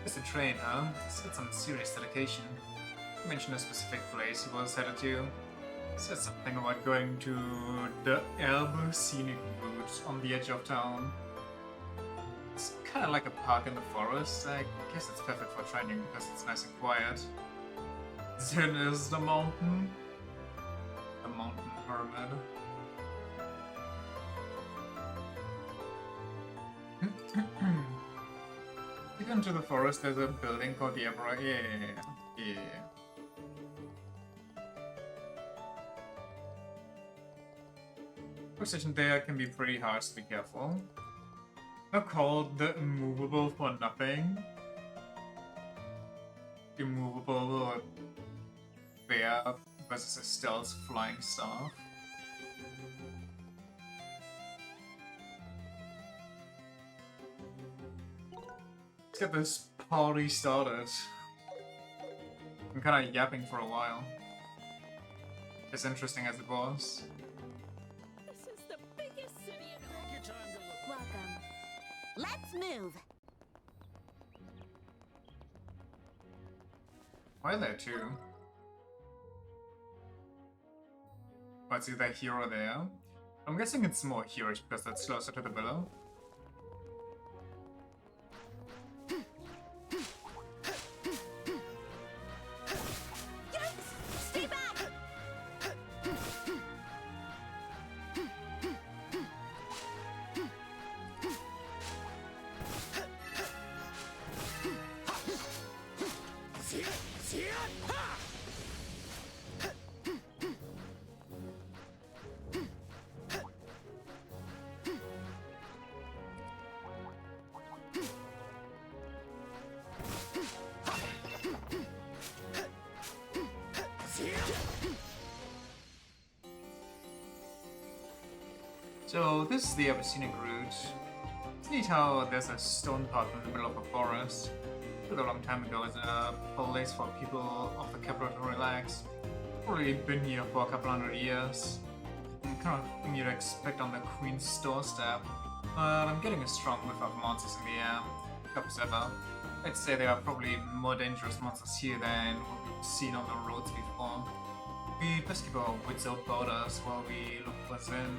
Just a train, huh? Said some serious dedication. He mentioned a specific place he was headed to. Said something about going to the Elbe Scenic Route on the edge of town. It's kind of like a park in the forest. I guess it's perfect for training because it's nice and quiet. Then is the mountain. The mountain pyramid. You go into the forest, there's a building called the Ebra. Yeah. Position there can be pretty hard, so be careful. They're called the Immovable for nothing. Immovable bear versus a stealth flying staff. Let's get this party started. I'm kinda yapping for a while. As interesting as it was. This is the biggest city in all. Take your time to look. Welcome. Let's move. Why are there two? What's either here or there? I'm guessing it's more here because that's closer to the villa. Stay back! So this is the Abyssinian route. It's neat how there's a stone path in the middle of a forest. A long time ago, it's a place for people of the capital to relax. Probably been here for a couple hundred years. Kind of thing you'd expect on the Queen's doorstep. But I'm getting a strong whiff of monsters in the air. Couples ever. I'd say there are probably more dangerous monsters here than what we've seen on the roads before. We best keep our wits about us while we look what's in.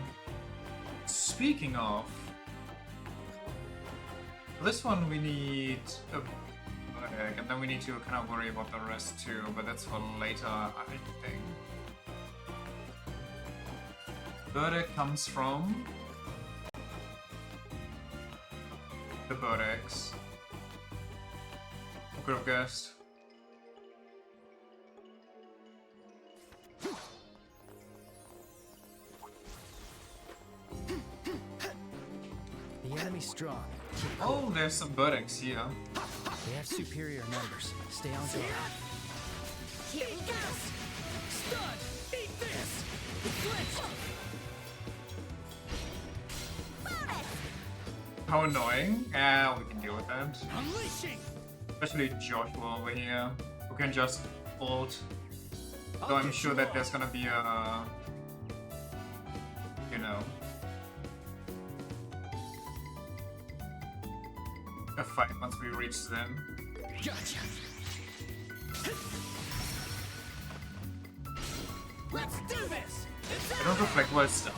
Speaking of, for this one we need a bag, and then we need to kind of worry about the rest too, but that's for later, I think. Verdict comes from the Verdex. Who could have guessed? The enemy's strong. Oh, there's some Verdex here. They have superior numbers. Stay on guard. Here we go! Stud! Eat this! Glitch! How annoying. Yeah, we can deal with that. Unleashing! Especially Joshua over here, who can just ult. So I'm sure that there's gonna be a, you know, a fight once we reach them. Gotcha! Let's do this! They don't reflect well stunned,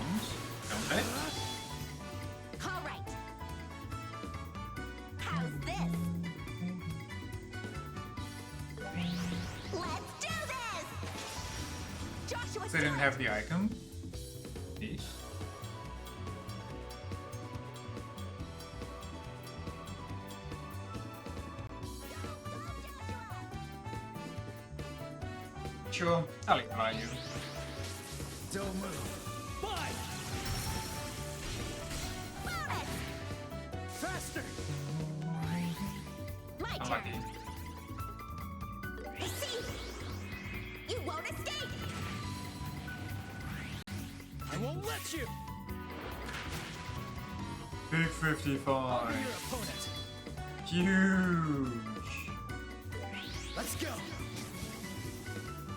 don't they? All right. How's this? Let's do this! Joshua's They didn't have the icon. Neat. Sure, I'll ignore you. Don't move. Bye! Faster! My turn. Unlucky. See? You won't escape! I won't let you! Big 55. I'll be your opponent. Huge. Let's go!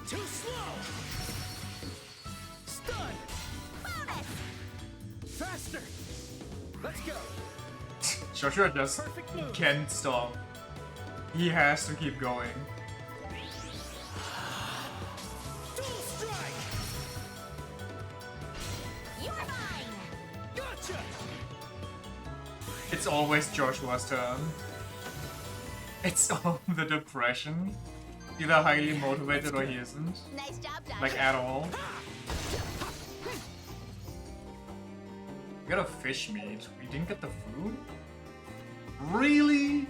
Too slow! Stun! Faster! Let's go! Joshua just can't stop. He has to keep going. Dual strike! You're mine! Gotcha! It's always Joshua's turn. It's all the depression. Either highly motivated or he isn't. Nice job, Joshua. Like at all. We got a fish meat. We didn't get the food? Really?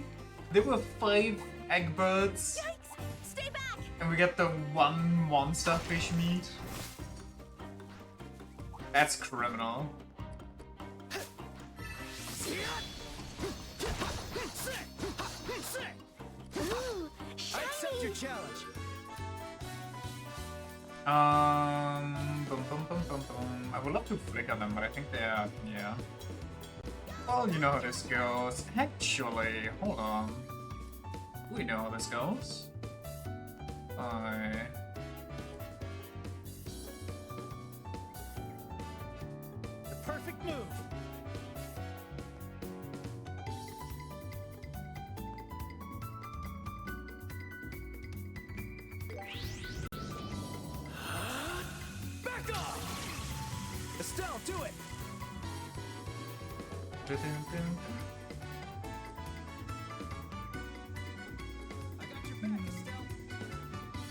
There were 5 egg birds. Yikes! Stay back! And we get the 1 monster fish meat? That's criminal. Ooh, I accept your challenge. Boom, boom, boom, boom, boom. I would love to flicker them, but I think they're, yeah. Well, you know how this goes. Actually, hold on. We know how this goes. The perfect move. Back off! Estelle, do it!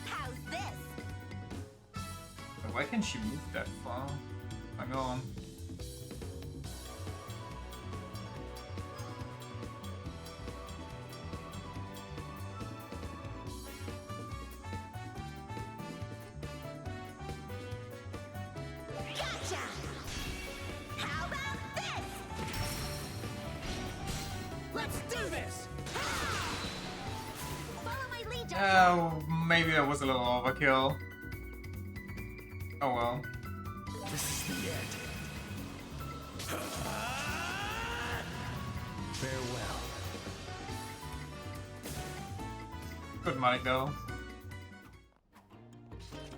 How's this? Why can't she move that far? Hang on. Gotcha! How about this? Let's do this! Follow my lead, Joshua. Oh, maybe that was a little overkill. Oh well. This is the end. Farewell. Good money though.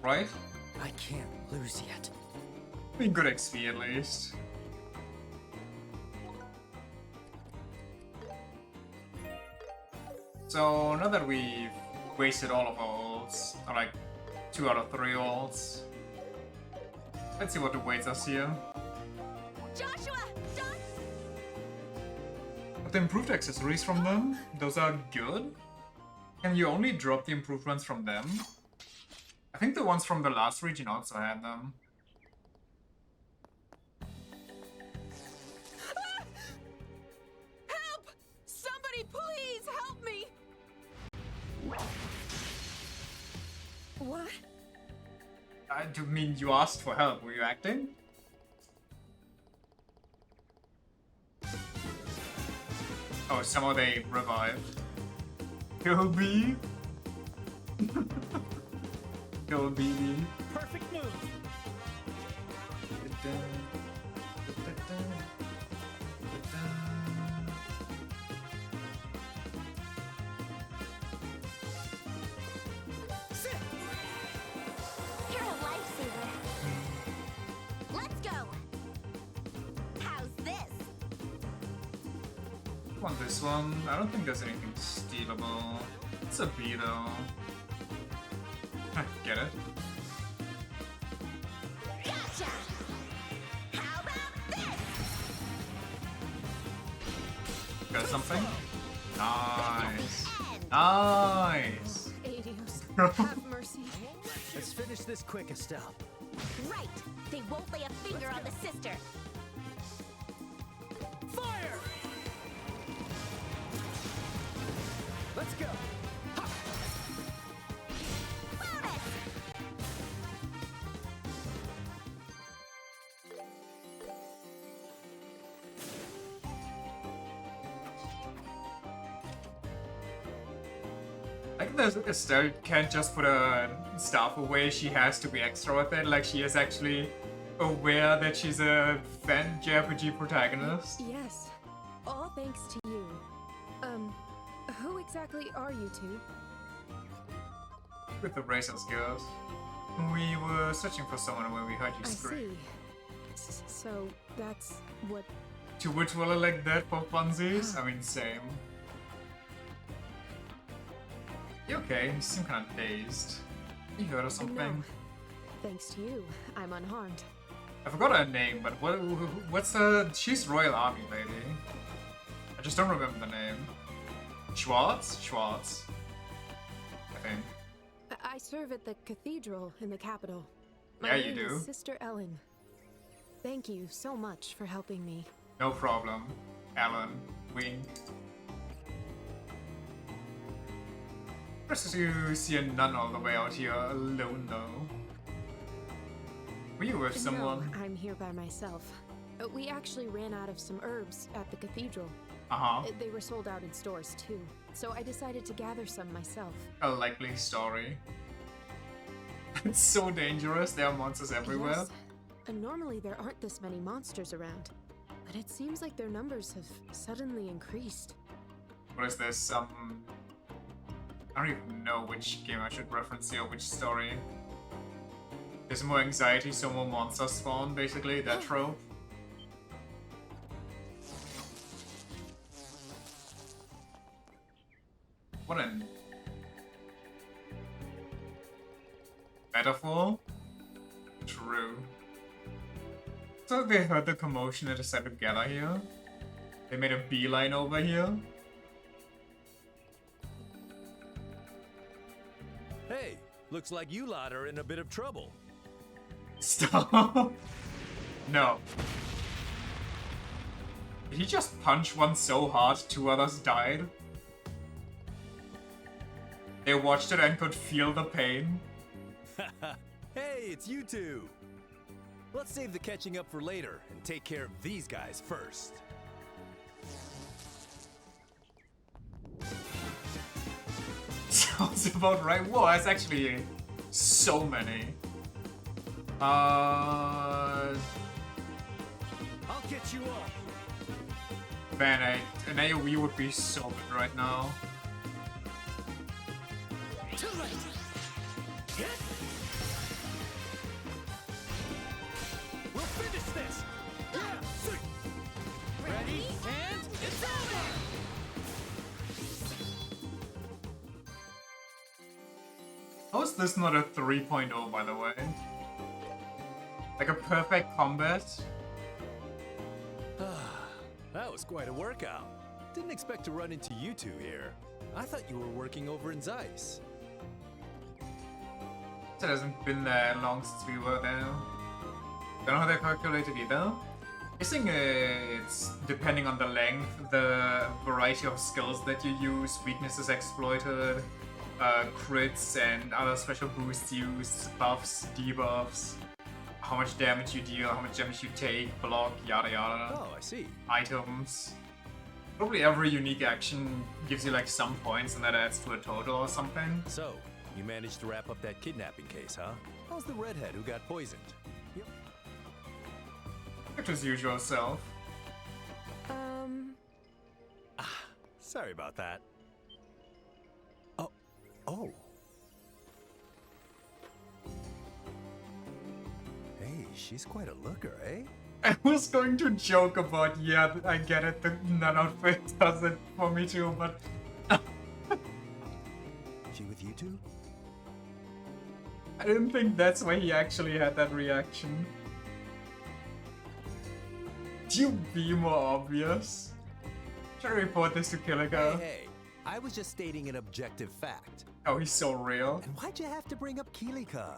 Right? I can't lose yet. I mean, good XP at least. So now that we've wasted all of our ults, or like 2 out of 3 ults, let's see what awaits us here. Joshua, don't. But the improved accessories from them, those are good. Can you only drop the improved ones from them? I think the ones from the last region also had them. Help! Somebody please help me! What? I do mean you asked for help. Were you acting? Oh, somehow they revived. Kill me. Kill me. Perfect move. Sit. You're a lifesaver. Let's go. How's this? Want this one? I don't think there's anything stealable. It's a B though. Get it? Gotcha. How about this? Got something? Nice. Nice. Adios. Have mercy. Let's finish this quick, Estelle. Right. They won't lay a finger on the sister. Fire! Let's go. Bonus. I think that Estelle can't just put a staff away, she has to be extra with it, like she is actually aware that she's a fan JRPG protagonist. Yes. All thanks to you. Who exactly are you two? With the razor skills. We were searching for someone when we heard you I scream. see. So, That's what... To which will I like that for funsies? I mean, same. You okay? You seem kind of dazed. You heard of something? No. Thanks to you, I'm unharmed. I forgot her name, but what's she's Royal Army lady. I just don't remember the name. Schwartz? Schwartz. I think. I serve at the cathedral in the capital. Yeah, My you name do. is Sister Ellen. Thank you so much for helping me. No problem. Alan. Wink. First you see a nun all the way out here alone though. Were you with someone? No, I'm here by myself. We actually ran out of some herbs at the cathedral. Uh-huh. They were sold out in stores too, so I decided to gather some myself. A likely story. It's so dangerous, there are monsters everywhere. Yes. Normally there aren't this many monsters around, but it seems like their numbers have suddenly increased. What is this? I don't even know which game I should reference here, which story. There's more anxiety, so more monsters spawn, basically, that trope. What a metaphor? True. So they heard the commotion and decided to gather here? They made a beeline over here? Hey, looks like you lot are in a bit of trouble. Stop. No. Did he just punch one so hard 2 others died? They watched it and could feel the pain. Hey, it's you two! Let's save the catching up for later and take care of these guys first. Sounds about right. Whoa, that's actually so many. I'll get you all. Man, an AoE would be so good right now. Too late. Hit. We'll finish this. Yeah. Ready and it's over. How is this not a 3.0 by the way? Like a perfect combat? That was quite a workout. Didn't expect to run into you two here. I thought you were working over in Zeiss. It hasn't been that long since we were there. Don't know how they're calculated either. Guessing it's depending on the length, the variety of skills that you use, weaknesses exploited, crits and other special boosts used, buffs, debuffs, how much damage you deal, how much damage you take, block, yada yada. Oh, I see. Items. Probably every unique action gives you like some points and that adds to a total or something. So, you managed to wrap up that kidnapping case, huh? How's the redhead who got poisoned? Yep. It was usual self. Sorry about that. Oh. Hey, she's quite a looker, eh? I was going to joke about, yeah, I get it, the nun outfit does it for me too, but... She with you two? I didn't think that's why he actually had that reaction. Do you be more obvious? Should I report this to Killiger? Hey, I was just stating an objective fact. Oh, he's so real. And why'd you have to bring up Kilika?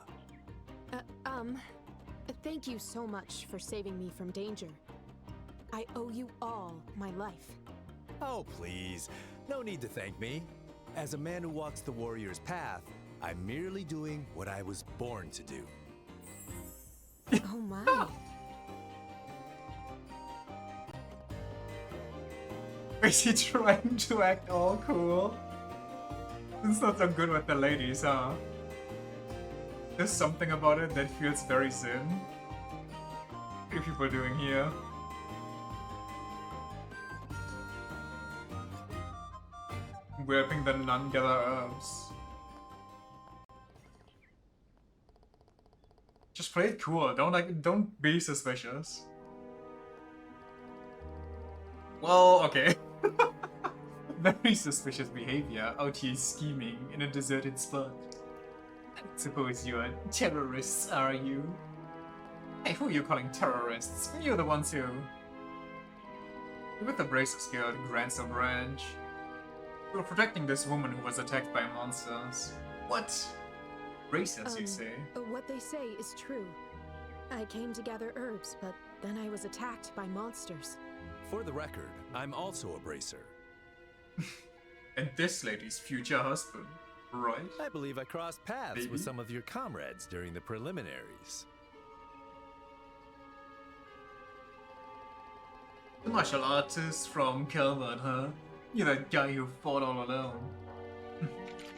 Thank you so much for saving me from danger. I owe you all my life. Oh, please. No need to thank me. As a man who walks the warrior's path, I'm merely doing what I was born to do. Oh my. Is he trying to act all cool? It's not so good with the ladies, huh? There's something about it that feels very Zen. What are people doing here? We're helping the nun gather herbs. Just play it cool. Don't be suspicious. Well, okay. Very suspicious behavior out here scheming in a deserted spot. I suppose you are terrorists, are you? Hey, who are you calling terrorists? You're the ones who... With the Bracers Guild, Grandstone Ranch. We were protecting this woman who was attacked by monsters. What? Bracers, you say? What they say is true. I came to gather herbs, but then I was attacked by monsters. For the record, I'm also a bracer. And this lady's future husband, right? I believe I crossed paths Maybe? with some of your comrades during the preliminaries. The martial artist from Calvert, huh? You're that guy who fought all alone.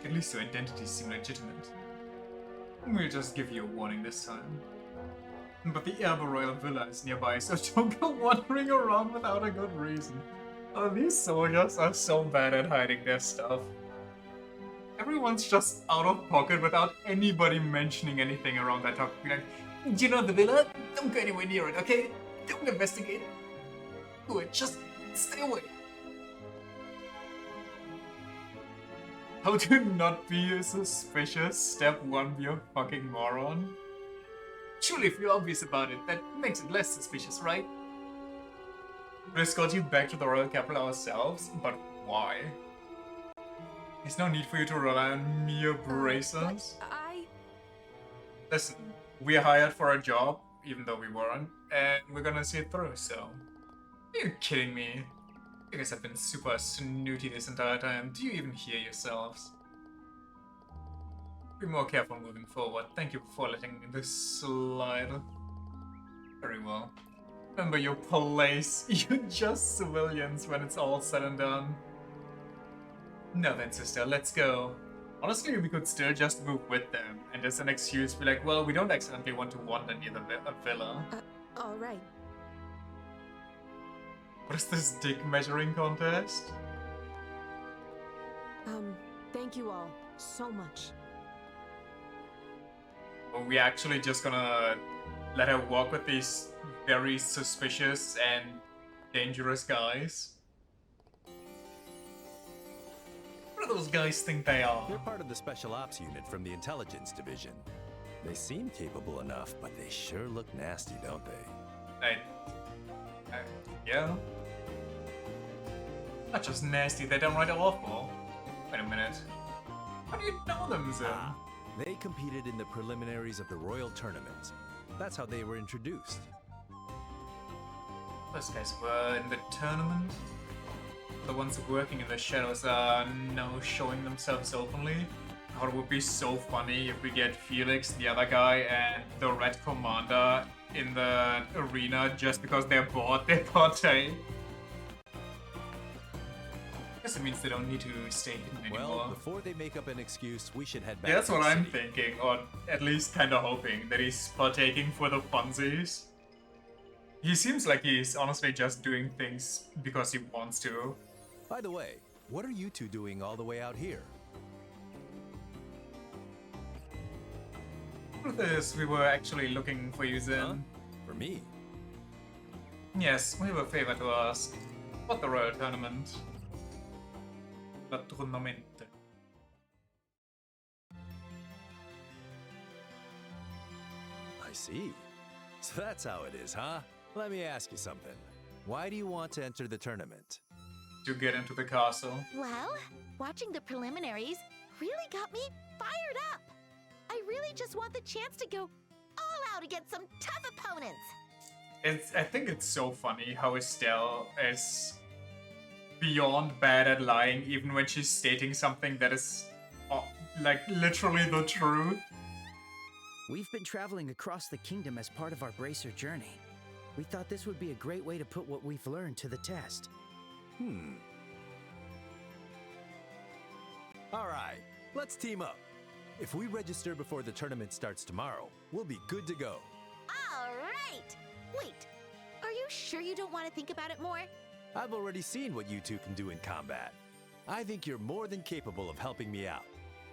At least your identities seem legitimate. We'll just give you a warning this time. But the Erba Royal Villa is nearby, so don't go wandering around without a good reason. Oh, these soldiers are so bad at hiding their stuff. Everyone's just out of pocket without anybody mentioning anything around that topic. Be like, do you know the villa? Don't go anywhere near it, okay? Don't investigate it. Do it, just stay away. How to not be suspicious? Step 1, be a fucking moron. Surely if you're obvious about it, that makes it less suspicious, right? We'll escort you back to the royal capital ourselves, but why? There's no need for you to rely on mere bracers. Listen, we're hired for a job, even though we weren't, and we're gonna see it through, so... Are you kidding me? You guys have been super snooty this entire time. Do you even hear yourselves? Be more careful moving forward. Thank you for letting this slide. Very well. Remember your place. You're just civilians when it's all said and done. Now then, sister, let's go. Honestly, we could still just move with them, and as an excuse be like, well, we don't accidentally want to wander near the villa. Alright. What is this dick measuring contest? Thank you all so much. Are we actually just gonna let her walk with these very suspicious and dangerous guys? What do those guys think they are? They're part of the Special Ops unit from the Intelligence Division. They seem capable enough, but they sure look nasty, don't they? Yeah. Not just nasty, they're downright awful. Wait a minute. How do you know them, Zen? They competed in the preliminaries of the Royal Tournament. That's how they were introduced. Those guys were in the tournament? The ones working in the shadows are now showing themselves openly? God, it would be so funny if we get Felix, the other guy, and the Red Commander in the arena just because they're bored they partake. Guess it means they don't need to stay hidden anymore. Well, before they make up an excuse, we should head back. Yeah, that's to what the I'm city. thinking, or at least kinda hoping that he's partaking for the funsies. He seems like he's honestly just doing things because he wants to. By the way, what are you two doing all the way out here? Truth is, we were actually looking for you, Zen. Huh? For me? Yes, we have a favor to ask. About the Royal Tournament. La Tournamente. I see. So that's how it is, huh? Let me ask you something. Why do you want to enter the tournament? To get into the castle. Well, watching the preliminaries really got me fired up. I really just want the chance to go all out against some tough opponents. I think it's so funny how Estelle is beyond bad at lying even when she's stating something that is like literally the truth. We've been traveling across the kingdom as part of our Bracer journey. We thought this would be a great way to put what we've learned to the test. All right, let's team up. If we register before the tournament starts tomorrow, we'll be good to go. All right. Wait, are you sure you don't want to think about it more? I've already seen what you two can do in combat. I think you're more than capable of helping me out.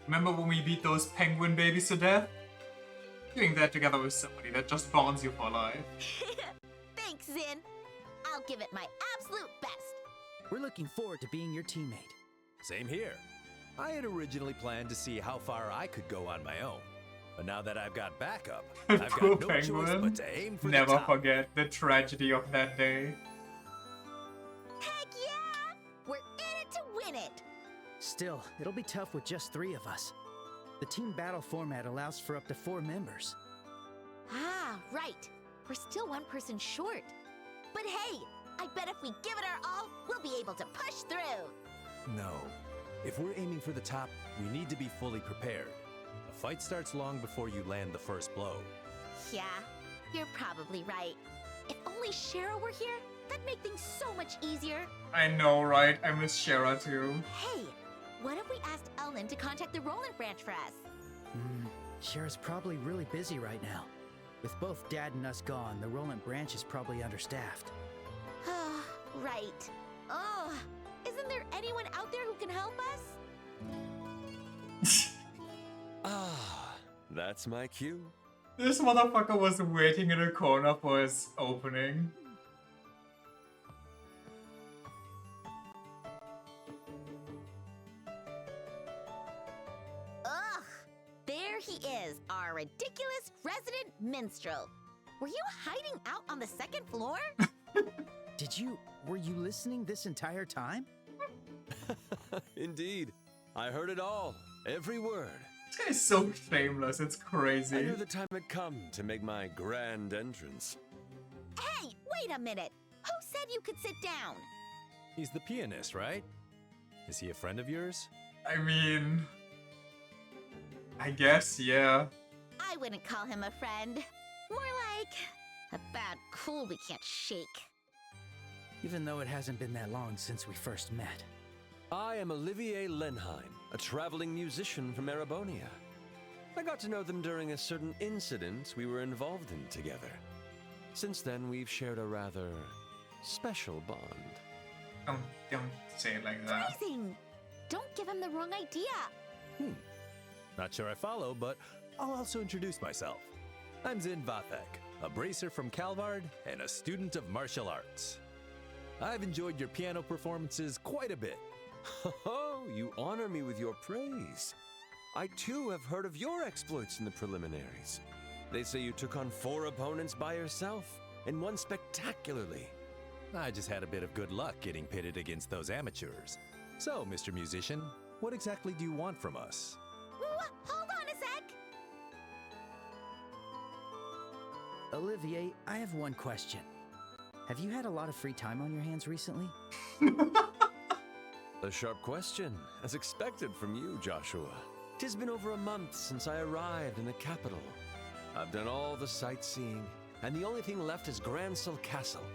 Remember when we beat those penguin babies to death? Doing that together with somebody that just bonds you for life. Thanks, Zin. I'll give it my absolute best. We're looking forward to being your teammate. Same here. I had originally planned to see how far I could go on my own. But now that I've got backup, I've Poor got no choice Penguin. but to aim for Never the top. forget the tragedy of that day. Heck yeah! We're in it to win it! Still, it'll be tough with just 3 of us. The team battle format allows for up to 4 members. Ah, right. We're still 1 person short. But hey, I bet if we give it our all, we'll be able to push through. No. If we're aiming for the top, we need to be fully prepared. A fight starts long before you land the first blow. Yeah, you're probably right. If only Shara were here, that'd make things so much easier. I know, right? I miss Shara too. Hey, what if we asked Ellen to contact the Roland branch for us? Shara's probably really busy right now. With both Dad and us gone, the Roland branch is probably understaffed. Right. Oh, isn't there anyone out there who can help us? That's my cue. This motherfucker was waiting in a corner for his opening. Ugh! There he is, our ridiculous resident minstrel. Were you hiding out on the 2nd floor? Were you listening this entire time? Indeed. I heard it all. Every word. This guy is so shameless, it's crazy. I knew the time had come to make my grand entrance. Hey, wait a minute. Who said you could sit down? He's the pianist, right? Is he a friend of yours? I mean... I guess, yeah. I wouldn't call him a friend. More like a bad cool we can't shake. Even though it hasn't been that long since we first met. I am Olivier Lenheim, a traveling musician from Erebonia. I got to know them during a certain incident we were involved in together. Since then, we've shared a rather special bond. Don't say it like that. Amazing! Don't give him the wrong idea. Not sure I follow, but I'll also introduce myself. I'm Zin Vathek, a bracer from Calvard and a student of martial arts. I've enjoyed your piano performances quite a bit. Oh, you honor me with your praise. I too have heard of your exploits in the preliminaries. They say you took on 4 opponents by yourself, and won spectacularly. I just had a bit of good luck getting pitted against those amateurs. So, Mr. Musician, what exactly do you want from us? Hold on a sec! Olivier, I have one question. Have you had a lot of free time on your hands recently? A sharp question, as expected from you, Joshua. 'Tis been over a month since I arrived in the capital. I've done all the sightseeing, and the only thing left is Gransel Castle.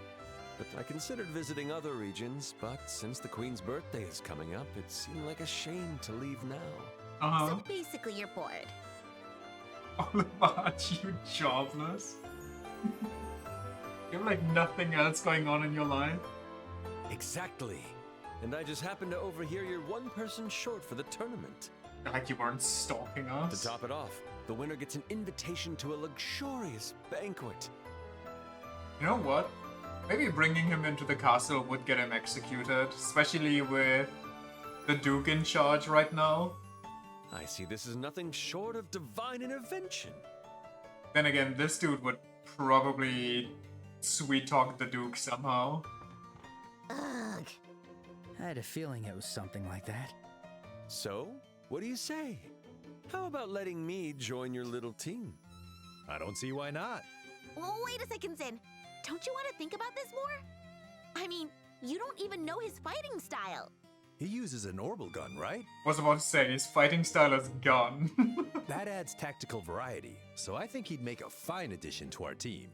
But I considered visiting other regions, but since the Queen's birthday is coming up, it seemed like a shame to leave now. So basically you're bored. All about you jobless. You have like nothing else going on in your life. Exactly. And I just happened to overhear you're 1 person short for the tournament. Like you weren't stalking us. To top it off, the winner gets an invitation to a luxurious banquet. You know what? Maybe bringing him into the castle would get him executed, especially with the Duke in charge right now. I see this is nothing short of divine intervention. Then again, this dude would probably sweet-talk the Duke somehow. Ugh. I had a feeling it was something like that. So, what do you say? How about letting me join your little team? I don't see why not. Well, wait a second, Zin. Don't you want to think about this more? I mean, you don't even know his fighting style. He uses an orbital gun, right? Was about to say, his fighting style is gone. That adds tactical variety, so I think he'd make a fine addition to our team.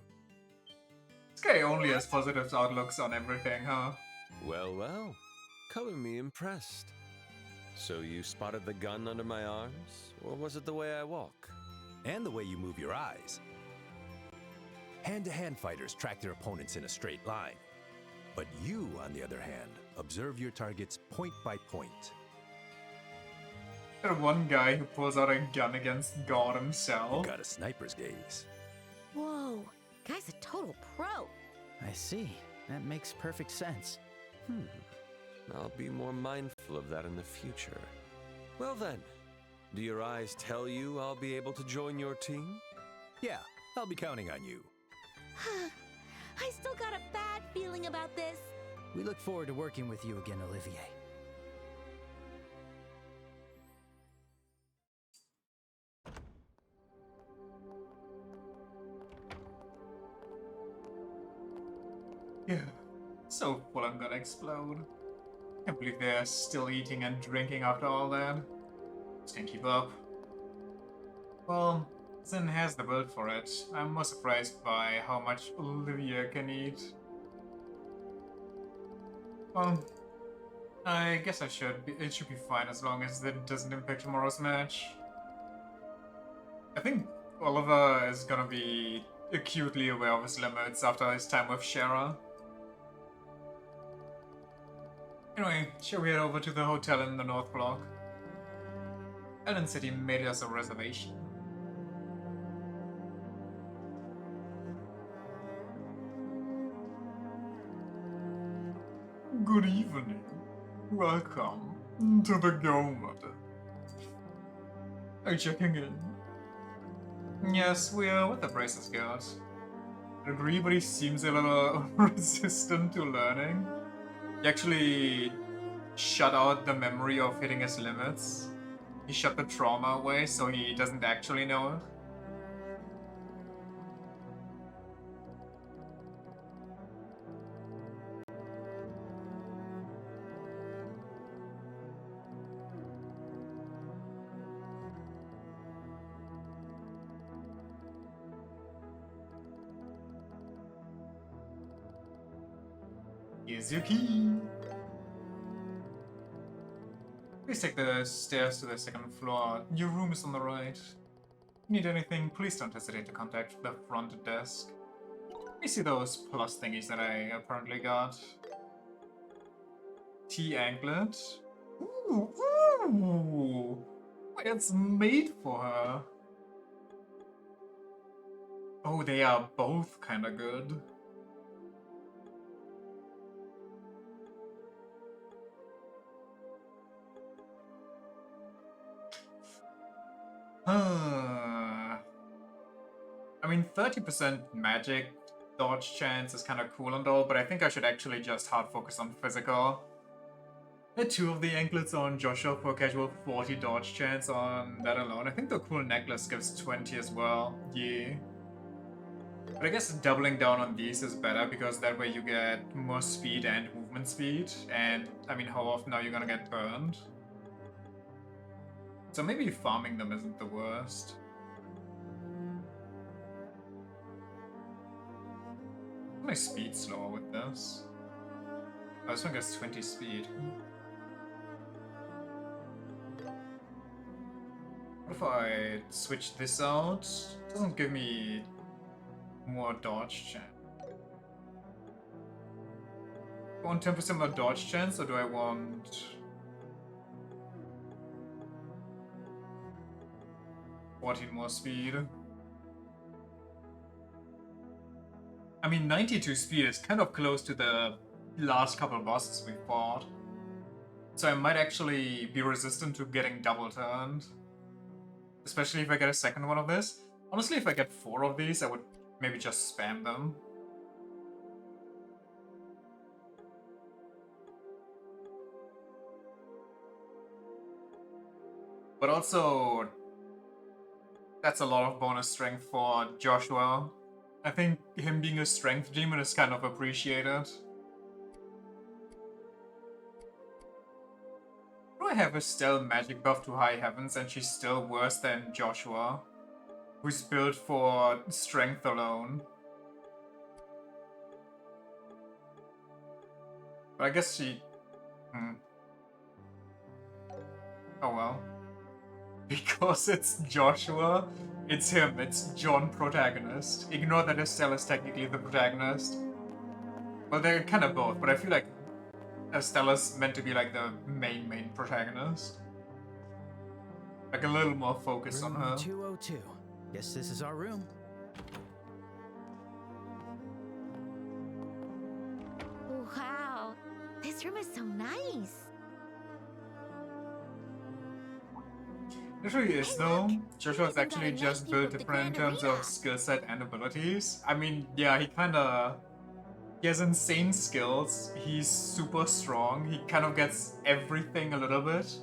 This guy only has positive outlooks on everything, huh? Well, well. Color me impressed. So you spotted the gun under my arms? Or was it the way I walk? And the way you move your eyes. Hand-to-hand fighters track their opponents in a straight line. But you, on the other hand, observe your targets point by point. That one guy who pulls out a gun against God himself. You got a sniper's gaze. Whoa, guy's a total pro. I see. That makes perfect sense. I'll be more mindful of that in the future. Well then, do your eyes tell you I'll be able to join your team? Yeah, I'll be counting on you. I still got a bad feeling about this. We look forward to working with you again, Olivier. Yeah, so full I'm gonna explode. Can't believe they're still eating and drinking after all that. Just can't keep up. Well, Zin has the build for it. I'm more surprised by how much Olivia can eat. Well, I guess it should be fine as long as it doesn't impact tomorrow's match. I think Oliver is gonna be acutely aware of his limits after his time with Shara. Anyway, shall we head over to the hotel in the North Block? Ellen City made us a reservation. Good evening. Welcome to the Gomad. Are you checking in? Yes, we are with the Braces Guild. I agree, but he seems a little resistant to learning. He actually shut out the memory of hitting his limits. He shut the trauma away, so he doesn't actually know it. Here's your key. Please take the stairs to the second floor. Your room is on the right. If you need anything, please don't hesitate to contact the front desk. Let me see those plus thingies that I apparently got. T-anklet. Ooh, ooh! Wait, it's made for her. Oh, they are both kinda good. I mean, 30% magic dodge chance is kind of cool and all, but I think I should actually just hard focus on physical. I had 2 of the anklets on Joshua for a casual 40 dodge chance on that alone. I think the cool necklace gives 20 as well. Yeah. But I guess doubling down on these is better because that way you get more speed and movement speed. And I mean, how often are you gonna get burned? So maybe farming them isn't the worst. My speed slower with this. Oh, this one gets 20 speed. What if I switch this out? It doesn't give me more dodge chance. Do I want 10% more dodge chance, or do I want 14 more speed? I mean, 92 speed is kind of close to the last couple bosses we fought. So I might actually be resistant to getting double turned. Especially if I get a second one of this. Honestly, if I get 4 of these, I would maybe just spam them. But also, that's a lot of bonus strength for Joshua. I think him being a strength demon is kind of appreciated. Do I have Estelle magic buff to high heavens and she's still worse than Joshua, who's built for strength alone? But I guess she... Oh well. Because it's Joshua, it's him, it's John protagonist. Ignore that Estelle is technically the protagonist. Well, they're kind of both, but I feel like Estella's meant to be like the main protagonist. Like a little more focus on her. 202. Guess this is our room. Wow, this This room is so nice. It really is, though. Joshua's actually just built different in terms of skill set and abilities. I mean, yeah, he has insane skills. He's super strong. He kind of gets everything a little bit.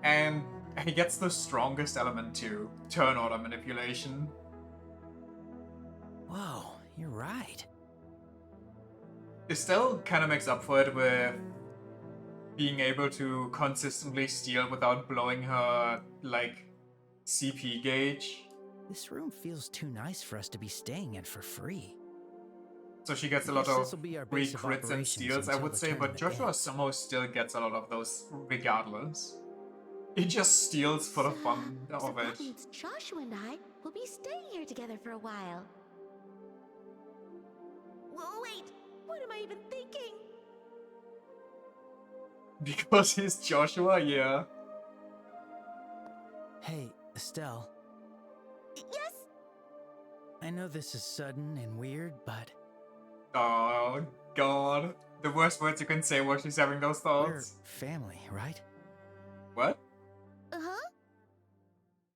And he gets the strongest element too, turn order manipulation. Whoa, you're right. Estelle kind of makes up for it with being able to consistently steal without blowing her, like, CP gauge. This room feels too nice for us to be staying in for free. So she gets a lot of free crits and steals, I would say, but Joshua somehow still gets a lot of those regardless. He just steals for the fun of it. That means Joshua and I will be staying here together for a while. Whoa, wait, what am I even thinking? Because he's Joshua, yeah. Hey, Estelle. Yes? I know this is sudden and weird, but... Oh, God. The worst words you can say while she's having those thoughts. We're family, right? What? Uh-huh.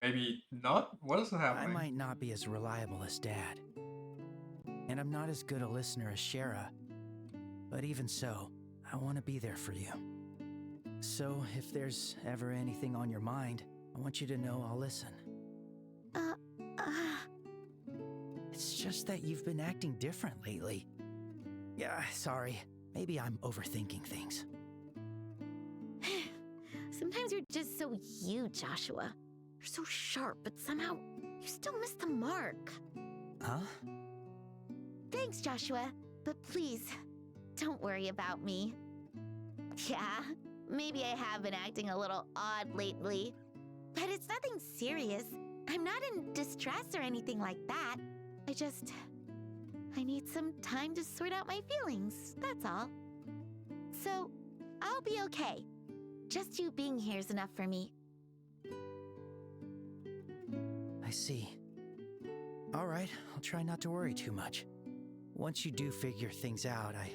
Maybe not? What is happening? I might not be as reliable as Dad. And I'm not as good a listener as Shara. But even so, I want to be there for you. So, if there's ever anything on your mind, I want you to know I'll listen. It's just that you've been acting different lately. Yeah, sorry. Maybe I'm overthinking things. Sometimes you're just so you, Joshua. You're so sharp, but somehow you still miss the mark. Huh? Thanks, Joshua. But please, don't worry about me. Yeah, maybe I have been acting a little odd lately. But it's nothing serious. I'm not in distress or anything like that. I need some time to sort out my feelings, that's all. So, I'll be okay. Just you being here is enough for me. I see. Alright, I'll try not to worry too much. Once you do figure things out, I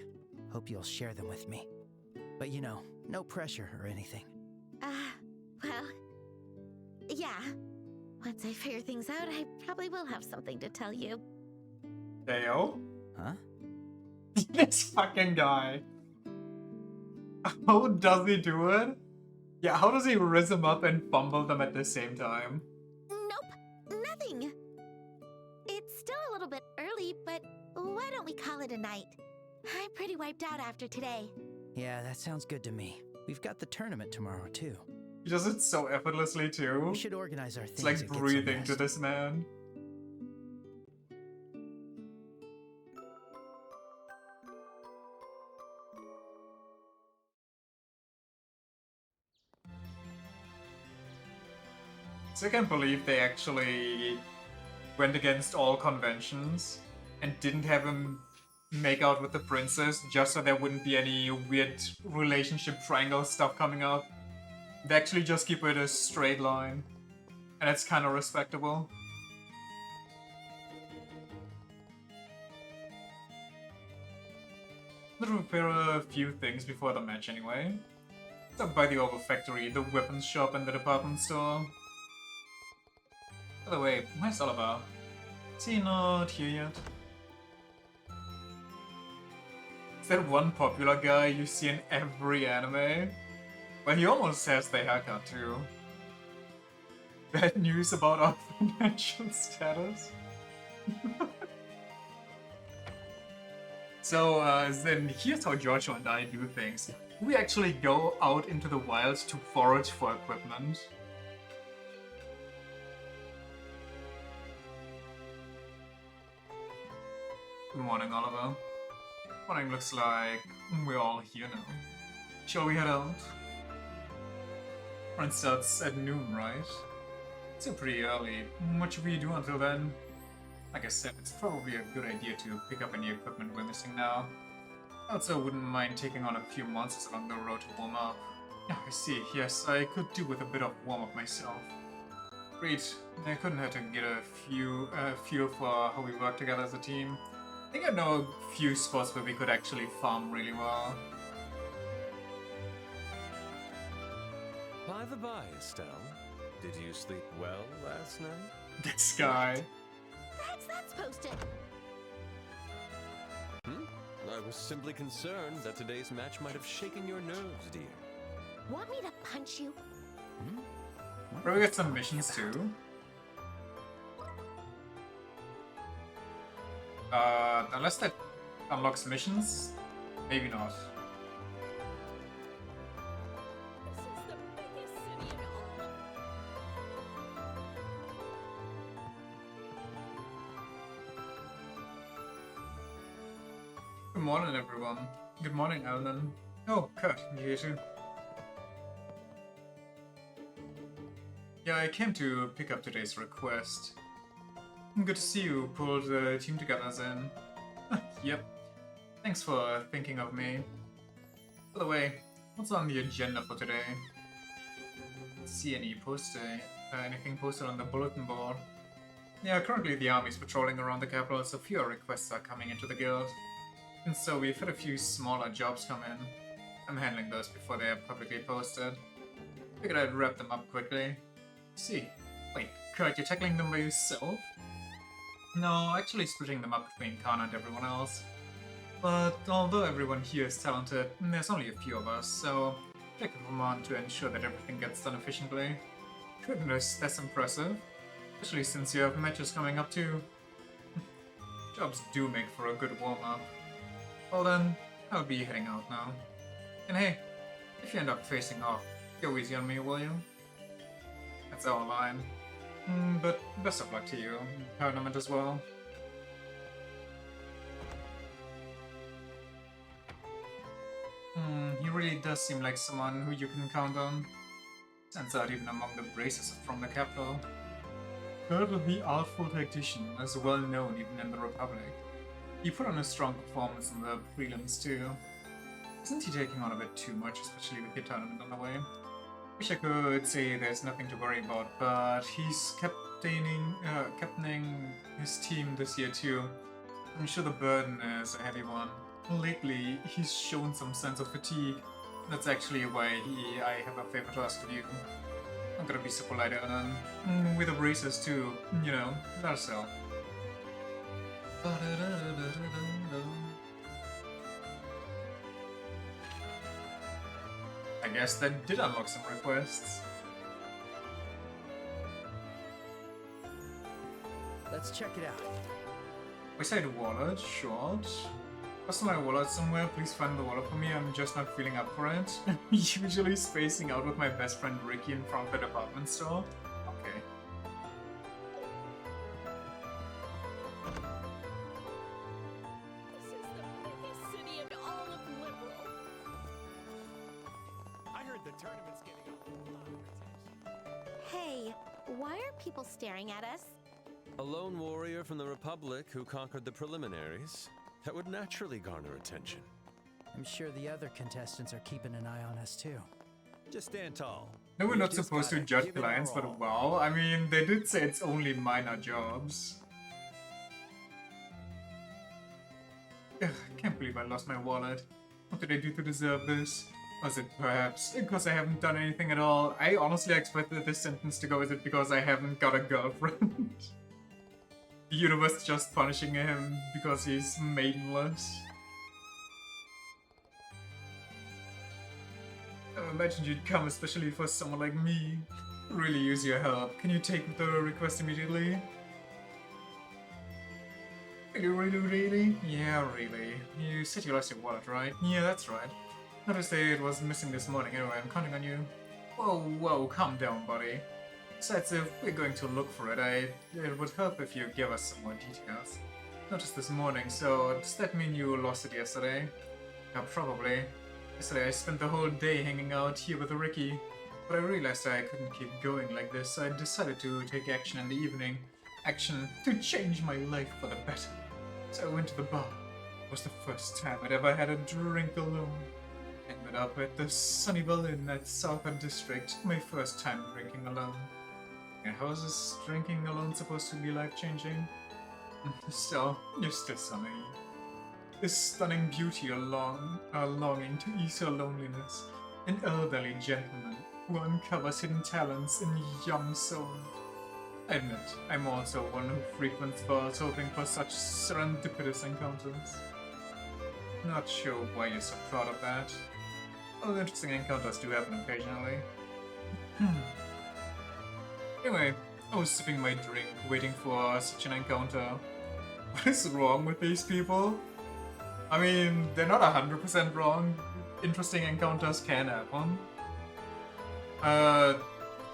hope you'll share them with me. But you know, no pressure or anything. Well, yeah. Once I figure things out, I probably will have something to tell you. Deo? Huh? This fucking guy. How does he do it? Yeah, how does he raise them up and fumble them at the same time? Nope, nothing. It's still a little bit early, but why don't we call it a night? I'm pretty wiped out after today. Yeah, that sounds good to me. We've got the tournament tomorrow, too. He does it so effortlessly, too. We should organize our things. It's like breathing to this man. So I can't believe they actually went against all conventions and didn't have him make out with the princess just so there wouldn't be any weird relationship triangle stuff coming up. They actually just keep it a straight line, and it's kind of respectable. Let's prepare a few things before the match anyway. Stop by the Oval Factory, the weapons shop, and the department store. By the way, where's Oliver? Is he not here yet? Is that one popular guy you see in every anime? Well, he almost has the haircut too. Bad news about our financial status. So, then here's how Joshua and I do things. We actually go out into the wild to forage for equipment. Good morning, Oliver. Morning, looks like we're all here now. Shall we head out? Run starts at noon, right? It's still pretty early. What should we do until then? Like I said, it's probably a good idea to pick up any equipment we're missing now. I also wouldn't mind taking on a few monsters along the road to warm up. Yeah, I see. Yes, I could do with a bit of warm-up myself. Great. I couldn't hurt to get a feel for how we work together as a team. think I know a few spots where we could actually farm really well. By the by, Estelle, did you sleep well last night? This guy. The heck's that supposed to? I was simply concerned that today's match might have shaken your nerves, dear. Want me to punch you? Probably get some missions too. Unless that unlocks missions, maybe not. Good morning, everyone. Good morning, Alan. Oh, Kurt, you here too. Yeah, I came to pick up today's request. Good to see you pulled the team together, Zen. Yep. Thanks for thinking of me. By the way, what's on the agenda for today? Let's see anything posted on the bulletin board. Yeah, currently the army's patrolling around the capital, so fewer requests are coming into the guild. And so we've had a few smaller jobs come in. I'm handling those before they are publicly posted. Figured I'd wrap them up quickly. See. Wait, Kurt, you're tackling them by yourself? No, actually splitting them up between Khan and everyone else. But although everyone here is talented, there's only a few of us, so taking them on to ensure that everything gets done efficiently. Goodness, that's impressive. Especially since you have matches coming up too. Jobs do make for a good warm-up. Well then, I'll be heading out now. And hey, if you end up facing off, go easy on me, will you? That's our line. But best of luck to you, tournament as well. He really does seem like someone who you can count on. Stands out even among the bracers from the capital. Kurt, the Artful Tactician, is well known even in the Republic. He put on a strong performance in the prelims too. Isn't he taking on a bit too much, especially with the tournament on the way? Wish I could say there's nothing to worry about, but he's captaining his team this year too. I'm sure the burden is a heavy one. Lately, he's shown some sense of fatigue. That's actually why I have a favor to ask of you. I'm gonna be super light on with the braces too, you know, that'll help. I guess that did unlock some requests. Let's check it out. Wayside wallet, short. Lost my wallet somewhere, please find the wallet for me, I'm just not feeling up for it. Usually spacing out with my best friend Ricky in front of the department store. Okay. This is the biggest city in all of Liberal. I heard the tournament's getting a lot of attention. Hey, why are people staring at us? A lone warrior from the Republic who conquered the preliminaries. That would naturally garner attention. I'm sure the other contestants are keeping an eye on us too. Just stand tall. No, we're not supposed to judge clients, but wow, I mean, they did say it's only minor jobs. Ugh, can't believe I lost my wallet. What did I do to deserve this? Was it perhaps because I haven't done anything at all? I honestly expected this sentence to go, is it because I haven't got a girlfriend? The universe just punishing him because he's maidenless. I imagined you'd come, especially for someone like me. Really use your help. Can you take the request immediately? Really? Yeah, really. You said you lost your wallet, right? Yeah, that's right. Noticed that it was missing this morning anyway, I'm counting on you. Whoa, calm down, buddy. Besides, if we're going to look for it, it would help if you give us some more details. Noticed this morning, so does that mean you lost it yesterday? Yeah, probably. Yesterday I spent the whole day hanging out here with Ricky, but I realized I couldn't keep going like this, so I decided to take action in the evening. Action to change my life for the better. So I went to the bar. It was the first time I'd ever had a drink alone. Ended up at the Sunnyvale Inn at Southern District, my first time drinking alone. And how is this drinking alone supposed to be life-changing? Still, you're still so naive. this stunning beauty longing to ease her loneliness, an elderly gentleman who uncovers hidden talents in young souls. I admit, I'm also one who frequents bars hoping for such serendipitous encounters. Not sure why you're so proud of that. Well, interesting encounters do happen occasionally. Anyway, I was sipping my drink, waiting for such an encounter. What is wrong with these people? I mean, they're not 100% wrong. Interesting encounters can happen. I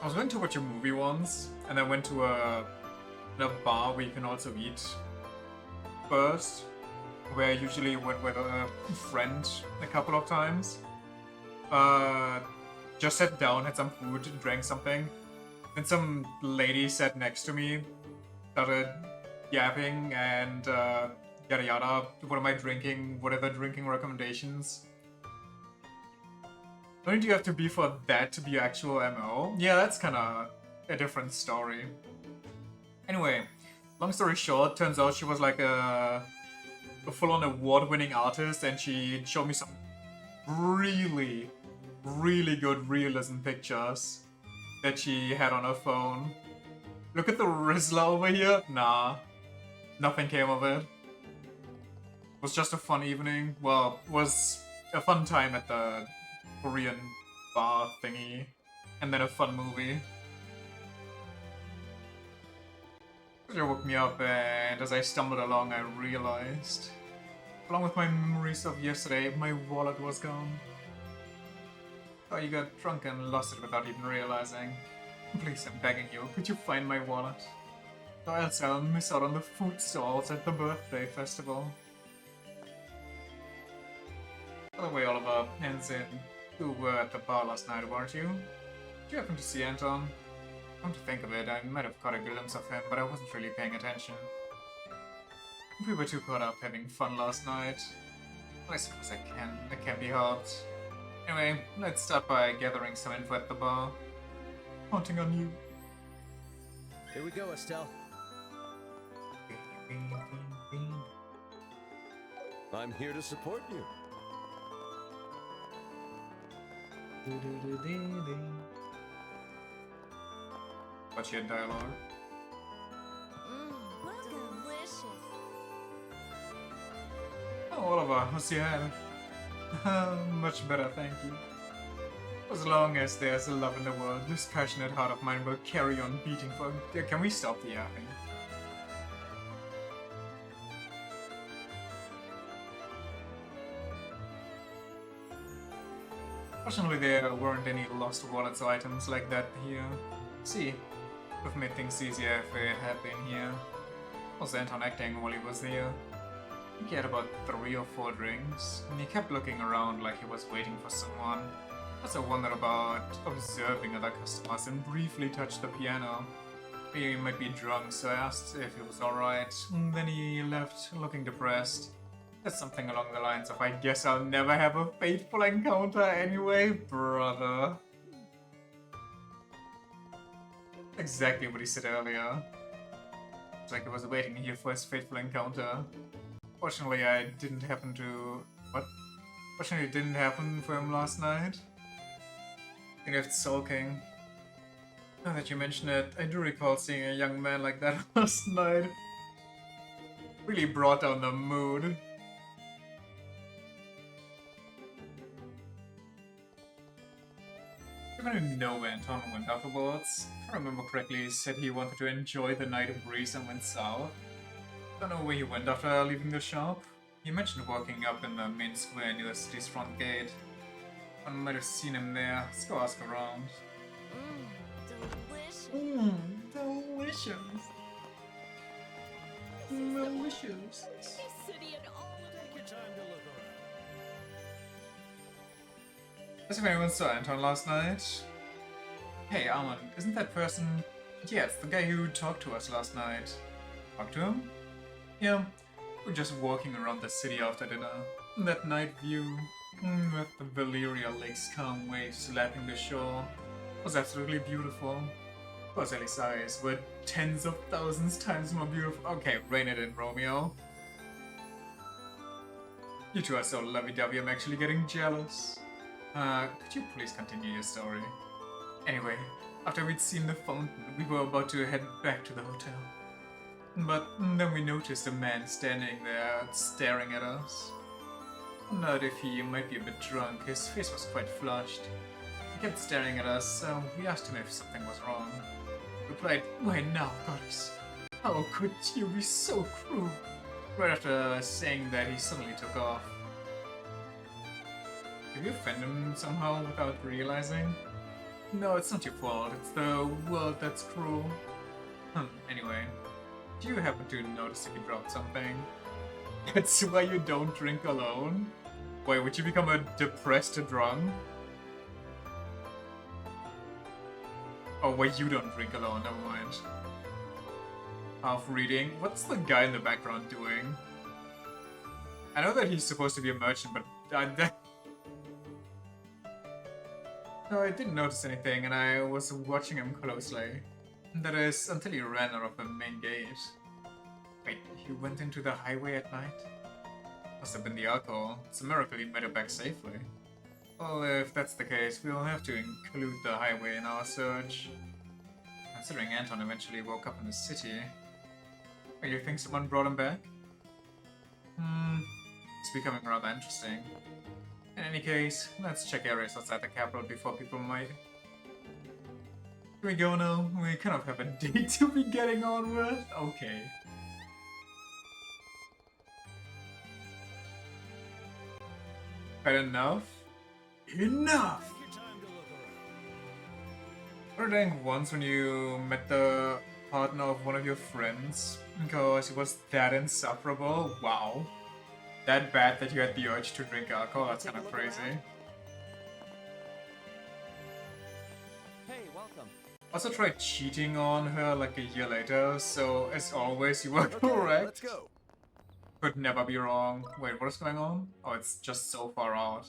was going to watch a movie once, and I went to a bar where you can also eat first, where I usually went with a friend a couple of times. Just sat down, had some food, drank something. Then some lady sat next to me, started yapping and yada yada. What am I drinking? What are the drinking recommendations? Don't you have to be for that to be your actual MO? Yeah, that's kind of a different story. Anyway, long story short, turns out she was like a full-on award-winning artist, and she showed me some really good realism pictures that she had on her phone. Look at the Rizzler over here. Nah, nothing came of it. It was just a fun evening. Well, it was a fun time at the Korean bar thingy, and then a fun movie. It woke me up, and as I stumbled along, I realized, along with my memories of yesterday, my wallet was gone. Oh, you got drunk and lost it without even realizing. Please, I'm begging you, could you find my wallet? Or else I'll miss out on the food stalls at the birthday festival. By the way, Oliver, and Zin, you were at the bar last night, weren't you? Did you happen to see Anton? Come to think of it, I might have caught a glimpse of him, but I wasn't really paying attention. We were too caught up having fun last night. Well, I suppose it can be helped. Anyway, let's start by gathering some info at the bar. Counting on you. Here we go, Estelle. I'm here to support you. What's your dialogue? Delicious. Oh, Oliver, what's your head? Much better, thank you. As long as there's love in the world, this passionate heart of mine will carry on beating for... Can we stop the yapping? Fortunately, there weren't any lost wallets or items like that here. See, would have made things easier if it had been here. Was Anton acting while he was here? He had about 3 or 4 drinks, and he kept looking around like he was waiting for someone. Plus I wondered about observing other customers and briefly touched the piano. He might be drunk, so I asked if he was alright. Then he left, looking depressed. That's something along the lines of, I guess I'll never have a fateful encounter anyway, brother. Exactly what he said earlier. It's like he was waiting here for his fateful encounter. Fortunately, I didn't happen to... What? Fortunately, it didn't happen for him last night. He left sulking. Now that you mention it, I do recall seeing a young man like that last night. Really brought down the mood. I don't even know where Anton went afterwards. If I remember correctly, he said he wanted to enjoy the night breeze and went south. Don't know where he went after leaving the shop. He mentioned walking up in the main square near the city's front gate. I might have seen him there. Let's go ask around. Delicious. Delicious. Delicious. City and all of it. Take your time to look around. As if anyone saw Anton last night. Hey, Armand, isn't that person... Yes, the guy who talked to us last night. Talked to him? Yeah, we're just walking around the city after dinner. That night view, with the Valyria Lake's calm waves lapping the shore, was absolutely beautiful. Of course, Ellie's eyes were tens of thousands times more beautiful. Okay, rein it in, Romeo. You two are so lovey-dovey, I'm actually getting jealous. Could you please continue your story? Anyway, after we'd seen the fountain, we were about to head back to the hotel. But then we noticed a man standing there, staring at us. Not if he might be a bit drunk, his face was quite flushed. He kept staring at us, so we asked him if something was wrong. He replied, "Why now, goddess? How could you be so cruel?" Right after saying that, he suddenly took off. Did you offend him somehow without realizing? No, it's not your fault. It's the world that's cruel. Anyway, do you happen to notice if you dropped something? That's why you don't drink alone? Wait, would you become a depressed drunk? Oh, wait, you don't drink alone, never mind. Half reading. What's the guy in the background doing? I know that he's supposed to be a merchant, but no, I didn't notice anything, and I was watching him closely. That is, until he ran out of the main gate. Wait, he went into the highway at night? Must have been the alcohol. It's a miracle he made it back safely. Well, if that's the case, we'll have to include the highway in our search. Considering Anton eventually woke up in the city. You think someone brought him back? It's becoming rather interesting. In any case, let's check areas outside the capital before people might... Here we go now. We kind of have a date to be getting on with. Okay. But enough? Enough! I drank once when you met the partner of one of your friends because he was that insufferable. Wow. That bad that you had the urge to drink alcohol, that's kind of crazy. Hey, welcome. Also tried cheating on her like a year later, so as always you were correct. Let's go. Could never be wrong. Wait, what is going on? Oh, it's just so far out.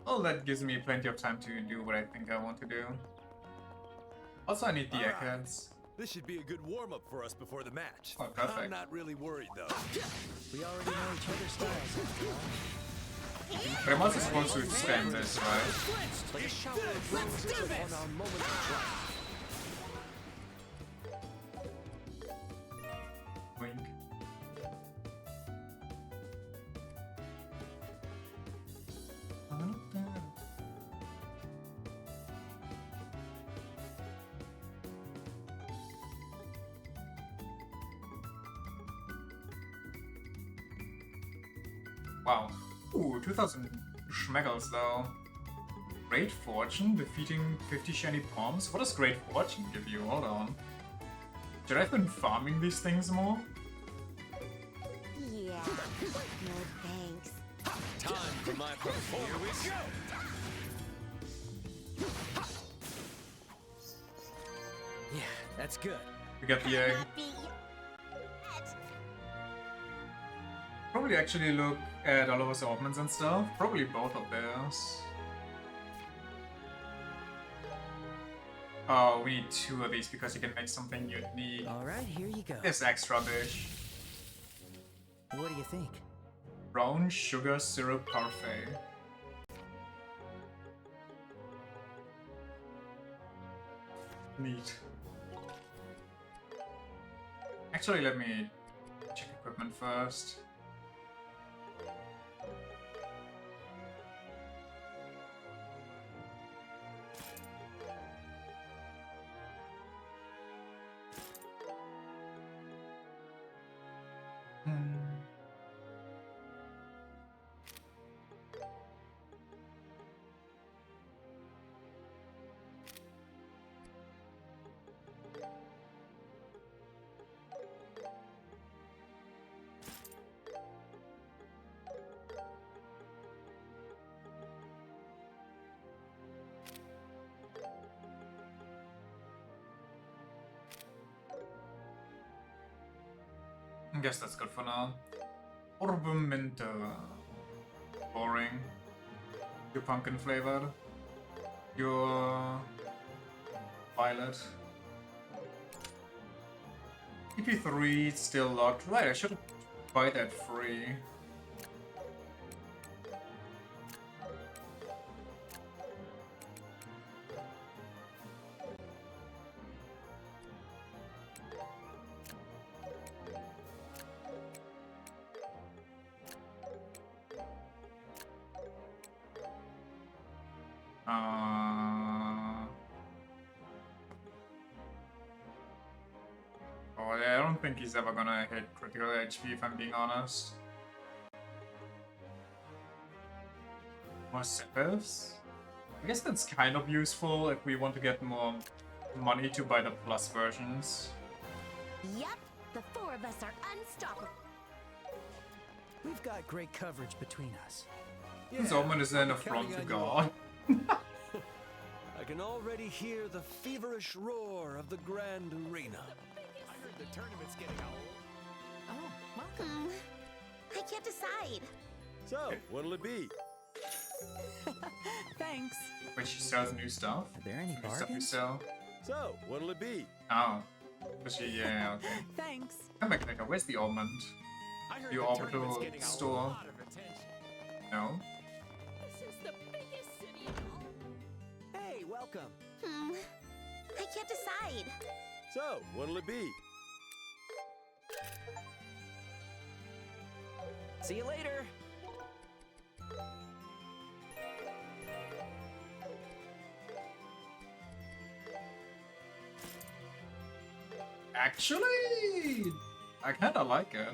Well, that gives me plenty of time to do what I think I want to do. Also, I need the eggheads. This should be a good warm-up for us before the match. Oh, perfect. I'm not really worried, though. We already know each other's styles after all. But I'm also supposed to spam this, right? Like a shower of blows upon our moment of triumph. Wink. Wow. Ooh, 2,000 schmeggles though. Great Fortune defeating 50 shiny palms? What does Great Fortune give you? Hold on. Should I have been farming these things more? Yeah. No thanks. Time for my performance. Here we go. Yeah, that's good. We got the egg. Happy. Probably actually look at all of his orbments and stuff. Probably both of theirs. Oh, we need 2 of these because you can make something unique. Alright, here you go. This X rubbish. What do you think? Brown sugar syrup parfait. Neat. Actually, let me check equipment first. I guess that's good for now. Orbments. Boring. Your pumpkin flavored. Your violet. EP3 still locked. Right, I should have buy that free. Oh, yeah, I don't think he's ever gonna hit critical HP if I'm being honest. More sepals? I guess that's kind of useful if we want to get more money to buy the plus versions. Yep, the four of us are unstoppable. We've got great coverage between us. This Orbment is an affront to God. I can already hear the feverish roar of the Grand Arena. I heard the tournament's getting old. Oh, welcome. I can't decide. So, what'll it be? Thanks. Wait, she sells new stuff? Are there any New stuff you bargains? sell? So, what'll it be? Oh. Does she, yeah, okay. Thanks. Come back, Nico. Where's the Orbment? I heard The the orbital tournament's getting a store. lot of attention. No? This is the biggest city in all. Hey, welcome. I can't decide. So, what'll it be? See you later. Actually, I kinda like it.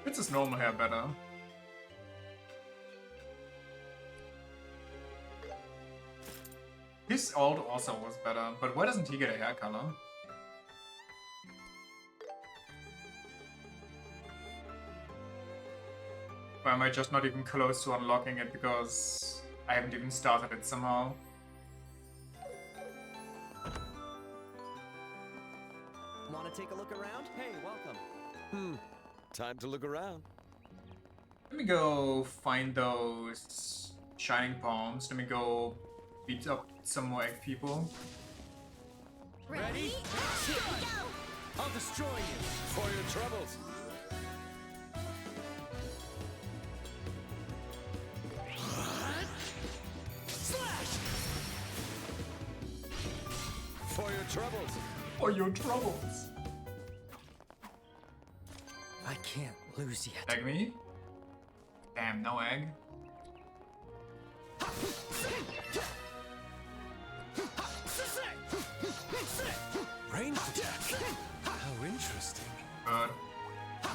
It's his normal hair better. His alt also was better, but why doesn't he get a hair color? Or am I just not even close to unlocking it because I haven't even started it somehow? Want to take a look around? Hey, welcome. Time to look around. Let me go find those shining palms. Let me go beat up some more egg people. Ready? Here we go. I'll destroy you. For your troubles. Slash! For your troubles. For your troubles. I can't lose yet. Egg me? Damn, no egg. Range attack. How interesting.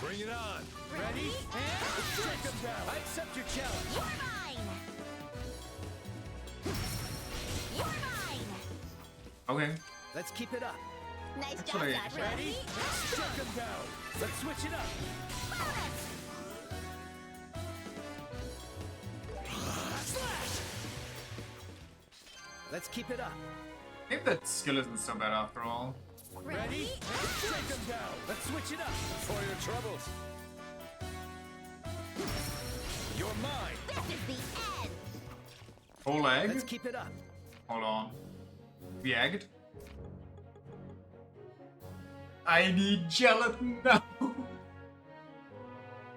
Bring it on. Ready? And take them down. I accept your challenge. You're mine. You're mine. Okay. Let's keep it up. Nice Actually- job, Josh. Ready? Shut them down. Let's switch it up. Slash! Let's keep it up. Maybe that skill isn't so bad after all. Ready? Take them down. Let's switch it up. For your troubles. You're mine. This is the end. Whole egg? Let's keep it up. Hold on. The egged? I need gelatin now!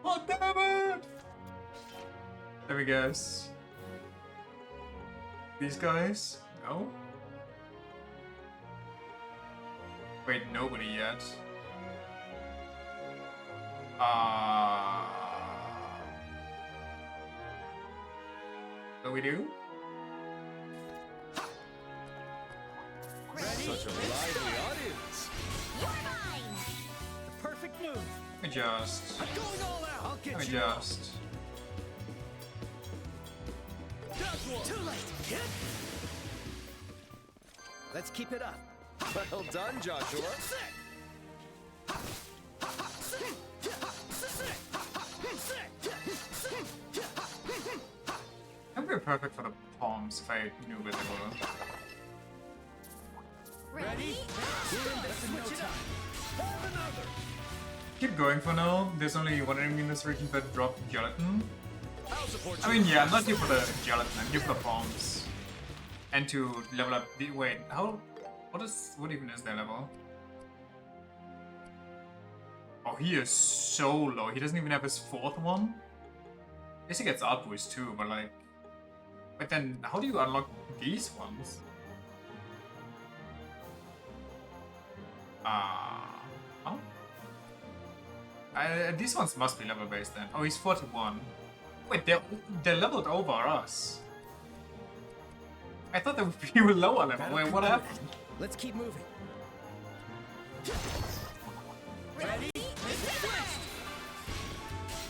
Oh damn it! There we go. These guys? No? Wait, nobody yet. So we do? Such a lively audience. You're mine. The perfect move. Let me just... I'm going all out. I'll get Let me you. just... Too late. Hit. Let's keep it up. Well done, Joshua. That would be perfect for the palms if I knew where they were. Ready? Let's switch it up. Have another. Keep going for now. There's only one enemy in this region that dropped gelatin. I'll support I you. mean, yeah, I'm not here for the gelatin, I'm here for the palms. And to level up the wait, what even is their level? Oh, he is so low. He doesn't even have his 4th one. I guess he gets art boost too, but like, but then how do you unlock these ones? Oh. These ones must be level based then. Oh, he's 41. Wait, they're leveled over us. I thought they would be lower level. Wait, what happened? Let's keep moving. Ready?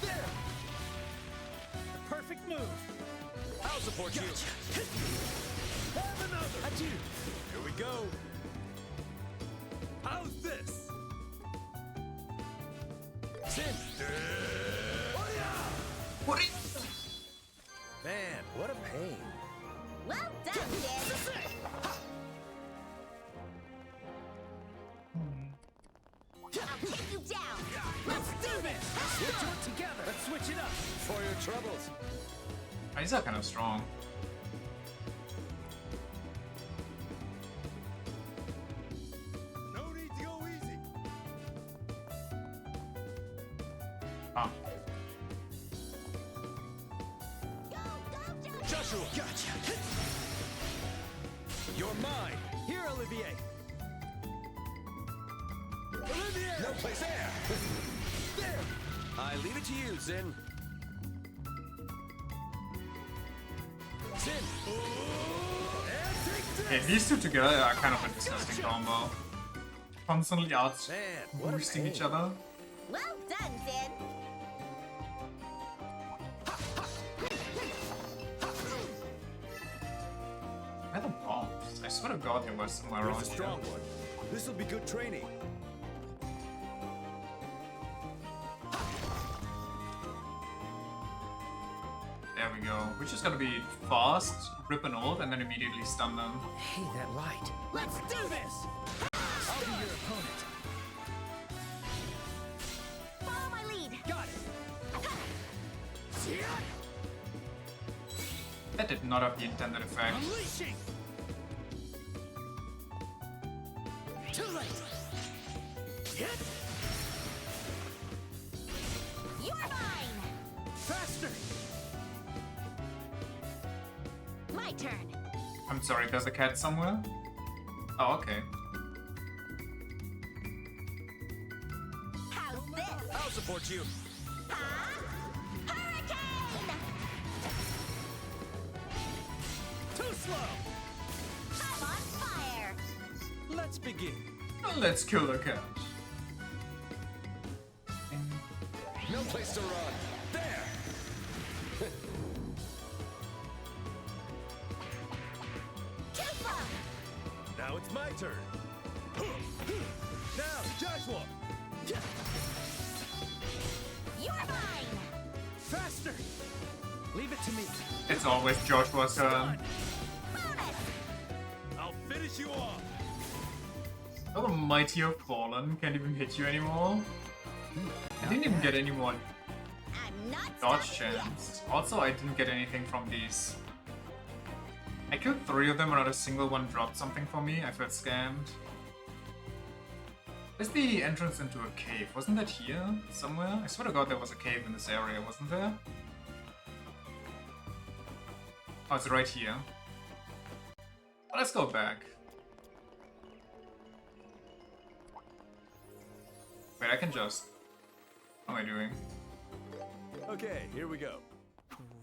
There! The perfect move. I'll support you. Have another. At you. Here we go. How's this? Sin. What? Man, what a pain. Well done, Sin. I'll take you down. Let's do this. We'll do it together. Let's switch it up. For your troubles. These are kind of strong. No need to go easy. Oh. Joshua. Gotcha. You're mine. Here, Olivier. Olivier. No place there. There. I leave it to you, Zin. Sin. And take this. Okay, these two together are kind of a disgusting combo. Constantly out what a boosting each pain. other. Well done, Sin. Where are the bombs? I swear to God they were somewhere Here's around a here. strong one. This will be good training. There we go. We just gotta be fast, rip an ult, and then immediately stun them. Hey, that light. Let's do this. I'll be your opponent. Follow my lead. Got it. That did not have the intended effect. Unleashing. Too late. Hit. You're mine. Faster. My turn. I'm sorry, there's a cat somewhere? Oh, okay. How's this? I'll support you. Hurricane! Too slow. I'm on fire. Let's begin. Let's kill the cat. No place to run. There. Tufa! Now it's my turn. Now, Joshua. You're mine. Faster. Leave it to me. It's always Joshua's turn. I'll finish you off. Oh, the mighty have fallen. Can't even hit you anymore. I didn't even get any more I'm not dodge chance. Also, I didn't get anything from these. I killed 3 of them and not a single one dropped something for me. I felt scammed. Where's the entrance into a cave? Wasn't that here somewhere? I swear to God there was a cave in this area, wasn't there? Oh, it's right here. Let's go back. Wait, I can just... What am I doing? Okay, here we go.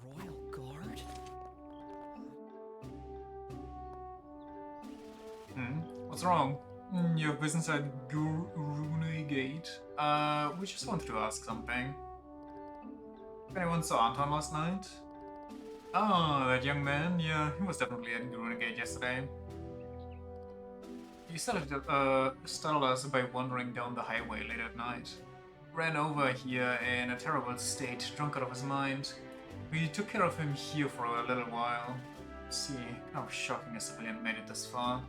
Royal Guard? What's wrong? You have business at Gurune Gate. We just wanted to ask something. If anyone saw Anton last night? Oh, that young man? Yeah, he was definitely at Gurune Gate yesterday. He started startled us by wandering down the highway late at night. Ran over here in a terrible state, drunk out of his mind. We took care of him here for a little while. See, how shocking a civilian made it this far.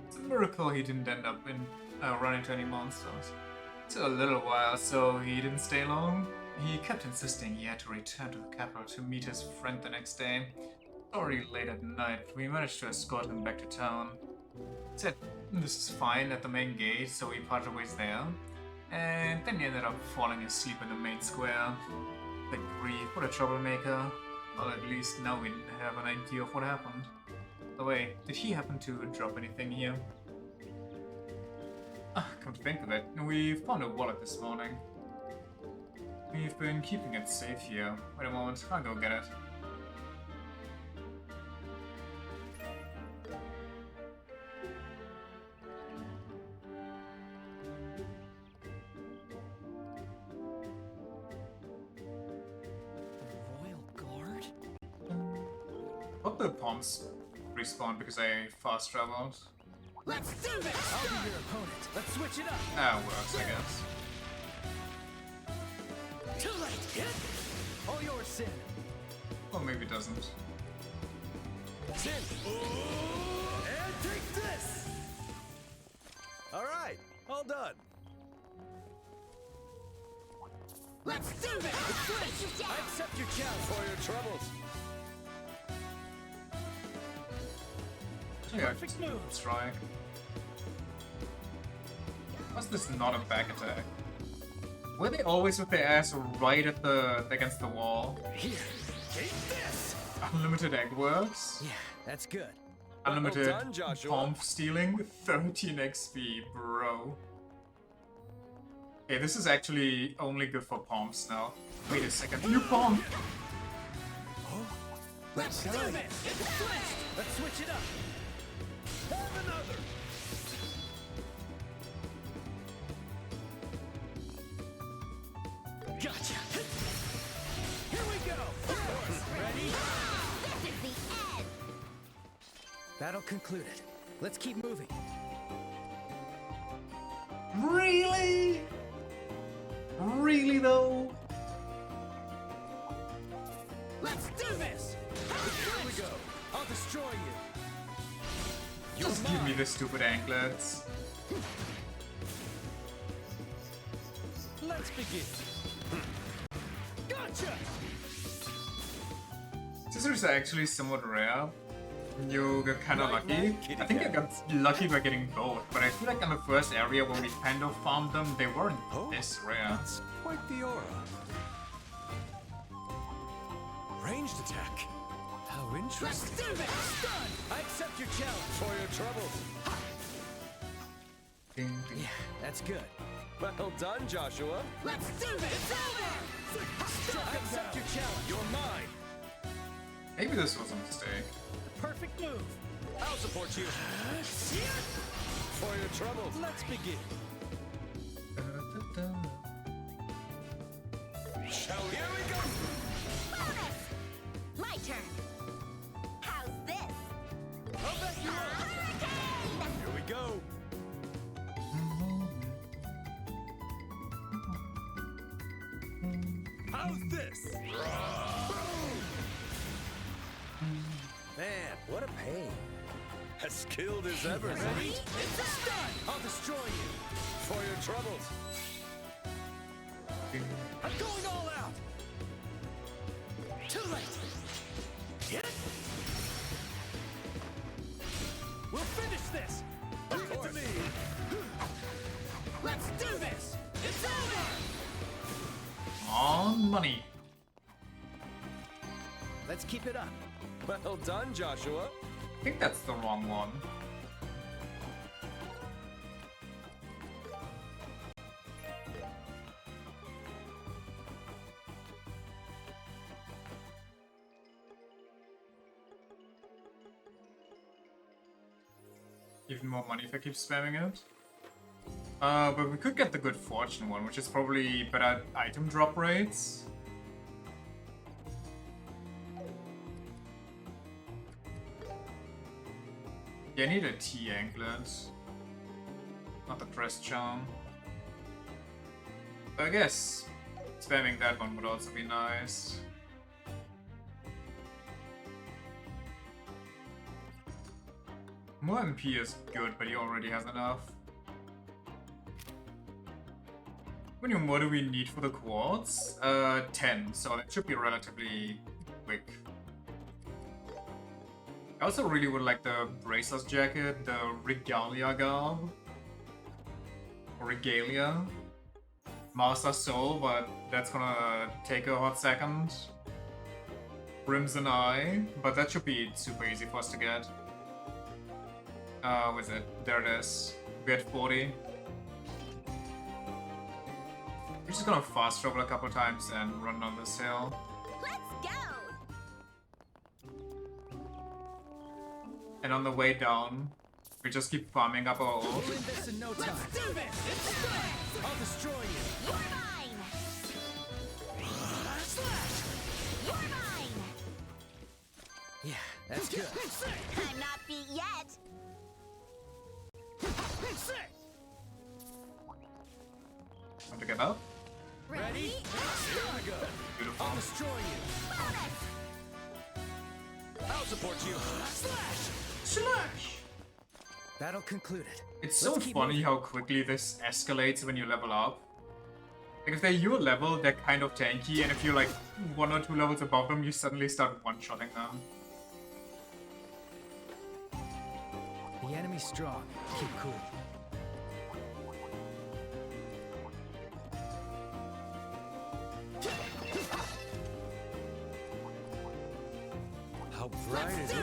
It's a miracle he didn't end up in run into any monsters. It took a little while, so he didn't stay long. He kept insisting he had to return to the capital to meet his friend the next day. already late at night. We managed to escort him back to town. Said this is fine at the main gate, so we parted ways there. And then he ended up falling asleep in the main square. Like, what a troublemaker. Well, at least now we have an idea of what happened. By the way, did he happen to drop anything here? Come to think of it, we found a wallet this morning. We've been keeping it safe here. Wait a moment, I'll go get it. Hope the palms respawn because I fast traveled. Let's do this! I'll be your opponent. Let's switch it up. That works, I guess. Too late. Hit. All yours, Sin. Or maybe it doesn't. Sin. And take this! Alright, all done. Let's do this! Switch. I accept your challenge. For your troubles. Yeah, perfect move. Strike. What's this not a back attack? Were they always with their ass right at against the wall? Here, take this! Unlimited egg works? Yeah, that's good. Unlimited Well done, Joshua. pomp stealing? 13 XP, bro. Okay, this is actually only good for pomps now. Wait a second, you pomp! Let's do this! It's switched! Let's switch it up! Have another! Gotcha! Here we go! Ready? This is the end! That'll conclude it. Let's keep moving. Really? Really though? Let's do this! Here we go! I'll destroy you! Just give me the stupid anklets. Let's begin. Gotcha! This is actually somewhat rare. You got kinda Night, lucky. night, kitty I think I cat. got lucky by getting both, but I feel like in the first area when we kind of farmed them, they weren't this rare. That's quite the aura. Ranged attack. How Let's interesting. do this! Stun! I accept your challenge. For your troubles. Ding, ding. Yeah, that's good. Well done, Joshua. Let's do this! It's over! I accept your challenge. You're mine. Maybe this was a mistake. Perfect move. I'll support you. For your troubles. Let's begin. Shall we? Here we go. Bonus! My turn. How's this? I'll back you up. Hurricane! Here we go. How's this? Man, what a pain. As skilled as ever. Ready? It's a stun! I'll destroy you. For your troubles. I'm going all out. Too late. Get it? We'll finish this. Of Leave it course. to me. Let's do this. It's over. On money. Let's keep it up. Well done, Joshua. I think that's the wrong one. Even more money if I keep spamming it. But we could get the good fortune one, which is probably better item drop rates. Yeah, I need a T anklet. Not the crest charm. I guess spamming that one would also be nice. More MP is good, but he already has enough. How many more do we need for the quartz? 10, so that should be relatively quick. I also really would like the Bracer's jacket, the Regalia garb. Or Regalia. Master Soul, but that's gonna take a hot second. Crimson Eye, but that should be super easy for us to get. Where is it? There it is. We had 40. We're just gonna fast travel a couple times and run down this hill. Let's go! And on the way down, we just keep farming up our ult. We'll win this in no time. Let's do this! I'll destroy you! You're mine! You're mine! Yeah, that's good. I'm not beat yet! Want to get up? Ready? Here I go! Beautiful. I'll destroy you! I'll support you. Slash! That'll conclude it. It's so Let's keep funny moving. how quickly this escalates when you level up. Like if they're your level, they're kind of tanky, and if you're like 1 or 2 levels above them, you suddenly start one-shotting them. The enemy's strong. Keep cool. How bright is it?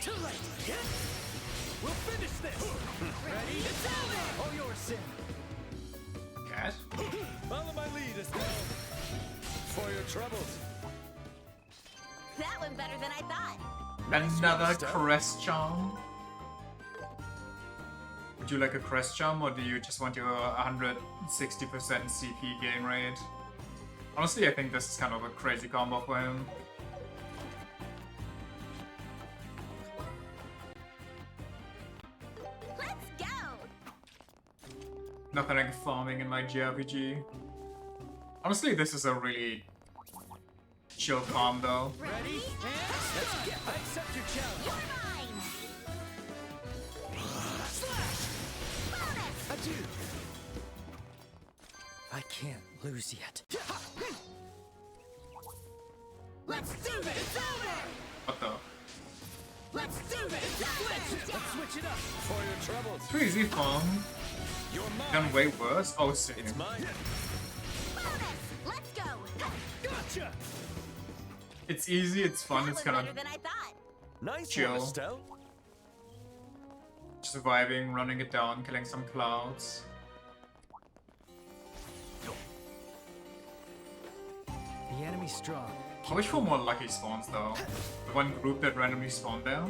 Too late! We'll finish this! Ready? It's over! All yours, Sin. Cat? Follow my lead, Estelle. For your troubles. That went better than I thought. Another Steph. crest charm? Would you like a crest charm, or do you just want your 160% CP gain rate? Honestly, I think this is kind of a crazy combo for him. Let's go! Nothing like farming in my JRPG. Honestly, this is a really chill farm though. Ready? Let's get I accept your challenge! You're mine! Adieu. I can't lose yet. Let's do this! It's over! What the? Let's do this! Let's switch it up! For your troubles. Too easy farm. You're Done mine. way worse. Oh, same. It's mine. Let's go! Gotcha! It's easy, it's fun, That it's was kind better of than I thought. Nice Chill. one, Estelle. surviving, running it down, killing some clouds. The enemy's strong. I wish for more lucky spawns though. The one group that randomly spawned there.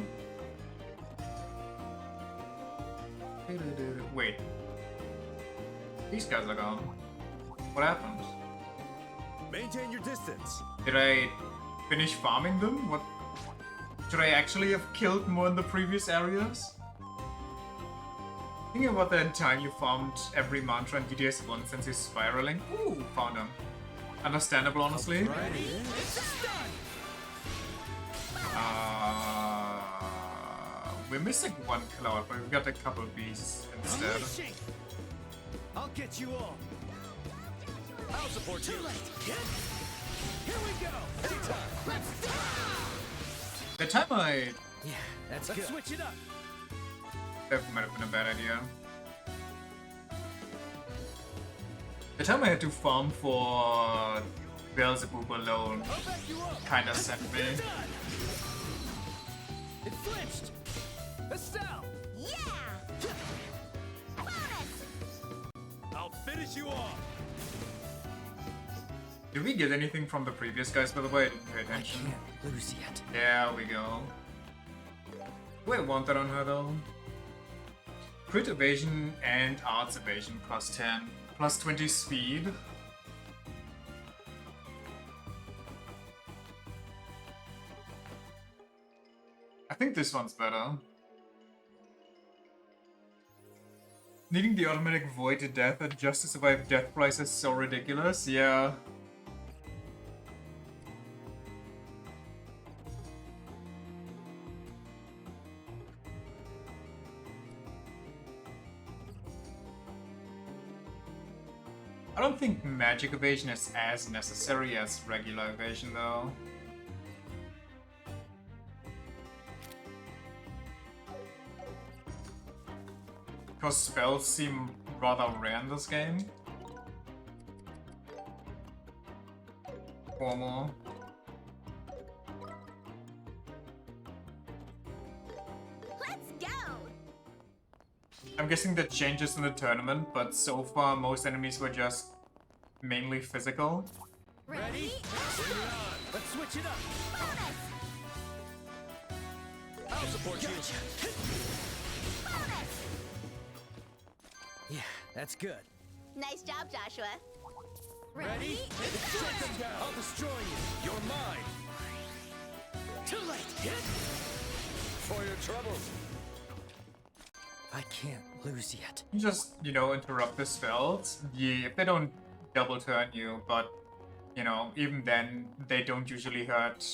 Wait. These guys are gone. What happened? Maintain your distance. Did I finish farming them? What? Should I actually have killed more in the previous areas? Thinking about that time you farmed every mantra in DDS 1 since you're spiraling. Ooh, found him. Understandable, honestly. We're missing one cloud, but we've got a couple beasts instead. I'll get you all. I'll support you. Here we go. Anytime. Let's do The time I... Yeah, that's Let's good. switch it up. That might have been a bad idea. The time I had to farm for Beelzebub alone kinda sent me. It flinched. Estelle. Yeah. I'll finish you off. Did we get anything from the previous guys, by the way? I didn't pay I attention. can't lose yet. There we go. Wait, want that on her though? Crit evasion and arts evasion plus 10. Plus 20 speed. I think this one's better. Needing the automatic void to death and just to survive death price is so ridiculous, yeah. I don't think magic evasion is as necessary as regular evasion though. Because spells seem rather rare in this game. 4 more. Let's go! I'm guessing that changes in the tournament, but so far most enemies were just mainly physical. Ready? Let's switch it up. Bonus! I'll support you. Bonus! Yeah, that's good. Nice job, Joshua. Ready? Shut them down. I'll destroy you. You're mine. Too late. For your troubles. I can't lose yet. You just, you know, interrupt the spells. Yeah, if they don't double turn you, but, you know, even then, they don't usually hurt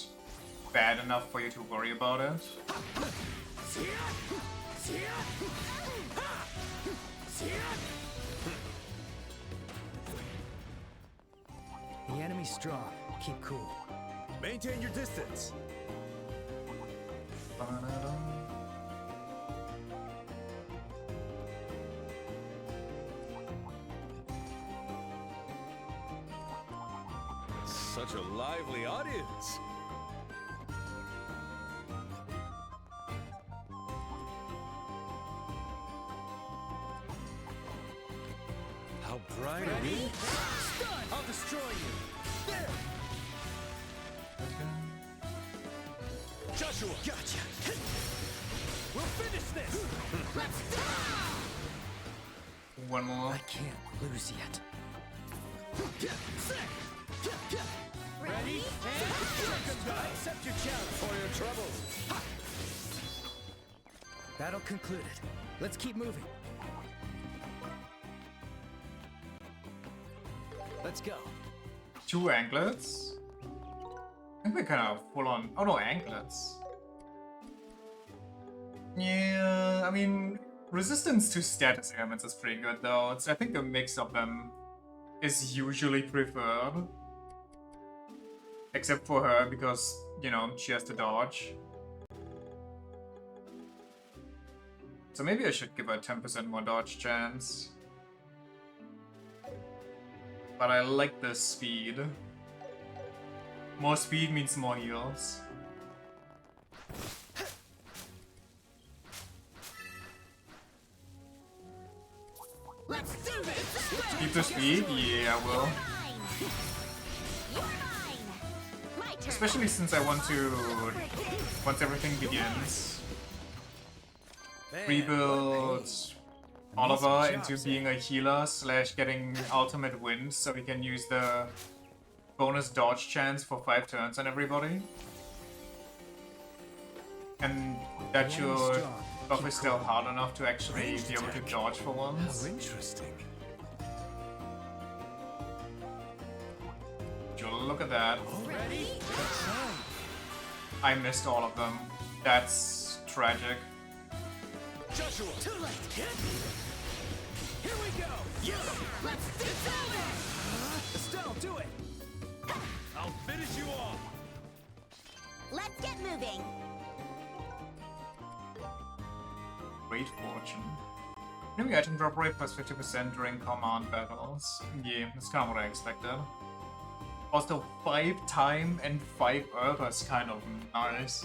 bad enough for you to worry about it. The enemy's strong. Keep cool. Maintain your distance. Such a lively audience. How bright are we? I'll destroy you. There. Joshua. Gotcha. We'll finish this. Let's go! One more. I can't lose yet. Ready? Accept your challenge. For your troubles. Battle concluded. Let's keep moving. Let's go. 2 anklets? I think we're kind of full on. Oh no, anklets. Yeah, I mean, resistance to status ailments is pretty good though. I think a mix of them is usually preferred. Except for her, because, you know, she has to dodge. So maybe I should give her a 10% more dodge chance. But I like the speed. More speed means more heals. Let's do this! Keep the speed? Yeah, I will. You're mine! My turn! Especially since I want to, once everything begins, rebuild Oliver into being a healer / getting ultimate wins so we can use the bonus dodge chance for 5 turns on everybody. And that should buff is still hard enough to actually be able to dodge for once. How interesting. Look at that. Ready? I missed all of them. That's tragic. Joshua. Too late. Here we go. Yeah! Let's do this! Estelle, do it. I'll finish you off. Let's get moving! Great fortune. Enemy item drop rate plus 50% during command battles. Yeah, that's kind of what I expected. Also, 5 time and 5 earth is kind of nice.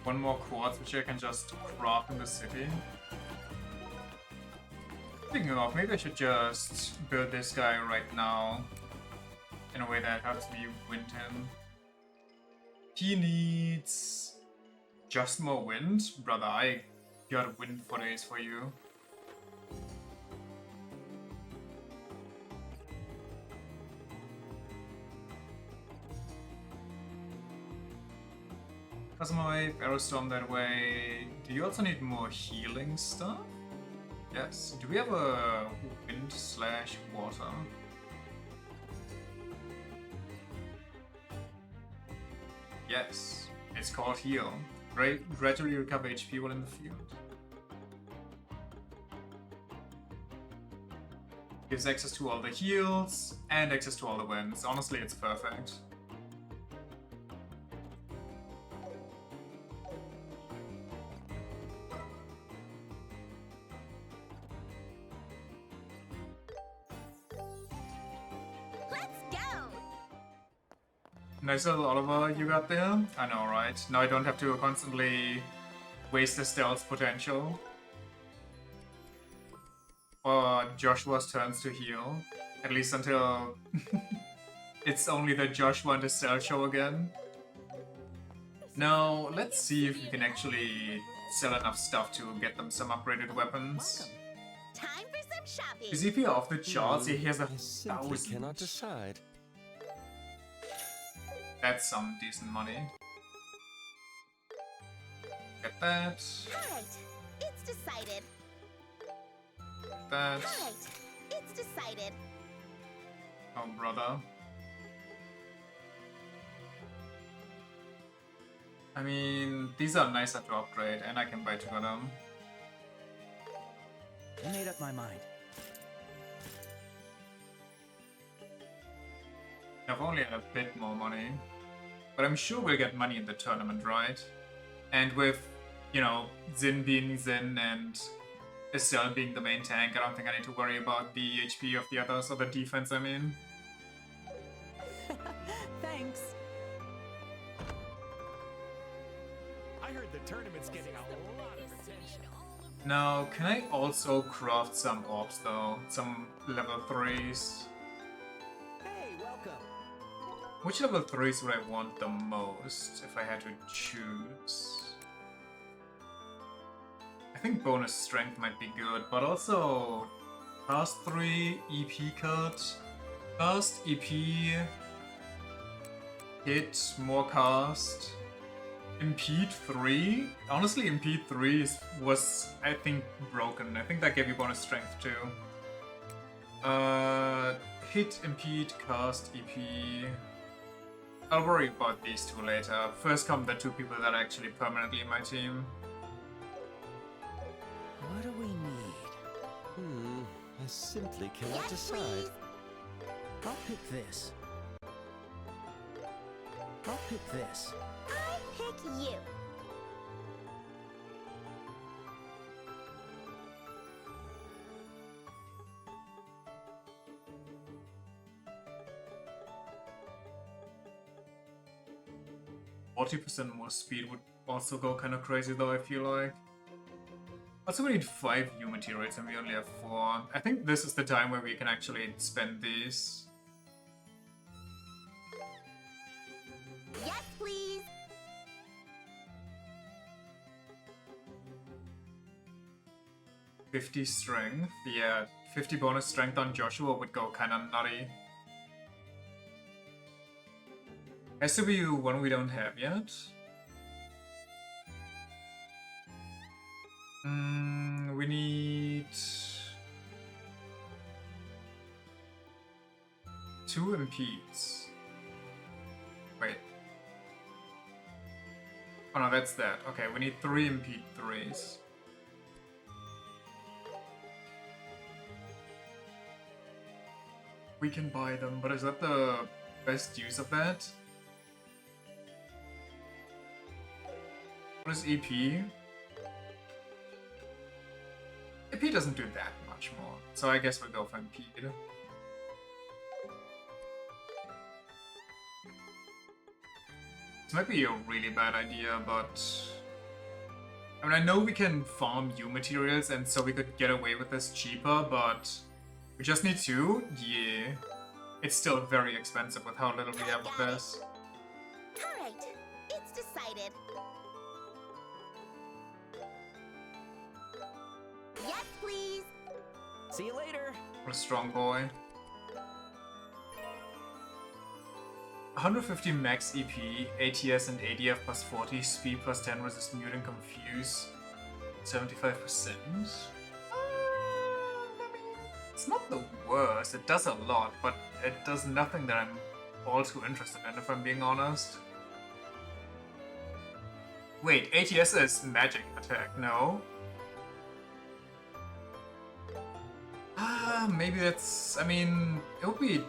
One more quartz which I can just craft in the city. Speaking of, maybe I should just build this guy right now in a way that helps me win him. He needs just more wind? Brother, I got wind for days for you. Cosmo Aerostorm that way. Do you also need more healing stuff? Yes. Do we have a wind / water? Yes, it's called Heal. Gradually recover HP while in the field. Gives access to all the heals and access to all the wins. Honestly, it's perfect. Let's go! Nice little Oliver you got there. I know, right? Now I don't have to constantly waste the stealth potential. Or Joshua's turns to heal. At least until it's only the Joshua and the stealth show again. Now, let's see if we can actually sell enough stuff to get them some upgraded weapons. Time for some shopping. Is EP off the charts? He has I simply 1,000. cannot decide. That's some decent money. Get that. Alright, it's decided. Get that. Alright, it's decided. Oh, brother. I mean, these are nicer to upgrade, and I can buy two of them. I made up my mind. I've only had a bit more money. But I'm sure we'll get money in the tournament, right? And with, you know, Zin being Zin and Estelle being the main tank, I don't think I need to worry about the HP of the others, or the defense, I mean. Thanks. I heard the tournament's getting a lot of attention. Now, can I also craft some orbs, though? Some level 3s? Hey, welcome. Which level 3s would I want the most, if I had to choose? I think bonus strength might be good, but also cast 3, EP cut, cast, EP, hit, more cast, impede 3? Honestly, impede 3 was, I think, broken. I think that gave you bonus strength too. Hit, impede, cast, EP. I'll worry about these two later. First come the two people that are actually permanently in my team. What do we need? I simply cannot Yes, decide. please. I'll pick this. I'll pick this. I pick you. %40 more speed would also go kind of crazy though, I feel like. Also, we need 5 U materials and we only have 4. I think this is the time where we can actually spend these. Yes, please. $50 strength. Yeah, 50 bonus strength on Joshua would go kind of nutty. Has to be one we don't have yet. We need 2 impedes. Wait. Oh no, that's that. Okay, we need 3 impede 3s. We can buy them, but is that the best use of that? What is EP? EP doesn't do that much more, so I guess we'll go for impede. This might be a really bad idea, but... I mean, I know we can farm U materials, and so we could get away with this cheaper, but... We just need 2? Yeah. It's still very expensive with how little we have of this. Alright, it's decided. Yes, please. See you later. What a strong boy. 150 max EP, ATS and ADF plus 40, speed plus 10, resist mute and confuse, 75%. It's not the worst, it does a lot, but it does nothing that I'm all too interested in, if I'm being honest. Wait, ATS is magic attack, no? Maybe that's... I mean, it would be...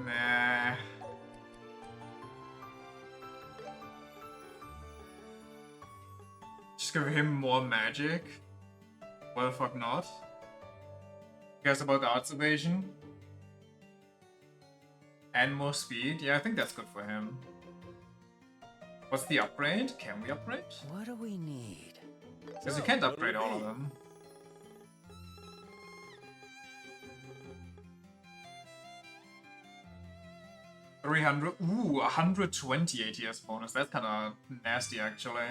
Nah. Just give him more magic? Well, fuck not. Cares about the arts evasion? And more speed? Yeah, I think that's good for him. What's the upgrade? Can we upgrade? What do we need? Because you can't upgrade all of them. $300. Ooh, 120 ATS bonus. That's kind of nasty, actually.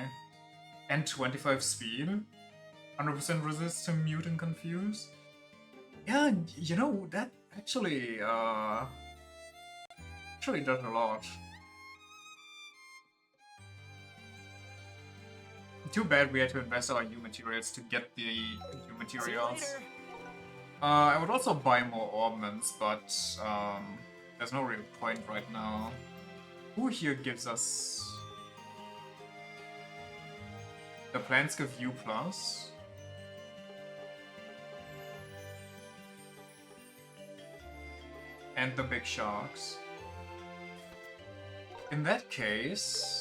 And 25 speed. 100% resist to mute and confuse. Yeah, you know, that actually does a lot. Too bad we had to invest our new materials to get the new materials. I would also buy more Orbments, but there's no real point right now. Who here gives us... The plants give U+. And the big sharks. In that case...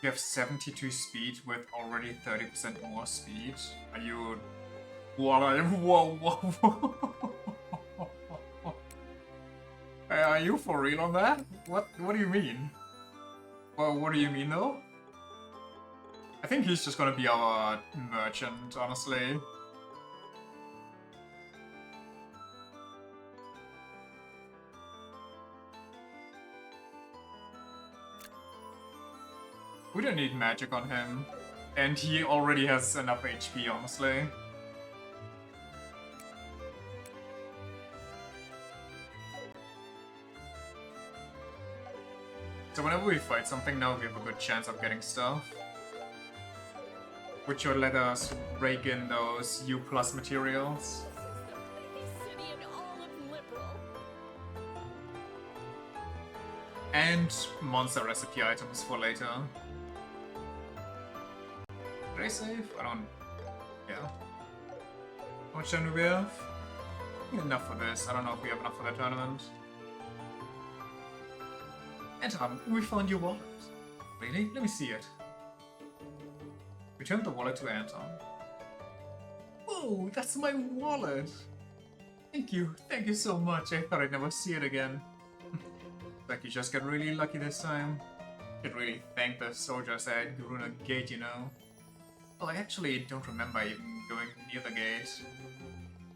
You have 72 speed with already 30% more speed. Are you... Whoa. Are you for real on that? What do you mean? Well, what do you mean though? I think he's just gonna be our merchant, honestly. We don't need magic on him. And he already has enough HP, honestly. So whenever we fight something now, we have a good chance of getting stuff. Which will let us rake in those U+ materials. And monster recipe items for later. Did I save? I don't... Yeah. How much time do we have? Enough for this. I don't know if we have enough for the tournament. Anton, we found your wallet. Really? Let me see it. Return the wallet to Anton. Whoa, that's my wallet! Thank you so much. I thought I'd never see it again. Like you just got really lucky this time. Could really thank the soldiers at Garuna Gate, you know. Well, I actually don't remember even going near the gate.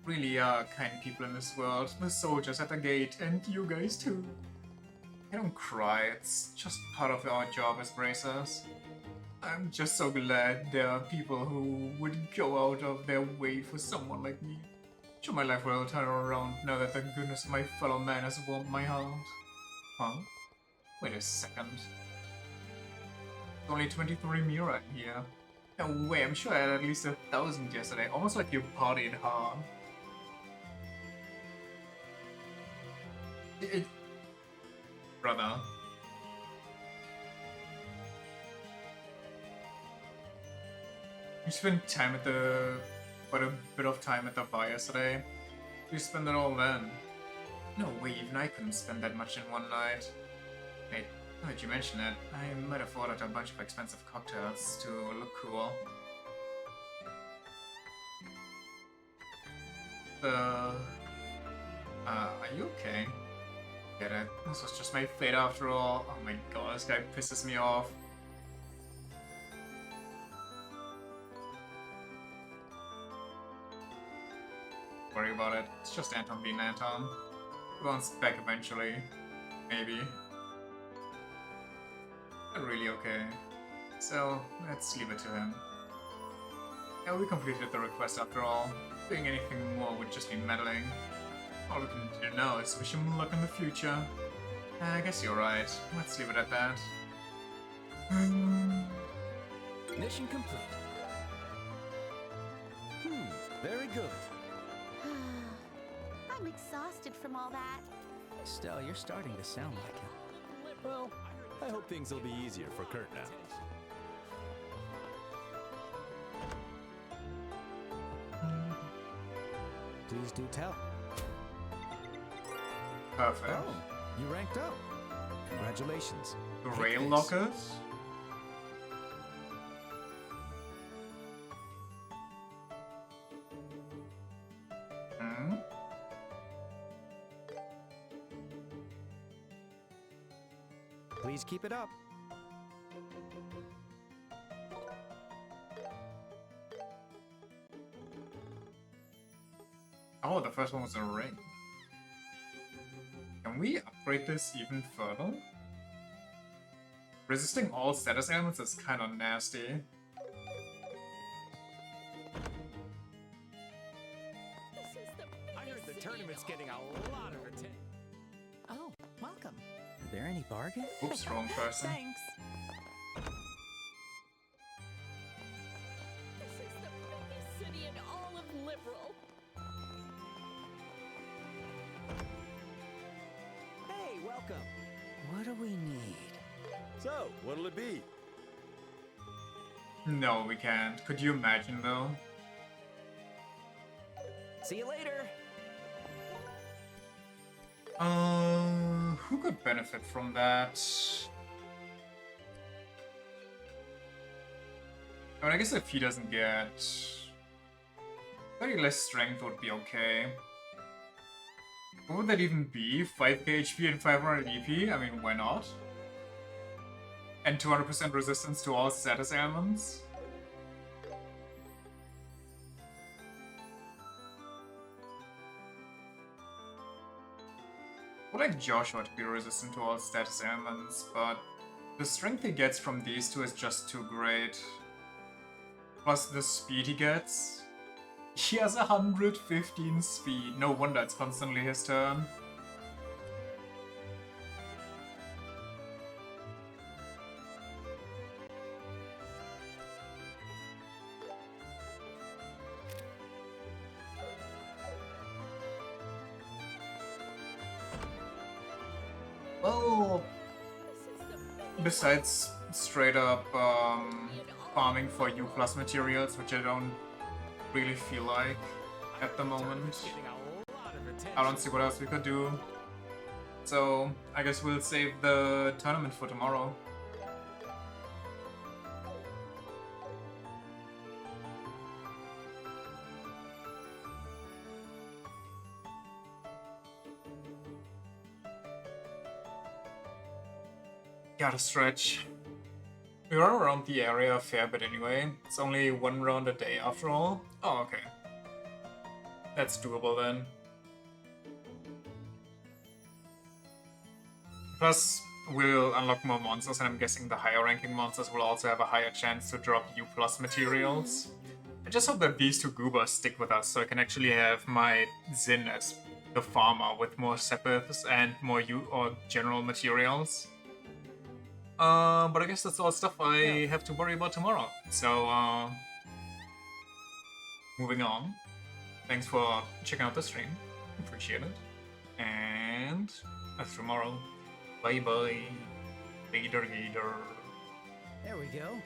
Really are kind people in this world. The soldiers at the gate, and you guys too. I don't cry, it's just part of our job as bracers. I'm just so glad there are people who would go out of their way for someone like me. Sure, my life will turn around now that the goodness of my fellow man has warmed my heart. Huh? Wait a second. Only 23 Mira here. No way, I'm sure I had at least 1,000 yesterday. Almost like you partied hard. Brother. You spent time at quite a bit of time at the bar yesterday. You spend it all then. No way, even I couldn't spend that much in one night. Wait, now that you mention it, I might have ordered a bunch of expensive cocktails to look cool. Are you okay? Get it. This was just my fate after all. Oh my god, this guy pisses me off. Worry about it. It's just Anton being Anton. He bounce back eventually. Maybe. Not really okay. So, let's leave it to him. Yeah, we completed the request after all. Doing anything more would just be meddling. All we can do now is wish him luck in the future. I guess you're right. Let's leave it at that. Mission complete. Very good. I'm exhausted from all that. Estelle, you're starting to sound like him. Well, I hope things will be easier for Kurt now. Please do tell. Perfect. Oh, you ranked up. Congratulations. Rail lockers? Hmm? Please keep it up. Oh, the first one was a ring. Can we upgrade this even further? Resisting all status ailments is kind of nasty. I heard the tournament's getting a lot of attention. Oh, welcome. Are there any bargains? Oops, wrong person. Thanks. This is the biggest city in all of Liberal. Hey, welcome. What do we need? So, what'll it be? No, we can't. Could you imagine though? See you later. Who could benefit from that? I mean, I guess if he doesn't get... very less strength would be okay. What would that even be? 5k HP and 500 EP? I mean, why not? And 200% resistance to all status ailments? I would like Joshua to be resistant to all status ailments, but the strength he gets from these two is just too great. Plus the speed he gets. He has 115 speed. No wonder it's constantly his turn. Well, besides straight up farming for U+ materials, which I don't really feel like at the moment. I don't see what else we could do. So I guess we'll save the tournament for tomorrow. Gotta stretch. We are around the area a fair bit anyway. It's only one round a day after all. Oh, okay. That's doable then. Plus, we'll unlock more monsters, and I'm guessing the higher ranking monsters will also have a higher chance to drop U+ materials. I just hope that these two goobers stick with us so I can actually have my Zin as the farmer with more Sepiths and more U or general materials. But I guess that's all stuff I have to worry about tomorrow. So, moving on. Thanks for checking out the stream. Appreciate it. And that's tomorrow. Bye bye. Later, later. There we go.